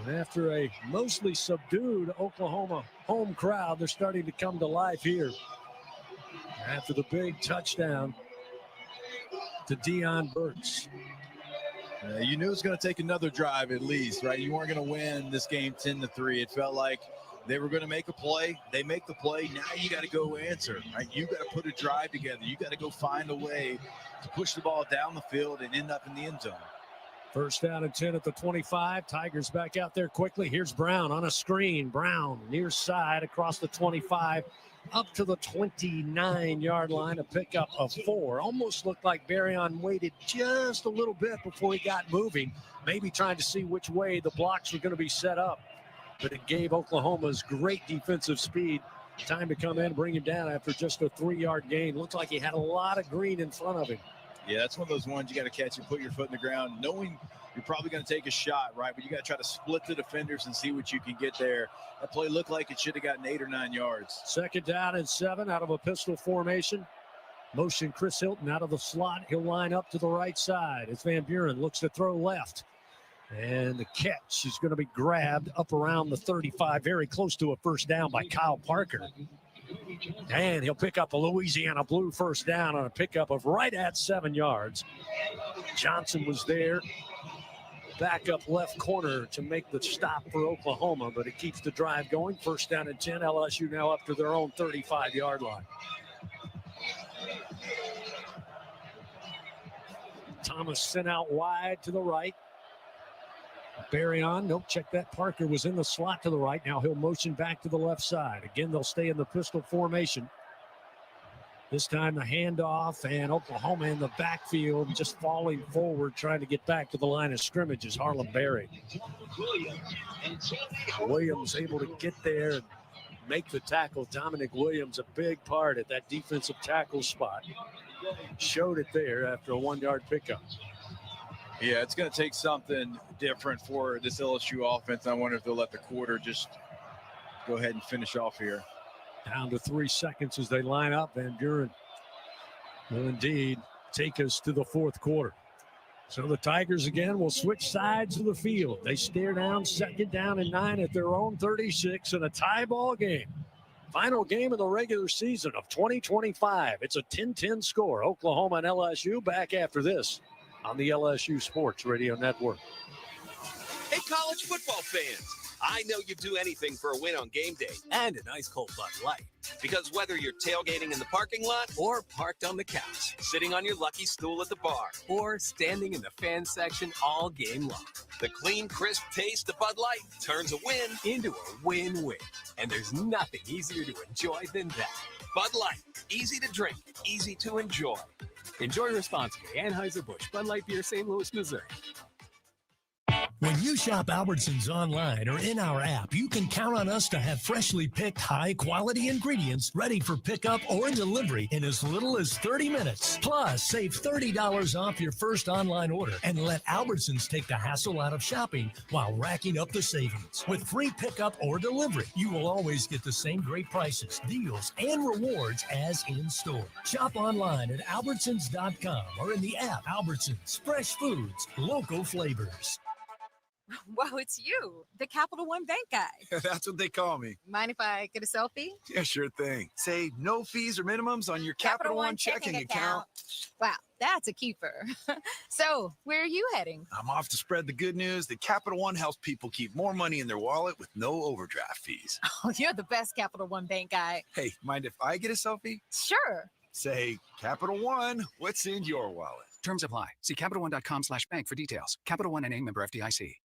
And after a mostly subdued Oklahoma home crowd, they're starting to come to life here. After the big touchdown to Deion Burks. You knew it was going to take another drive at least, right? You weren't going to win this game 10-3. It felt like they were going to make a play. They make the play. Now you got to go answer, right? You got to put a drive together. You got to go find a way to push the ball down the field and end up in the end zone. First down and 10 at the 25. Tigers back out there quickly. Here's Brown on a screen. Brown near side across the 25 up to the 29-yard line. A pickup of 4. Almost looked like Barryon waited just a little bit before he got moving, maybe trying to see which way the blocks were going to be set up. But it gave Oklahoma's great defensive speed time to come in and bring him down after just a 3-yard gain. Looked like he had a lot of green in front of him. Yeah, that's one of those ones you got to catch and put your foot in the ground, knowing you're probably going to take a shot, right? But you got to try to split the defenders and see what you can get there. That play looked like it should have gotten 8 or 9 yards. Second down and 7 out of a pistol formation. Motion Chris Hilton out of the slot. He'll line up to the right side as Van Buren looks to throw left. And the catch is going to be grabbed up around the 35, very close to a first down by Kyle Parker. And he'll pick up a Louisiana Blue first down on a pickup of right at 7 yards. Johnson was there, back up left corner to make the stop for Oklahoma, but it keeps the drive going. First down and 10. LSU now up to their own 35-yard line. Thomas sent out wide to the right. Barryon, nope, check that. Parker was in the slot to the right. Now he'll motion back to the left side. Again, they'll stay in the pistol formation. This time the handoff, and Oklahoma in the backfield just falling forward, trying to get back to the line of scrimmage is Harlem Berry. Williams able to get there and make the tackle. Dominic Williams, a big part at that defensive tackle spot. Showed it there after a 1-yard pickup. Yeah, it's going to take something different for this LSU offense. I wonder if they'll let the quarter just go ahead and finish off here. Down to 3 seconds as they line up. Van Buren will indeed take us to the fourth quarter. So the Tigers again will switch sides of the field. They stare down 2nd down and 9 at their own 36 in a tie ball game. Final game of the regular season of 2025. It's a 10-10 score. Oklahoma and LSU back after this on the LSU Sports Radio Network. Hey, college football fans. I know you'd do anything for a win on game day and an ice cold Bud Light. Because whether you're tailgating in the parking lot or parked on the couch, sitting on your lucky stool at the bar, or standing in the fan section all game long, the clean, crisp taste of Bud Light turns a win into a win-win. And there's nothing easier to enjoy than that. Bud Light, easy to drink, easy to enjoy. Enjoy responsibly. Anheuser-Busch, Bud Light Beer, St. Louis, Missouri. When you shop Albertsons online or in our app, you can count on us to have freshly picked high-quality ingredients ready for pickup or delivery in as little as 30 minutes. Plus, save $30 off your first online order and let Albertsons take the hassle out of shopping while racking up the savings. With free pickup or delivery, you will always get the same great prices, deals, and rewards as in-store. Shop online at Albertsons.com or in the app. Albertsons, fresh foods, local flavors. Whoa, it's you, the Capital One Bank guy. That's what they call me. Mind if I get a selfie? Yeah, sure thing. Say no fees or minimums on your Capital One checking account. Wow, that's a keeper. So, where are you heading? I'm off to spread the good news that Capital One helps people keep more money in their wallet with no overdraft fees. Oh, you're the best Capital One Bank guy. Hey, mind if I get a selfie? Sure. Say, Capital One, what's in your wallet? Terms apply. See CapitalOne.com/bank for details. Capital One NA, member FDIC.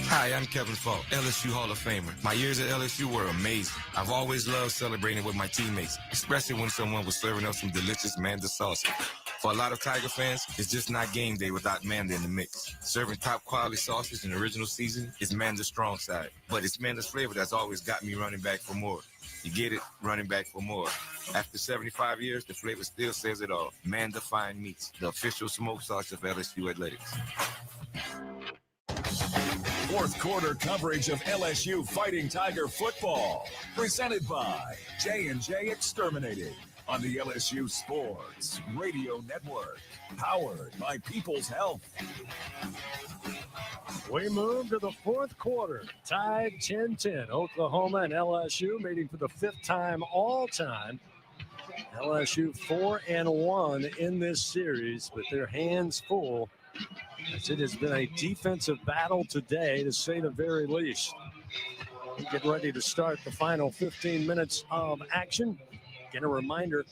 Hi, I'm Kevin Falk, LSU Hall of Famer. My years at LSU were amazing. I've always loved celebrating with my teammates, especially when someone was serving up some delicious Manda sauce. For a lot of Tiger fans, it's just not game day without Manda in the mix. Serving top quality sauces and original season is Manda's strong side. But it's Manda's flavor that's always got me running back for more. You get it, running back for more. After 75 years, the flavor still says it all. Manda Fine Meats, the official smoke sauce of LSU Athletics. Fourth quarter coverage of LSU Fighting Tiger football, presented by J&J Exterminating on the LSU Sports Radio Network, powered by People's Health. We move to the fourth quarter, tied 10-10. Oklahoma and LSU meeting for the 5th time all time. LSU 4-1 in this series, with their hands full, as it has been a defensive battle today, to say the very least. We get ready to start the final 15 minutes of action. Again, a reminder,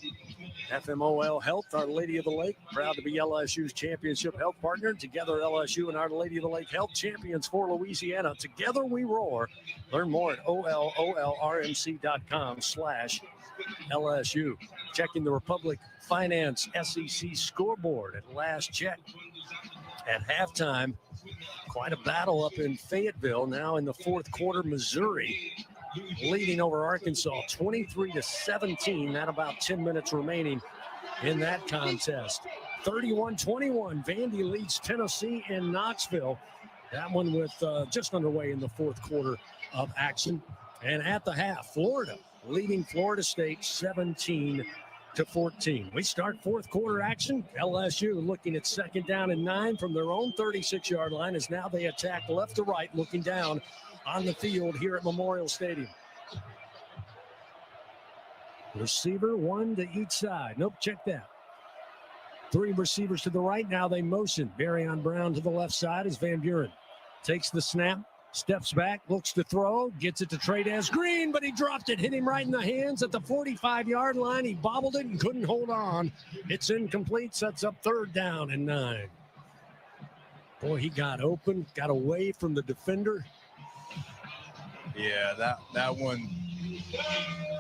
FMOL Health, Our Lady of the Lake, proud to be LSU's championship health partner. Together, LSU and Our Lady of the Lake Health, champions for Louisiana. Together we roar. Learn more at OLOLRMC.com/LSU. Checking the Republic Finance SEC scoreboard at last check. At halftime, quite a battle up in Fayetteville. Now in the fourth quarter, Missouri leading over Arkansas 23-17. Not about 10 minutes remaining in that contest. 31-21, Vandy leads Tennessee in Knoxville. That one with just underway in the fourth quarter of action. And at the half, Florida leading Florida State 17-14. We start fourth quarter action. LSU looking at 2nd down and 9 from their own 36-yard line, as now they attack left to right, looking down on the field here at Memorial Stadium. Receiver, one to each side. Nope, check that. 3 receivers to the right. Now they motion. Barryon Brown to the left side as Van Buren takes the snap, steps back, looks to throw, gets it to Trey'Dez Green, but he dropped it, hit him right in the hands at the 45-yard line. He bobbled it and couldn't hold on. It's incomplete, sets up 3rd down and 9. Boy, he got open, got away from the defender. Yeah, that one,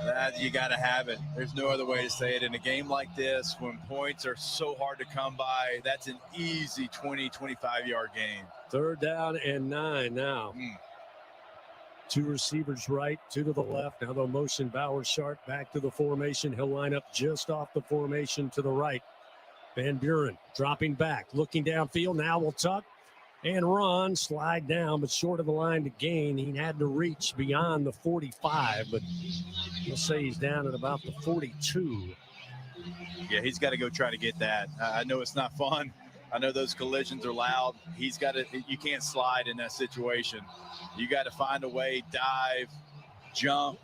that you got to have it. There's no other way to say it. In a game like this, when points are so hard to come by, that's an easy 20, 25-yard game. 3rd down and 9 now. 2 receivers right, 2 to the left. Now they'll motion Bauer Sharp back to the formation. He'll line up just off the formation to the right. Van Buren dropping back, looking downfield. Now will tuck and run, slide down, but short of the line to gain. He had to reach beyond the 45, but we'll say he's down at about the 42. Yeah, he's got to go try to get that. I know it's not fun. I know those collisions are loud. He's got to, you can't slide in that situation. You got to find a way, dive, jump,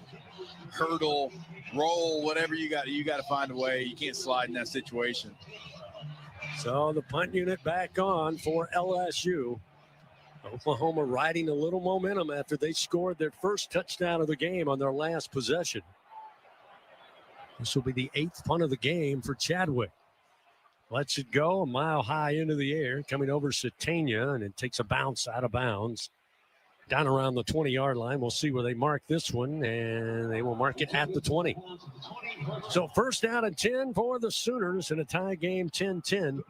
hurdle, roll, whatever you got to find a way. You can't slide in that situation. So the punt unit back on for LSU. Oklahoma riding a little momentum after they scored their first touchdown of the game on their last possession. This will be the 8th punt of the game for Chadwick. Lets it go a mile high into the air, coming over Satania, and it takes a bounce out of bounds. Down around the 20-yard line. We'll see where they mark this one, and they will mark it at the 20. So 1st down and 10 for the Sooners in a tie game, 10-10.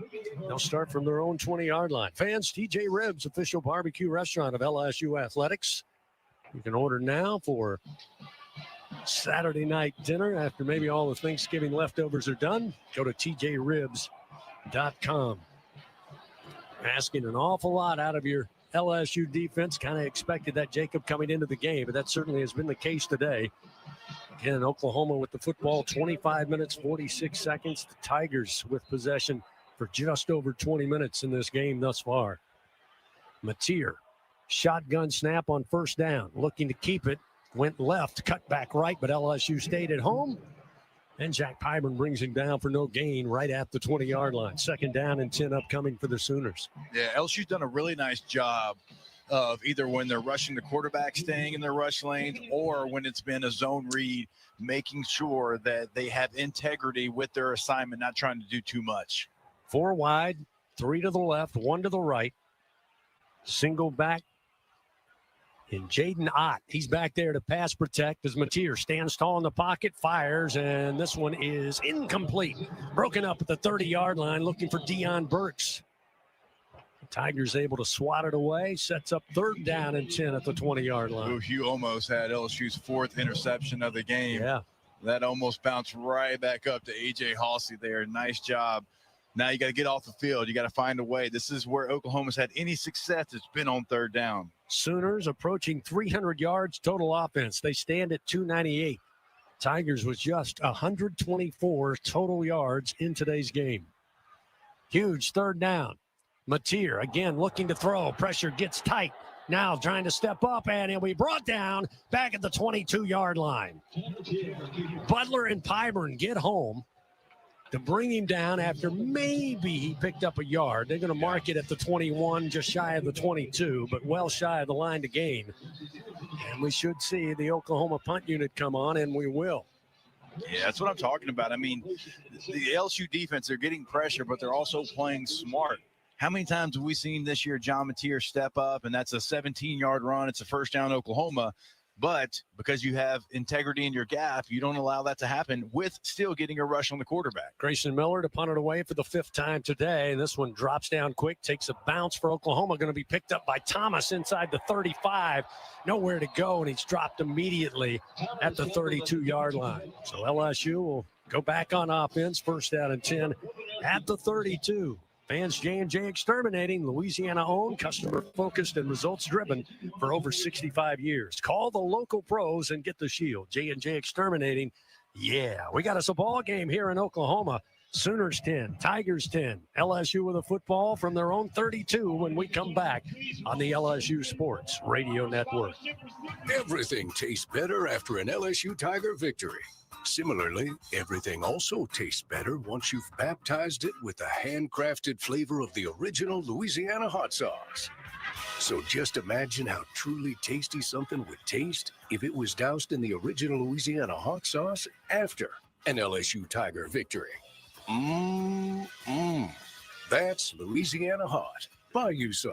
They'll start from their own 20-yard line. Fans, TJ Ribs, official barbecue restaurant of LSU Athletics. You can order now for Saturday night dinner after maybe all the Thanksgiving leftovers are done. Go to tjribs.com. Asking an awful lot out of your LSU defense. Kind of expected that, Jacob, coming into the game, but that certainly has been the case today. Again, Oklahoma with the football, 25 minutes, 46 seconds. The Tigers with possession for just over 20 minutes in this game thus far. Mateer, shotgun snap on 1st down, looking to keep it. Went left, cut back right, but LSU stayed at home. And Jack Pyburn brings him down for no gain right at the 20-yard line. 2nd down and 10 upcoming for the Sooners. Yeah, LSU's done a really nice job of either when they're rushing the quarterback, staying in their rush lanes, or when it's been a zone read, making sure that they have integrity with their assignment, not trying to do too much. 4 wide, 3 to the left, 1 to the right. Single back. And Jaden Ott, he's back there to pass protect as Mateer stands tall in the pocket, fires, and this one is incomplete. Broken up at the 30-yard line, looking for Deion Burks. The Tigers able to swat it away, sets up 3rd down and 10 at the 20-yard line. Ooh, you almost had LSU's 4th interception of the game. Yeah. That almost bounced right back up to A.J. Halsey there. Nice job. Now you got to get off the field. You got to find a way. This is where Oklahoma's had any success. It's been on 3rd down. Sooners approaching 300 yards total offense. They stand at 298. Tigers with just 124 total yards in today's game. Huge 3rd down. Mateer again looking to throw. Pressure gets tight. Now trying to step up, and he'll be brought down back at the 22-yard line. Butler and Pyburn get home to bring him down after maybe he picked up a yard. They're going to mark it at the 21, just shy of the 22, but well shy of the line to gain. And we should see the Oklahoma punt unit come on, and we will. Yeah, that's what I'm talking about. I mean, the LSU defense, they're getting pressure, but they're also playing smart. How many times have we seen this year John Mateer step up, and that's a 17-yard run. It's a 1st down Oklahoma. But because you have integrity in your gap, you don't allow that to happen with still getting a rush on the quarterback. Grayson Miller to punt it away for the 5th time today. And this one drops down quick, takes a bounce for Oklahoma. Going to be picked up by Thomas inside the 35. Nowhere to go, and he's dropped immediately at the 32-yard line. So LSU will go back on offense, 1st down and 10 at the 32. Fans, J&J Exterminating, Louisiana-owned, customer-focused, and results-driven for over 65 years. Call the local pros and get the shield. J&J Exterminating, yeah. We got us a ball game here in Oklahoma. Sooners 10, Tigers 10. LSU with a football from their own 32 when we come back on the LSU Sports Radio Network. Everything tastes better after an LSU Tiger victory. Similarly, everything also tastes better once you've baptized it with the handcrafted flavor of the original Louisiana hot sauce. So just imagine how truly tasty something would taste if it was doused in the original Louisiana hot sauce after an LSU Tiger victory. That's Louisiana hot. Buy you some.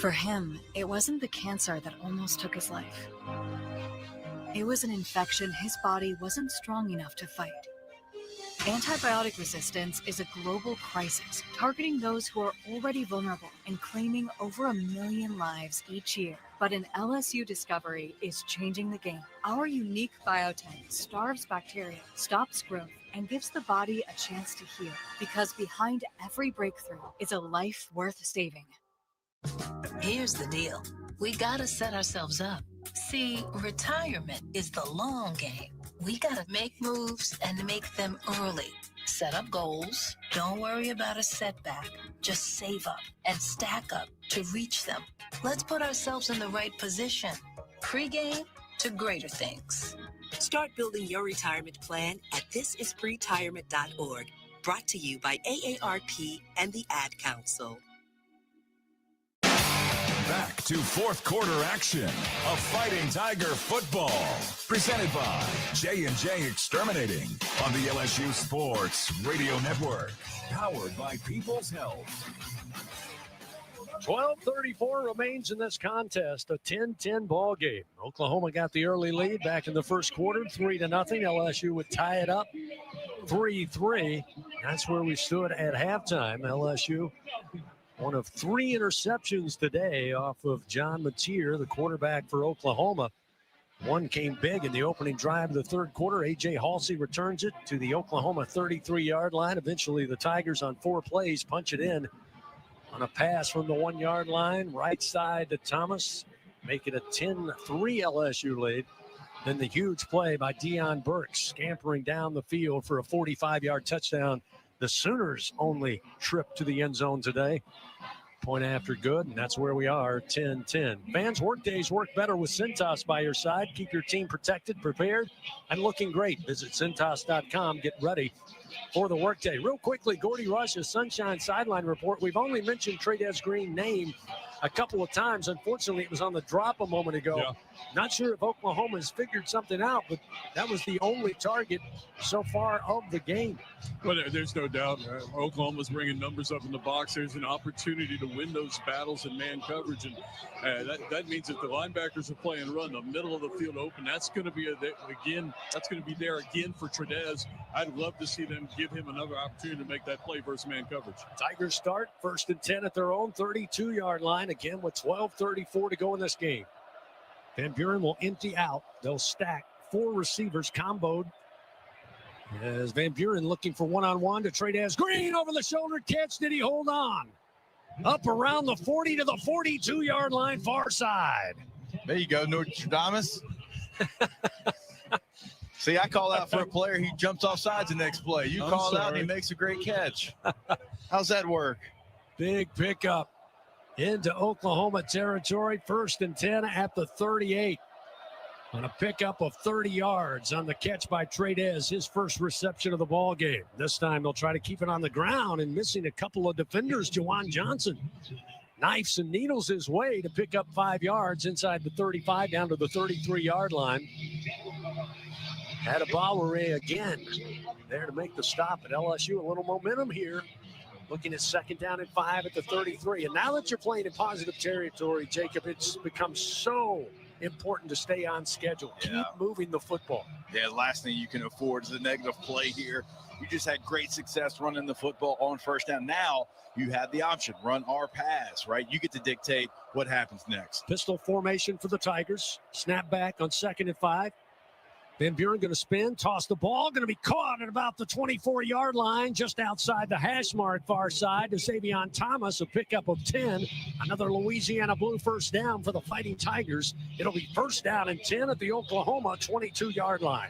For him, it wasn't the cancer that almost took his life. It was an infection his body wasn't strong enough to fight. Antibiotic resistance is a global crisis targeting those who are already vulnerable and claiming over 1 million lives each year. But an LSU discovery is changing the game. Our unique biotank starves bacteria, stops growth, and gives the body a chance to heal. Because behind every breakthrough is a life worth saving. Here's the deal. We gotta set ourselves up. See, retirement is the long game. We gotta make moves and make them early. Set up goals. Don't worry about a setback. Just save up and stack up to reach them. Let's put ourselves in the right position. Pre-game to greater things. Start building your retirement plan at thisispretirement.org. Brought to you by AARP and the Ad Council. Back to fourth quarter action of Fighting Tiger football. Presented by J&J Exterminating on the LSU Sports Radio Network. Powered by People's Health. 12:34 remains in this contest, a 10-10 ball game. Oklahoma got the early lead back in the first quarter, 3-0. LSU would tie it up 3-3. That's where we stood at halftime. LSU, one of 3 interceptions today off of John Mateer, the quarterback for Oklahoma. One came big in the opening drive of the third quarter. A.J. Halsey returns it to the Oklahoma 33-yard line. Eventually, the Tigers on 4 plays punch it in on a pass from the 1-yard line, right side to Thomas, make it a 10-3 LSU lead. Then the huge play by Deion Burks, scampering down the field for a 45-yard touchdown. The Sooners' only trip to the end zone today. Point after good, and that's where we are, 10-10. Fans, work days work better with Cintas by your side. Keep your team protected, prepared, and looking great. Visit Cintas.com. Get ready for the workday. Real quickly, Gordy Rush's Sunshine Sideline Report. We've only mentioned Trey'Dez Green's name a couple of times. Unfortunately, it was on the drop a moment ago. Yeah. Not sure if Oklahoma's figured something out, but that was the only target so far of the game. Well, there's no doubt. Oklahoma's bringing numbers up in the box. There's an opportunity to win those battles in man coverage, and that means that the linebackers are playing run the middle of the field open. That's going to be that's going to be there again for Trey'Dez. I'd love to see them give him another opportunity to make that play versus man coverage. Tigers start 1st and 10 at their own 32-yard line, again with 12:34 to go in this game. Van Buren will empty out. They'll stack 4 receivers comboed. As Van Buren looking for one-on-one to Trey'Dez Green, over the shoulder catch. Did he hold on? Up around the 40 to the 42-yard line, far side. There you go, Nostradamus. See, I call out for a player, he jumps off sides the next play. You call out and he makes a great catch. How's that work? Big pickup into Oklahoma territory. 1st and 10 at the 38. On a pickup of 30 yards on the catch by Trey'Dez, his first reception of the ball game. This time they'll try to keep it on the ground, and missing a couple of defenders. Jawan Johnson knifes and needles his way to pick up 5 yards inside the 35 down to the 33-yard line. Adebawore again there to make the stop at LSU. A little momentum here. Looking at 2nd down and 5 at the 33. And now that you're playing in positive territory, Jacob, it's become so important to stay on schedule. Keep moving the football. Yeah, the last thing you can afford is a negative play here. You just had great success running the football on 1st down. Now you have the option, run or pass, right? You get to dictate what happens next. Pistol formation for the Tigers. Snap back on 2nd and 5. Van Buren going to spin, toss the ball, going to be caught at about the 24-yard line, just outside the hash mark, far side to Savion Thomas, a pickup of 10. Another Louisiana Blue 1st down for the Fighting Tigers. It'll be 1st down and 10 at the Oklahoma 22-yard line.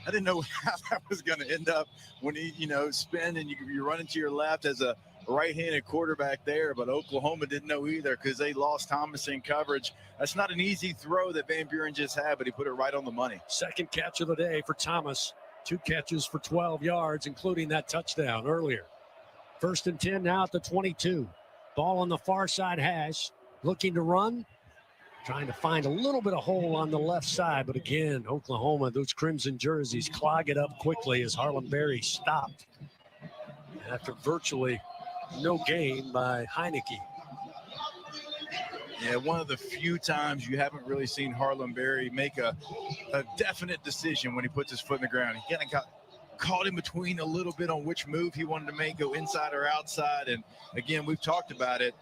I didn't know how that was going to end up when he, spin and you're running to your left as a right-handed quarterback there, but Oklahoma didn't know either because they lost Thomas in coverage. That's not an easy throw that Van Buren just had, but he put it right on the money. 2nd catch of the day for Thomas. 2 catches for 12 yards, including that touchdown earlier. 1st and 10 now at the 22. Ball on the far side hash. Looking to run. Trying to find a little bit of hole on the left side, but again, Oklahoma, those crimson jerseys clog it up quickly as Harlem Berry stopped after virtually No gain by Heineke. Yeah, one of the few times you haven't really seen Harlan Berry make a definite decision when he puts his foot in the ground. He kind of got caught in between a little bit on which move he wanted to make, go inside or outside. And again, we've talked about it.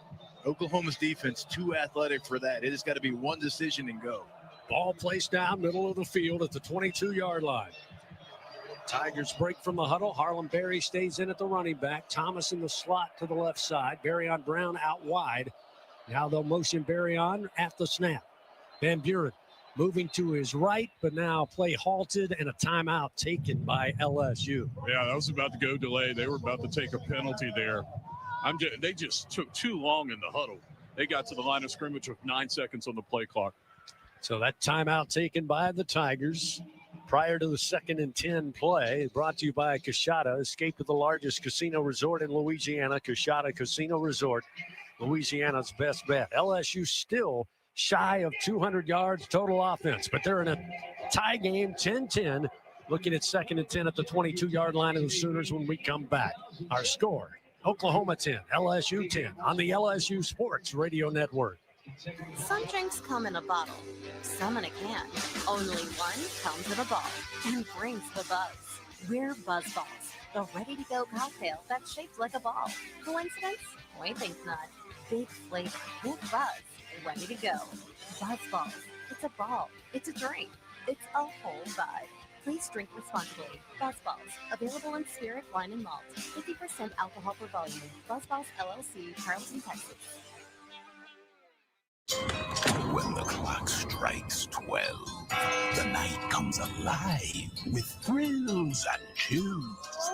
Oklahoma's defense, too athletic for that. It has got to be one decision and go. Ball placed down middle of the field at the 22-yard line. Tigers break from the huddle. Harlan Berry stays in at the running back. Thomas in the slot to the left side. Berryon Brown out wide. Now they'll motion Berryon at the snap. Van Buren moving to his right, but now play halted and a timeout taken by LSU. Yeah, that was about to go delay. They were about to take a penalty there. They just took too long in the huddle. They got to the line of scrimmage with 9 seconds on the play clock. So that timeout taken by the Tigers prior to the 2nd and 10 play, brought to you by Coshada. Escape to the largest casino resort in Louisiana, Coshada Casino Resort, Louisiana's best bet. LSU still shy of 200 yards total offense, but they're in a tie game, 10-10, looking at 2nd and 10 at the 22-yard line of the Sooners when we come back. Our score, Oklahoma 10, LSU 10 on the LSU Sports Radio Network. Some drinks come in a bottle, some in a can. Only one comes in a ball and brings the buzz. We're Buzzballs, the ready-to-go cocktail that's shaped like a ball. Coincidence? We think not. Big flavor, big buzz, ready to go. Buzzballs. It's a ball. It's a drink. It's a whole vibe. Please drink responsibly. Buzzballs. Available in spirit, wine, and malt. 50% alcohol per volume. Buzzballs, LLC, Carlton, Texas. When the clock strikes 12, the night comes alive with thrills and chills.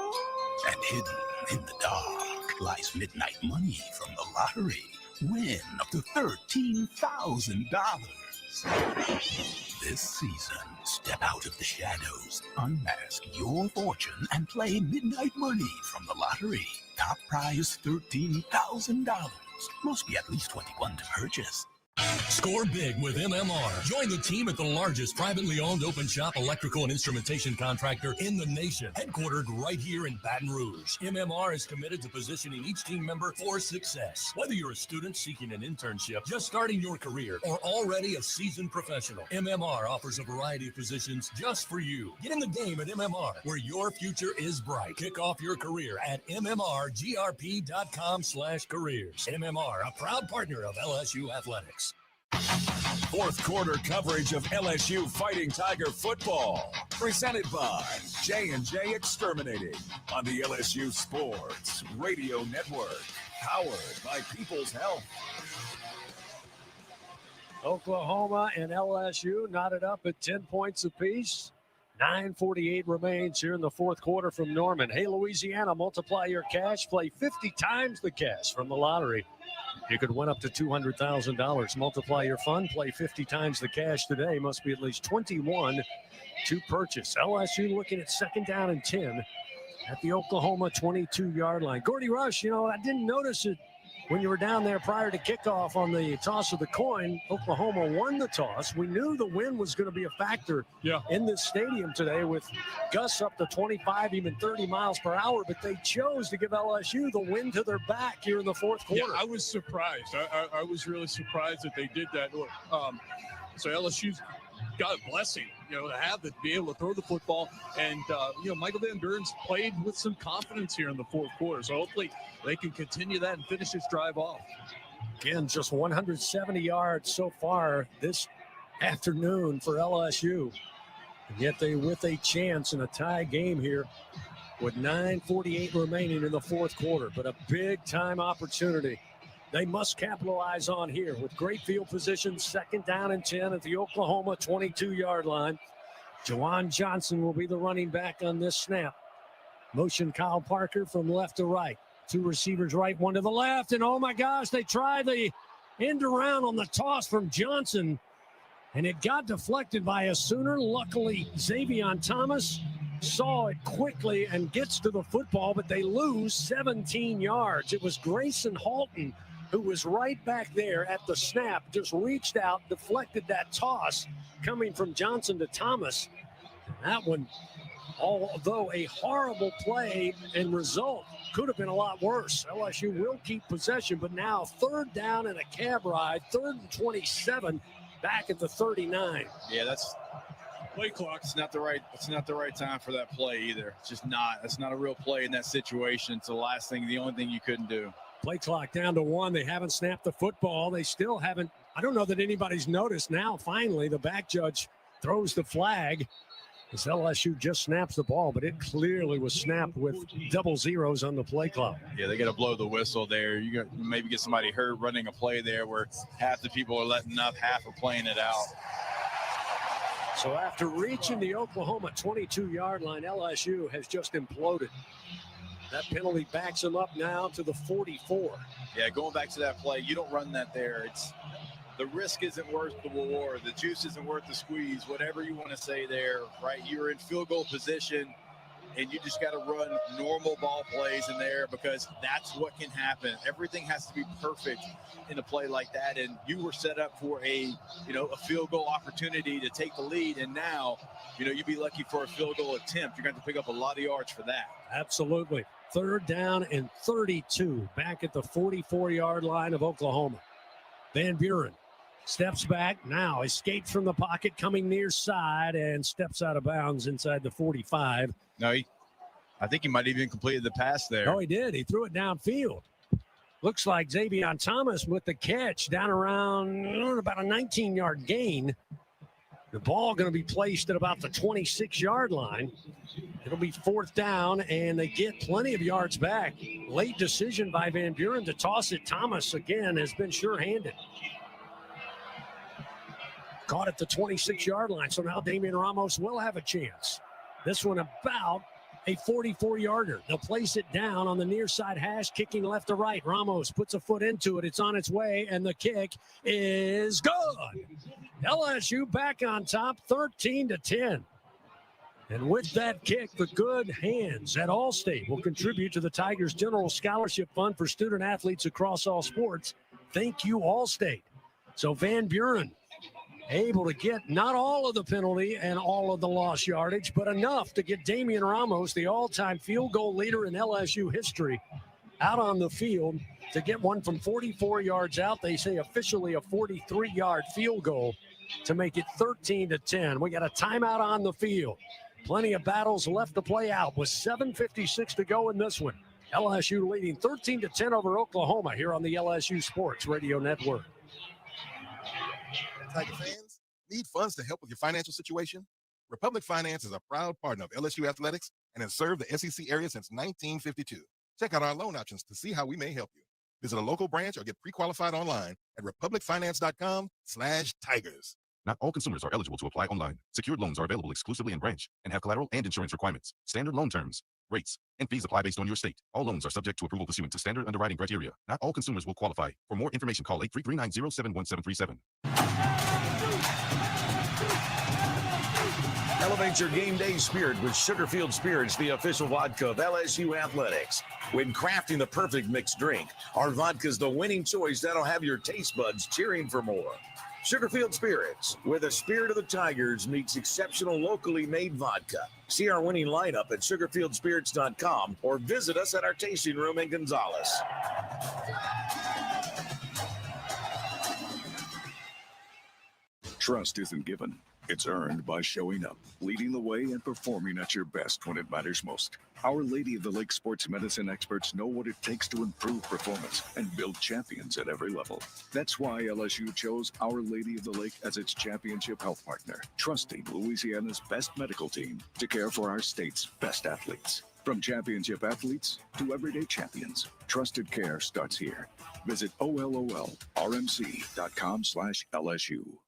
And hidden in the dark lies midnight money from the lottery. Win up to $13,000. This season, step out of the shadows, unmask your fortune, and play midnight money from the lottery. Top prize $13,000. Must be at least 21 to purchase. Score big with MMR. Join the team at the largest privately owned open shop electrical and instrumentation contractor in the nation, headquartered right here in Baton Rouge. MMR is committed to positioning each team member for success. Whether you're a student seeking an internship, just starting your career, or already a seasoned professional, MMR offers a variety of positions just for you. Get in the game at MMR, where your future is bright. Kick off your career at mmrgrp.com/careers. MMR, a proud partner of LSU Athletics. Fourth quarter coverage of LSU Fighting Tiger football, presented by J&J Exterminating on the LSU Sports Radio Network, powered by People's Health. Oklahoma and LSU knotted up at 10 points apiece. 9:48 remains here in the fourth quarter from Norman. Hey, Louisiana, multiply your cash. Play 50 times the cash from the lottery. You could win up to $200,000. Multiply your fun. Play 50 times the cash today. Must be at least 21 to purchase. LSU looking at 2nd down and 10 at the Oklahoma 22-yard line. Gordy Rush, I didn't notice it when you were down there prior to kickoff on the toss of the coin. Oklahoma won the toss. We knew the wind was going to be a factor in this stadium today with gusts up to 25, even 30 miles per hour, but they chose to give LSU the wind to their back here in the fourth quarter. Yeah, I was surprised. I was really surprised that they did that. So LSU's got a blessing, to be able to throw the football. And, Michael Van Buren's played with some confidence here in the fourth quarter. So hopefully they can continue that and finish this drive off. Again, just 170 yards so far this afternoon for LSU. And yet they with a chance in a tie game here with 9:48 remaining in the fourth quarter. But a big-time opportunity they must capitalize on here with great field position. 2nd down and 10 at the Oklahoma 22-yard line. Jawan Johnson will be the running back on this snap. Motion Kyle Parker from left to right. 2 receivers right, 1 to the left. And oh my gosh, they tried the end around on the toss from Johnson. And it got deflected by a Sooner. Luckily, Xavion Thomas saw it quickly and gets to the football, but they lose 17 yards. It was Grayson Halton who was right back there at the snap, just reached out, deflected that toss coming from Johnson to Thomas. That one although a horrible play and result could have been a lot worse. LSU will keep possession, but now 3rd down and a cab ride, 3rd and 27, back at the 39. Yeah, that's play clock. It's not the right time for that play either. It's just not. That's not a real play in that situation. It's the only thing you couldn't do. Play clock down to 1. They haven't snapped the football. They still haven't. I don't know that anybody's noticed now. Finally, the back judge throws the flag as LSU just snaps the ball, but it clearly was snapped with double zeros on the play clock. Yeah, they got to blow the whistle there. You got maybe get somebody hurt running a play there where half the people are letting up, half are playing it out. So after reaching the Oklahoma 22-yard line, LSU has just imploded. That penalty backs them up now to the 44. Yeah, going back to that play, you don't run that there. The risk isn't worth the reward. The juice isn't worth the squeeze, whatever you want to say there, right? You're in field goal position, and you just got to run normal ball plays in there because that's what can happen. Everything has to be perfect in a play like that, and you were set up for a field goal opportunity to take the lead, and now, you'd be lucky for a field goal attempt. You're going to pick up a lot of yards for that. Absolutely. 3rd down and 32, back at the 44-yard line of Oklahoma. Van Buren steps back, now escapes from the pocket, coming near side, and steps out of bounds inside the 45. No, I think he might have even completed the pass there. No, he did. He threw it downfield. Looks like Xavier Thomas with the catch down around about a 19-yard gain. The ball going to be placed at about the 26-yard line. It'll be 4th down, and they get plenty of yards back. Late decision by Van Buren to toss it. Thomas, again, has been sure-handed. Caught at the 26-yard line, so now Damian Ramos will have a chance. This one about a 44-yarder. They'll place it down on the near side hash, kicking left to right. Ramos puts a foot into it. It's on its way, and the kick is good. LSU back on top, 13-10. And with that kick, the good hands at Allstate will contribute to the Tigers General Scholarship Fund for student athletes across all sports. Thank you, Allstate. So Van Buren able to get not all of the penalty and all of the lost yardage, but enough to get Damian Ramos, the all-time field goal leader in LSU history, out on the field to get one from 44 yards out. They say officially a 43-yard field goal to make it 13-10. We got a timeout on the field. Plenty of battles left to play out with 7:56 to go in this one. LSU leading 13-10 over Oklahoma here on the LSU Sports Radio Network. Tiger fans, need funds to help with your financial situation? Republic Finance is a proud partner of LSU Athletics and has served the SEC area since 1952. Check out our loan options to see how we may help you. Visit a local branch or get pre-qualified online at republicfinance.com/tigers. Not all consumers are eligible to apply online. Secured loans are available exclusively in branch and have collateral and insurance requirements. Standard loan terms, rates, and fees apply based on your state. All loans are subject to approval pursuant to standard underwriting criteria. Not all consumers will qualify. For more information, call 833-907-1737. Elevate your game day spirit with Sugarfield Spirits, the official vodka of LSU Athletics. When crafting the perfect mixed drink, our vodka is the winning choice that'll have your taste buds cheering for more. Sugarfield Spirits, where the spirit of the Tigers meets exceptional locally made vodka. See our winning lineup at sugarfieldspirits.com or visit us at our tasting room in Gonzales. Trust isn't given. It's earned by showing up, leading the way, and performing at your best when it matters most. Our Lady of the Lake sports medicine experts know what it takes to improve performance and build champions at every level. That's why LSU chose Our Lady of the Lake as its championship health partner, trusting Louisiana's best medical team to care for our state's best athletes. From championship athletes to everyday champions, trusted care starts here. Visit OLOLRMC.com/LSU.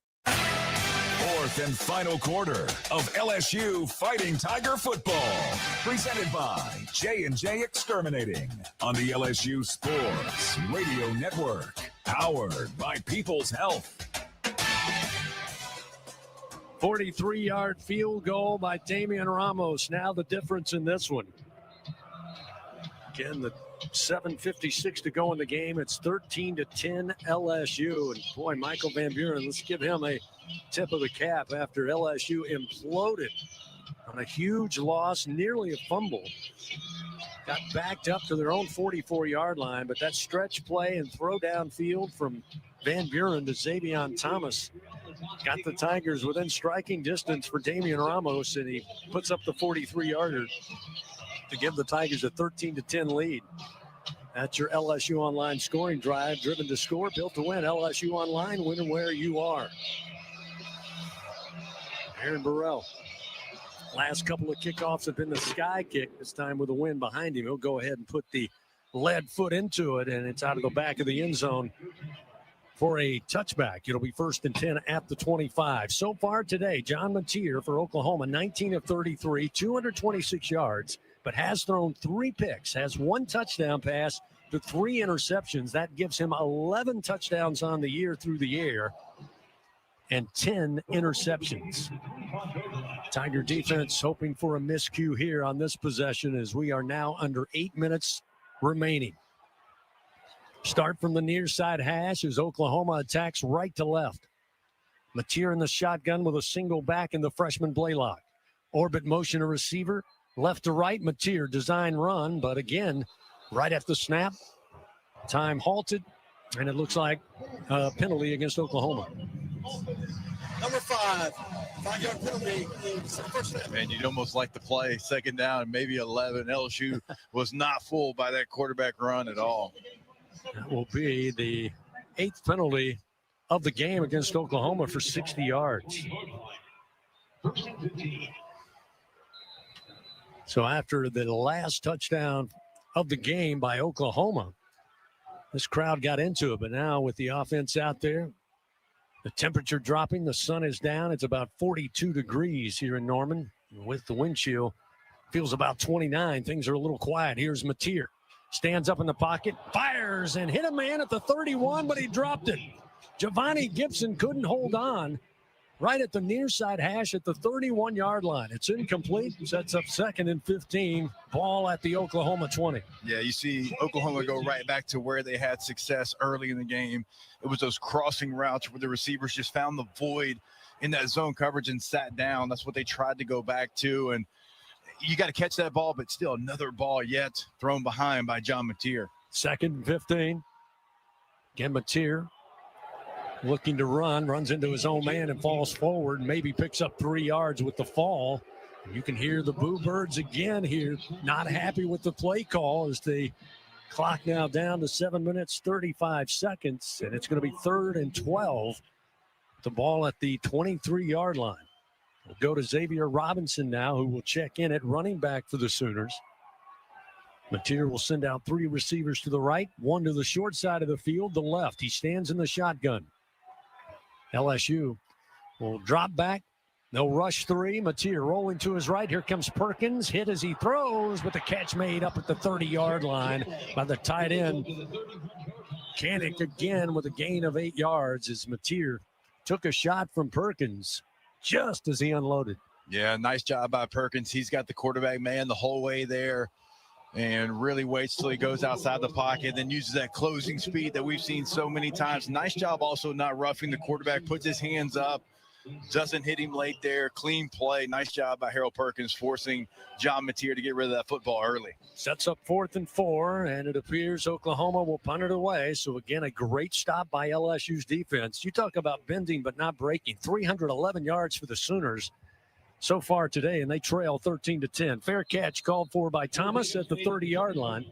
Fourth and final quarter of LSU Fighting Tiger football, presented by J&J Exterminating on the LSU Sports Radio Network, powered by People's Health. 43-yard field goal by Damian Ramos. Now the difference in this one. Again, the 7:56 to go in the game. It's 13-10 LSU. And boy, Michael Van Buren, let's give him a tip of the cap after LSU imploded on a huge loss, nearly a fumble. Got backed up to their own 44-yard line, but that stretch play and throw downfield from Van Buren to Xavion Thomas got the Tigers within striking distance for Damian Ramos, and he puts up the 43-yarder to give the Tigers a 13-10 lead. That's your LSU Online scoring drive, driven to score, built to win. LSU Online, win where you are. Aaron Burrell. Last couple of kickoffs have been the sky kick. This time with a win behind him. He'll go ahead and put the lead foot into it, and it's out of the back of the end zone for a touchback. It'll be 1st and 10 at the 25. So far today, John Mateer for Oklahoma, 19 of 33, 226 yards, but has thrown 3 picks, has 1 touchdown pass to 3 interceptions. That gives him 11 touchdowns on the year through the air and 10 interceptions. Tiger defense hoping for a miscue here on this possession as we are now under 8 minutes remaining. Start from the near side hash as Oklahoma attacks right to left. Mateer in the shotgun with a single back in the freshman Blaylock. Orbit motion a receiver, left to right. Mateer design run, but again, right at the snap, time halted, and it looks like a penalty against Oklahoma. Number 5, 5-yard penalty. Man, you'd almost like to play 2nd down and maybe 11. LSU was not fooled by that quarterback run at all. That will be the 8th penalty of the game against Oklahoma for 60 yards. So after the last touchdown of the game by Oklahoma, this crowd got into it. But now with the offense out there, the temperature dropping, the sun is down. It's about 42 degrees here in Norman. With the wind chill, feels about 29. Things are a little quiet. Here's Mateer. Stands up in the pocket, fires, and hit a man at the 31, but he dropped it. Giovanni Gibson couldn't hold on right at the near side hash at the 31-yard line. It's incomplete, sets up 2nd and 15, ball at the Oklahoma 20. Yeah, you see Oklahoma go right back to where they had success early in the game. It was those crossing routes where the receivers just found the void in that zone coverage and sat down. That's what they tried to go back to, and you got to catch that ball, but still another ball yet thrown behind by John Mateer. 2nd and 15. Again, Mateer looking to run, runs into his own man and falls forward, maybe picks up 3 yards with the fall. You can hear the Boo Birds again here, not happy with the play call as the clock now down to 7 minutes, 35 seconds, and it's going to be 3rd and 12. The ball at the 23-yard line. We'll go to Xavier Robinson now, who will check in at running back for the Sooners. Mateer will send out 3 receivers to the right, 1 to the short side of the field, the left. He stands in the shotgun. LSU will drop back. They'll rush 3. Mateer rolling to his right. Here comes Perkins. Hit as he throws, but the catch made up at the 30-yard line by the tight end. Kanik again with a gain of 8 yards as Mateer took a shot from Perkins just as he unloaded. Yeah, nice job by Perkins. He's got the quarterback man the whole way there and really waits till he goes outside the pocket, then uses that closing speed that we've seen so many times. Nice job also not roughing the quarterback, puts his hands up, doesn't hit him late there. Clean play. Nice job by Harold Perkins forcing John Mateer to get rid of that football early. Sets up 4th and 4, and it appears Oklahoma will punt it away. So, again, a great stop by LSU's defense. You talk about bending but not breaking. 311 yards for the Sooners so far today, and they trail 13-10. Fair catch called for by Thomas at the 30-yard line.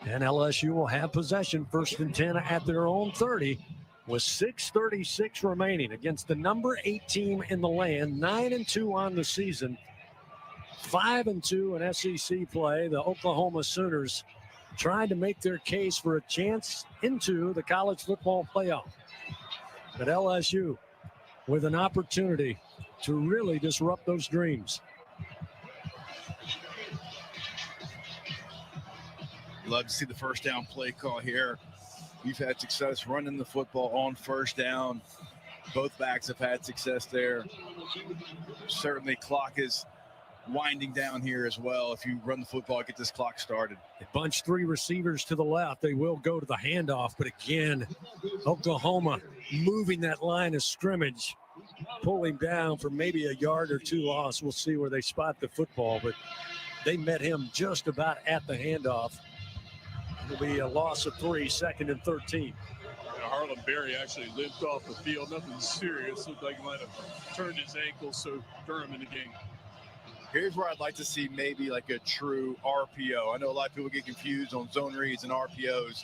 And LSU will have possession, 1st and 10 at their own 30. With 6:36 remaining against the number 8 team in the land, 9-2 on the season, 5-2 in SEC play. The Oklahoma Sooners trying to make their case for a chance into the college football playoff. But LSU with an opportunity to really disrupt those dreams. Love to see the first down play call here. We've had success running the football on 1st down. Both backs have had success there. Certainly clock is winding down here as well. If you run the football, get this clock started. They bunch 3 receivers to the left. They will go to the handoff, but again, Oklahoma moving that line of scrimmage pull him down for maybe a yard or two loss. We'll see where they spot the football, but they met him just about at the handoff. It'll be a loss of 3, 2nd and 13. Harlan Berry actually limped off the field. Nothing serious. Looked like he might have turned his ankle, so Durham in the game. Here's where I'd like to see maybe like a true RPO. I know a lot of people get confused on zone reads and RPOs,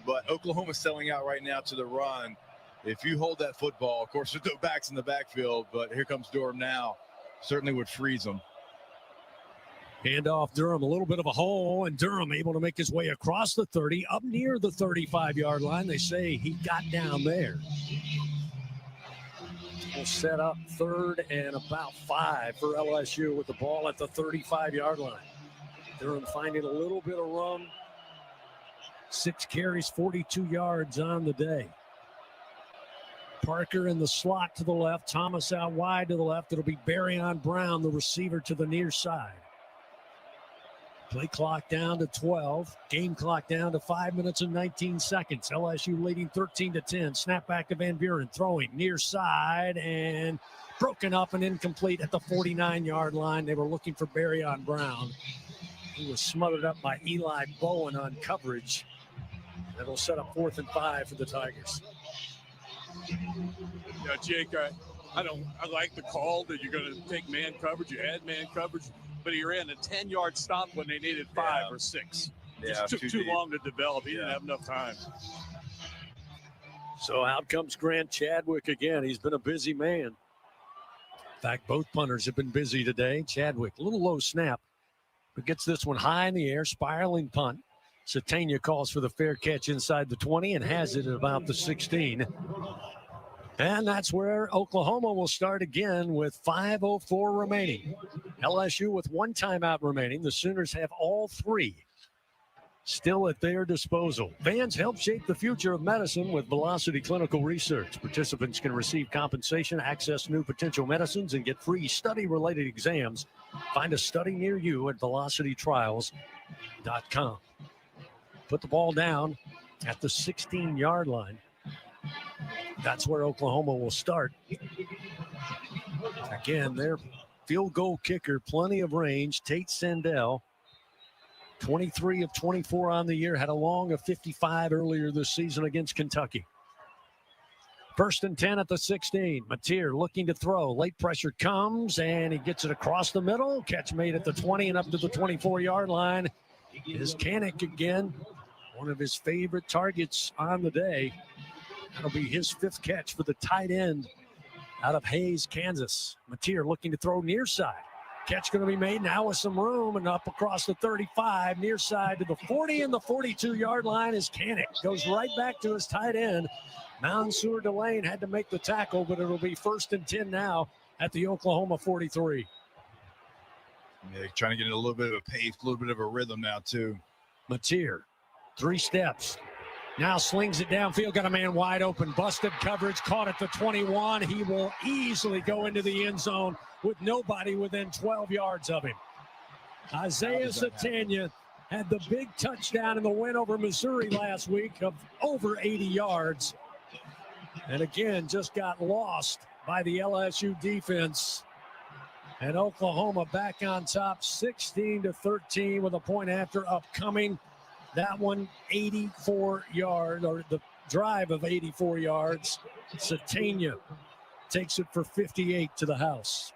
but Oklahoma's selling out right now to the run. If you hold that football, of course, there's no backs in the backfield, but here comes Durham now. Certainly would freeze them. Hand off Durham, a little bit of a hole, and Durham able to make his way across the 30, up near the 35-yard line. They say he got down there. We'll set up 3rd and about 5 for LSU with the ball at the 35-yard line. Durham finding a little bit of room. 6 carries, 42 yards on the day. Parker in the slot to the left. Thomas out wide to the left. It'll be Barryon Brown, the receiver, to the near side. Play clock down to 12. Game clock down to 5 minutes and 19 seconds. LSU leading 13-10. Snap back to Van Buren. Throwing near side and broken up and incomplete at the 49-yard line. They were looking for Barryon Brown. He was smothered up by Eli Bowen on coverage. That'll set up 4th and 5 for the Tigers. Yeah, Jake, I like the call that you're going to take man coverage. You had man coverage, but he ran a 10-yard stop when they needed 5 or 6. Yeah, Just took too long to develop. He didn't have enough time. So out comes Grant Chadwick again. He's been a busy man. In fact, both punters have been busy today. Chadwick, a little low snap, but gets this one high in the air, spiraling punt. Satania calls for the fair catch inside the 20 and has it at about the 16. And that's where Oklahoma will start again with 5:04 remaining. LSU with 1 timeout remaining. The Sooners have all 3 still at their disposal. Vans help shape the future of medicine with Velocity Clinical Research. Participants can receive compensation, access new potential medicines, and get free study-related exams. Find a study near you at velocitytrials.com. Put the ball down at the 16-yard line. That's where Oklahoma will start. Again, their field goal kicker, plenty of range. Tate Sandell, 23 of 24 on the year, had a long of 55 earlier this season against Kentucky. 1st and 10 at the 16. Mateer looking to throw. Late pressure comes, and he gets it across the middle. Catch made at the 20 and up to the 24-yard line. Is Kanik again, one of his favorite targets on the day. That'll be his 5th catch for the tight end out of Hayes, Kansas. Mateer looking to throw near side. Catch going to be made now with some room and up across the 35, near side to the 40 and the 42-yard line is Kanik. Goes right back to his tight end. Mansour Delane had to make the tackle, but it'll be 1st and 10 now at the Oklahoma 43. Yeah, trying to get a little bit of a pace, a little bit of a rhythm now, too. Mateer, 3 steps. Now slings it downfield, got a man wide open, busted coverage, caught at the 21. He will easily go into the end zone with nobody within 12 yards of him. Isaiah Satania had the big touchdown in the win over Missouri last week of over 80 yards. And again, just got lost by the LSU defense. And Oklahoma back on top, 16-13 with a point after upcoming. That one, 84 yards, or the drive of 84 yards. Satania takes it for 58 to the house.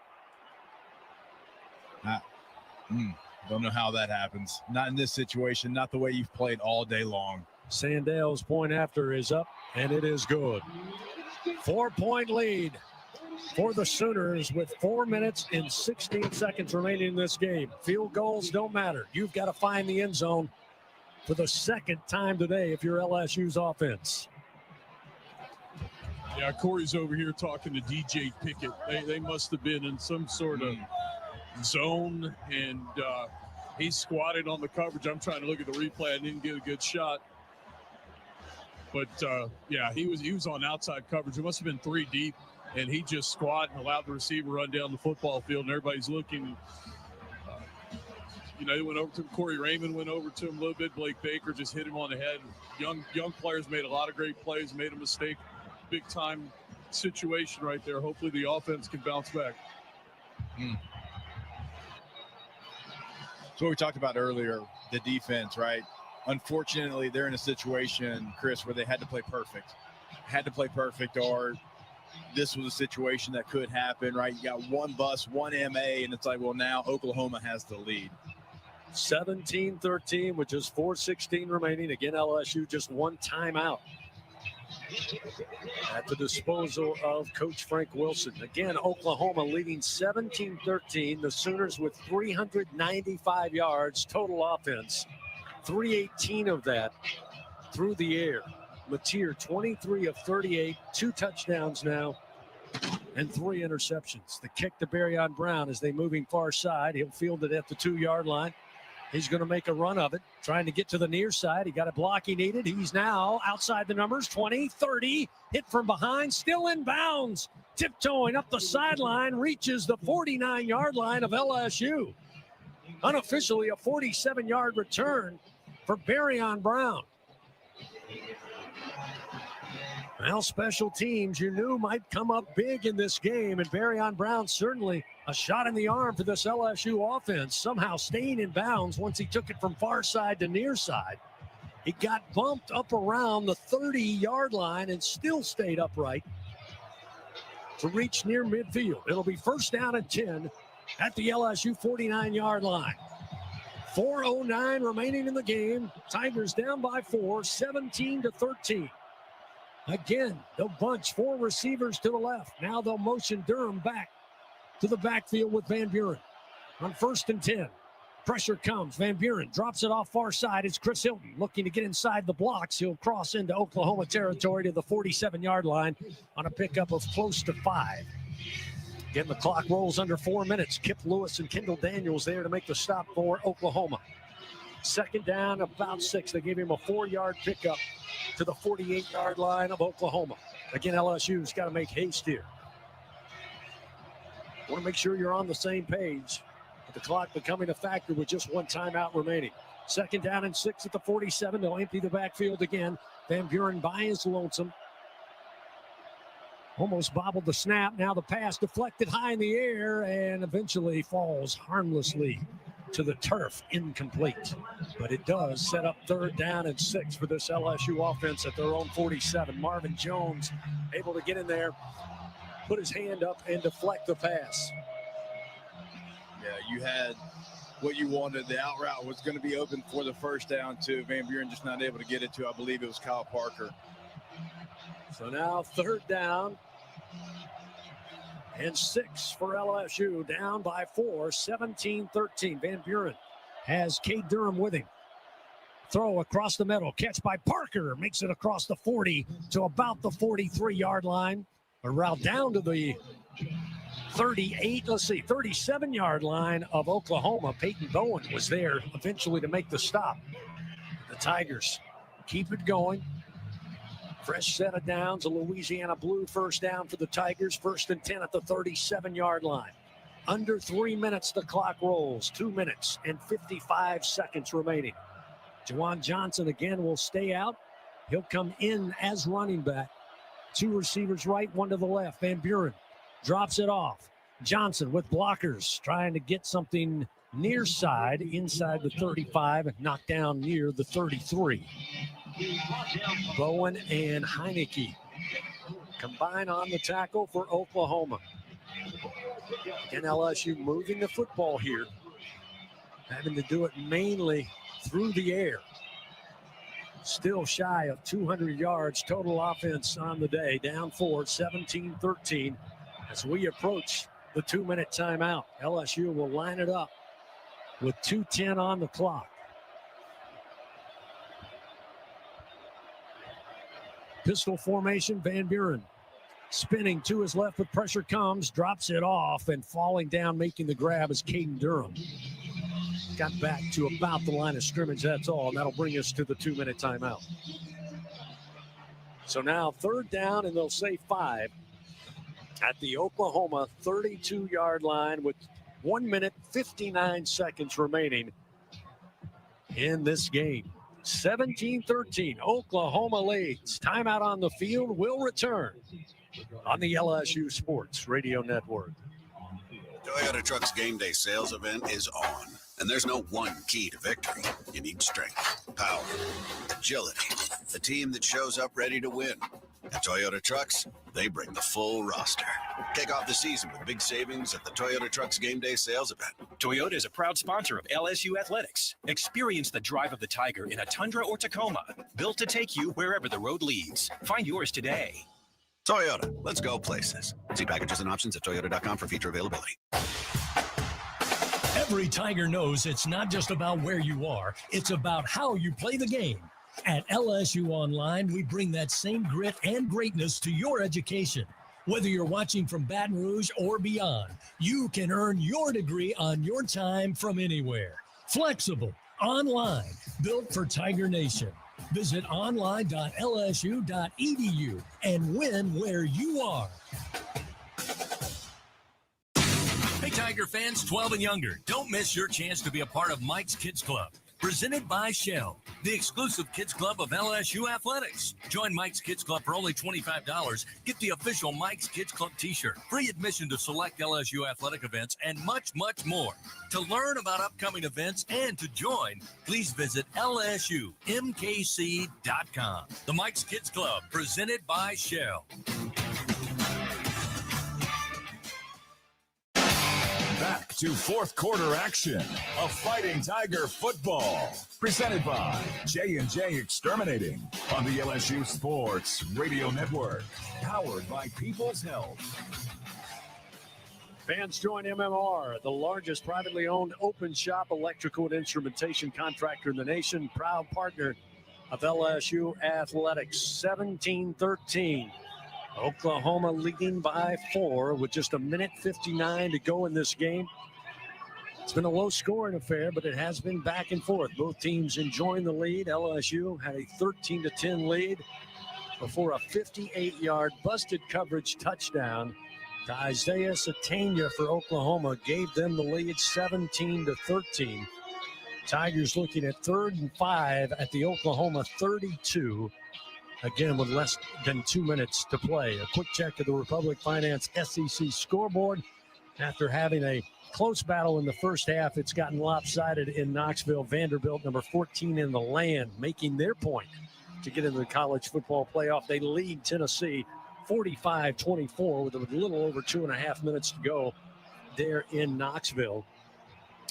Don't know how that happens. Not in this situation, not the way you've played all day long. Sandell's point after is up, and it is good. 4-point lead for the Sooners with 4 minutes and 16 seconds remaining in this game. Field goals don't matter. You've got to find the end zone for the 2nd time today if you're LSU's offense. Yeah, Corey's over here talking to DJ Pickett. They must have been in some sort of zone, and he squatted on the coverage. I'm trying to look at the replay. I didn't get a good shot. But, yeah, he was on outside coverage. It must have been 3 deep, and he just squatted and allowed the receiver run down the football field, and everybody's looking. They went over to him. Corey Raymond went over to him a little bit. Blake Baker just hit him on the head. Young players made a lot of great plays, made a mistake big time situation right there. Hopefully the offense can bounce back. So what we talked about earlier, the defense, right? Unfortunately, they're in a situation, Chris, where they had to play perfect. Or this was a situation that could happen, right? You got one bus, one MA, and it's like, well, now Oklahoma has the lead. 17-13 with just 4:16 remaining. Again, LSU just one timeout at the disposal of Coach Frank Wilson. Again, Oklahoma leading 17-13. The Sooners with 395 yards total offense, 318 of that through the air. Mateer, 23 of 38, 2 touchdowns now, and 3 interceptions. The kick to Barryon Brown as they moving far side. He'll field it at the 2-yard line. He's going to make a run of it, trying to get to the near side. He got a block he needed. He's now outside the numbers, 20, 30, hit from behind, still in bounds. Tiptoeing up the sideline, reaches the 49-yard line of LSU. Unofficially a 47-yard return for Barryon Brown. Well, special teams you knew might come up big in this game, and Barryon Brown certainly a shot in the arm for this LSU offense, somehow staying in bounds once he took it from far side to near side. He got bumped up around the 30-yard line and still stayed upright to reach near midfield. It'll be first down and 10 at the LSU 49-yard line. 4:09 remaining in the game. Tigers down by 4, 17-13. Again, they'll bunch 4 receivers to the left. Now they'll motion Durham back to the backfield with Van Buren. On 1st and 10, pressure comes. Van Buren drops it off far side. It's Chris Hilton looking to get inside the blocks. He'll cross into Oklahoma territory to the 47-yard line on a pickup of close to 5. Again, the clock rolls under 4 minutes. Kip Lewis and Kendall Daniels there to make the stop for Oklahoma. 2nd down, about 6. They gave him a 4-yard pickup to the 48-yard line of Oklahoma. Again, LSU's got to make haste here. Want to make sure you're on the same page. With the clock becoming a factor with just 1 timeout remaining. 2nd down and 6 at the 47. They'll empty the backfield again. Van Buren by his lonesome. Almost bobbled the snap. Now the pass deflected high in the air and eventually falls harmlessly to the turf, incomplete. But it does set up 3rd down and 6 for this LSU offense at their own 47. Marvin Jones able to get in there, put his hand up and deflect the pass. Yeah, you had what you wanted. The out route was going to be open for the first down to Van Buren, just not able to get it to, I believe it was Kyle Parker. So now 3rd down and 6 for LSU, down by 4, 17-13. Van Buren has Cade Durham with him. Throw across the middle, catch by Parker, makes it across the 40 to about the 43-yard line. A route down to the 37-yard line of Oklahoma. Peyton Bowen was there eventually to make the stop. The Tigers keep it going. Fresh set of downs, a Louisiana Blue first down for the Tigers. 1st and 10 at the 37-yard line. Under 3 minutes, the clock rolls. 2 minutes and 55 seconds remaining. Juwan Johnson again will stay out. He'll come in as running back. 2 receivers right, 1 to the left. Van Buren drops it off. Johnson with blockers, trying to get something near side, inside the 35, knocked down near the 33. Bowen and Heineke combine on the tackle for Oklahoma. Again, LSU moving the football here, having to do it mainly through the air. Still shy of 200 yards total offense on the day. Down 4, 17-13 as we approach the 2-minute timeout. LSU will line it up with 2:10 on the clock. Pistol formation, Van Buren spinning to his left with pressure comes, drops it off, and falling down making the grab is Caden Durham. Got back to about the line of scrimmage, that's all, and that'll bring us to the 2-minute timeout. So now 3rd down, and they'll say 5 at the Oklahoma 32-yard line with 1 minute, 59 seconds remaining in this game. 17-13, Oklahoma leads. Timeout on the field will return on the LSU Sports Radio Network. Toyota Trucks Game Day sales event is on, and there's no one key to victory. You need strength, power, agility, a team that shows up ready to win. At Toyota Trucks, they bring the full roster. Kick off the season with big savings at the Toyota Trucks Game Day sales event. Toyota is a proud sponsor of LSU Athletics. Experience the drive of the Tiger in a Tundra or Tacoma, built to take you wherever the road leads. Find yours today. Toyota, let's go places. See packages and options at toyota.com for feature availability. Every Tiger knows it's not just about where you are, it's about how you play the game. At LSU Online, we bring that same grit and greatness to your education. Whether you're watching from Baton Rouge or beyond, you can earn your degree on your time from anywhere. Flexible, online, built for Tiger Nation. Visit online.lsu.edu and win where you are. Hey, Tiger fans 12 and younger, don't miss your chance to be a part of Mike's Kids Club. Presented by Shell, the exclusive kids club of LSU Athletics. Join Mike's Kids Club for only $25. Get the official Mike's Kids Club t-shirt, free admission to select LSU athletic events, and much, much more. To learn about upcoming events and to join, please visit lsumkc.com. The Mike's Kids Club, presented by Shell. Back to fourth quarter action of Fighting Tiger football. Presented by J&J Exterminating on the LSU Sports Radio Network. Powered by People's Health. Fans join MMR, the largest privately owned open shop electrical and instrumentation contractor in the nation. Proud partner of LSU Athletics. 17-13. Oklahoma leading by 4 with just a minute 59 to go in this game. It's been a low-scoring affair, but it has been back and forth. Both teams enjoying the lead. LSU had a 13-10 lead before a 58-yard busted coverage touchdown to Isaiah Satania for Oklahoma gave them the lead 17-13. Tigers looking at 3rd and 5 at the Oklahoma 32. Again, with less than 2 minutes to play. A quick check of the Republic Finance SEC scoreboard. After having a close battle in the first half, it's gotten lopsided in Knoxville. Vanderbilt, number 14 in the land, making their point to get into the college football playoff. They lead Tennessee 45-24 with a little over 2.5 minutes to go there in Knoxville.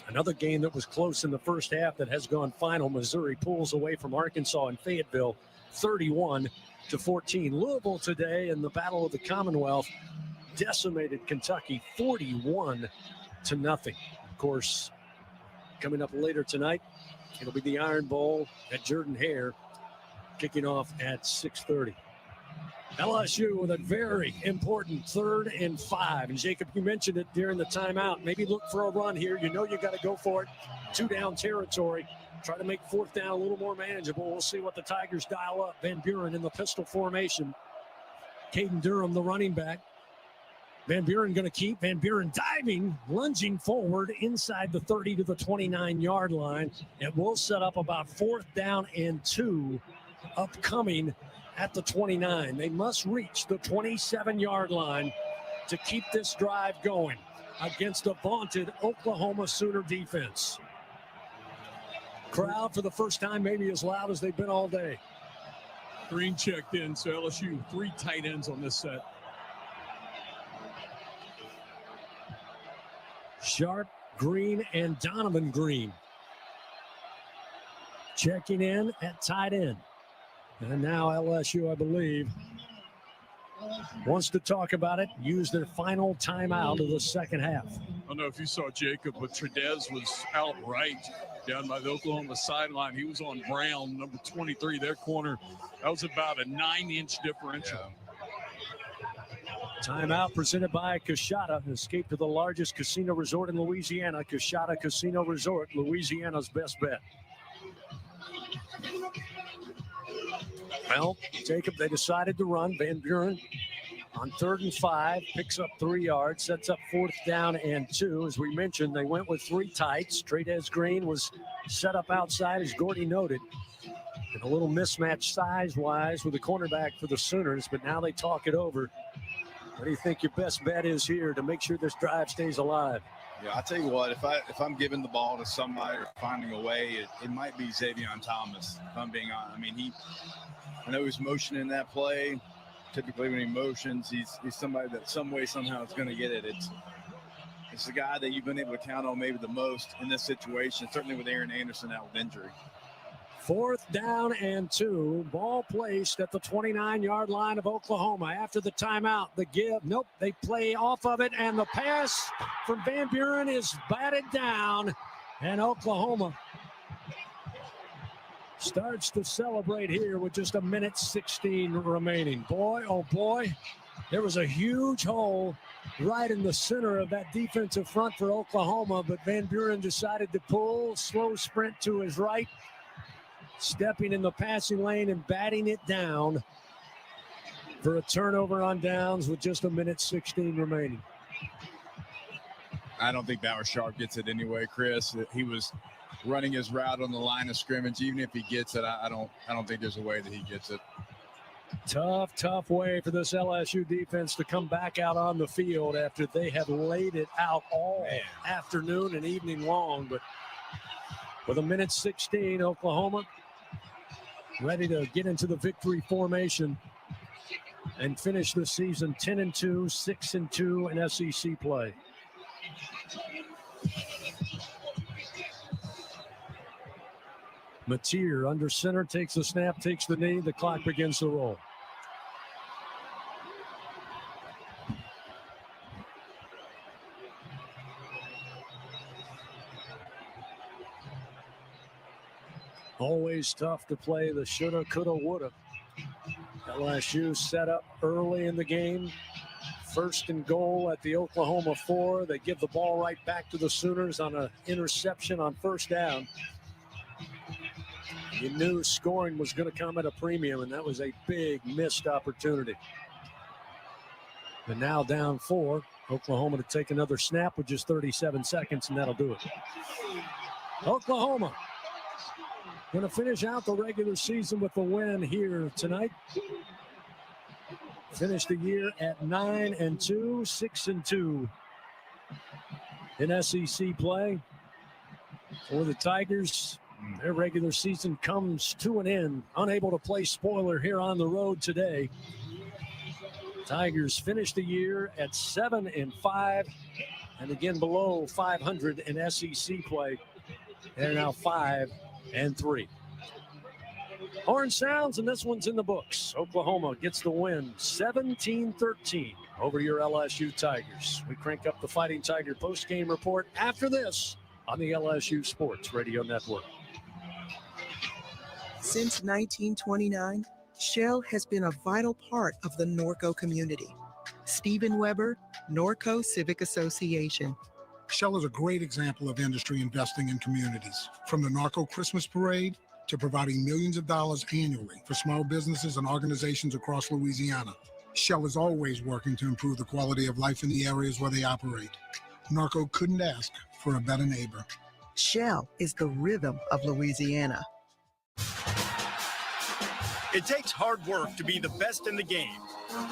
Another game that was close in the first half that has gone final. Missouri pulls away from Arkansas in Fayetteville 31-14. Louisville today in the Battle of the Commonwealth decimated Kentucky 41-0. Of course, coming up later tonight, it'll be the Iron Bowl at Jordan-Hare, kicking off at 6:30. LSU with a very important 3rd and 5. And Jacob, you mentioned it during the timeout. Maybe look for a run here. You know you got to go for it. 2-down territory. Try to make 4th down a little more manageable. We'll see what the Tigers dial up. Van Buren in the pistol formation. Caden Durham, the running back. Van Buren going to keep. Van Buren diving, lunging forward inside the 30 to the 29-yard line. It will set up about 4th down and 2 upcoming at the 29. They must reach the 27-yard line to keep this drive going against a vaunted Oklahoma Sooner defense. Crowd for the first time maybe as loud as they've been all day. Green checked in, so LSU 3 tight ends on this set. Sharp, Green, and Donovan Green checking in at tight end. And now LSU, I believe, wants to talk about it, use their final timeout of the second half. I don't know if you saw Jacob, but Tredez was out right down by the Oklahoma sideline. He was on Brown, number 23, their corner. That was about a 9-inch differential. Timeout presented by Coshada. Escape to the largest casino resort in Louisiana. Coshada Casino Resort, Louisiana's best bet. Well, Jacob, they decided to run. Van Buren on 3rd and 5, picks up 3 yards, sets up 4th down and 2. As we mentioned, they went with 3 tights. Tredez Green was set up outside, as Gordy noted. And a little mismatch size-wise with the cornerback for the Sooners, but now they talk it over. What do you think your best bet is here to make sure this drive stays alive? Yeah, I tell you what, if I'm giving the ball to somebody or finding a way, it might be Xavion Thomas, if I'm being honest. I mean, I know he's motioning that play. Typically when he motions, he's somebody that some way, somehow is going to get it. It's the guy that you've been able to count on maybe the most in this situation, certainly with Aaron Anderson out with injury. 4th down and 2. Ball placed at the 29-yard line of Oklahoma. After the timeout, the give. Nope, they play off of it, and the pass from Van Buren is batted down, and Oklahoma starts to celebrate here with just 1:16 remaining. Boy, oh boy, there was a huge hole right in the center of that defensive front for Oklahoma, but Van Buren decided to pull, slow sprint to his right, stepping in the passing lane and batting it down for a turnover on downs with just 1:16 remaining. I don't think Bauer Sharp gets it anyway, Chris. He was running his route on the line of scrimmage. Even if he gets it, I don't think there's a way that he gets it. Tough way for this LSU defense to come back out on the field after they have laid it out all afternoon and evening long. But with 1:16, Oklahoma ready to get into the victory formation and finish the season 10-2, 6-2 in SEC play. Mateer under center, takes the snap, takes the knee. The clock begins to roll. Always tough to play the shoulda, coulda, woulda. LSU set up early in the game. 1st and goal at the Oklahoma 4. They give the ball right back to the Sooners on an interception on 1st down. You knew scoring was going to come at a premium, and that was a big missed opportunity. But now down 4. Oklahoma to take another snap with just 37 seconds, and that'll do it. Oklahoma going to finish out the regular season with a win here tonight. Finish the year at 9-2, 6-2 in SEC play. For the Tigers, their regular season comes to an end. Unable to play spoiler here on the road today. Tigers finish the year at 7-5, and again below 500 in SEC play. They're now 5-3. Horn sounds, and this one's in the books. Oklahoma gets the win, 17-13 over your LSU Tigers. We crank up the Fighting Tiger post-game report after this on the LSU Sports Radio Network. Since 1929, Shell has been a vital part of the Norco community. Stephen Weber, Norco Civic Association. Shell is a great example of industry investing in communities, from the Norco Christmas Parade to providing millions of dollars annually for small businesses and organizations across Louisiana. Shell is always working to improve the quality of life in the areas where they operate. Norco couldn't ask for a better neighbor. Shell is the rhythm of Louisiana. It takes hard work to be the best in the game.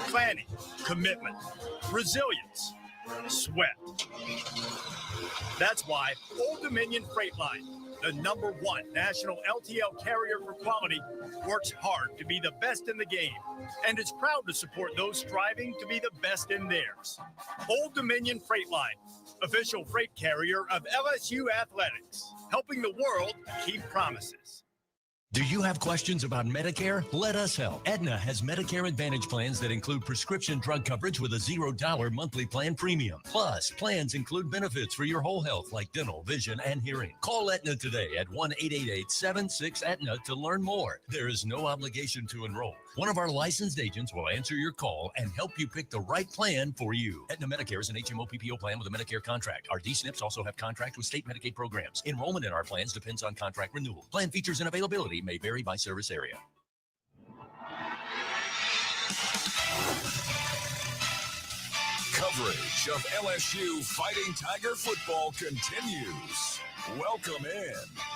Planning, commitment, resilience, sweat. That's why Old Dominion Freight Line, the #1 national LTL carrier for quality, works hard to be the best in the game and is proud to support those striving to be the best in theirs. Old Dominion Freight Line, official freight carrier of LSU Athletics, helping the world keep promises. Do you have questions about Medicare? Let us help. Aetna has Medicare Advantage plans that include prescription drug coverage with a $0 monthly plan premium. Plus, plans include benefits for your whole health like dental, vision, and hearing. Call Aetna today at 1-888-76-AETNA to learn more. There is no obligation to enroll. One of our licensed agents will answer your call and help you pick the right plan for you. Aetna Medicare is an HMO PPO plan with a Medicare contract. Our D-SNPs also have contract with state Medicaid programs. Enrollment in our plans depends on contract renewal. Plan features and availability may vary by service area. Coverage of LSU Fighting Tiger football continues. Welcome in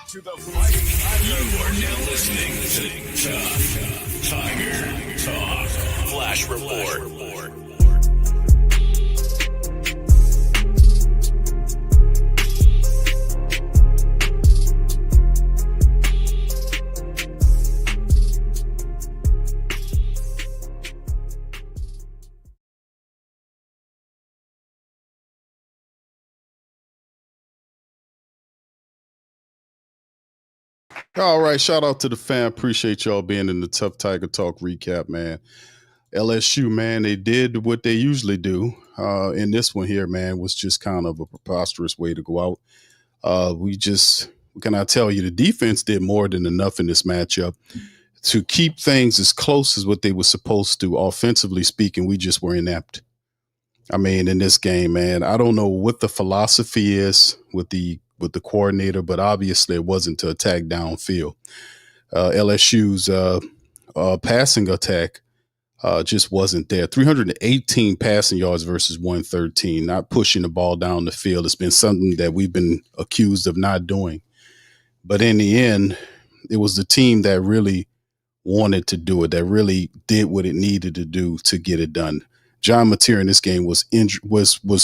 to the Fighting Tiger. You are now listening to Tiger Talk Flash Report. All right, shout out to the fan. Appreciate y'all being in the Tough Tiger Talk recap, man. LSU, man, they did what they usually do. In this one here, man, was just kind of a preposterous way to go out. What can I tell you? The defense did more than enough in this matchup to keep things as close as what they were supposed to. Offensively speaking, we just were inept. I mean, in this game, man, I don't know what the philosophy is with the coordinator, but obviously it wasn't to attack downfield. LSU's passing attack just wasn't there. 318 passing yards versus 113, not pushing the ball down the field. It's been something that we've been accused of not doing. But in the end, it was the team that really wanted to do it, that really did what it needed to do to get it done. John Mateer in this game was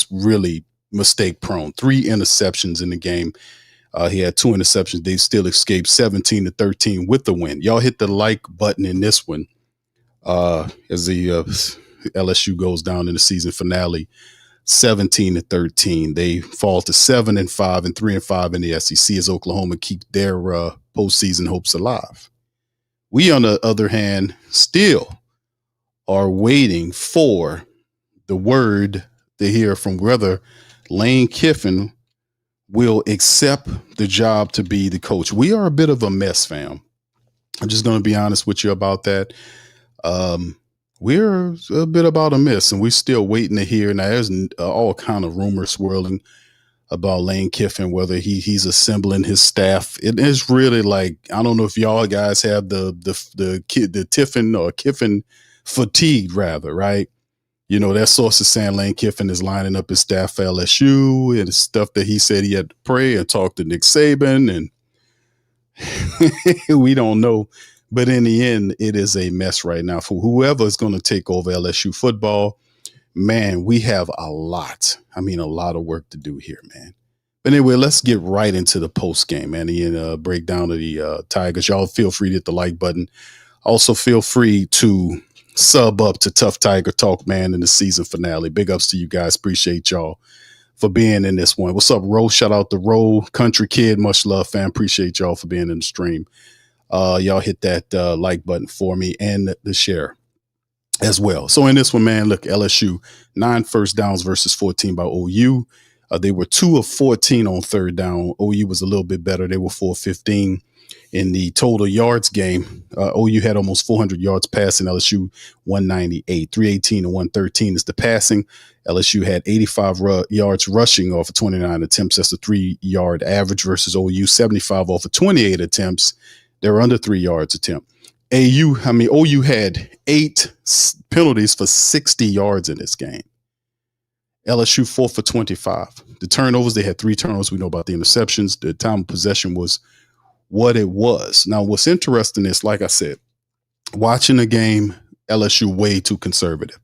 really mistake prone. 3 interceptions in the game. He had 2 interceptions. They still escaped 17-13 with the win. Y'all hit the like button in this one as the LSU goes down in the season finale, 17-13. They fall to 7-5 and 3-5 in the SEC as Oklahoma keep their postseason hopes alive. We, on the other hand, still are waiting for the word to hear from whether Lane Kiffin will accept the job to be the coach. We are a bit of a mess, fam. I'm just going to be honest with you about that. We're a bit about a mess, and we're still waiting to hear. Now, there's all kind of rumors swirling about Lane Kiffin, whether he's assembling his staff. It is really like, I don't know if y'all guys have the Tiffin or Kiffin fatigue, rather, right? You know, that source is saying Lane Kiffin is lining up his staff for LSU and stuff that he said he had to pray and talk to Nick Saban, and we don't know. But in the end, it is a mess right now for whoever is going to take over LSU football. Man, we have a lot of work to do here, man. But anyway, let's get right into the post game, man. The breakdown of the Tigers. Y'all feel free to hit the like button. Also, feel free to sub up to Tough Tiger Talk, man, in the season finale. Big ups to you guys. Appreciate y'all for being in this one. What's up, Ro? Shout out to Ro, Country Kid. Much love, fam. Appreciate y'all for being in the stream. Y'all hit that like button for me and the share as well. So in this one, man, look, LSU, 9 first downs versus 14 by OU. They were 2 of 14 on third down. OU was a little bit better. They were 4 of 15 in the total yards game. OU had almost 400 yards passing. LSU 198, 318 and 113 is the passing. LSU had 85 yards rushing off of 29 attempts. That's a 3-yard average versus OU 75 off of 28 attempts. They're under 3 yards attempt. OU had 8 penalties for 60 yards in this game. LSU 4 for 25. The turnovers, they had 3 turnovers. We know about the interceptions. The time of possession was what it was. Now, what's interesting is, like I said, watching the game, LSU way too conservative.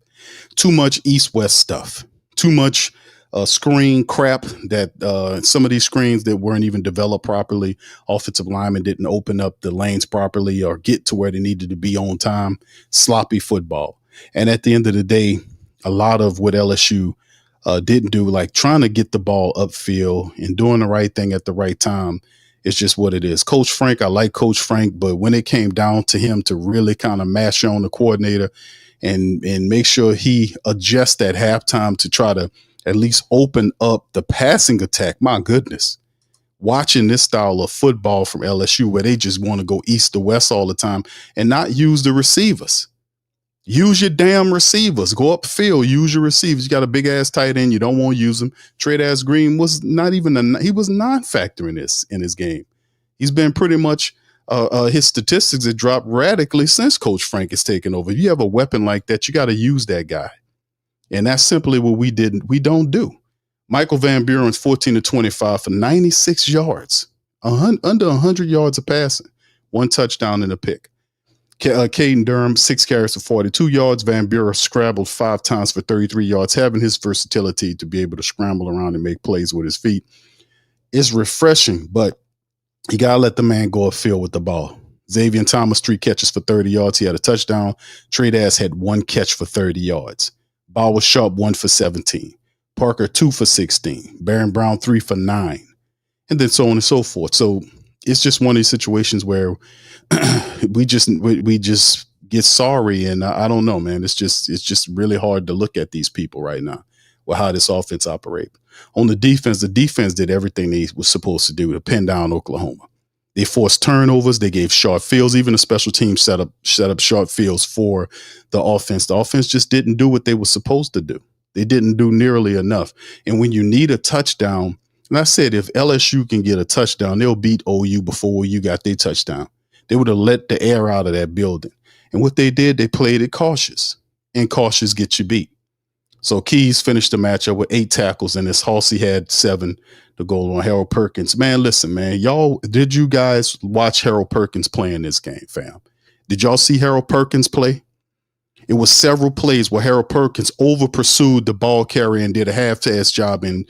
Too much east-west stuff. Too much screen crap that some of these screens that weren't even developed properly. Offensive linemen didn't open up the lanes properly or get to where they needed to be on time. Sloppy football. And at the end of the day, a lot of what LSU didn't do, like trying to get the ball upfield and doing the right thing at the right time, is just what it is. Coach Frank, I like Coach Frank, but when it came down to him to really kind of mash on the coordinator and make sure he adjusts at halftime to try to at least open up the passing attack. My goodness. Watching this style of football from LSU where they just want to go east to west all the time and not use the receivers. Use your damn receivers. Go upfield, use your receivers. You got a big ass tight end, you don't want to use them. Trey Green was not even he was non-factor in his game. He's been pretty much his statistics have dropped radically since Coach Frank has taken over. If you have a weapon like that, you got to use that guy. And that's simply what we don't do. Michael Van Buren's 14 of 25 for 96 yards, under 100 yards of passing, 1 touchdown and a pick. Caden Durham, 6 carries for 42 yards. Van Buren scrambled 5 times for 33 yards, having his versatility to be able to scramble around and make plays with his feet. It's refreshing, but you got to let the man go upfield with the ball. Xavier Thomas, 3 catches for 30 yards. He had a touchdown. Trey Dash had 1 catch for 30 yards. Ball was Sharp, 1 for 17. Parker, 2 for 16. Baron Brown, 3 for 9. And then so on and so forth. So it's just one of these situations where we just get sorry. And I don't know, man. It's just really hard to look at these people right now with how this offense operates. On the defense did everything they was supposed to do to pin down Oklahoma. They forced turnovers. They gave short fields. Even the special team set up short fields for the offense. The offense just didn't do what they were supposed to do. They didn't do nearly enough. And when you need a touchdown, and I said, if LSU can get a touchdown, they'll beat OU before you got their touchdown. They would have let the air out of that building. And what they did, they played it cautious. And cautious gets you beat. So Keys finished the matchup with 8 tackles, and this Halsey had 7 to go on Harold Perkins. Man, listen, man, did you guys watch Harold Perkins play in this game, fam? Did y'all see Harold Perkins play? It was several plays where Harold Perkins over pursued the ball carrier and did a half-ass job in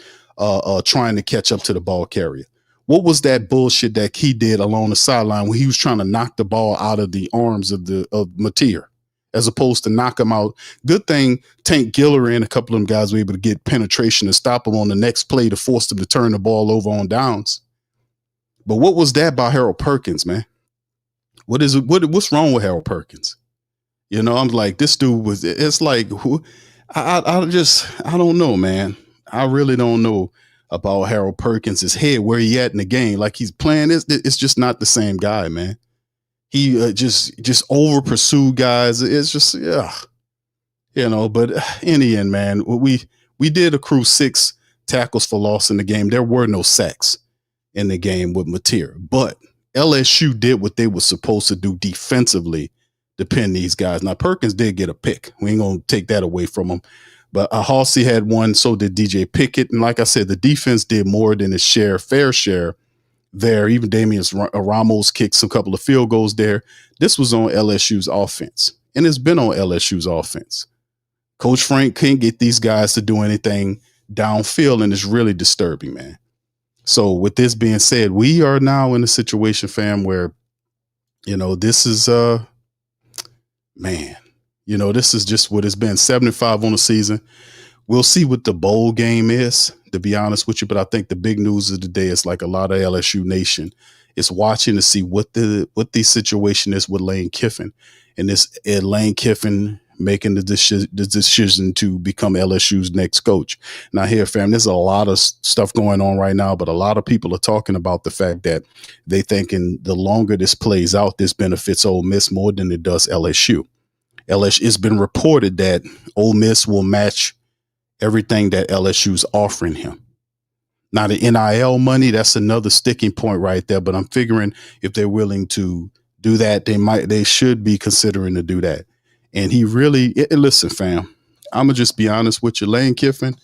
trying to catch up to the ball carrier. What was that bullshit that he did along the sideline when he was trying to knock the ball out of the arms of Mateer, as opposed to knock him out? Good thing Tank Guillory and a couple of them guys were able to get penetration to stop him on the next play to force them to turn the ball over on downs. But what was that by Harold Perkins, man? What's wrong with Harold Perkins? You know, I'm like, this dude it's like, I don't know, man. I really don't know about Harold Perkins' head, where he at in the game. Like, he's playing this. It's just not the same guy, man. He just over pursued guys. It's just, yeah, you know. But in the end, man, we did accrue 6 tackles for loss in the game. There were no sacks in the game with Mateer, but LSU did what they were supposed to do defensively to pin these guys. Now, Perkins did get a pick. We ain't gonna take that away from him. But Halsey had one, so did DJ Pickett. And like I said, the defense did more than its fair share there. Even Damian Ramos kicked a couple of field goals there. This was on LSU's offense, and it's been on LSU's offense. Coach Frank can't get these guys to do anything downfield, and it's really disturbing, man. So with this being said, we are now in a situation, fam, where, you know, this is, man, you know, this is just what it's been. 75 on the season. We'll see what the bowl game is, to be honest with you. But I think the big news of the day is, like a lot of LSU Nation is watching to see what the situation is with Lane Kiffin, and this Lane Kiffin making the decision to become LSU's next coach. Now here, fam, there's a lot of stuff going on right now, but a lot of people are talking about the fact that they thinking the longer this plays out, this benefits Ole Miss more than it does LSU. It's been reported that Ole Miss will match everything that LSU's offering him. Now, the NIL money, that's another sticking point right there, but I'm figuring if they're willing to do that, they should be considering to do that. And he really, listen, fam, I'm going to just be honest with you. Lane Kiffin,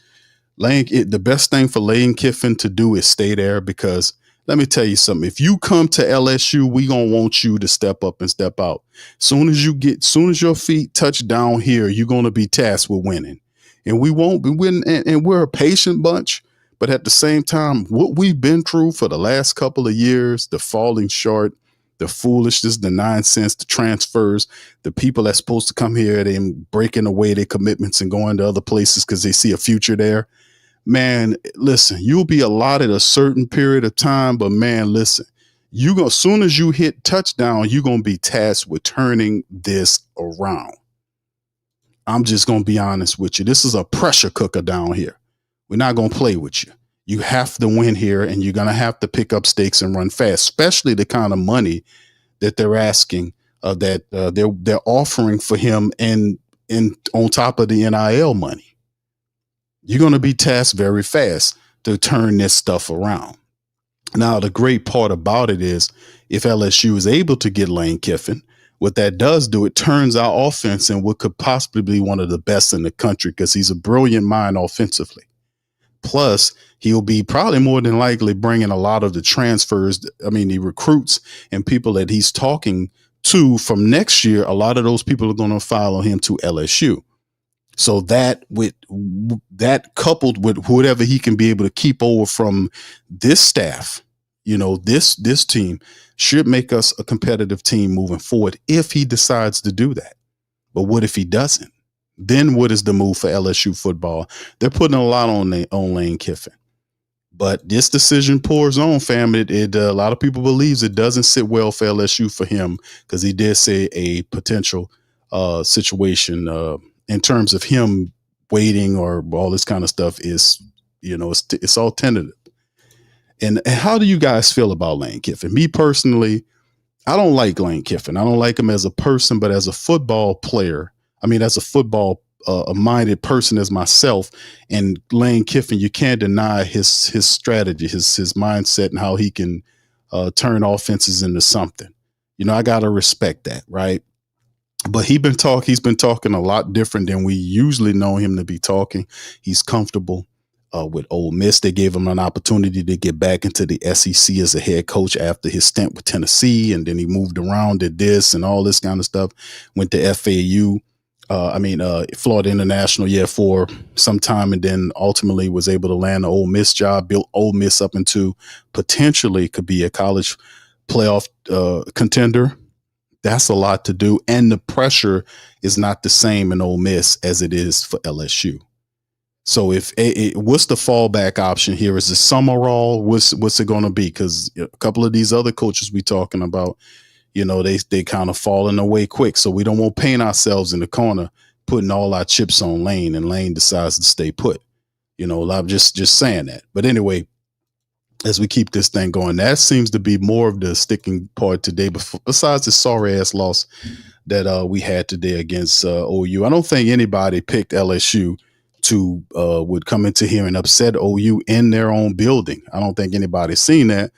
the best thing for Lane Kiffin to do is stay there, because let me tell you something. If you come to LSU, we going to want you to step up and step out. Soon as your feet touch down here, you're going to be tasked with winning. And we won't be winning. And we're a patient bunch. But at the same time, what we've been through for the last couple of years, the falling short, the foolishness, the nonsense, the transfers, the people that's supposed to come here, they breaking away their commitments and going to other places because they see a future there. Man, listen, you'll be allotted a certain period of time, but man, listen, as soon as you hit touchdown, you're going to be tasked with turning this around. I'm just going to be honest with you. This is a pressure cooker down here. We're not going to play with you. You have to win here, and you're going to have to pick up stakes and run fast, especially the kind of money that they're asking, that they're offering for him, and on top of the NIL money. You're going to be tasked very fast to turn this stuff around. Now, the great part about it is, if LSU is able to get Lane Kiffin, what that does do, it turns our offense in what could possibly be one of the best in the country, because he's a brilliant mind offensively. Plus, he'll be probably more than likely bringing a lot of the the recruits and people that he's talking to from next year. A lot of those people are going to follow him to LSU. So that coupled with whatever he can be able to keep over from this staff, this team should make us a competitive team moving forward if he decides to do that. But what if he doesn't? Then what is the move for LSU football? They're putting a lot on Lane Kiffin. But this decision pours on, fam. A lot of people believes it doesn't sit well for LSU for him, because he did say a potential situation in terms of him waiting or all this kind of stuff is, it's all tentative. And how do you guys feel about Lane Kiffin? Me personally, I don't like Lane Kiffin. I don't like him as a person, but as a football player, as a football a minded person as myself, and Lane Kiffin, you can't deny his strategy, his mindset, and how he can turn offenses into something. I gotta respect that, right? But he's been talking a lot different than we usually know him to be talking. He's comfortable with Ole Miss. They gave him an opportunity to get back into the SEC as a head coach after his stint with Tennessee, and then he moved around, did this and all this kind of stuff. Went to FAU. Florida International, for some time, and then ultimately was able to land an Ole Miss job, built Ole Miss up into potentially could be a college playoff contender. That's a lot to do, and the pressure is not the same in Ole Miss as it is for LSU. So what's the fallback option here? Is it Summerall? What's it going to be? Because a couple of these other coaches we talking about, they kind of falling away quick. So we don't want to paint ourselves in the corner, putting all our chips on Lane, and Lane decides to stay put. I'm just saying that. But anyway, as we keep this thing going, that seems to be more of the sticking part today. Besides the sorry ass loss that we had today against OU, I don't think anybody picked LSU to would come into here and upset OU in their own building. I don't think anybody's seen that.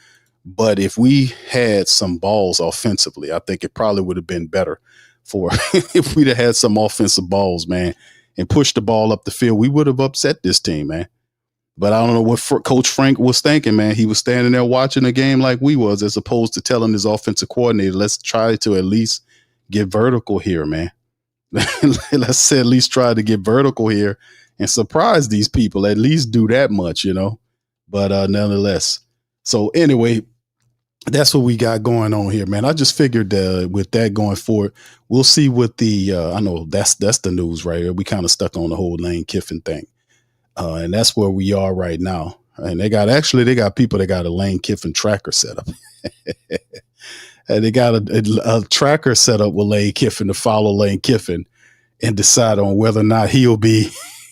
But if we had some balls offensively, I think it probably would have been better for if we'd have had some offensive balls, man, and pushed the ball up the field. We would have upset this team, man. But I don't know what Coach Frank was thinking, man. He was standing there watching the game like we was, as opposed to telling his offensive coordinator, let's try to at least get vertical here, man. Let's at least try to get vertical here and surprise these people. At least do that much, But nonetheless. So anyway, that's what we got going on here, man. I just figured with that going forward, we'll see what I know that's the news right here. We kind of stuck on the whole Lane Kiffin thing. And that's where we are right now. And they got people that got a Lane Kiffin tracker set up. And they got a tracker set up with Lane Kiffin to follow Lane Kiffin and decide on whether or not he'll be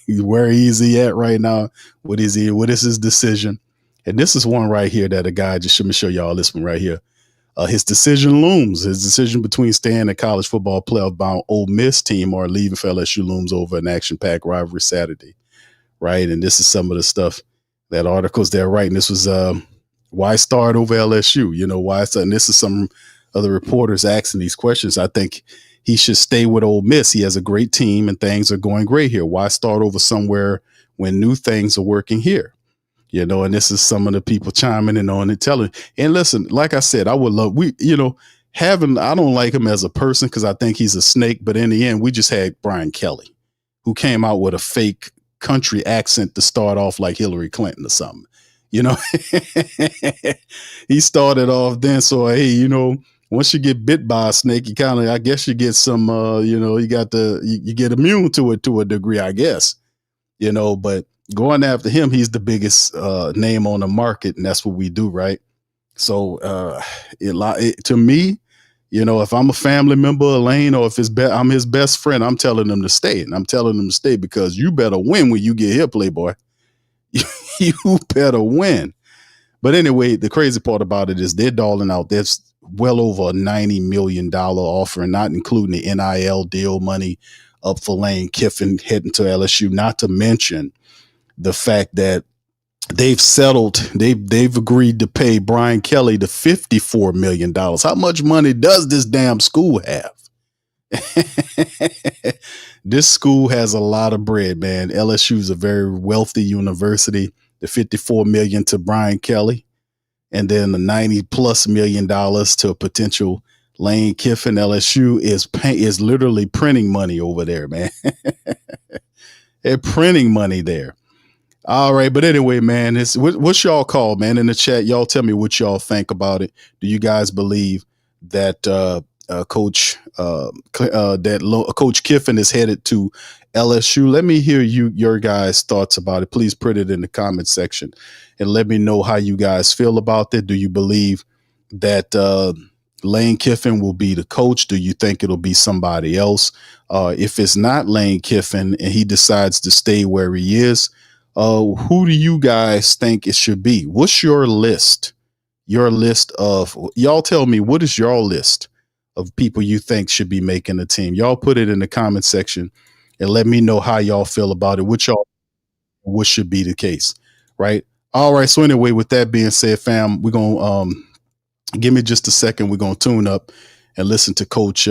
where is he at right now. What is his decision? And this is one right here that a guy, just let me show y'all this one right here. His decision looms. His decision between staying at college football playoff bound Ole Miss team or leaving for LSU looms over an action-packed rivalry Saturday. Right. And this is some of the stuff, that articles they're writing. This was why start over LSU? Why? And this is some other reporters asking these questions. I think he should stay with Ole Miss. He has a great team and things are going great here. Why start over somewhere when new things are working here? And this is some of the people chiming in on it, telling. And listen, like I said, I would love I don't like him as a person because I think he's a snake. But in the end, we just had Brian Kelly, who came out with a fake country accent to start off like Hillary Clinton or something. He started off then. So, hey, once you get bit by a snake, you kind of, I guess you get some, you get immune to it to a degree, I guess, but going after him, he's the biggest name on the market, and that's what we do, right? So to me, if I'm a family member of Lane, or if I'm his best friend, I'm telling them to stay, and I'm telling them to stay because you better win when you get here, Playboy. You better win. But anyway, the crazy part about it is they're dolling out. There's well over a $90 million offer, not including the NIL deal money up for Lane Kiffin heading to LSU, not to mention the fact that they've agreed to pay Brian Kelly the $54 million. How much money does this damn school have? This school has a lot of bread, man. LSU is a very wealthy university. The $54 million to Brian Kelly, and then the $90+ million to a potential Lane Kiffin. LSU is literally printing money over there, man. They're printing money there. All right. But anyway, man, what's y'all call, man, in the chat? Y'all tell me what y'all think about it. Do you guys believe that Coach Coach Kiffin is headed to LSU. Let me hear your guys' thoughts about it. Please put it in the comment section and let me know how you guys feel about it. Do you believe that Lane Kiffin will be the coach? Do you think it'll be somebody else? If it's not Lane Kiffin and he decides to stay where he is, who do you guys think it should be? What's your list? Your list of, y'all tell me, what is your list of people you think should be making the team? Y'all put it in the comment section and let me know how y'all feel about it. What should be the case, right? All right. So anyway, with that being said, fam, we're going to give me just a second. We're going to tune up and listen to Coach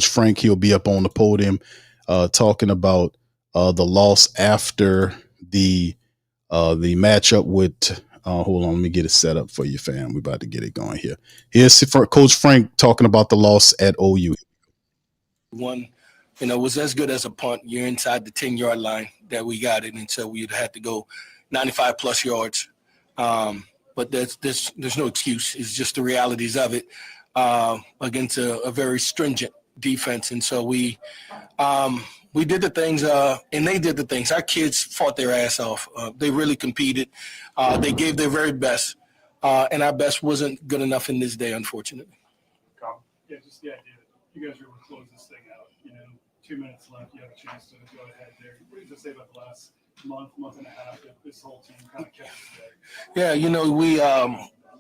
Frank. He'll be up on the podium talking about the loss after the matchup with hold on, let me get it set up for you, fam. We're about to get it going here. Here's Coach Frank talking about the loss at OU. One, was as good as a punt. You're inside the 10-yard line that we got it, and so we'd have to go 95 plus yards. But there's no excuse. It's just the realities of it against a very stringent defense, and so we did the things, and they did the things. Our kids fought their ass off. They really competed. They gave their very best, and our best wasn't good enough in this day, unfortunately. Yeah, just the idea that you guys are able to close this thing out. 2 minutes left. You have a chance to go ahead there. What did you say about the last month and a half that this whole team kind of kept together? Yeah,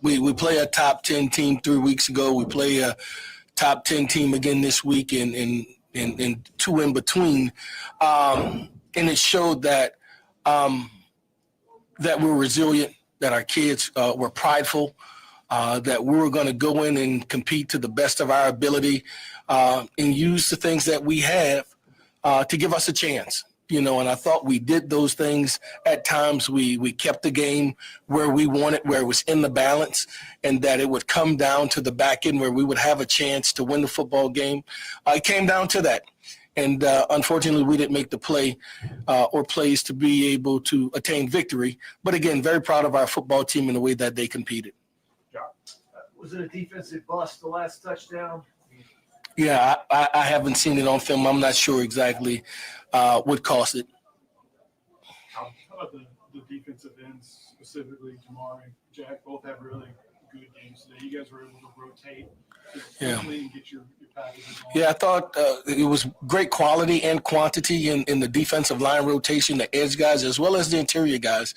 we play a top 10 team 3 weeks ago. We play a top 10 team again this week, and two in between, and it showed that that we're resilient, that our kids were prideful, that we were going to go in and compete to the best of our ability, and use the things that we have to give us a chance. And I thought we did those things at times. We kept the game where we wanted, where it was in the balance, and that it would come down to the back end where we would have a chance to win the football game. It came down to that. And unfortunately, we didn't make the play or plays to be able to attain victory. But again, very proud of our football team and the way that they competed. Was it a defensive bust, the last touchdown? Yeah, I haven't seen it on film. I'm not sure exactly what caused it. How about the defensive ends, specifically Jamar and Jack, both have really good games today. You guys were able to rotate quickly and get your packages on. Yeah, I thought it was great quality and quantity in the defensive line rotation, the edge guys as well as the interior guys.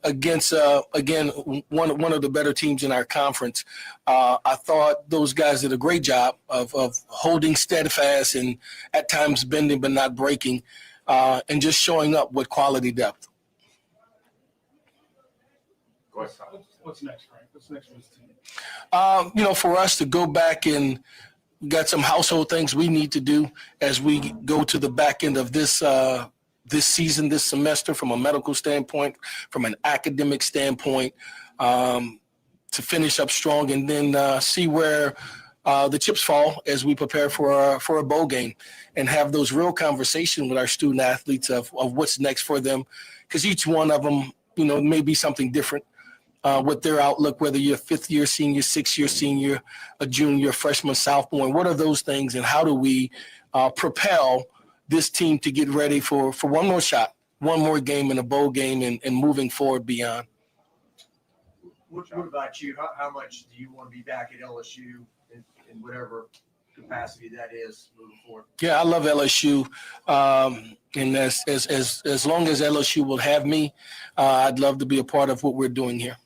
Against, again, one of the better teams in our conference. I thought those guys did a great job of holding steadfast and at times bending but not breaking, and just showing up with quality depth. What's next, Frank? What's next for this team? For us to go back and we got some household things we need to do as we go to the back end of this season, this semester, from a medical standpoint, from an academic standpoint, to finish up strong, and then see where the chips fall as we prepare for a bowl game, and have those real conversations with our student athletes of what's next for them, because each one of them, may be something different with their outlook, whether you're a fifth-year senior, sixth-year senior, a junior, freshman, sophomore, and what are those things, and how do we propel this team to get ready for one more shot, one more game in a bowl game, and moving forward beyond. What about you? How much do you want to be back at LSU in whatever capacity that is moving forward? Yeah, I love LSU, and as long as LSU will have me, I'd love to be a part of what we're doing here.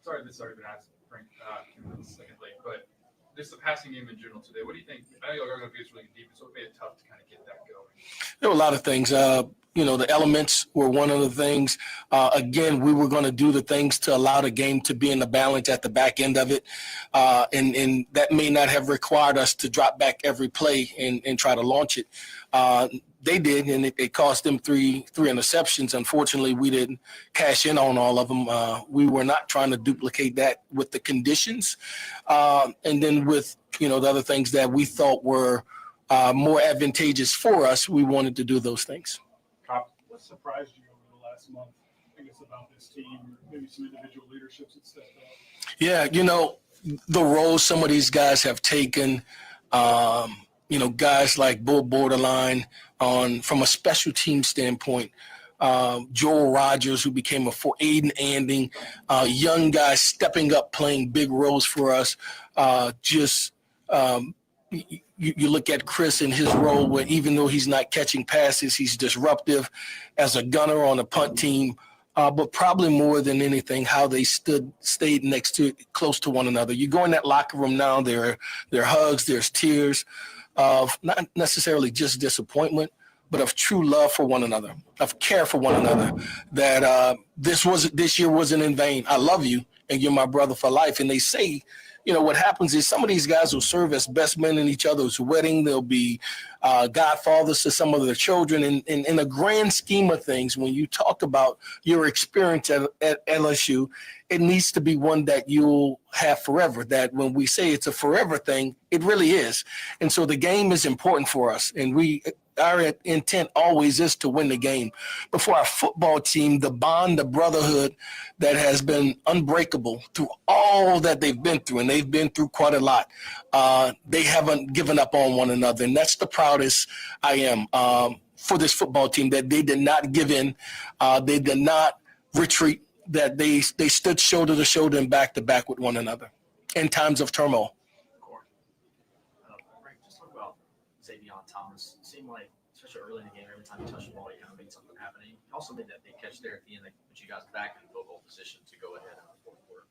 Sorry, this has already been asked, Frank, a second late, but just the passing game in general today, what do you think? I know you're going to be really deep, so it made it tough to kind of get that going. There were a lot of things. The elements were one of the things. Again, we were going to do the things to allow the game to be in the balance at the back end of it. And that may not have required us to drop back every play and try to launch it. They did, and it cost them three interceptions. Unfortunately, we didn't cash in on all of them. We were not trying to duplicate that with the conditions. And then with, the other things that we thought were more advantageous for us, we wanted to do those things. What surprised you over the last month, I guess, about this team, maybe some individual leaderships that stepped up? Yeah, the role some of these guys have taken, guys like Bull Borderline from a special team standpoint, Joel Rogers, who became Aiden Anding, young guys stepping up, playing big roles for us. You look at Chris and his role where even though he's not catching passes, he's disruptive as a gunner on a punt team. But probably more than anything, how they stayed close to one another. You go in that locker room now, there are hugs, there's tears of not necessarily just disappointment, but of true love for one another, of care for one another, that this year wasn't in vain. I love you, and you're my brother for life. And they say, what happens is some of these guys will serve as best men in each other's wedding. They'll be godfathers to some of their children. And in a grand scheme of things, when you talk about your experience at LSU, it needs to be one that you'll have forever, that when we say it's a forever thing, it really is. And so the game is important for us. And our intent always is to win the game. But for our football team, the bond, the brotherhood that has been unbreakable through all that they've been through, and they've been through quite a lot, they haven't given up on one another. And that's the proudest I am for this football team, that they did not give in. They did not retreat, that they stood shoulder to shoulder and back to back with one another in times of turmoil. Just talk about Xavion Thomas. It seemed like, especially early in the game, every time you touch the ball, you kind of made something happen. You also made that big catch there at the end that put you guys back in field goal position to go ahead in the fourth quarter.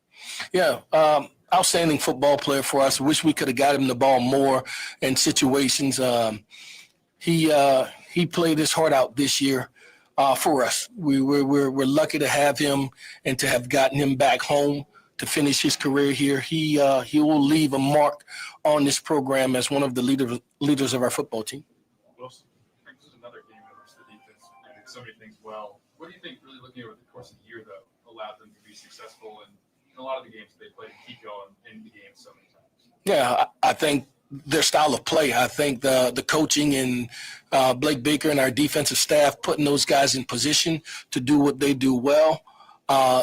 Yeah, outstanding football player for us. Wish we could have got him the ball more in situations. He played his heart out this year for us. We're lucky to have him and to have gotten him back home to finish his career here. He will leave a mark on this program as one of the leaders of our football team. Wilson, I think this is another game in which the defense did so many things well. What do you think, really looking over the course of the year, though, allowed them to be successful in a lot of the games they played and keep going in the game so many times? Yeah, I think their style of play. I think the coaching and Blake Baker and our defensive staff putting those guys in position to do what they do well.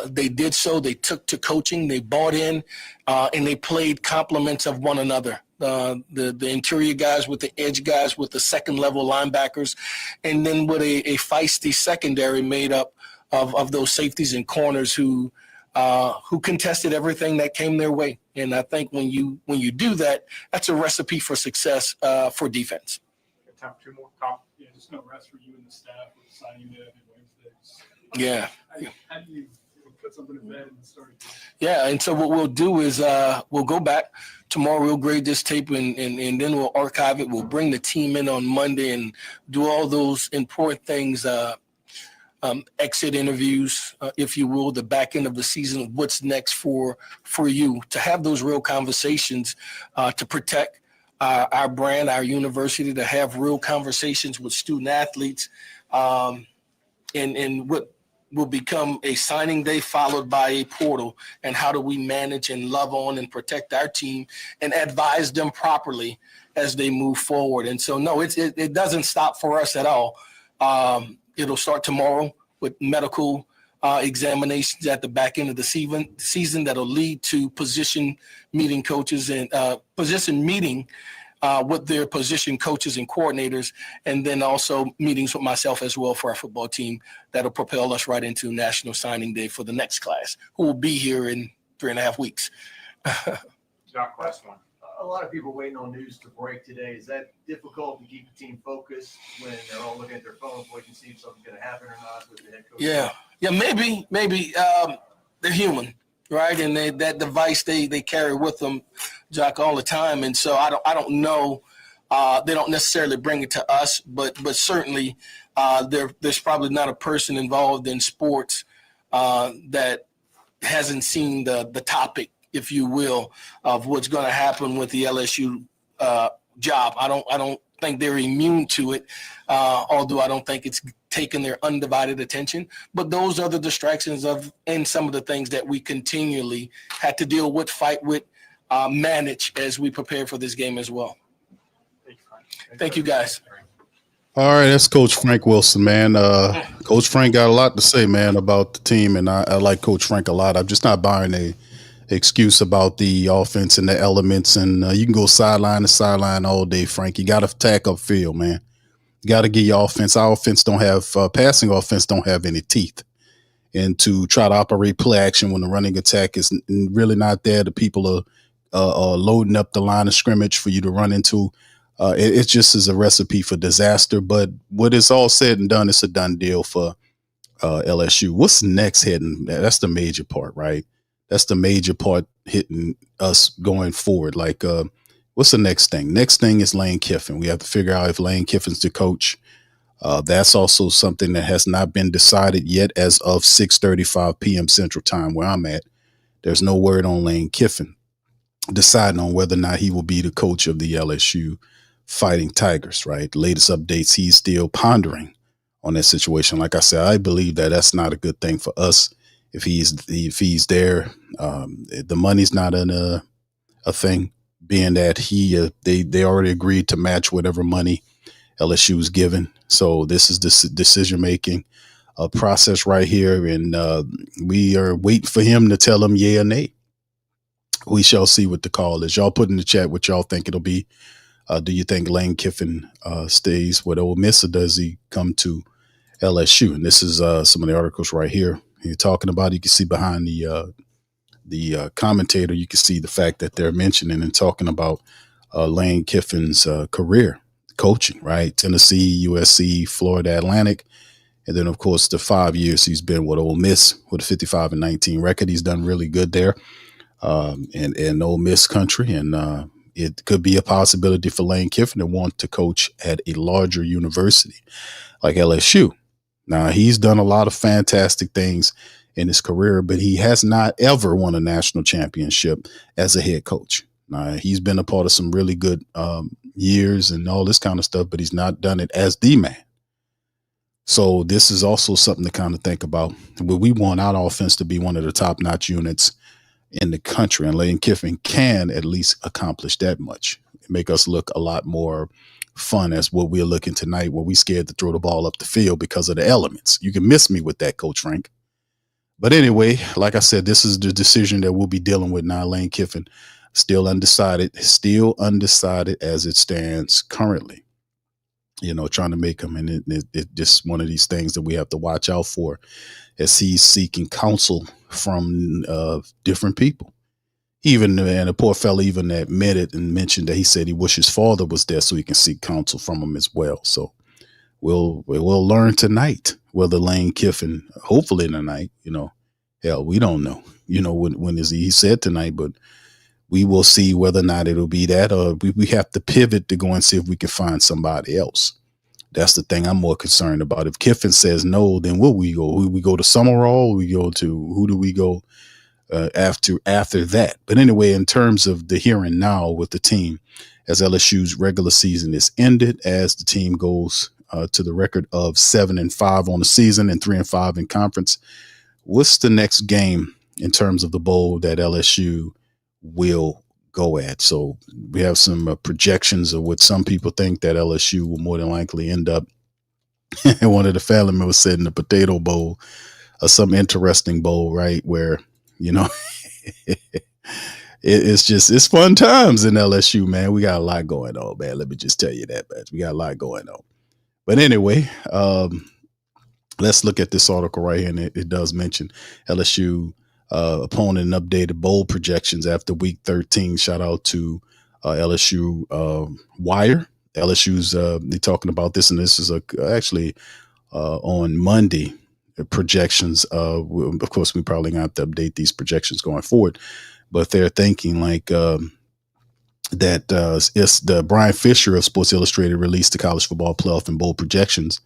They did so. They took to coaching. They bought in, and they played complements of one another. The interior guys with the edge guys with the second-level linebackers, and then with a feisty secondary made up of those safeties and corners who contested everything that came their way. And I think when you do that, that's a recipe for success for defense. Time for two more. Tom? Yeah, just no rest for you and the staff with signing day and Wednesdays. Yeah. How do you put something in bed and start again? Yeah, and so what we'll do is we'll go back tomorrow. We'll grade this tape and then we'll archive it. We'll bring the team in on Monday and do all those important things. Exit interviews, if you will, the back end of the season, what's next for you, to have those real conversations, to protect our brand, our university, to have real conversations with student athletes, and what will become a signing day followed by a portal, and how do we manage and love on and protect our team and advise them properly as they move forward. And so, no, it doesn't stop for us at all. It'll start tomorrow with medical examinations at the back end of the season that'll lead to position meeting coaches and position meeting with their position coaches and coordinators, and then also meetings with myself as well for our football team that'll propel us right into National Signing Day for the next class, who will be here in 3.5 weeks. Doc, last one. A lot of people waiting on news to break today. Is that difficult to keep the team focused when they're all looking at their phones, waiting to see if something's going to happen or not with the head coach? Yeah, maybe they're human, right? And that device they carry with them, Jock, all the time. And so I don't know. They don't necessarily bring it to us, but certainly there's probably not a person involved in sports that hasn't seen the topic, if you will, of what's going to happen with the LSU job. I don't think they're immune to it, although I don't think it's taken their undivided attention. But those are the distractions and some of the things that we continually had to deal with, fight with, manage as we prepare for this game as well. Thank you, guys. All right, that's Coach Frank Wilson, man. Coach Frank got a lot to say, man, about the team, and I like Coach Frank a lot. I'm just not buying excuse about the offense and the elements, and you can go sideline to sideline all day, Frank. You got to attack upfield, man. You got to get your offense. Our offense don't have passing offense don't have any teeth, and to try to operate play action when the running attack is really not there. The people are loading up the line of scrimmage for you to run into. It just is a recipe for disaster. But when it's all said and done, it's a done deal for LSU. What's next hitting? That's the major part, right? That's the major part hitting us going forward. Like, what's the next thing? Next thing is Lane Kiffin. We have to figure out if Lane Kiffin's the coach. That's also something that has not been decided yet as of 6:35 p.m. Central Time, where I'm at. There's no word on Lane Kiffin deciding on whether or not he will be the coach of the LSU Fighting Tigers, right? Latest updates, he's still pondering on that situation. Like I said, I believe that that's not a good thing for us. If he's there, the money's not a thing, being that they already agreed to match whatever money LSU is given. So this is the decision-making process right here, and we are waiting for him to tell them yay or nay. We shall see what the call is. Y'all put in the chat what y'all think it'll be. Do you think Lane Kiffin stays with Ole Miss, or does he come to LSU? And this is some of the articles right here. You're talking about, you can see behind the commentator, you can see the fact that they're mentioning and talking about Lane Kiffin's career coaching, right? Tennessee, USC, Florida Atlantic. And then, of course, the 5 years he's been with Ole Miss with a 55-19 record. He's done really good there in Ole Miss country. And it could be a possibility for Lane Kiffin to want to coach at a larger university like LSU. Now, he's done a lot of fantastic things in his career, but he has not ever won a national championship as a head coach. Now, he's been a part of some really good years and all this kind of stuff, but he's not done it as the man. So this is also something to kind of think about. We want our offense to be one of the top-notch units in the country, and Lane Kiffin can at least accomplish that much. Make us look a lot more fun as what we're looking tonight, where we scared to throw the ball up the field because of the elements. You can miss me with that, Coach Frank. But anyway, like I said, this is the decision that we'll be dealing with now. Lane Kiffin still undecided as it stands currently. You know, trying to make him, and it's just one of these things that we have to watch out for as he's seeking counsel from different people. And the poor fella even admitted and mentioned that he said he wished his father was there so he can seek counsel from him as well. So we'll learn tonight whether Lane Kiffin, hopefully tonight, hell, we don't know, when is he said tonight, but we will see whether or not it'll be that, or we have to pivot to go and see if we can find somebody else. That's the thing I'm more concerned about. If Kiffin says no, then where we go? We go to Summerall? We go to, who do we go after that? But anyway, in terms of the here and now with the team, as LSU's regular season is ended, as the team goes to the record of 7-5 on the season and 3-5 in conference, what's the next game in terms of the bowl that LSU will go at? So we have some projections of what some people think that LSU will more than likely end up. One of the family members said in the Potato Bowl, or some interesting bowl, right? Where, it's fun times in LSU, man. We got a lot going on, man. Let me just tell you that, man. We got a lot going on. But anyway, let's look at this article right here. And it does mention LSU opponent and updated bowl projections after week 13. Shout out to LSU Wire. LSU's they're talking about this, and this is actually on Monday. Projections. Of course, we probably gonna have to update these projections going forward, but they're thinking like that. It's the Brian Fisher of Sports Illustrated released the college football playoff and bowl projections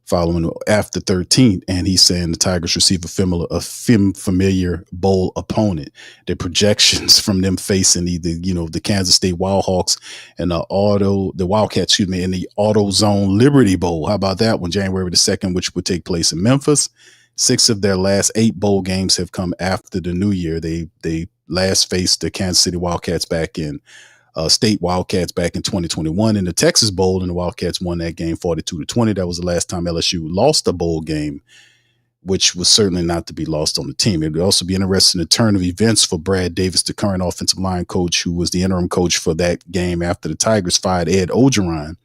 following after 13, and he's saying the Tigers receive a familiar bowl opponent. The projections from them facing either the Kansas State Wildhawks and the Wildcats, in the AutoZone Liberty Bowl. How about that one? January the 2nd, which would take place in Memphis. 6 of their last 8 bowl games have come after the new year. They last faced the Kansas City Wildcats back in State Wildcats back in 2021 in the Texas Bowl, and the Wildcats won that game 42-20. That was the last time LSU lost a bowl game which was certainly not to be lost on the team. It would also be interesting to turn of events for Brad Davis, the current offensive line coach, who was the interim coach for that game after the Tigers fired Ed Ogeron.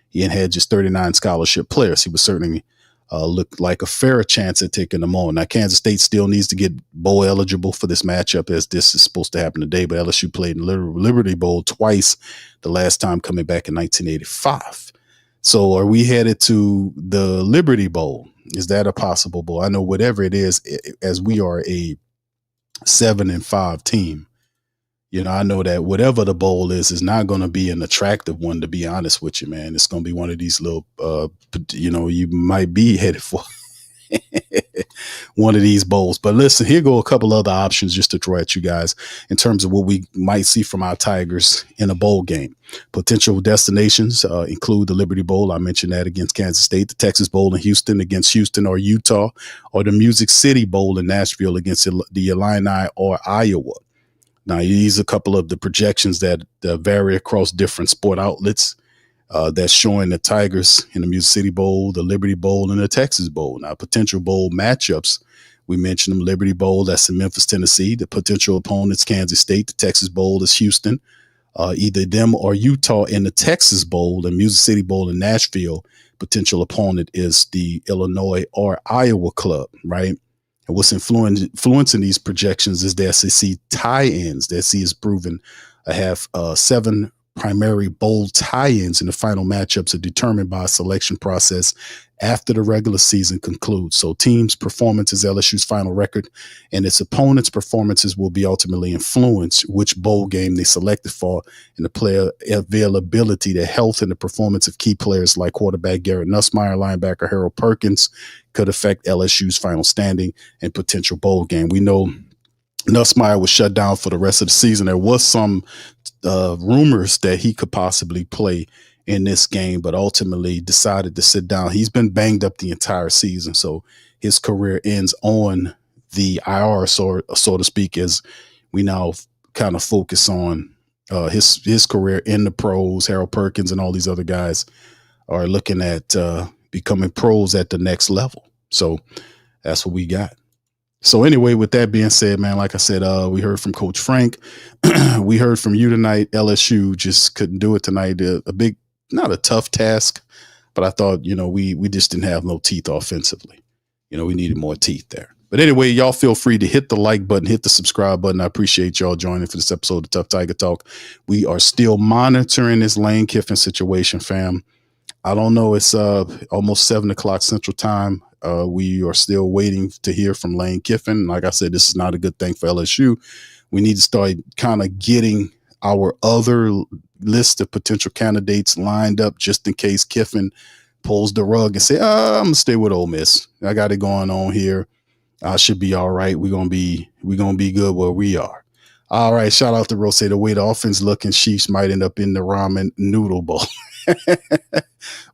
He had just 39 scholarship players. He would certainly look like a fair chance at taking them on. Now, Kansas State still needs to get bowl eligible for this matchup, as this is supposed to happen today, but LSU played in Liberty Bowl twice, the last time coming back in 1985. So are we headed to the Liberty Bowl? Is that a possible bowl? I know whatever it is, as we are a 7-5 team, I know that whatever the bowl is not going to be an attractive one, to be honest with you, man. It's going to be one of these little, you might be headed for one of these bowls. But listen, here go a couple other options just to throw at you guys in terms of what we might see from our Tigers in a bowl game. Potential destinations include the Liberty Bowl. I mentioned that against Kansas State, the Texas Bowl in Houston against Houston or Utah, or the Music City Bowl in Nashville against the Illini or Iowa. Now, these are a couple of the projections that vary across different sport outlets that's showing the Tigers in the Music City Bowl, the Liberty Bowl, and the Texas Bowl. Now, potential bowl matchups, we mentioned them. Liberty Bowl, that's in Memphis, Tennessee. The potential opponents, Kansas State. The Texas Bowl is Houston. Either them or Utah in the Texas Bowl. The Music City Bowl in Nashville, potential opponent is the Illinois or Iowa club, right? And what's influencing these projections is the SEC tie-ins. The SEC is proven to have 7 primary bowl tie-ins, and the final matchups are determined by a selection process after the regular season concludes. So teams' performances, LSU's final record, and its opponents' performances will be ultimately influenced which bowl game they selected for, and the player availability, the health, and the performance of key players like quarterback Garrett Nussmeier, linebacker Harold Perkins could affect LSU's final standing and potential bowl game. We know Nussmeier was shut down for the rest of the season. There was some rumors that he could possibly play in this game, but ultimately decided to sit down. He's been banged up the entire season, so his career ends on the IR, so to speak, as we now kind of focus on his career in the pros. Harold Perkins and all these other guys are looking at becoming pros at the next level. So that's what we got. So anyway, with that being said, man, like I said, we heard from Coach Frank. We heard from you tonight. LSU just couldn't do it tonight. A big, not a tough task, but I thought, we just didn't have no teeth offensively. We needed more teeth there. But anyway, y'all feel free to hit the like button, hit the subscribe button. I appreciate y'all joining for this episode of Tough Tiger Talk. We are still monitoring this Lane Kiffin situation, fam. I don't know. It's almost 7 o'clock Central Time. We are still waiting to hear from Lane Kiffin. Like I said, this is not a good thing for LSU. We need to start kind of getting our other list of potential candidates lined up just in case Kiffin pulls the rug and say, I'm going to stay with Ole Miss. I got it going on here. I should be all right. We're going to be good where we are. All right. Shout out to Rose. The way the offense looking, Chiefs might end up in the ramen noodle bowl.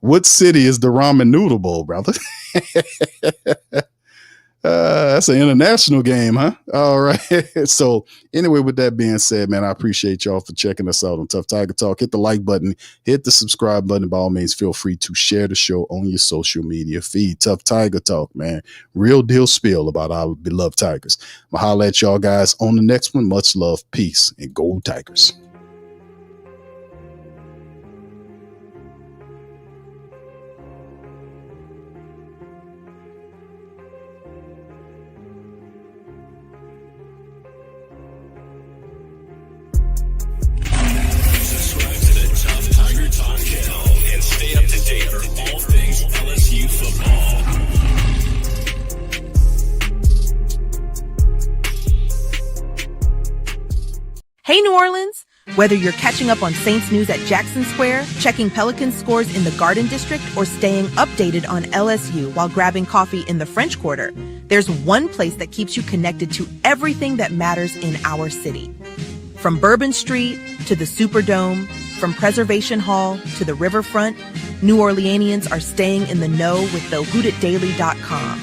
What city is the ramen noodle bowl, brother? That's an international game, huh? All right. So anyway, with that being said, man, I appreciate y'all for checking us out on Tough Tiger Talk. Hit the like button, hit the subscribe button. By all means, feel free to share the show on your social media feed. Tough Tiger Talk, man. Real deal spiel about our beloved Tigers. I'll holler at y'all guys on the next one. Much love, peace, and go Tigers. And stay up to date for all things LSU football. Hey, New Orleans! Whether you're catching up on Saints news at Jackson Square, checking Pelicans scores in the Garden District, or staying updated on LSU while grabbing coffee in the French Quarter, there's one place that keeps you connected to everything that matters in our city. From Bourbon Street to the Superdome, from Preservation Hall to the Riverfront, New Orleanians are staying in the know with thehootetdaily.com.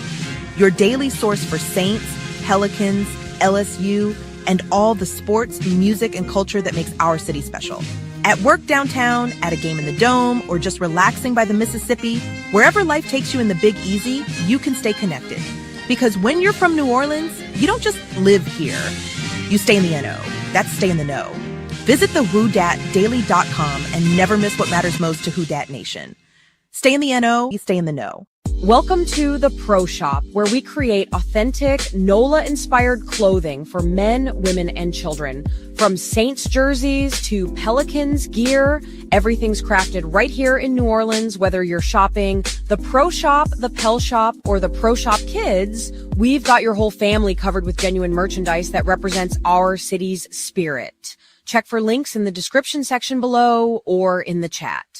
Your daily source for Saints, Pelicans, LSU, and all the sports, music, and culture that makes our city special. At work downtown, at a game in the Dome, or just relaxing by the Mississippi, wherever life takes you in the Big Easy, you can stay connected. Because when you're from New Orleans, you don't just live here. You stay in the NO. That's stay in the know. Visit the WooDatDaily.com and never miss what matters most to Who Dat Nation. Stay in the NO, you stay in the know. Welcome to the Pro Shop, where we create authentic NOLA-inspired clothing for men, women, and children. From Saints jerseys to Pelicans gear, everything's crafted right here in New Orleans. Whether you're shopping the Pro Shop, the Pel Shop, or the Pro Shop Kids, we've got your whole family covered with genuine merchandise that represents our city's spirit. Check for links in the description section below or in the chat.